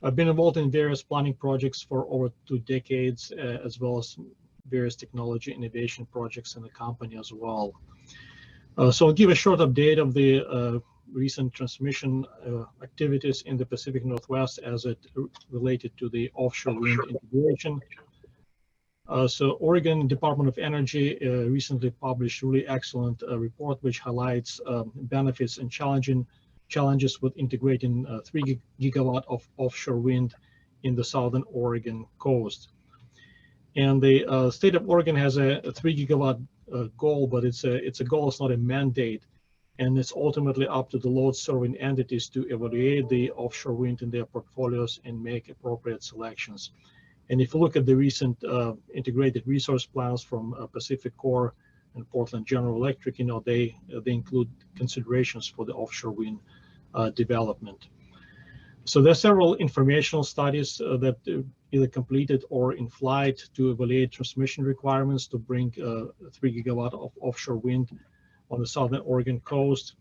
I've been involved in various planning projects for over 2 decades, as well as various technology innovation projects in the company as well. So I'll give a short update of the recent transmission activities in the Pacific Northwest as it related to the offshore wind integration. So Oregon Department of Energy recently published a really excellent report which highlights benefits and challenges with integrating 3 gigawatt of offshore wind in the southern Oregon coast. And the state of Oregon has a 3 gigawatt goal, but it's a goal, it's not a mandate. And it's ultimately up to the load serving entities to evaluate the offshore wind in their portfolios and make appropriate selections. And if you look at the recent integrated resource plans from Pacific Core and Portland General Electric, you know, they include considerations for the offshore wind development. So there are several informational studies that either completed or in flight to evaluate transmission requirements to bring 3 gigawatt of offshore wind on the southern Oregon coast.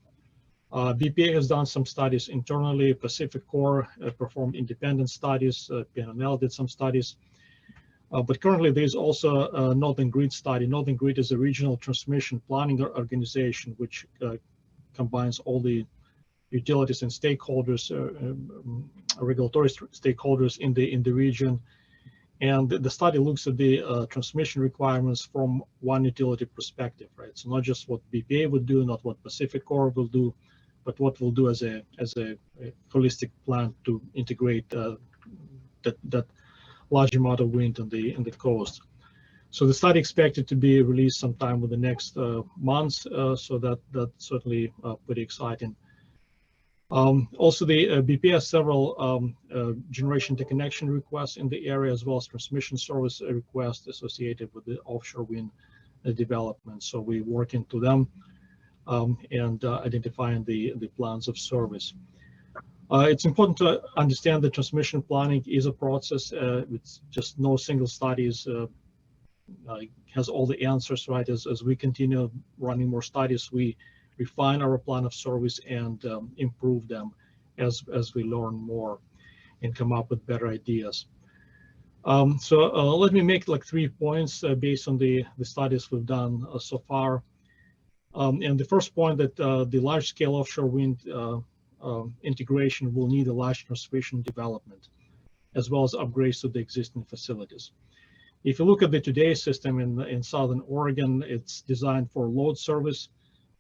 BPA has done some studies internally. Pacific Core performed independent studies. PNNL did some studies. But currently there's also a Northern Grid study. Northern Grid is a regional transmission planning organization which combines all the utilities and stakeholders, regulatory stakeholders in the region. And the study looks at the transmission requirements from one utility perspective, right? So not just what BPA would do, not what Pacific Core will do, but what we'll do as a holistic plan to integrate that large amount of wind on the coast. So the study expected to be released sometime within the next months, so that's certainly pretty exciting. Also, the BPA has several generation to connection requests in the area, as well as transmission service requests associated with the offshore wind development. So we work into them and identifying the plans of service. It's important to understand that transmission planning is a process. It's just no single studies has all the answers, right? As we continue running more studies, we refine our plan of service and improve them as we learn more and come up with better ideas. So let me make like 3 points based on the studies we've done so far. And the first point that the large-scale offshore wind integration will need a large transmission development, as well as upgrades to the existing facilities. If you look at the today's system in Southern Oregon, it's designed for load service,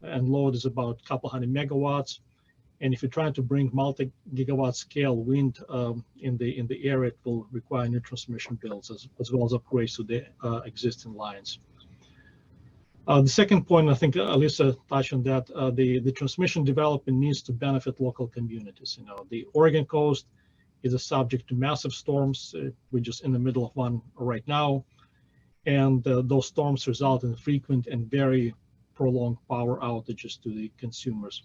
and load is about a couple hundred megawatts. And if you're trying to bring multi-gigawatt scale wind in the area, it will require new transmission builds as well as upgrades to the existing lines. The second point, I think Alyssa touched on that, the transmission development needs to benefit local communities. You know, the Oregon coast is a subject to massive storms. We're just in the middle of one right now. And those storms result in frequent and very prolonged power outages to the consumers.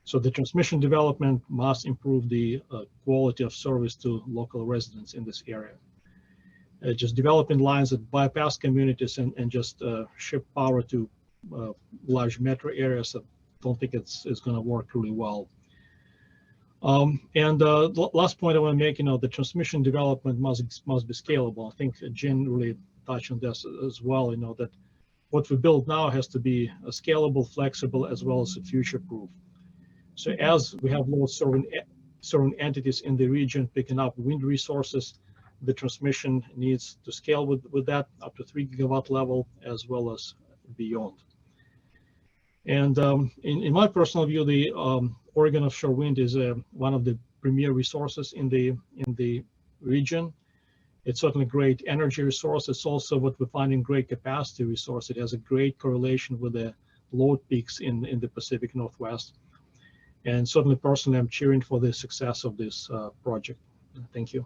So the transmission development must improve the quality of service to local residents in this area. Just developing lines that bypass communities and just ship power to large metro areas, I don't think it's going to work really well. And the last point I want to make, you know, the transmission development must be scalable. I think Jen really touched on this as well, you know, that what we build now has to be scalable, flexible, as well as future-proof. So as we have load serving entities in the region picking up wind resources, the transmission needs to scale with that up to 3 gigawatt level as well as beyond. And in my personal view, the Oregon offshore wind is one of the premier resources in the region. It's certainly a great energy resource. It's also what we find in great capacity resource. It has a great correlation with the load peaks in the Pacific Northwest. And certainly personally, I'm cheering for the success of this project. Thank you.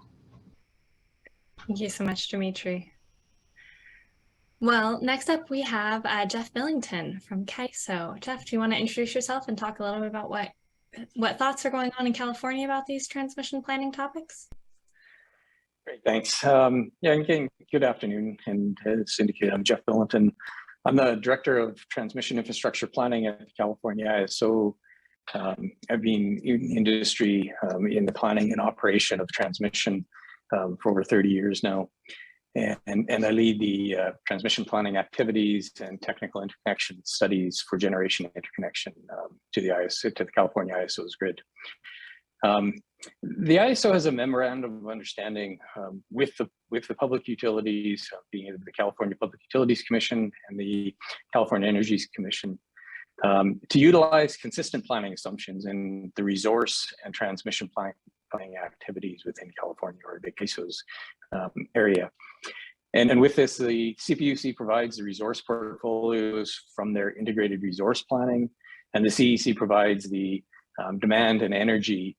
Thank you so much, Dimitri. Well, next up we have Jeff Billington from CAISO. Jeff, do you want to introduce yourself and talk a little bit about what thoughts are going on in California about these transmission planning topics? Great, thanks. Yeah, again, good afternoon. And as indicated, I'm Jeff Billington. I'm the Director of Transmission Infrastructure Planning at California ISO. I've been in industry in the planning and operation of transmission for over 30 years now. And I lead the transmission planning activities and technical interconnection studies for generation interconnection to the California ISO's grid. The ISO has a memorandum of understanding with the public utilities, being the California Public Utilities Commission and the California Energy Commission, to utilize consistent planning assumptions in the resource and transmission planning activities within California, or the CAISO's area. And with this, the CPUC provides the resource portfolios from their integrated resource planning, and the CEC provides the demand and energy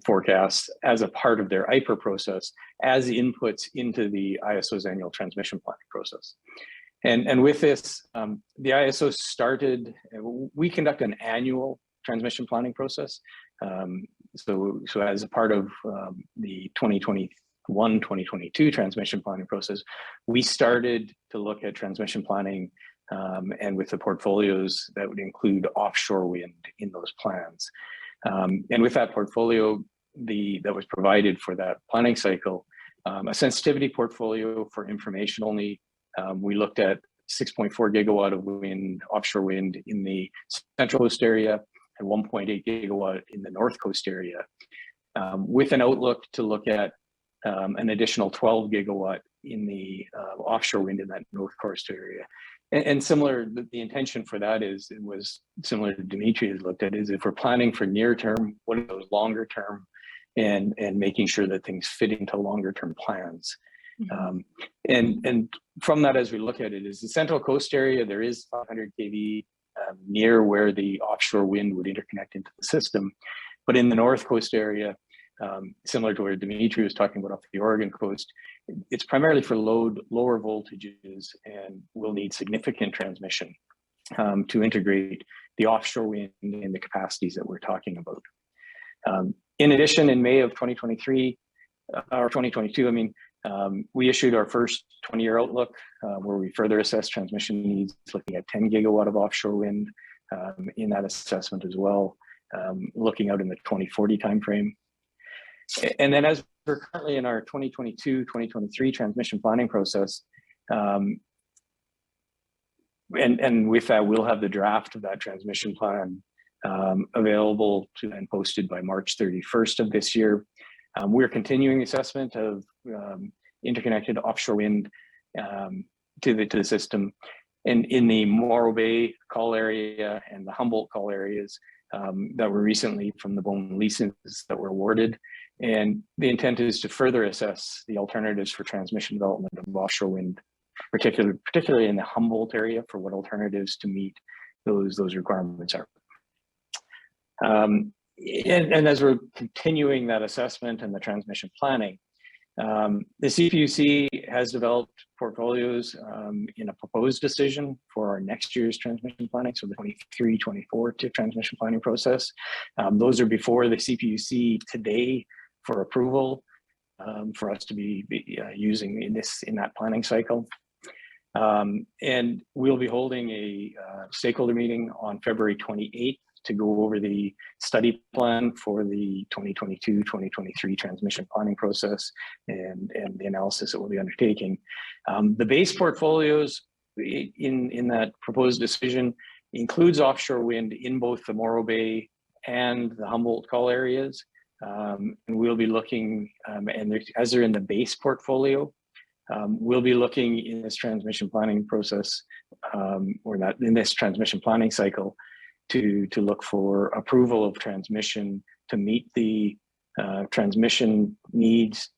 forecasts as a part of their IPER process as inputs into the ISO's annual transmission planning process. And with this, the ISO started, we conduct an annual transmission planning process. So as a part of the 2021-2022 transmission planning process, we started to look at transmission planning and with the portfolios that would include offshore wind in those plans. And with that portfolio that was provided for that planning cycle, a sensitivity portfolio for information only, we looked at 6.4 gigawatt of wind, offshore wind in the Central Coast area and 1.8 gigawatt in the North Coast area, with an outlook to look at an additional 12 gigawatt in the offshore wind in that North Coast area. And similar, the intention for that was similar to Dimitri has looked at, is if we're planning for near term, what are those longer term, and making sure that things fit into longer term plans. And from that, as we look at it, is the Central Coast area, there is 500 kV near where the offshore wind would interconnect into the system. But in the North Coast area, similar to where Dimitri was talking about off the Oregon coast, it's primarily for lower voltages and will need significant transmission to integrate the offshore wind in the capacities that we're talking about. In addition, in May of 2023, or 2022, I mean, we issued our first 20-year outlook where we further assessed transmission needs, looking at 10 gigawatt of offshore wind in that assessment as well, looking out in the 2040 timeframe. And then as we're currently in our 2022-2023 transmission planning process, and with that, we'll have the draft of that transmission plan available to and posted by March 31st of this year. We're continuing the assessment of interconnected offshore wind to the system. And in the Morro Bay call area and the Humboldt call areas that were recently from the BOEM leases that were awarded. And the intent is to further assess the alternatives for transmission development of offshore wind, particularly in the Humboldt area, for what alternatives to meet those requirements are. And as we're continuing that assessment and the transmission planning, the CPUC has developed portfolios in a proposed decision for our next year's transmission planning, so the 23-24 transmission planning process. Those are before the CPUC today for approval for us to be using in that planning cycle. And we'll be holding a stakeholder meeting on February 28th to go over the study plan for the 2022-2023 transmission planning process and the analysis that we'll be undertaking. The base portfolios in that proposed decision includes offshore wind in both the Morro Bay and the Humboldt call areas. And we'll be looking, as they're in the base portfolio, we'll be looking in this transmission planning process, or not in this transmission planning cycle, to look for approval of transmission to meet the transmission needs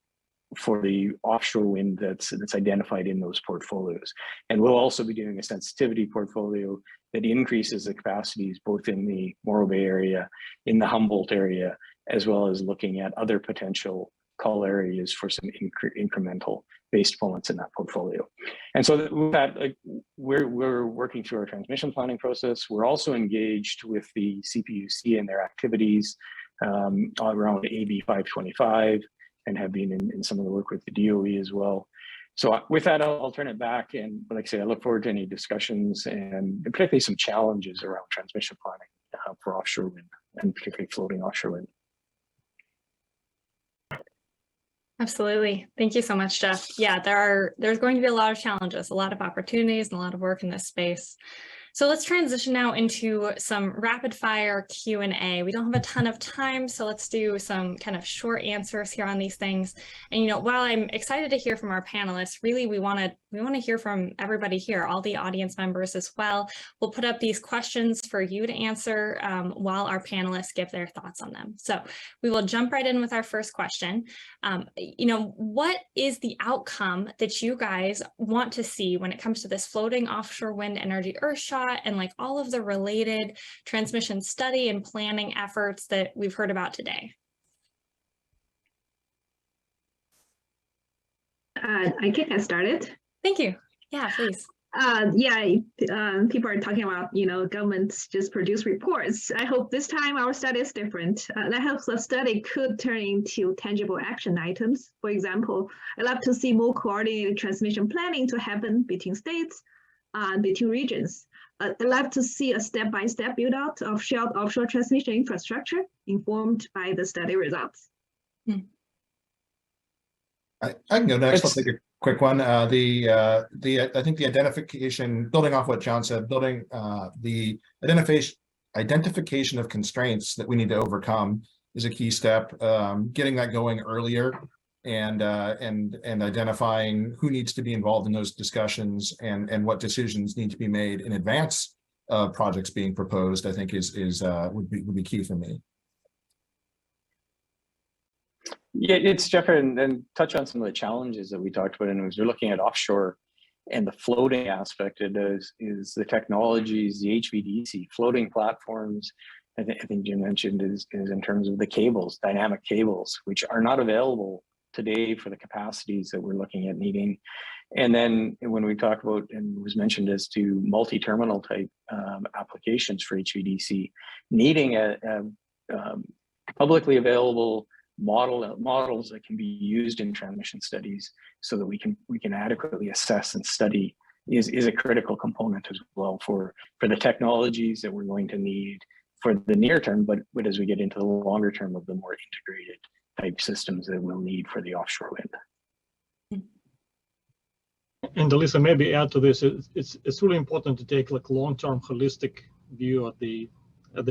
for the offshore wind that's identified in those portfolios. And we'll also be doing a sensitivity portfolio that increases the capacities both in the Morro Bay area, in the Humboldt area, as well as looking at other potential call areas for some incremental base deployments in that portfolio. And so with that, like, we're working through our transmission planning process. We're also engaged with the CPUC and their activities around AB 525 and have been in some of the work with the DOE as well. So with that, I'll turn it back. And like I say, I look forward to any discussions and particularly some challenges around transmission planning for offshore wind and particularly floating offshore wind. Absolutely. Thank you so much, Jeff. Yeah, there's going to be a lot of challenges, a lot of opportunities, and a lot of work in this space. So let's transition now into some rapid fire Q&A. We don't have a ton of time, so let's do some kind of short answers here on these things. And, you know, while I'm excited to hear from our panelists, really we want to hear from everybody here, all the audience members as well. We'll put up these questions for you to answer while our panelists give their thoughts on them. So we will jump right in with our first question. You know, what is the outcome that you guys want to see when it comes to this floating offshore wind energy Earthshot and like all of the related transmission study and planning efforts that we've heard about today? I can get started. Thank you. Yeah, please. People are talking about, you know, governments just produce reports. I hope this time our study is different. That helps the study could turn into tangible action items. For example, I'd love to see more coordinated transmission planning to happen between states and between regions. I'd love to see a step-by-step build-out of shared offshore transmission infrastructure informed by the study results. I can go next. I'll take a quick one. I think the identification, building off what John said, building the identification of constraints that we need to overcome is a key step. Getting that going earlier and identifying who needs to be involved in those discussions and what decisions need to be made in advance of projects being proposed, I think would be key for me. Yeah, it's Jeff, and touch on some of the challenges that we talked about. And as we're looking at offshore and the floating aspect, it is the technologies, the HVDC floating platforms. I think Jim mentioned is in terms of the cables, dynamic cables, which are not available today for the capacities that we're looking at needing. And then when we talk about, and was mentioned as to multi-terminal type applications for HVDC, needing a publicly available models that can be used in transmission studies so that we can adequately assess and study is a critical component as well for the technologies that we're going to need for the near term, but as we get into the longer term of the more integrated type systems that we'll need for the offshore wind. And Alyssa, maybe add to this, it's really important to take like long-term holistic view of the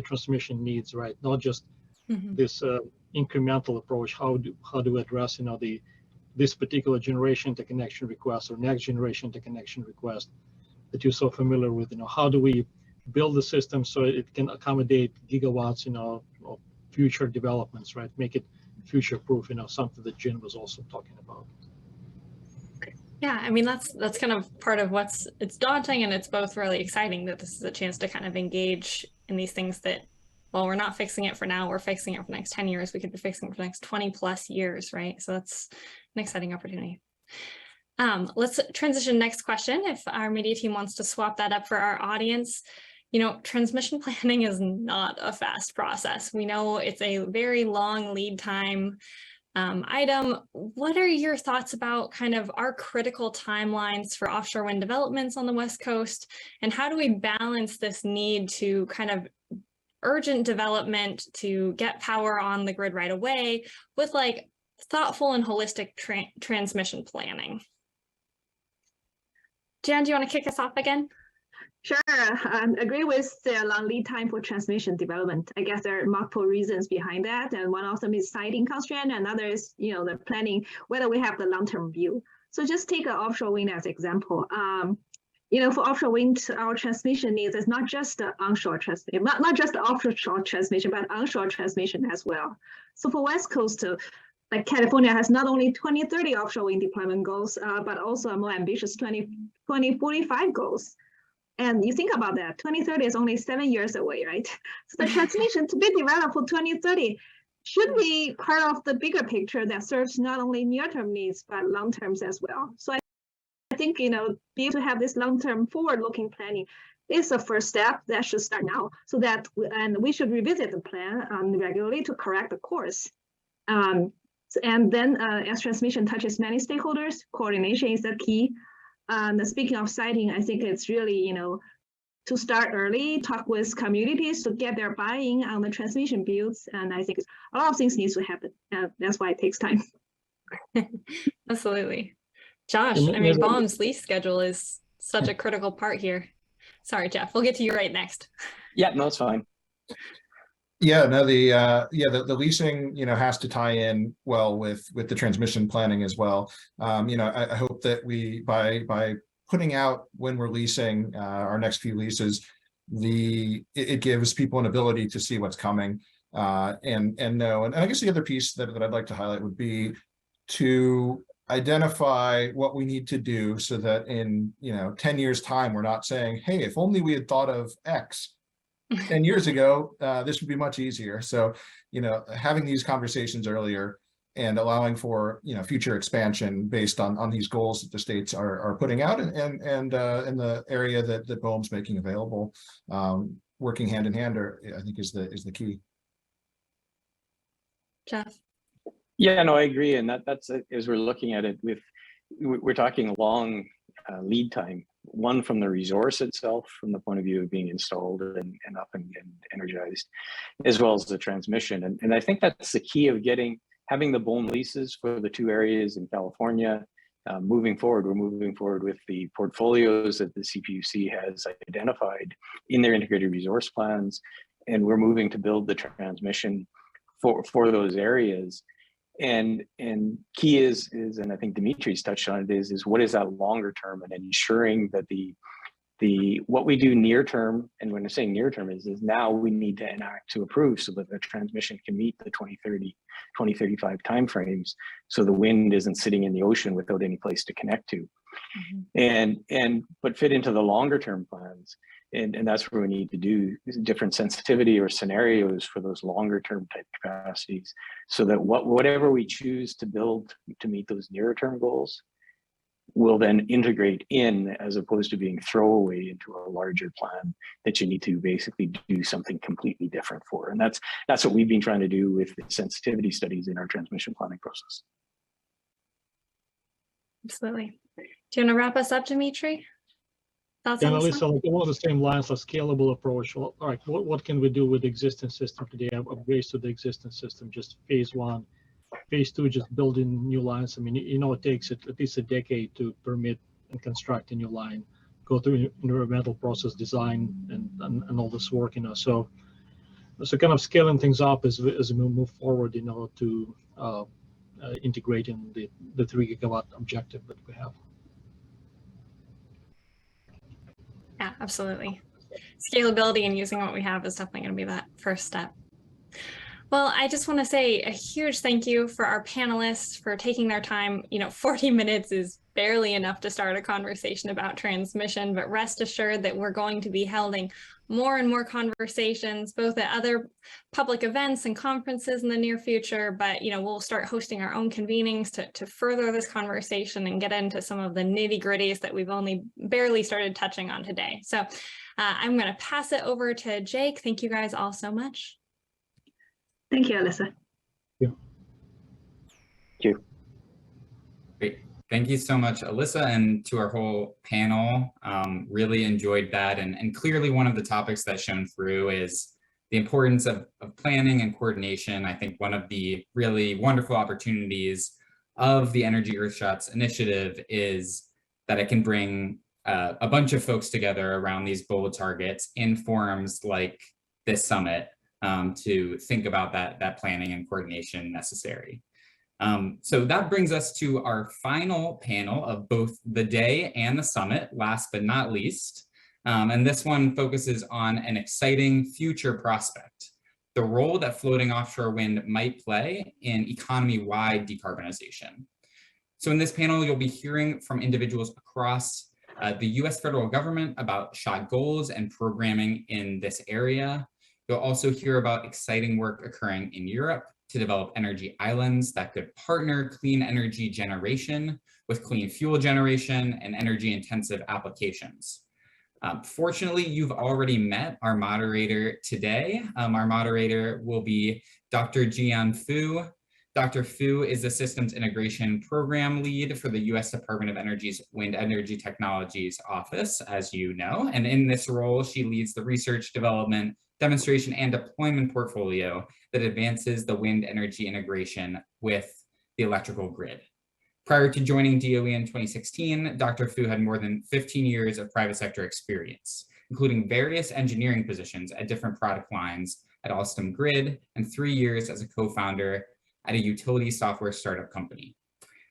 transmission needs, right? Not just this incremental approach. How do we address, you know, this particular generation to connection request or next generation to connection request that you're so familiar with? You know, how do we build the system so it can accommodate gigawatts, you know, of future developments, right? Make it future-proof, you know, something that Jen was also talking about. Yeah, I mean, that's kind of part of it's daunting, and it's both really exciting that this is a chance to kind of engage in these things that, well, we're not fixing it for now, we're fixing it for the next 10 years, we could be fixing it for the next 20 plus years, right? So that's an exciting opportunity. Let's transition next question. If our media team wants to swap that up for our audience. You know, transmission planning is not a fast process. We know it's a very long lead time item. What are your thoughts about kind of our critical timelines for offshore wind developments on the West Coast? And how do we balance this need to kind of urgent development to get power on the grid right away with like thoughtful and holistic transmission planning? Jan, do you want to kick us off again? Sure, agree with the long lead time for transmission development. I guess there are multiple reasons behind that, and one of them is siting constraint, and another is, you know, the planning, whether we have the long-term view. So just take an offshore wind as example. You know, for offshore wind, our transmission needs is not just the onshore transmission, not just the offshore transmission, but onshore transmission as well. So for West Coast, like California has not only 2030 offshore wind deployment goals, but also a more ambitious 2045 goals. And you think about that, 2030 is only 7 years away, right? So the transmission to be developed for 2030 should be part of the bigger picture that serves not only near-term needs, but long-terms as well. So I think, be able to have this long-term forward-looking planning is the first step that should start now, so that, and we should revisit the plan regularly to correct the course. And then as transmission touches many stakeholders, coordination is the key. Speaking of siting, I think it's really, to start early, talk with communities to get their buy-in on the transmission builds. And I think a lot of things needs to happen. That's why it takes time. Absolutely. Josh, I mean, BOEM's lease schedule is such a critical part here. Sorry, Jeff, we'll get to you right next. Yeah, no, it's fine. Yeah, no, the leasing, has to tie in well with the transmission planning as well. I hope that we, by putting out when we're leasing our next few leases, it gives people an ability to see what's coming and know. And I guess the other piece that I'd like to highlight would be to identify what we need to do so that in 10 years time, we're not saying, hey, if only we had thought of X 10 years ago, this would be much easier. So, having these conversations earlier and allowing for, future expansion based on these goals that the states are putting out and in the area that BOEM's making available, working hand in hand, I think is the key. Jeff. Yeah, no, I agree. And that's as we're looking at it we're talking long lead time, one from the resource itself, from the point of view of being installed and up and energized, as well as the transmission. And I think that's the key of having the BOEM leases for the two areas in California. Moving forward, we're moving forward with the portfolios that the CPUC has identified in their integrated resource plans, and we're moving to build the transmission for those areas. And key is, and I think Dimitri's touched on it, is what is that longer term, and ensuring that what we do near term, and when I say near term is now we need to enact to approve so that the transmission can meet the 2030, 2035 timeframes, so the wind isn't sitting in the ocean without any place to connect to. But fit into the longer term plans. And that's where we need to do different sensitivity or scenarios for those longer term type capacities, so that whatever we choose to build to meet those nearer term goals will then integrate in, as opposed to being throwaway into a larger plan that you need to basically do something completely different for. And that's what we've been trying to do with the sensitivity studies in our transmission planning process. Absolutely. Do you want to wrap us up, Dimitri? Thoughts on this one? Like along the same lines, a scalable approach. Well, all right, what can we do with the existing system today? Upgrades to the existing system, just phase one. Phase two, just building new lines. I mean, it takes at least a decade to permit and construct a new line, go through environmental process design and all this work, So kind of scaling things up as we move forward, to integrating the 3 gigawatt objective that we have. Yeah, absolutely. Scalability and using what we have is definitely going to be that first step. Well, I just want to say a huge thank you for our panelists for taking their time. 40 minutes is barely enough to start a conversation about transmission, but rest assured that we're going to be holding more and more conversations, both at other public events and conferences in the near future. But, we'll start hosting our own convenings to further this conversation and get into some of the nitty-gritties that we've only barely started touching on today. So I'm going to pass it over to Jake. Thank you guys all so much. Thank you, Alyssa. Thank you. Great. Thank you so much, Alyssa, and to our whole panel. Really enjoyed that. And clearly one of the topics that shone through is the importance of planning and coordination. I think one of the really wonderful opportunities of the Energy Earthshots initiative is that it can bring a bunch of folks together around these bold targets in forums like this summit to think about that planning and coordination necessary. So that brings us to our final panel of both the day and the summit, last but not least. And this one focuses on an exciting future prospect, the role that floating offshore wind might play in economy-wide decarbonization. So in this panel, you'll be hearing from individuals across the US federal government about shot goals and programming in this area. You'll also hear about exciting work occurring in Europe to develop energy islands that could partner clean energy generation with clean fuel generation and energy intensive applications. Fortunately, you've already met our moderator today. Our moderator will be Dr. Jian Fu. Dr. Fu is the Systems Integration Program Lead for the US Department of Energy's Wind Energy Technologies Office, as you know. And in this role, she leads the research, development, demonstration, and deployment portfolio that advances the wind energy integration with the electrical grid. Prior to joining DOE in 2016, Dr. Fu had more than 15 years of private sector experience, including various engineering positions at different product lines at Alstom Grid and 3 years as a co-founder at a utility software startup company.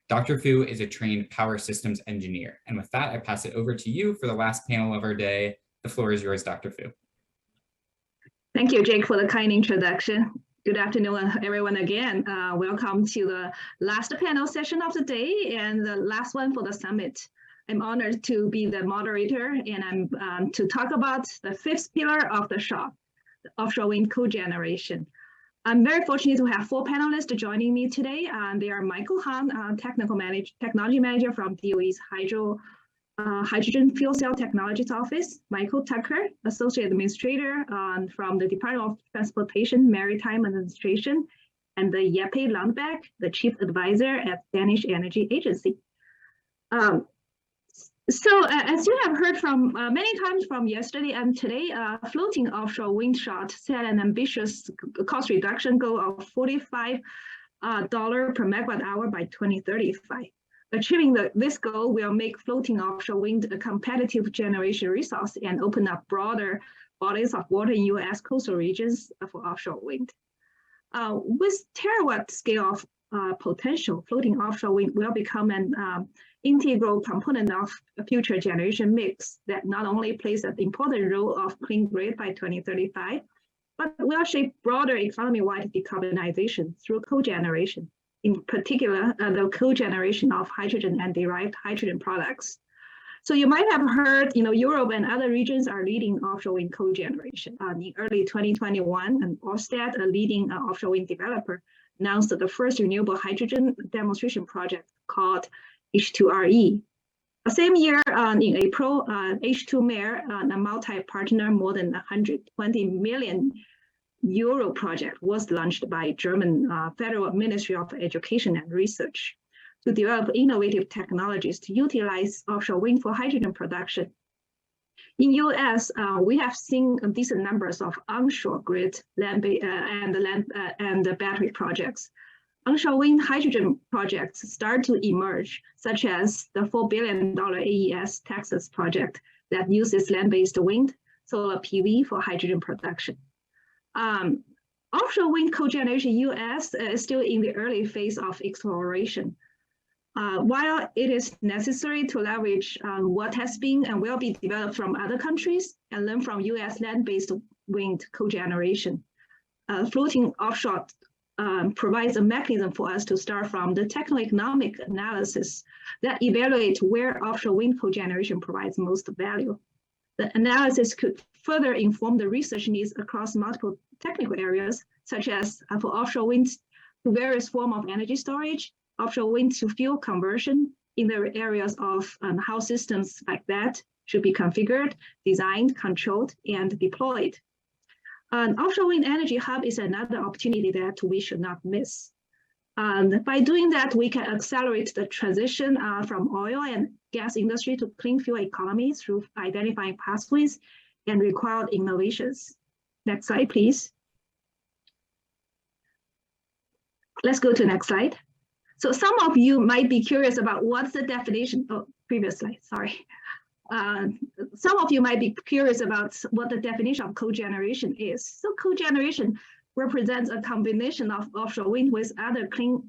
Dr. Fu is a trained power systems engineer. And with that, I pass it over to you for the last panel of our day. The floor is yours, Dr. Fu. Thank you, Jake, for the kind introduction. Good afternoon, everyone again. Welcome to the last panel session of the day and the last one for the summit. I'm honored to be the moderator, and I'm to talk about the fifth pillar of the SHOT, the offshore wind cogeneration. I'm very fortunate to have 4 panelists joining me today. They are Michael Han, technology manager from DOE's Hydrogen Fuel Cell Technologies Office, Michael Tucker, Associate Administrator from the Department of Transportation, Maritime Administration, and the Jeppe Landbeck, the Chief Advisor at Danish Energy Agency. So as you have heard from many times from yesterday and today, floating offshore wind SHOT set an ambitious cost reduction goal of $45 per megawatt hour by 2035. Achieving this goal will make floating offshore wind a competitive generation resource and open up broader bodies of water in U.S. coastal regions for offshore wind. With terawatt scale of potential, floating offshore wind will become an integral component of a future generation mix that not only plays an important role of clean grid by 2035, but will shape broader economy-wide decarbonization through cogeneration. In particular, the cogeneration of hydrogen and derived hydrogen products. So you might have heard, Europe and other regions are leading offshore wind cogeneration. In early 2021, and Ørsted, a leading offshore wind developer, announced the first renewable hydrogen demonstration project called H2RE. The same year, in April, H2Mer, a multi-partner more than 120 million Euro project was launched by German Federal Ministry of Education and Research to develop innovative technologies to utilize offshore wind for hydrogen production. In US, we have seen decent numbers of onshore grid and battery projects. Onshore wind hydrogen projects start to emerge, such as the $4 billion AES Texas project that uses land-based wind, solar PV for hydrogen production. Offshore wind cogeneration US is still in the early phase of exploration. While it is necessary to leverage what has been and will be developed from other countries and learn from US land-based wind cogeneration, floating offshore provides a mechanism for us to start from the techno-economic analysis that evaluate where offshore wind cogeneration provides most value. The analysis could further inform the research needs across multiple technical areas, such as for offshore wind to various forms of energy storage, offshore wind to fuel conversion in the areas of how systems like that should be configured, designed, controlled, and deployed. An offshore wind energy hub is another opportunity that we should not miss. By doing that, we can accelerate the transition from oil and gas industry to clean fuel economy through identifying pathways and required innovations. Next slide, please. Let's go to the next slide. So some of you might be curious about what's the definition, previous slide, sorry. Some of you might be curious about what the definition of cogeneration is. So cogeneration represents a combination of offshore wind with other clean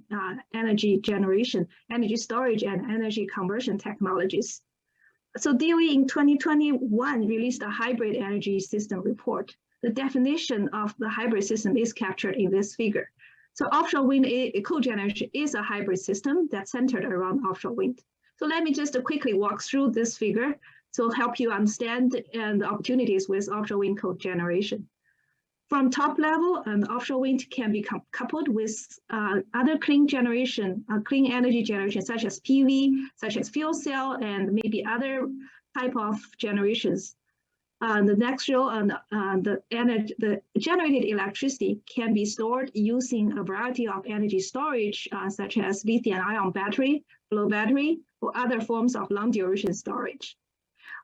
energy generation, energy storage, and energy conversion technologies. So DOE in 2021 released a hybrid energy system report the definition of the hybrid system is captured in this figure. So offshore wind cogeneration is a hybrid system that's centered around offshore wind. So let me just quickly walk through this figure to help you understand the opportunities with offshore wind cogeneration. From top level, offshore wind can be coupled with other clean generation, clean energy generation, such as PV, such as fuel cell, and maybe other type of generations. The next row, the generated electricity can be stored using a variety of energy storage, such as lithium-ion battery, flow battery, or other forms of long-duration storage.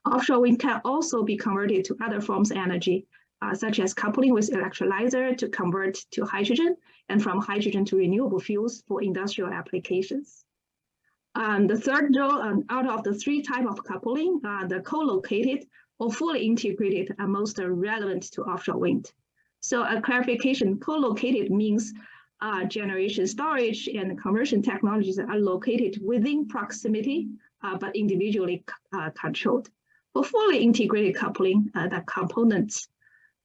Offshore wind can also be converted to other forms of energy, such as coupling with electrolyzer to convert to hydrogen, and from hydrogen to renewable fuels for industrial applications. The third row, out of the three types of coupling, the co-located or fully integrated are most relevant to offshore wind. So a clarification, co-located means generation, storage, and conversion technologies are located within proximity, but individually controlled. For fully integrated coupling, the components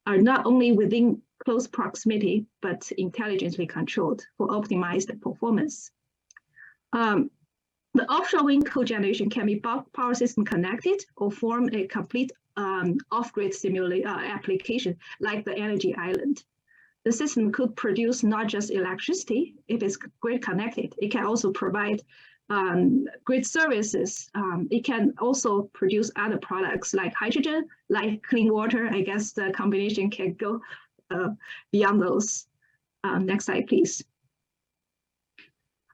are not only within close proximity, but intelligently controlled for optimized performance. The offshore wind cogeneration can be both power system connected or form a complete off-grid application like the energy island. The system could produce not just electricity if it's grid connected. It can also provide grid services. It can also produce other products like hydrogen, like clean water. I guess the combination can go beyond those. Next slide, please.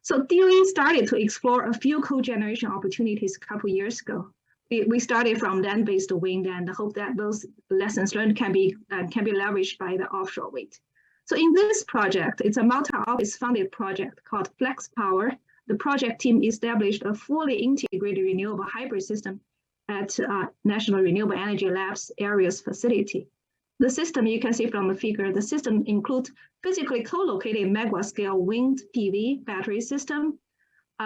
So DOE started to explore a few cogeneration opportunities a couple years ago. We started from land-based wind and hope that those lessons learned can be leveraged by the offshore wind. So in this project, it's a multi-office funded project called Flex Power. The project team established a fully integrated renewable hybrid system at National Renewable Energy Labs Areas facility. The system, you can see from the figure, the system includes physically co-located megawatt-scale wind PV battery system.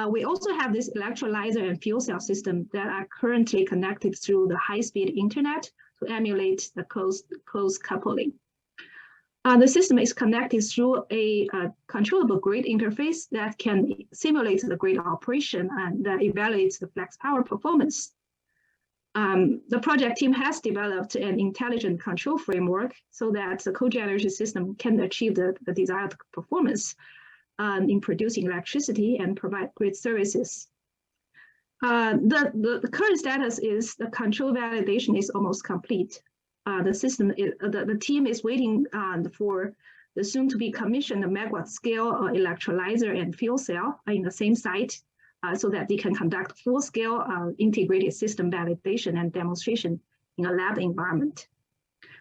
We also have this electrolyzer and fuel cell system that are currently connected through the high-speed internet to emulate the close coupling. The system is connected through a controllable grid interface that can simulate the grid operation and evaluates the flex power performance. The project team has developed an intelligent control framework so that the cogeneration system can achieve the desired performance in producing electricity and provide grid services. The current status is the control validation is almost complete. The team is waiting for the soon to be commissioned megawatt scale electrolyzer and fuel cell in the same site so that they can conduct full scale integrated system validation and demonstration in a lab environment.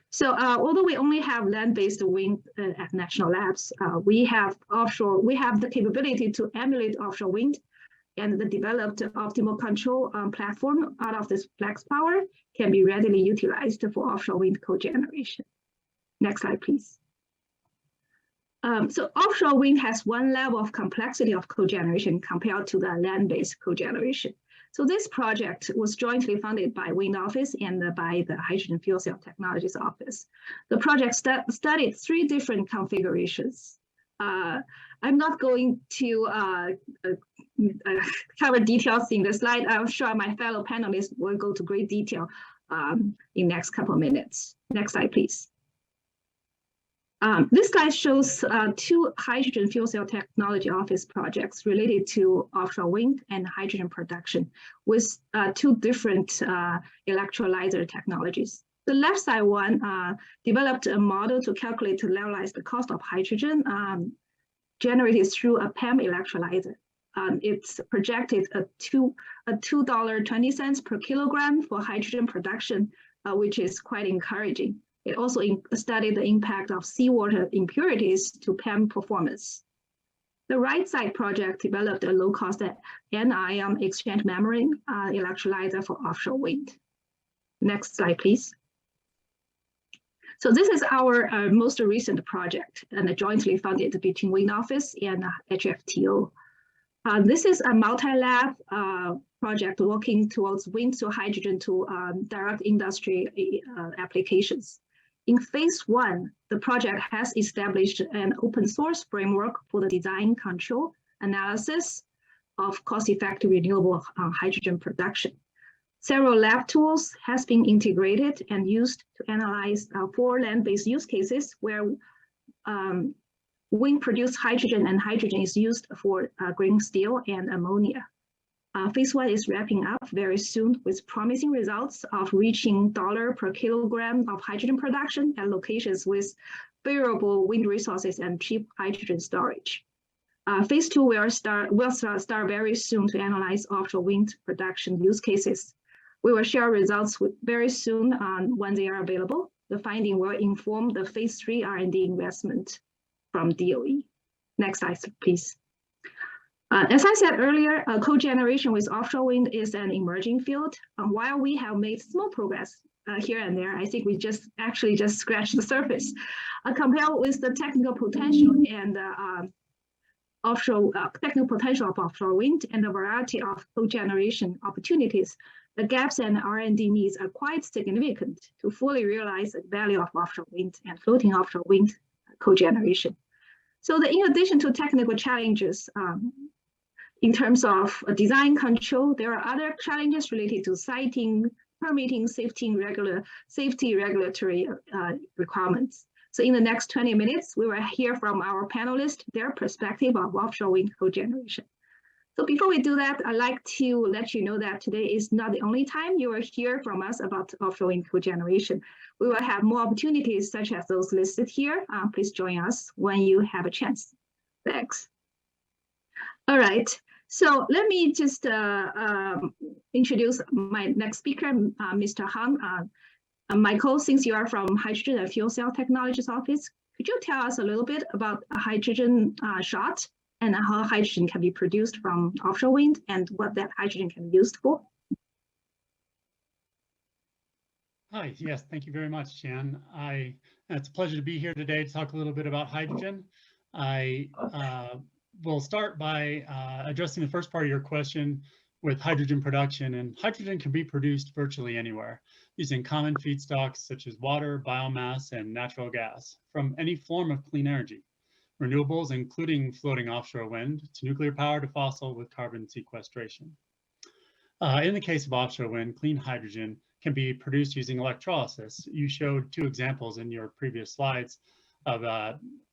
So although we only have land-based wind at national labs, we have the capability to emulate offshore wind, and the developed optimal control platform out of this flex power can be readily utilized for offshore wind cogeneration. Next slide, please. So offshore wind has one level of complexity of cogeneration compared to the land-based cogeneration. So this project was jointly funded by Wind Office and by the Hydrogen Fuel Cell Technologies Office. The project studied three different configurations. I'm not going to cover details in the slide. I'm sure my fellow panelists will go to great detail in next couple of minutes. Next slide, please. This slide shows two Hydrogen Fuel Cell Technology Office projects related to offshore wind and hydrogen production with two different electrolyzer technologies. The left side one developed a model to calculate to levelize the cost of hydrogen generated through a PEM electrolyzer. It's projected a $2.20 per kilogram for hydrogen production, which is quite encouraging. It also studied the impact of seawater impurities to PEM performance. The right side project developed a low-cost anion exchange membrane electrolyzer for offshore wind. Next slide, please. So this is our most recent project and jointly funded between Wind Office and HFTO. This is a multi-lab project working towards wind to hydrogen to direct industry applications. In phase 1, the project has established an open source framework for the design, control, analysis of cost-effective renewable hydrogen production. Several lab tools has been integrated and used to analyze 4 land-based use cases where wind-produced hydrogen and hydrogen is used for green steel and ammonia. Phase 1 is wrapping up very soon with promising results of reaching $ per kilogram of hydrogen production at locations with favorable wind resources and cheap hydrogen storage. Phase 2 will start very soon to analyze offshore wind production use cases. We will share results very soon when they are available. The finding will inform the phase 3 R&D investment from DOE. Next slide, please. As I said earlier, cogeneration with offshore wind is an emerging field. While we have made small progress here and there, I think we actually just scratched the surface. Compared with the technical potential and technical potential of offshore wind and the variety of cogeneration opportunities, the gaps and R&D needs are quite significant to fully realize the value of offshore wind and floating offshore wind cogeneration. So in addition to technical challenges, in terms of design control, there are other challenges related to siting, permitting, safety regulatory requirements. So in the next 20 minutes, we will hear from our panelists their perspective of offshore wind cogeneration. So before we do that, I'd like to let you know that today is not the only time you will hear from us about offshore wind cogeneration. We will have more opportunities such as those listed here. Please join us when you have a chance. Thanks. All right. So let me just introduce my next speaker, Mr. Han. Michael, since you are from Hydrogen and Fuel Cell Technologies Office, could you tell us a little bit about a hydrogen shot and how hydrogen can be produced from offshore wind and what that hydrogen can be used for? Hi, yes, thank you very much, Jan. It's a pleasure to be here today to talk a little bit about hydrogen. We'll start by addressing the first part of your question with hydrogen production. And hydrogen can be produced virtually anywhere using common feedstocks such as water, biomass, and natural gas from any form of clean energy. Renewables, including floating offshore wind, to nuclear power to fossil with carbon sequestration. In the case of offshore wind, clean hydrogen can be produced using electrolysis. You showed 2 examples in your previous slides of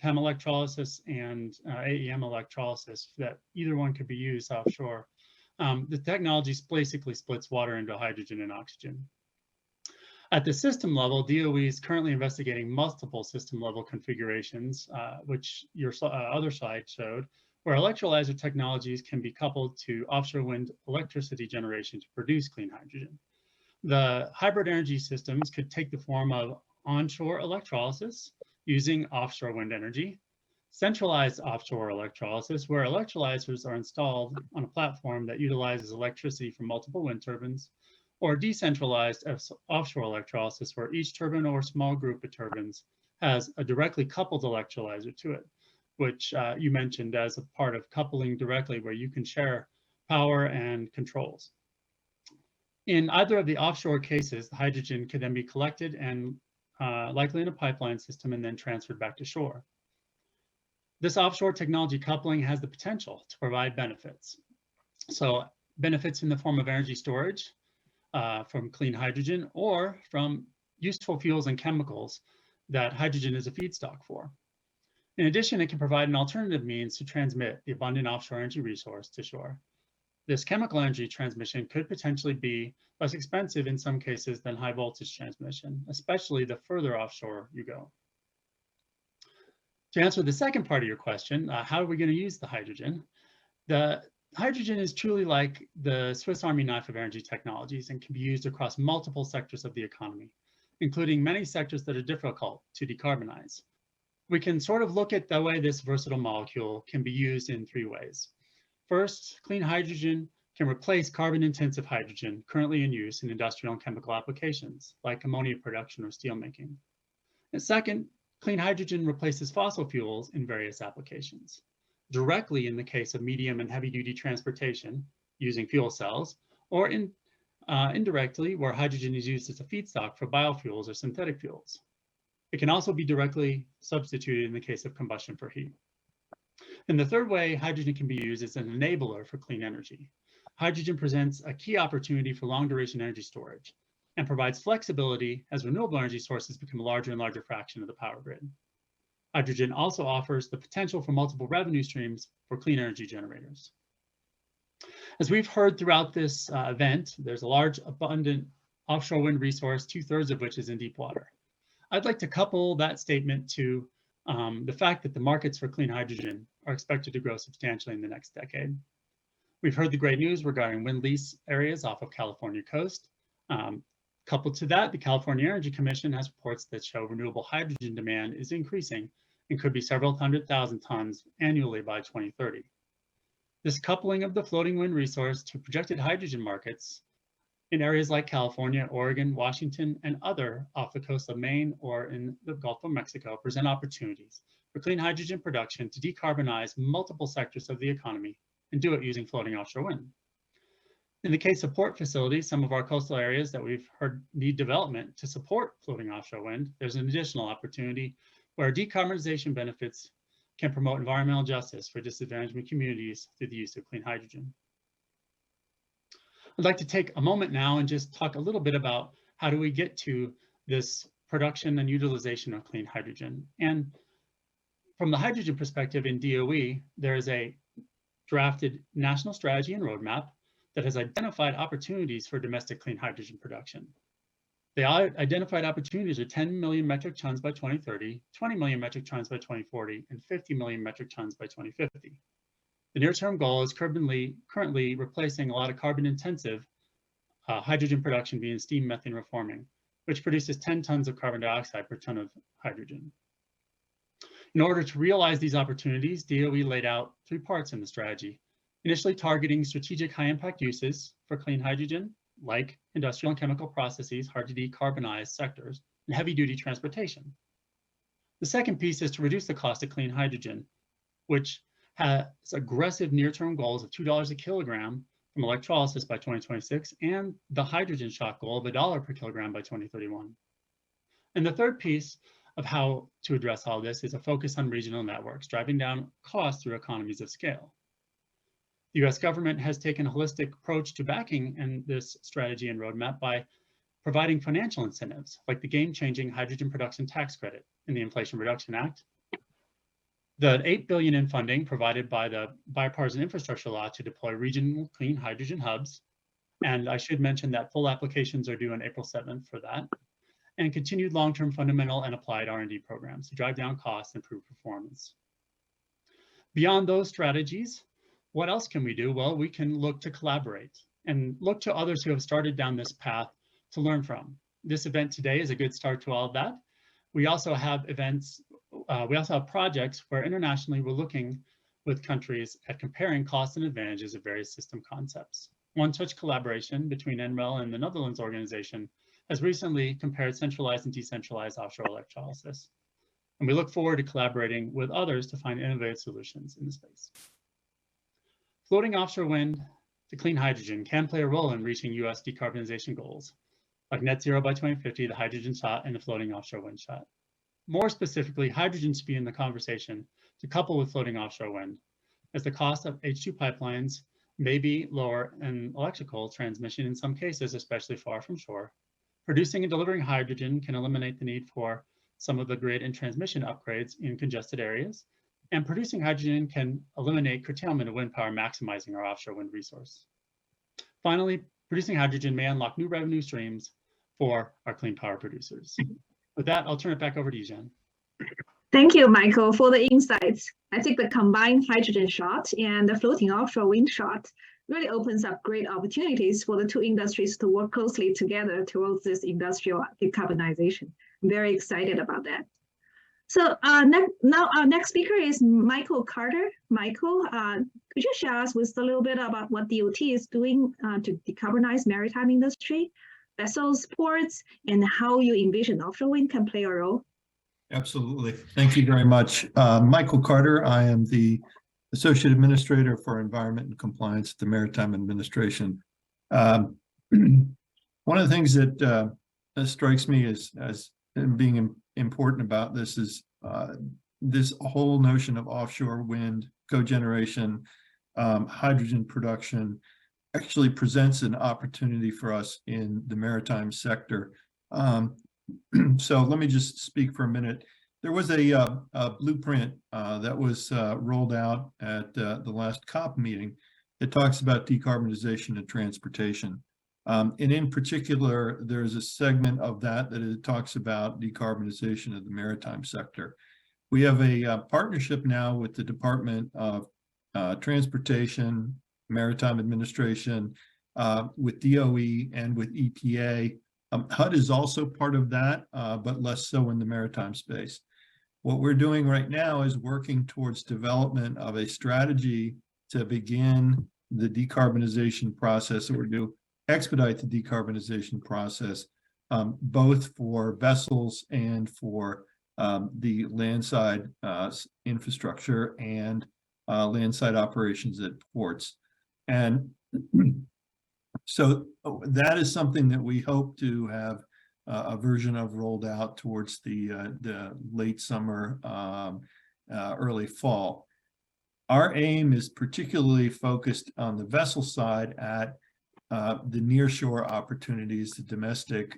PEM electrolysis and AEM electrolysis, that either one could be used offshore. The technology basically splits water into hydrogen and oxygen. At the system level, DOE is currently investigating multiple system level configurations, which your other slide showed, where electrolyzer technologies can be coupled to offshore wind electricity generation to produce clean hydrogen. The hybrid energy systems could take the form of onshore electrolysis using offshore wind energy, centralized offshore electrolysis, where electrolyzers are installed on a platform that utilizes electricity from multiple wind turbines, or decentralized offshore electrolysis, where each turbine or small group of turbines has a directly coupled electrolyzer to it, which you mentioned as a part of coupling directly, where you can share power and controls. In either of the offshore cases, the hydrogen can then be collected and likely in a pipeline system and then transferred back to shore. This offshore technology coupling has the potential to provide benefits. So benefits in the form of energy storage from clean hydrogen, or from useful fuels and chemicals that hydrogen is a feedstock for. In addition, it can provide an alternative means to transmit the abundant offshore energy resource to shore. This chemical energy transmission could potentially be less expensive in some cases than high voltage transmission, especially the further offshore you go. To answer the second part of your question, how are we going to use the hydrogen? The hydrogen is truly like the Swiss Army knife of energy technologies and can be used across multiple sectors of the economy, including many sectors that are difficult to decarbonize. We can sort of look at the way this versatile molecule can be used in 3 ways. First, clean hydrogen can replace carbon-intensive hydrogen currently in use in industrial and chemical applications, like ammonia production or steelmaking. And second, clean hydrogen replaces fossil fuels in various applications, directly in the case of medium and heavy-duty transportation using fuel cells, or indirectly where hydrogen is used as a feedstock for biofuels or synthetic fuels. It can also be directly substituted in the case of combustion for heat. And the third way hydrogen can be used is an enabler for clean energy. Hydrogen presents a key opportunity for long duration energy storage and provides flexibility as renewable energy sources become a larger and larger fraction of the power grid. Hydrogen also offers the potential for multiple revenue streams for clean energy generators. As we've heard throughout this event, there's a large, abundant offshore wind resource, 2/3 of which is in deep water. I'd like to couple that statement to the fact that the markets for clean hydrogen are expected to grow substantially in the next decade. We've heard the great news regarding wind lease areas off of California coast. Coupled to that, the California Energy Commission has reports that show renewable hydrogen demand is increasing and could be several 100,000 tons annually by 2030. This coupling of the floating wind resource to projected hydrogen markets in areas like California, Oregon, Washington, and other off the coast of Maine or in the Gulf of Mexico present opportunities for clean hydrogen production to decarbonize multiple sectors of the economy and do it using floating offshore wind. In the case of port facilities, some of our coastal areas that we've heard need development to support floating offshore wind, there's an additional opportunity where decarbonization benefits can promote environmental justice for disadvantaged communities through the use of clean hydrogen. I'd like to take a moment now and just talk a little bit about how do we get to this production and utilization of clean hydrogen. And from the hydrogen perspective in DOE, there is a drafted national strategy and roadmap that has identified opportunities for domestic clean hydrogen production. The identified opportunities are 10 million metric tons by 2030, 20 million metric tons by 2040, and 50 million metric tons by 2050. The near-term goal is currently replacing a lot of carbon-intensive hydrogen production via steam methane reforming, which produces 10 tons of carbon dioxide per ton of hydrogen. In order to realize these opportunities, DOE laid out 3 parts in the strategy. Initially targeting strategic high-impact uses for clean hydrogen, like industrial and chemical processes, hard to decarbonize sectors, and heavy-duty transportation. The second piece is to reduce the cost of clean hydrogen, which has aggressive near-term goals of $2 a kilogram from electrolysis by 2026 and the hydrogen shock goal of $1 per kilogram by 2031. And the third piece of how to address all this is a focus on regional networks, driving down costs through economies of scale. The US government has taken a holistic approach to backing in this strategy and roadmap by providing financial incentives like the game-changing hydrogen production tax credit in the Inflation Reduction Act, the $8 billion in funding provided by the bipartisan infrastructure law to deploy regional clean hydrogen hubs. And I should mention that full applications are due on April 7th for that, and continued long-term fundamental and applied R&D programs to drive down costs and improve performance. Beyond those strategies, what else can we do? Well, we can look to collaborate and look to others who have started down this path to learn from. This event today is a good start to all of that. We also have projects where internationally we're looking with countries at comparing costs and advantages of various system concepts. One such collaboration between NREL and the Netherlands organization has recently compared centralized and decentralized offshore electrolysis. And we look forward to collaborating with others to find innovative solutions in the space. Floating offshore wind to clean hydrogen can play a role in reaching US decarbonization goals, like net zero by 2050, the hydrogen shot, and the floating offshore wind shot. More specifically, hydrogen should be in the conversation to couple with floating offshore wind, as the cost of H2 pipelines may be lower than electrical transmission in some cases, especially far from shore. Producing and delivering hydrogen can eliminate the need for some of the grid and transmission upgrades in congested areas, and producing hydrogen can eliminate curtailment of wind power, maximizing our offshore wind resource. Finally, producing hydrogen may unlock new revenue streams for our clean power producers. With that, I'll turn it back over to you, Jen. Thank you, Michael, for the insights. I think the combined hydrogen shot and the floating offshore wind shot really opens up great opportunities for the two industries to work closely together towards this industrial decarbonization. I'm very excited about that. So now our next speaker is Michael Carter. Michael, could you share us with a little bit about what DOT is doing to decarbonize maritime industry, vessels, ports, and how you envision offshore wind can play a role? Absolutely. Thank you very much. Michael Carter. I am the Associate Administrator for Environment and Compliance at the Maritime Administration. One of the things that strikes me as being important about this is this whole notion of offshore wind, cogeneration, hydrogen production actually presents an opportunity for us in the maritime sector. So let me just speak for a minute. There was a blueprint that was rolled out at the last COP meeting. It talks about decarbonization and transportation. And in particular, there's a segment of that it talks about decarbonization of the maritime sector. We have a partnership now with the Department of Transportation, Maritime Administration, with DOE and with EPA. HUD is also part of that, but less so in the maritime space. What we're doing right now is working towards development of a strategy to begin the decarbonization process, or to expedite the decarbonization process, both for vessels and for the landside infrastructure and landside operations at ports. And so that is something that we hope to have a version of rolled out towards the late summer, early fall. Our aim is particularly focused on the vessel side at the nearshore opportunities, the domestic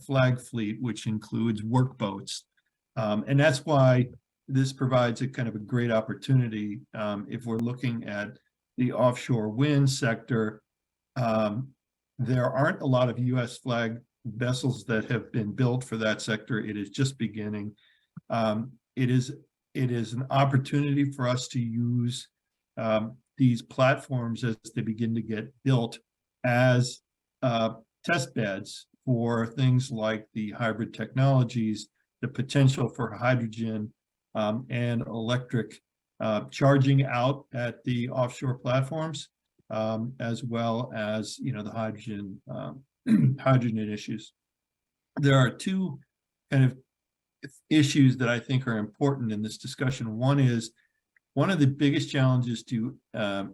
flag fleet, which includes workboats. And that's why this provides a kind of a great opportunity if we're looking at the offshore wind sector. There aren't a lot of U.S. flag vessels that have been built for that sector. It is just beginning. It is an opportunity for us to use these platforms as they begin to get built as test beds for things like the hybrid technologies, the potential for hydrogen and electric charging out at the offshore platforms, as well as, the hydrogen hydrogen issues. There are two kind of issues that I think are important in this discussion. One is, one of the biggest challenges to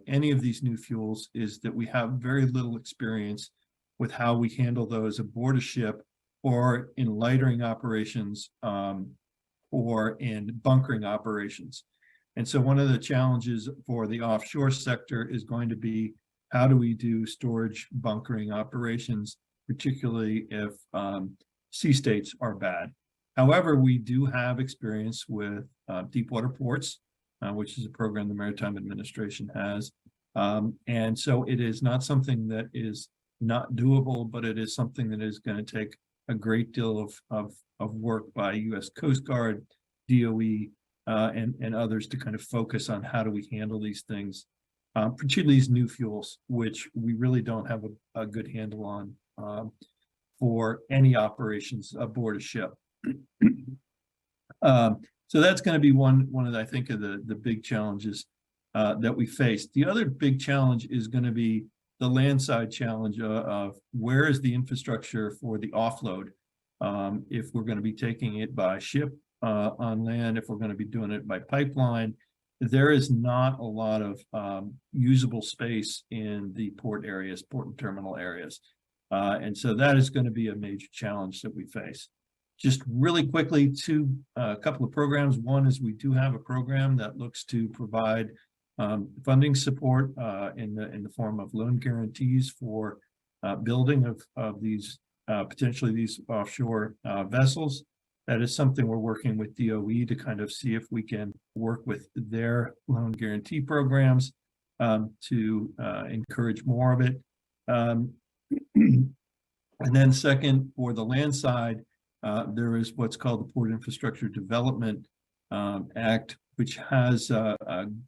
any of these new fuels is that we have very little experience with how we handle those aboard a ship or in lightering operations or in bunkering operations. And so one of the challenges for the offshore sector is going to be, how do we do storage bunkering operations, particularly if sea states are bad? However, we do have experience with deep water ports, which is a program the Maritime Administration has. And so it is not something that is not doable, but it is something that is going to take a great deal of work by U.S. Coast Guard, DOE, and others to kind of focus on how do we handle these things, particularly these new fuels, which we really don't have a good handle on for any operations aboard a ship. So that's going to be one of, I think, of the big challenges that we face. The other big challenge is going to be the landside challenge of where is the infrastructure for the offload, if we're going to be taking it by ship on land, if we're going to be doing it by pipeline. There is not a lot of usable space in the port areas, port and terminal areas. And so that is going to be a major challenge that we face. Just really quickly, a couple of programs. One is we do have a program that looks to provide funding support in the form of loan guarantees for building of these potentially these offshore vessels. That is something we're working with DOE to kind of see if we can work with their loan guarantee programs to encourage more of it. And then second, for the land side, there is what's called the Port Infrastructure Development Act, which has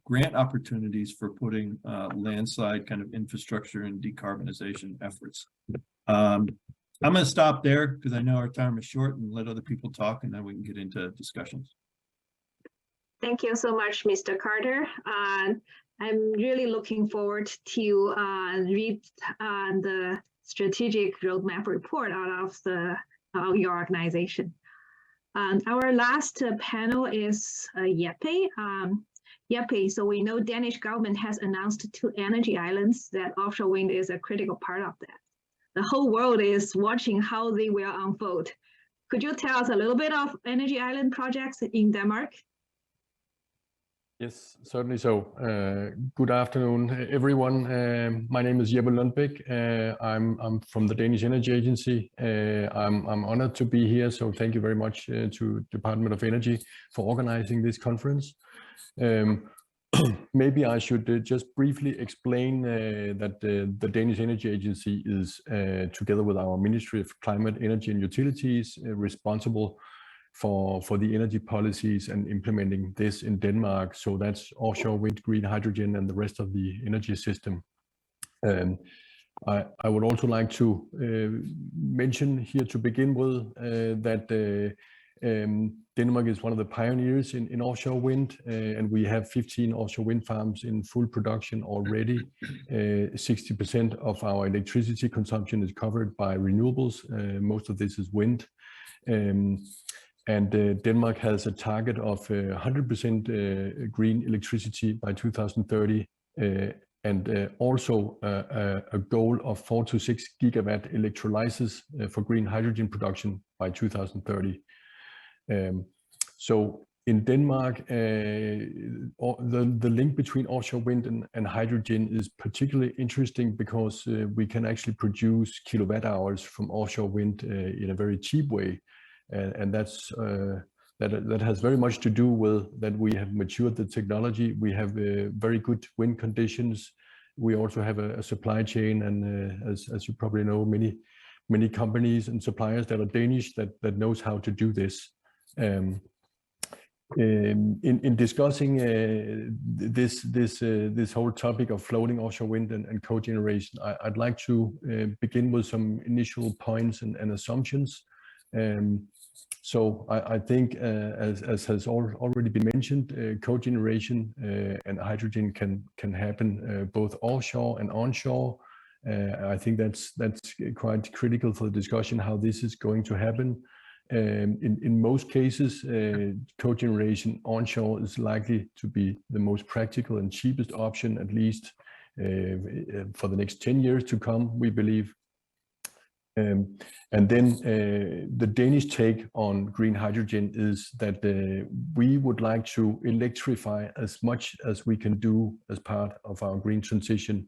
grant opportunities for putting landside kind of infrastructure and decarbonization efforts. I'm going to stop there because I know our time is short, and let other people talk, and then we can get into discussions. Thank you so much, Mr. Carter. I'm really looking forward to read the strategic roadmap report out of your organization. Our last panel is YEPE. YEPE, so we know Danish government has announced 2 energy islands, that offshore wind is a critical part of that. The whole world is watching how they will unfold. Could you tell us a little bit of Energy Island projects in Denmark? Yes, certainly so. Good afternoon, everyone. My name is Jeppe Lundbæk. I'm from the Danish Energy Agency. I'm honored to be here, so thank you very much to Department of Energy for organizing this conference. Maybe I should just briefly explain that the Danish Energy Agency is, together with our Ministry of Climate, Energy and Utilities, responsible for the energy policies and implementing this in Denmark. So that's offshore wind, green hydrogen, and the rest of the energy system. I would also like to mention here to begin with that Denmark is one of the pioneers in offshore wind, and we have 15 offshore wind farms in full production already. 60% of our electricity consumption is covered by renewables. Most of this is wind. And Denmark has a target of 100% green electricity by 2030, and also a goal of 4 to 6 gigawatt electrolysis for green hydrogen production by 2030. So in Denmark, the link between offshore wind and hydrogen is particularly interesting because we can actually produce kilowatt hours from offshore wind in a very cheap way. And that's that has very much to do with that we have matured the technology. We have very good wind conditions. We also have a supply chain, and as you probably know, many companies and suppliers that are Danish that knows how to do this. In discussing this whole topic of floating offshore wind and cogeneration, I'd like to begin with some initial points and assumptions. So I think, as has already been mentioned, cogeneration and hydrogen can happen both offshore and onshore. I think that's quite critical for the discussion how this is going to happen. In most cases, cogeneration onshore is likely to be the most practical and cheapest option, at least for the next 10 years to come, we believe. And then the Danish take on green hydrogen is that we would like to electrify as much as we can do as part of our green transition.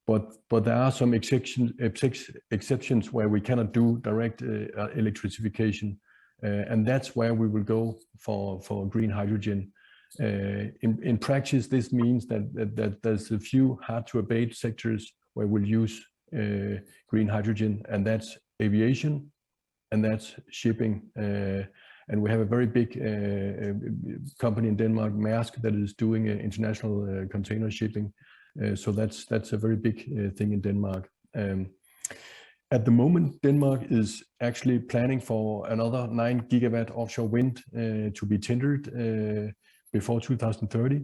But there are some exceptions where we cannot do direct electrification, and that's where we will go for green hydrogen. In practice, this means that there's a few hard to abate sectors where we'll use green hydrogen, and that's aviation, and that's shipping. And we have a very big company in Denmark, Maersk, that is doing international container shipping. So that's a very big thing in Denmark. At the moment, Denmark is actually planning for another 9 gigawatt offshore wind to be tendered before 2030.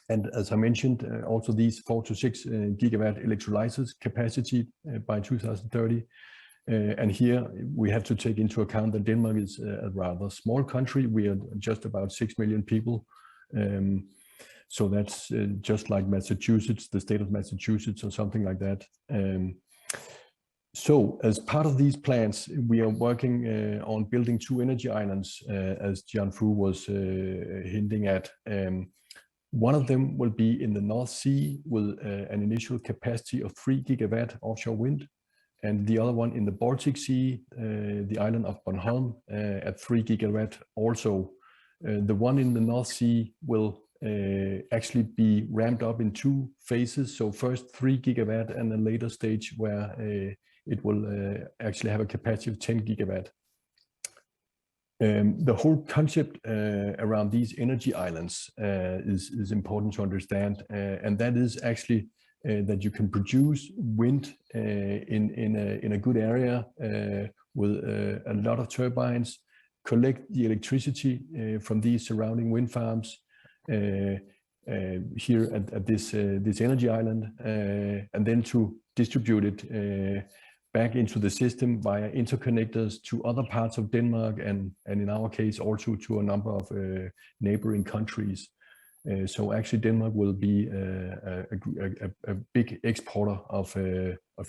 And as I mentioned, also these 4 to 6 gigawatt electrolysis capacity by 2030. And here we have to take into account that Denmark is a rather small country. We are just about 6 million people. So that's just like Massachusetts, the state of Massachusetts or something like that. So as part of these plans, we are working on building 2 energy islands, as Jian Fu was hinting at. One of them will be in the North Sea with an initial capacity of 3 gigawatt offshore wind, and the other one in the Baltic Sea, the island of Bornholm, at 3 gigawatt also. The one in the North Sea will actually be ramped up in 2 phases. So first 3 gigawatt and a later stage where it will actually have a capacity of 10 gigawatt. The whole concept around these energy islands is important to understand, and that is actually that you can produce wind in a good area with a lot of turbines, collect the electricity from these surrounding wind farms here at this energy island, and then to distribute it back into the system via interconnectors to other parts of Denmark, and in our case also to a number of neighboring countries. So actually Denmark will be a big exporter of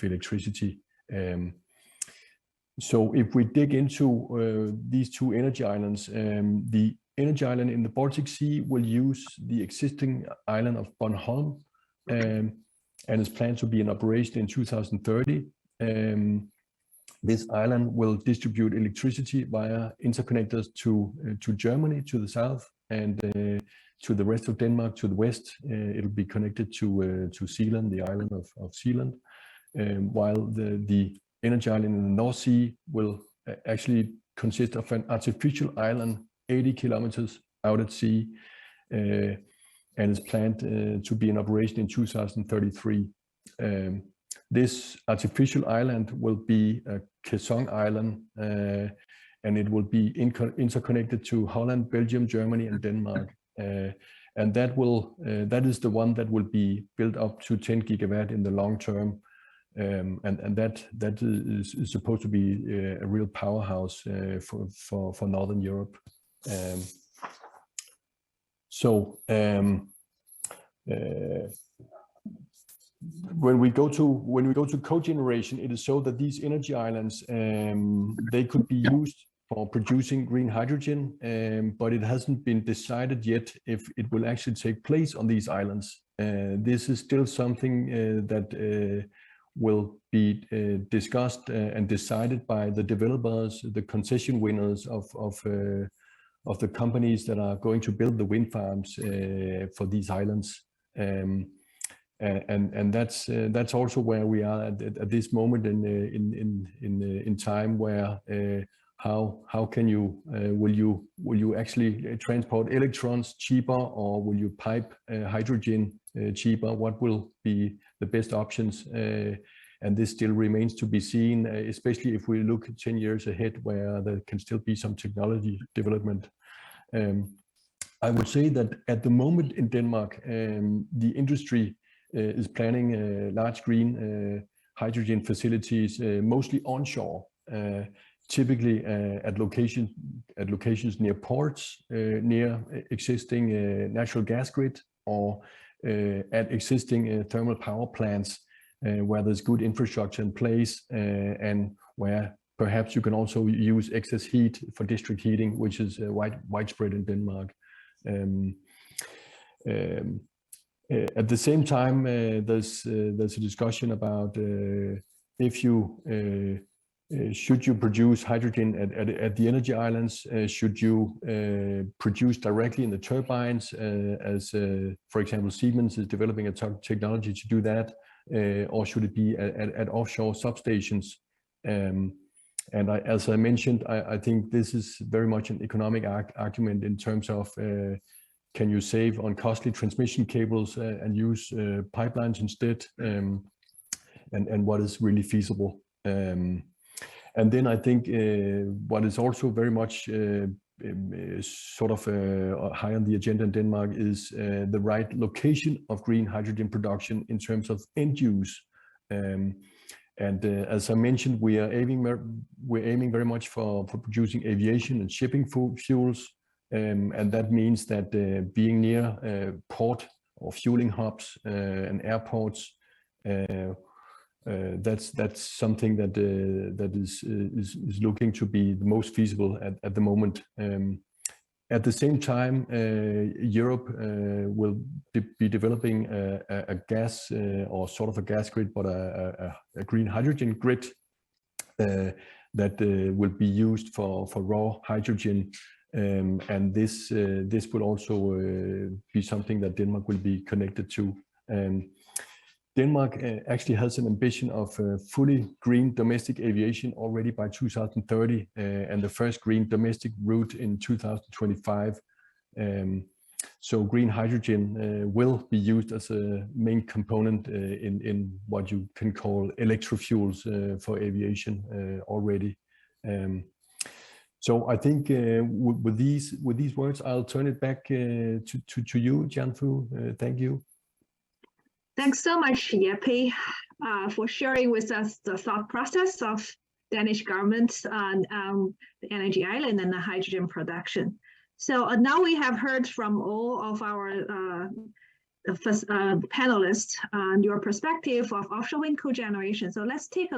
electricity. So if we dig into these two energy islands, the energy island in the Baltic Sea will use the existing island of Bornholm, and is planned to be in operation in 2030. This island will distribute electricity via interconnectors to Germany to the south, and to the rest of Denmark to the west. It'll be connected to Zealand, the island of Zealand, while the energy island in the North Sea will actually consist of an artificial island 80 kilometers out at sea, and is planned to be in operation in 2033. This artificial island will be a Kessong Island, and it will be interconnected to Holland, Belgium, Germany, and Denmark. And that is the one that will be built up to 10 gigawatt in the long term. And that is supposed to be a real powerhouse for Northern Europe. When we go to cogeneration, it is so that these energy islands they could be used for producing green hydrogen, but it hasn't been decided yet if it will actually take place on these islands. This is still something that will be discussed and decided by the developers, the concession winners of the companies that are going to build the wind farms for these islands. And that's also where we are at this moment in time, where how can you will you actually transport electrons cheaper, or will you pipe hydrogen cheaper? What will be the best options? And this still remains to be seen, especially if we look 10 years ahead, where there can still be some technology development. I would say that at the moment in Denmark, the industry is planning large green hydrogen facilities, mostly onshore, typically at locations near ports, near existing natural gas grid, or at existing thermal power plants, where there's good infrastructure in place, and where perhaps you can also use excess heat for district heating, which is widespread in Denmark. At the same time, there's a discussion about if you should you produce hydrogen at the energy islands, should you produce directly in the turbines, as for example Siemens is developing a technology to do that, or should it be at offshore substations? And as I mentioned, I think this is very much an economic argument in terms of can you save on costly transmission cables and use pipelines instead, and what is really feasible. And then I think what is also very much sort of high on the agenda in Denmark is the right location of green hydrogen production in terms of end use. And as I mentioned, we're aiming very much for producing aviation and shipping fuels, and that means that being near port or fueling hubs and airports, that's something that is looking to be the most feasible at the moment. At the same time, Europe will be developing a gas or sort of a gas grid, but a green hydrogen grid that will be used for raw hydrogen, and this will also be something that Denmark will be connected to. Denmark actually has an ambition of fully green domestic aviation already by 2030, and the first green domestic route in 2025. So green hydrogen will be used as a main component in what you can call electrofuels for aviation already. So I think with these words, I'll turn it back to you, Jianfu. Thank you. Thanks so much, Jeppe, for sharing with us the thought process of Danish government on the energy island and the hydrogen production. So now we have heard from all of our panelists on your perspective of offshore wind cogeneration. So let's take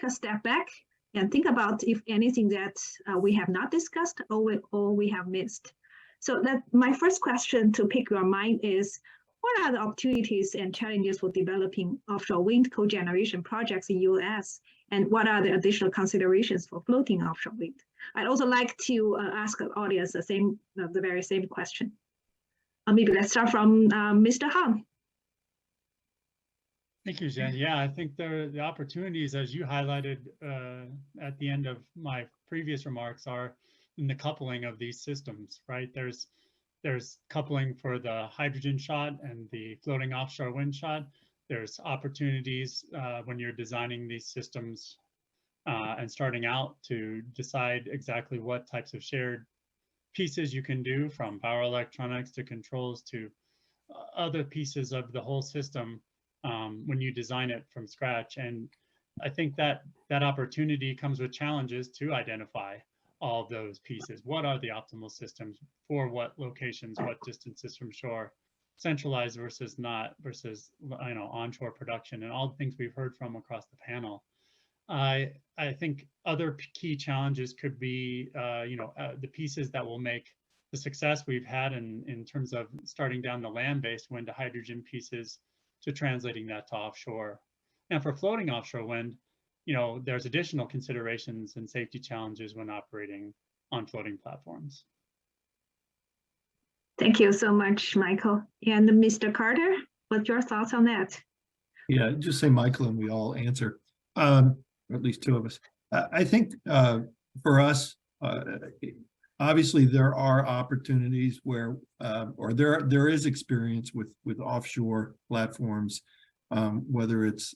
a step back and think about if anything that we have not discussed or we have missed. So that my first question to pick your mind is, what are the opportunities and challenges for developing offshore wind cogeneration projects in US? And what are the additional considerations for floating offshore wind? I'd also like to ask the audience the very same question. Maybe let's start from Mr. Han. Thank you, Jen. Yeah, I think the opportunities, as you highlighted at the end of my previous remarks, are in the coupling of these systems, right? There's coupling for the hydrogen shot and the floating offshore wind shot. There's opportunities when you're designing these systems and starting out to decide exactly what types of shared pieces you can do, from power electronics to controls to other pieces of the whole system when you design it from scratch. And I think that opportunity comes with challenges to identify all of those pieces. What are the optimal systems for what locations, what distances from shore, centralized versus not, versus onshore production, and all the things we've heard from across the panel. I think other key challenges could be the pieces that will make the success we've had in terms of starting down the land-based wind to hydrogen pieces to translating that to offshore. And for floating offshore wind, there's additional considerations and safety challenges when operating on floating platforms. Thank you so much, Michael. And Mr. Carter, what's your thoughts on that? Yeah, just say Michael and we all answer, or at least two of us. I think for us, obviously there are opportunities where, or there is experience with offshore platforms, whether it's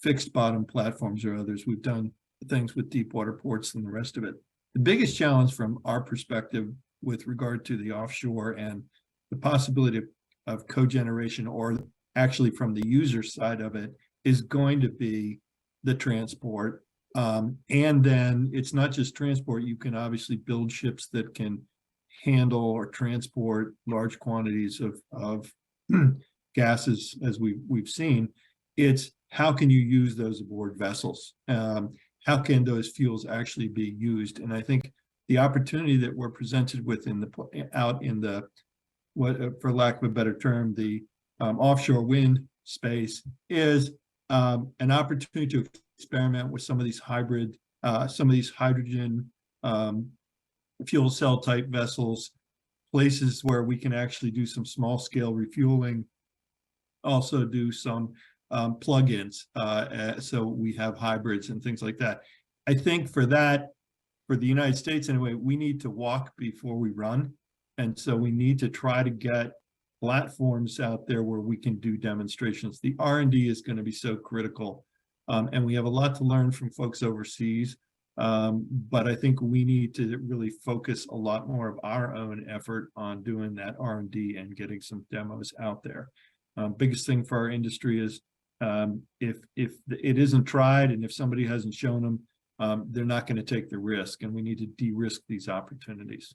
fixed bottom platforms or others. We've done things with deep water ports and the rest of it. The biggest challenge from our perspective with regard to the offshore and the possibility of cogeneration, or actually from the user side of it, is going to be the transport. And then it's not just transport. You can obviously build ships that can handle or transport large quantities of gases, as we've seen. It's how can you use those aboard vessels? How can those fuels actually be used? And I think the opportunity that we're presented with out in the, for lack of a better term, the offshore wind space is an opportunity to experiment with some of these hybrid, some of these hydrogen fuel cell type vessels, places where we can actually do some small scale refueling, also do some plugins, so we have hybrids and things like that. I think for that, for the United States anyway, we need to walk before we run. And so we need to try to get platforms out there where we can do demonstrations. The R&D is going to be so critical. And we have a lot to learn from folks overseas. But I think we need to really focus a lot more of our own effort on doing that R&D and getting some demos out there. Biggest thing for our industry is if it isn't tried and if somebody hasn't shown them, they're not going to take the risk, and we need to de-risk these opportunities.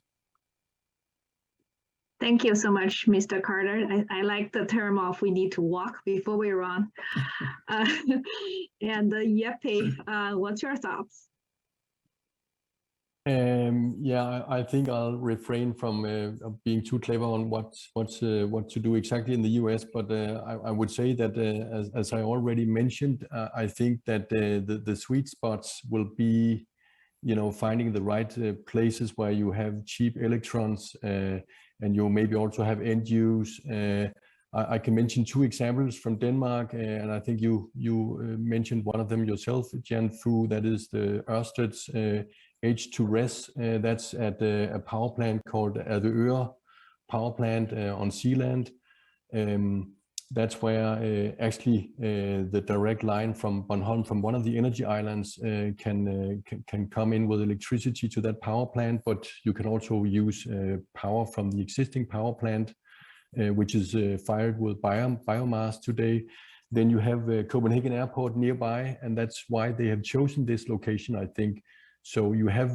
Thank you so much, Mr. Carter. I like the term of we need to walk before we run. And Jeppe, what's your thoughts? Yeah, I think I'll refrain from being too clever on what to do exactly in the US, but I would say that as I already mentioned, I think that the sweet spots will be, finding the right places where you have cheap electrons, and you maybe also have end use. I can mention two examples from Denmark, and I think you mentioned one of them yourself, Jan Fu. That is the Ørsted's H2RES. That's at a power plant called Avedøre Power Plant on Sealand. That's where actually the direct line from Bornholm, from one of the energy islands, can come in with electricity to that power plant, but you can also use power from the existing power plant, which is fired with biomass today. Then you have Copenhagen Airport nearby, and that's why they have chosen this location, I think. So you have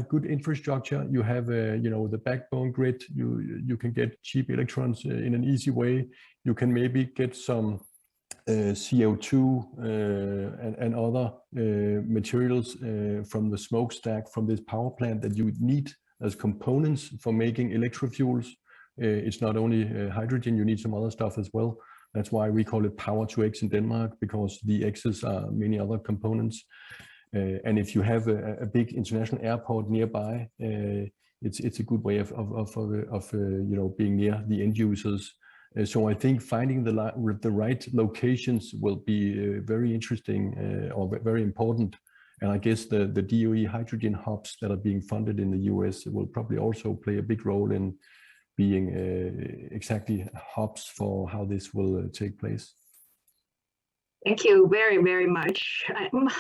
good infrastructure, you have the backbone grid, you can get cheap electrons in an easy way. You can maybe get some CO2 and other materials from the smokestack from this power plant that you would need as components for making electrofuels. It's not only hydrogen, you need some other stuff as well. That's why we call it Power to X in Denmark, because the X's are many other components. And if you have a big international airport nearby, it's a good way of you know, being near the end users. So I think finding the right locations will be very interesting or very important. And I guess the DOE hydrogen hubs that are being funded in the US will probably also play a big role in being exactly hubs for how this will take place. Thank you very, very much.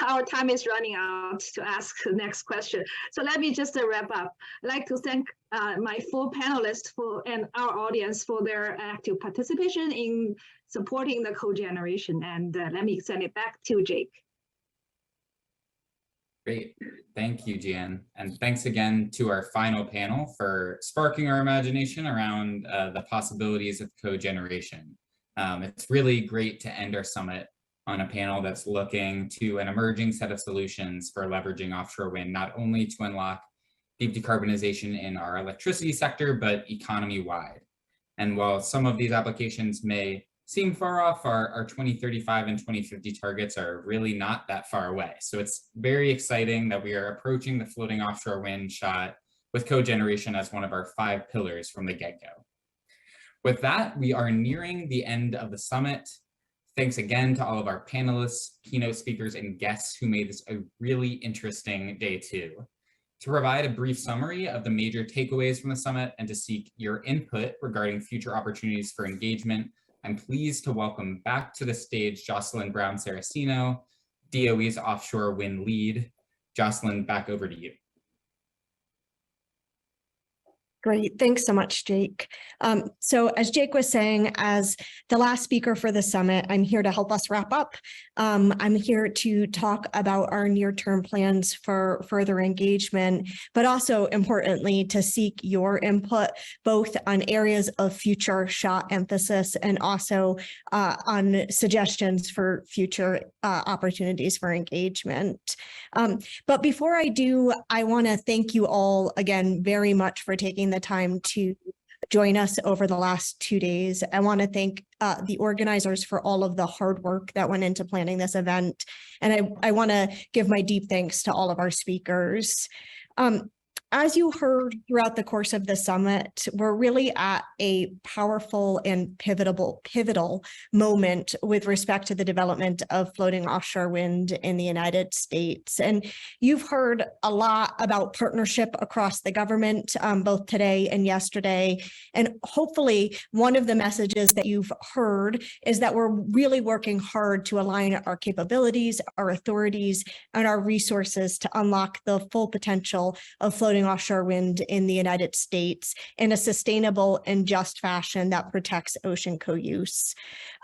Our time is running out to ask the next question. So let me just wrap up. I'd like to thank my full panelists and our audience for their active participation in supporting the cogeneration. And let me send it back to Jake. Great. Thank you, Jan. And thanks again to our final panel for sparking our imagination around the possibilities of cogeneration. It's really great to end our summit on a panel that's looking to an emerging set of solutions for leveraging offshore wind, not only to unlock deep decarbonization in our electricity sector, but economy-wide. And while some of these applications may seem far off, our 2035 and 2050 targets are really not that far away. So it's very exciting that we are approaching the floating offshore wind shot with cogeneration as one of our 5 pillars from the get-go. With that, we are nearing the end of the summit. Thanks again to all of our panelists, keynote speakers, and guests who made this a really interesting day too. To provide a brief summary of the major takeaways from the summit and to seek your input regarding future opportunities for engagement, I'm pleased to welcome back to the stage Jocelyn Brown-Saraceno, DOE's offshore wind lead. Jocelyn, back over to you. Great. Thanks so much, Jake. So as Jake was saying, as the last speaker for the summit, I'm here to help us wrap up. I'm here to talk about our near-term plans for further engagement, but also importantly, to seek your input, both on areas of future shot emphasis and also on suggestions for future opportunities for engagement. But before I do, I want to thank you all again very much for taking the time to join us over the last 2 days. I want to thank the organizers for all of the hard work that went into planning this event. And I want to give my deep thanks to all of our speakers. As you heard throughout the course of the summit, we're really at a powerful and pivotal moment with respect to the development of floating offshore wind in the United States. And you've heard a lot about partnership across the government, both today and yesterday. And hopefully one of the messages that you've heard is that we're really working hard to align our capabilities, our authorities, and our resources to unlock the full potential of floating offshore wind in the United States in a sustainable and just fashion that protects ocean co-use.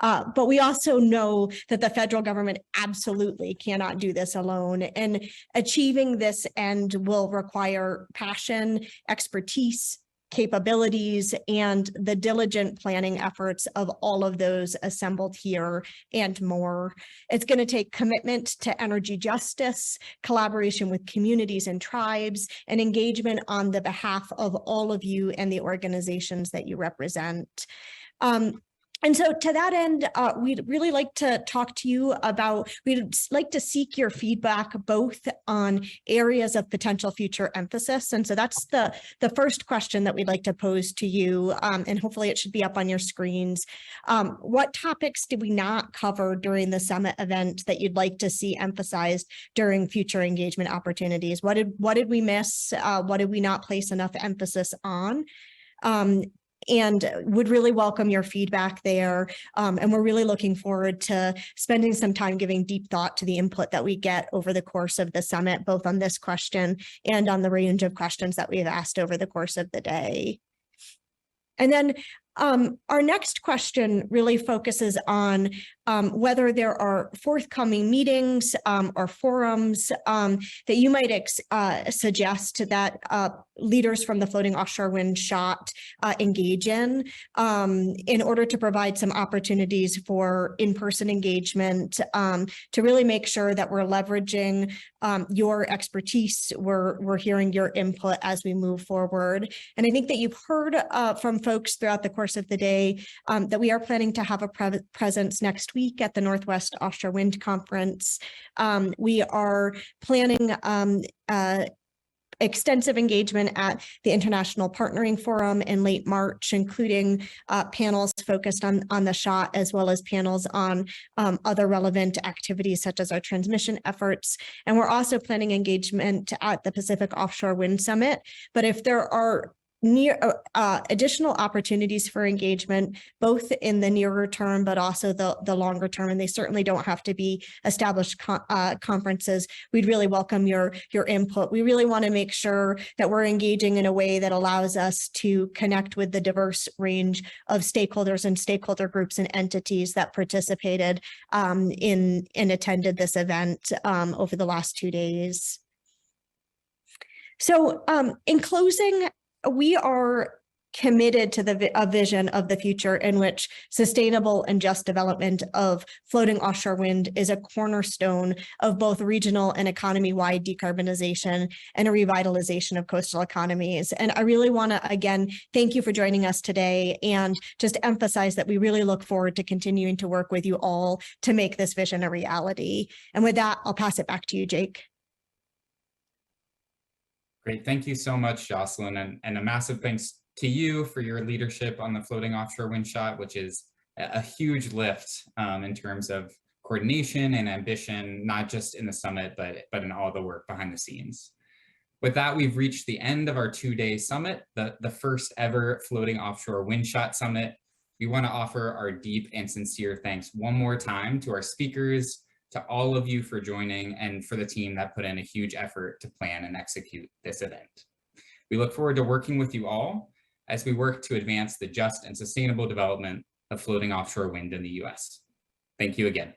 But we also know that the federal government absolutely cannot do this alone, and achieving this end will require passion, expertise, capabilities, and the diligent planning efforts of all of those assembled here and more. It's going to take commitment to energy justice, collaboration with communities and tribes, and engagement on the behalf of all of you and the organizations that you represent. And so to that end, we'd really like to talk to you about, we'd like to seek your feedback both on areas of potential future emphasis. And so that's the first question that we'd like to pose to you, and hopefully it should be up on your screens. What topics did we not cover during the summit event that you'd like to see emphasized during future engagement opportunities? What did we miss? What did we not place enough emphasis on? And would really welcome your feedback there. And we're really looking forward to spending some time giving deep thought to the input that we get over the course of the summit, both on this question and on the range of questions that we've asked over the course of the day. And then Our next question really focuses on whether there are forthcoming meetings or forums that you might suggest that leaders from the Floating Offshore Wind Shot engage in order to provide some opportunities for in-person engagement to really make sure that we're leveraging your expertise. We're hearing your input as we move forward. And I think that you've heard from folks throughout the course of the day that we are planning to have a presence next week at the Northwest Offshore Wind Conference. We are planning extensive engagement at the International Partnering Forum in late March, including panels focused on the shot, as well as panels on other relevant activities such as our transmission efforts. And we're also planning engagement at the Pacific Offshore Wind Summit. But if there are additional opportunities for engagement, both in the nearer term, but also the longer term, and they certainly don't have to be established conferences, we'd really welcome your input. We really want to make sure that we're engaging in a way that allows us to connect with the diverse range of stakeholders and stakeholder groups and entities that participated and attended this event over the last 2 days. So in closing, we are committed to a vision of the future in which sustainable and just development of floating offshore wind is a cornerstone of both regional and economy-wide decarbonization and a revitalization of coastal economies. And I really want to, again, thank you for joining us today and just emphasize that we really look forward to continuing to work with you all to make this vision a reality. And with that, I'll pass it back to you, Jake. Great. Thank you so much, Jocelyn, and a massive thanks to you for your leadership on the Floating Offshore Wind Shot, which is a huge lift in terms of coordination and ambition, not just in the summit, but in all the work behind the scenes. With that, we've reached the end of our 2-day summit, the first ever Floating Offshore Wind Shot Summit. We want to offer our deep and sincere thanks one more time to our speakers, to all of you for joining, and for the team that put in a huge effort to plan and execute this event. We look forward to working with you all as we work to advance the just and sustainable development of floating offshore wind in the US. Thank you again.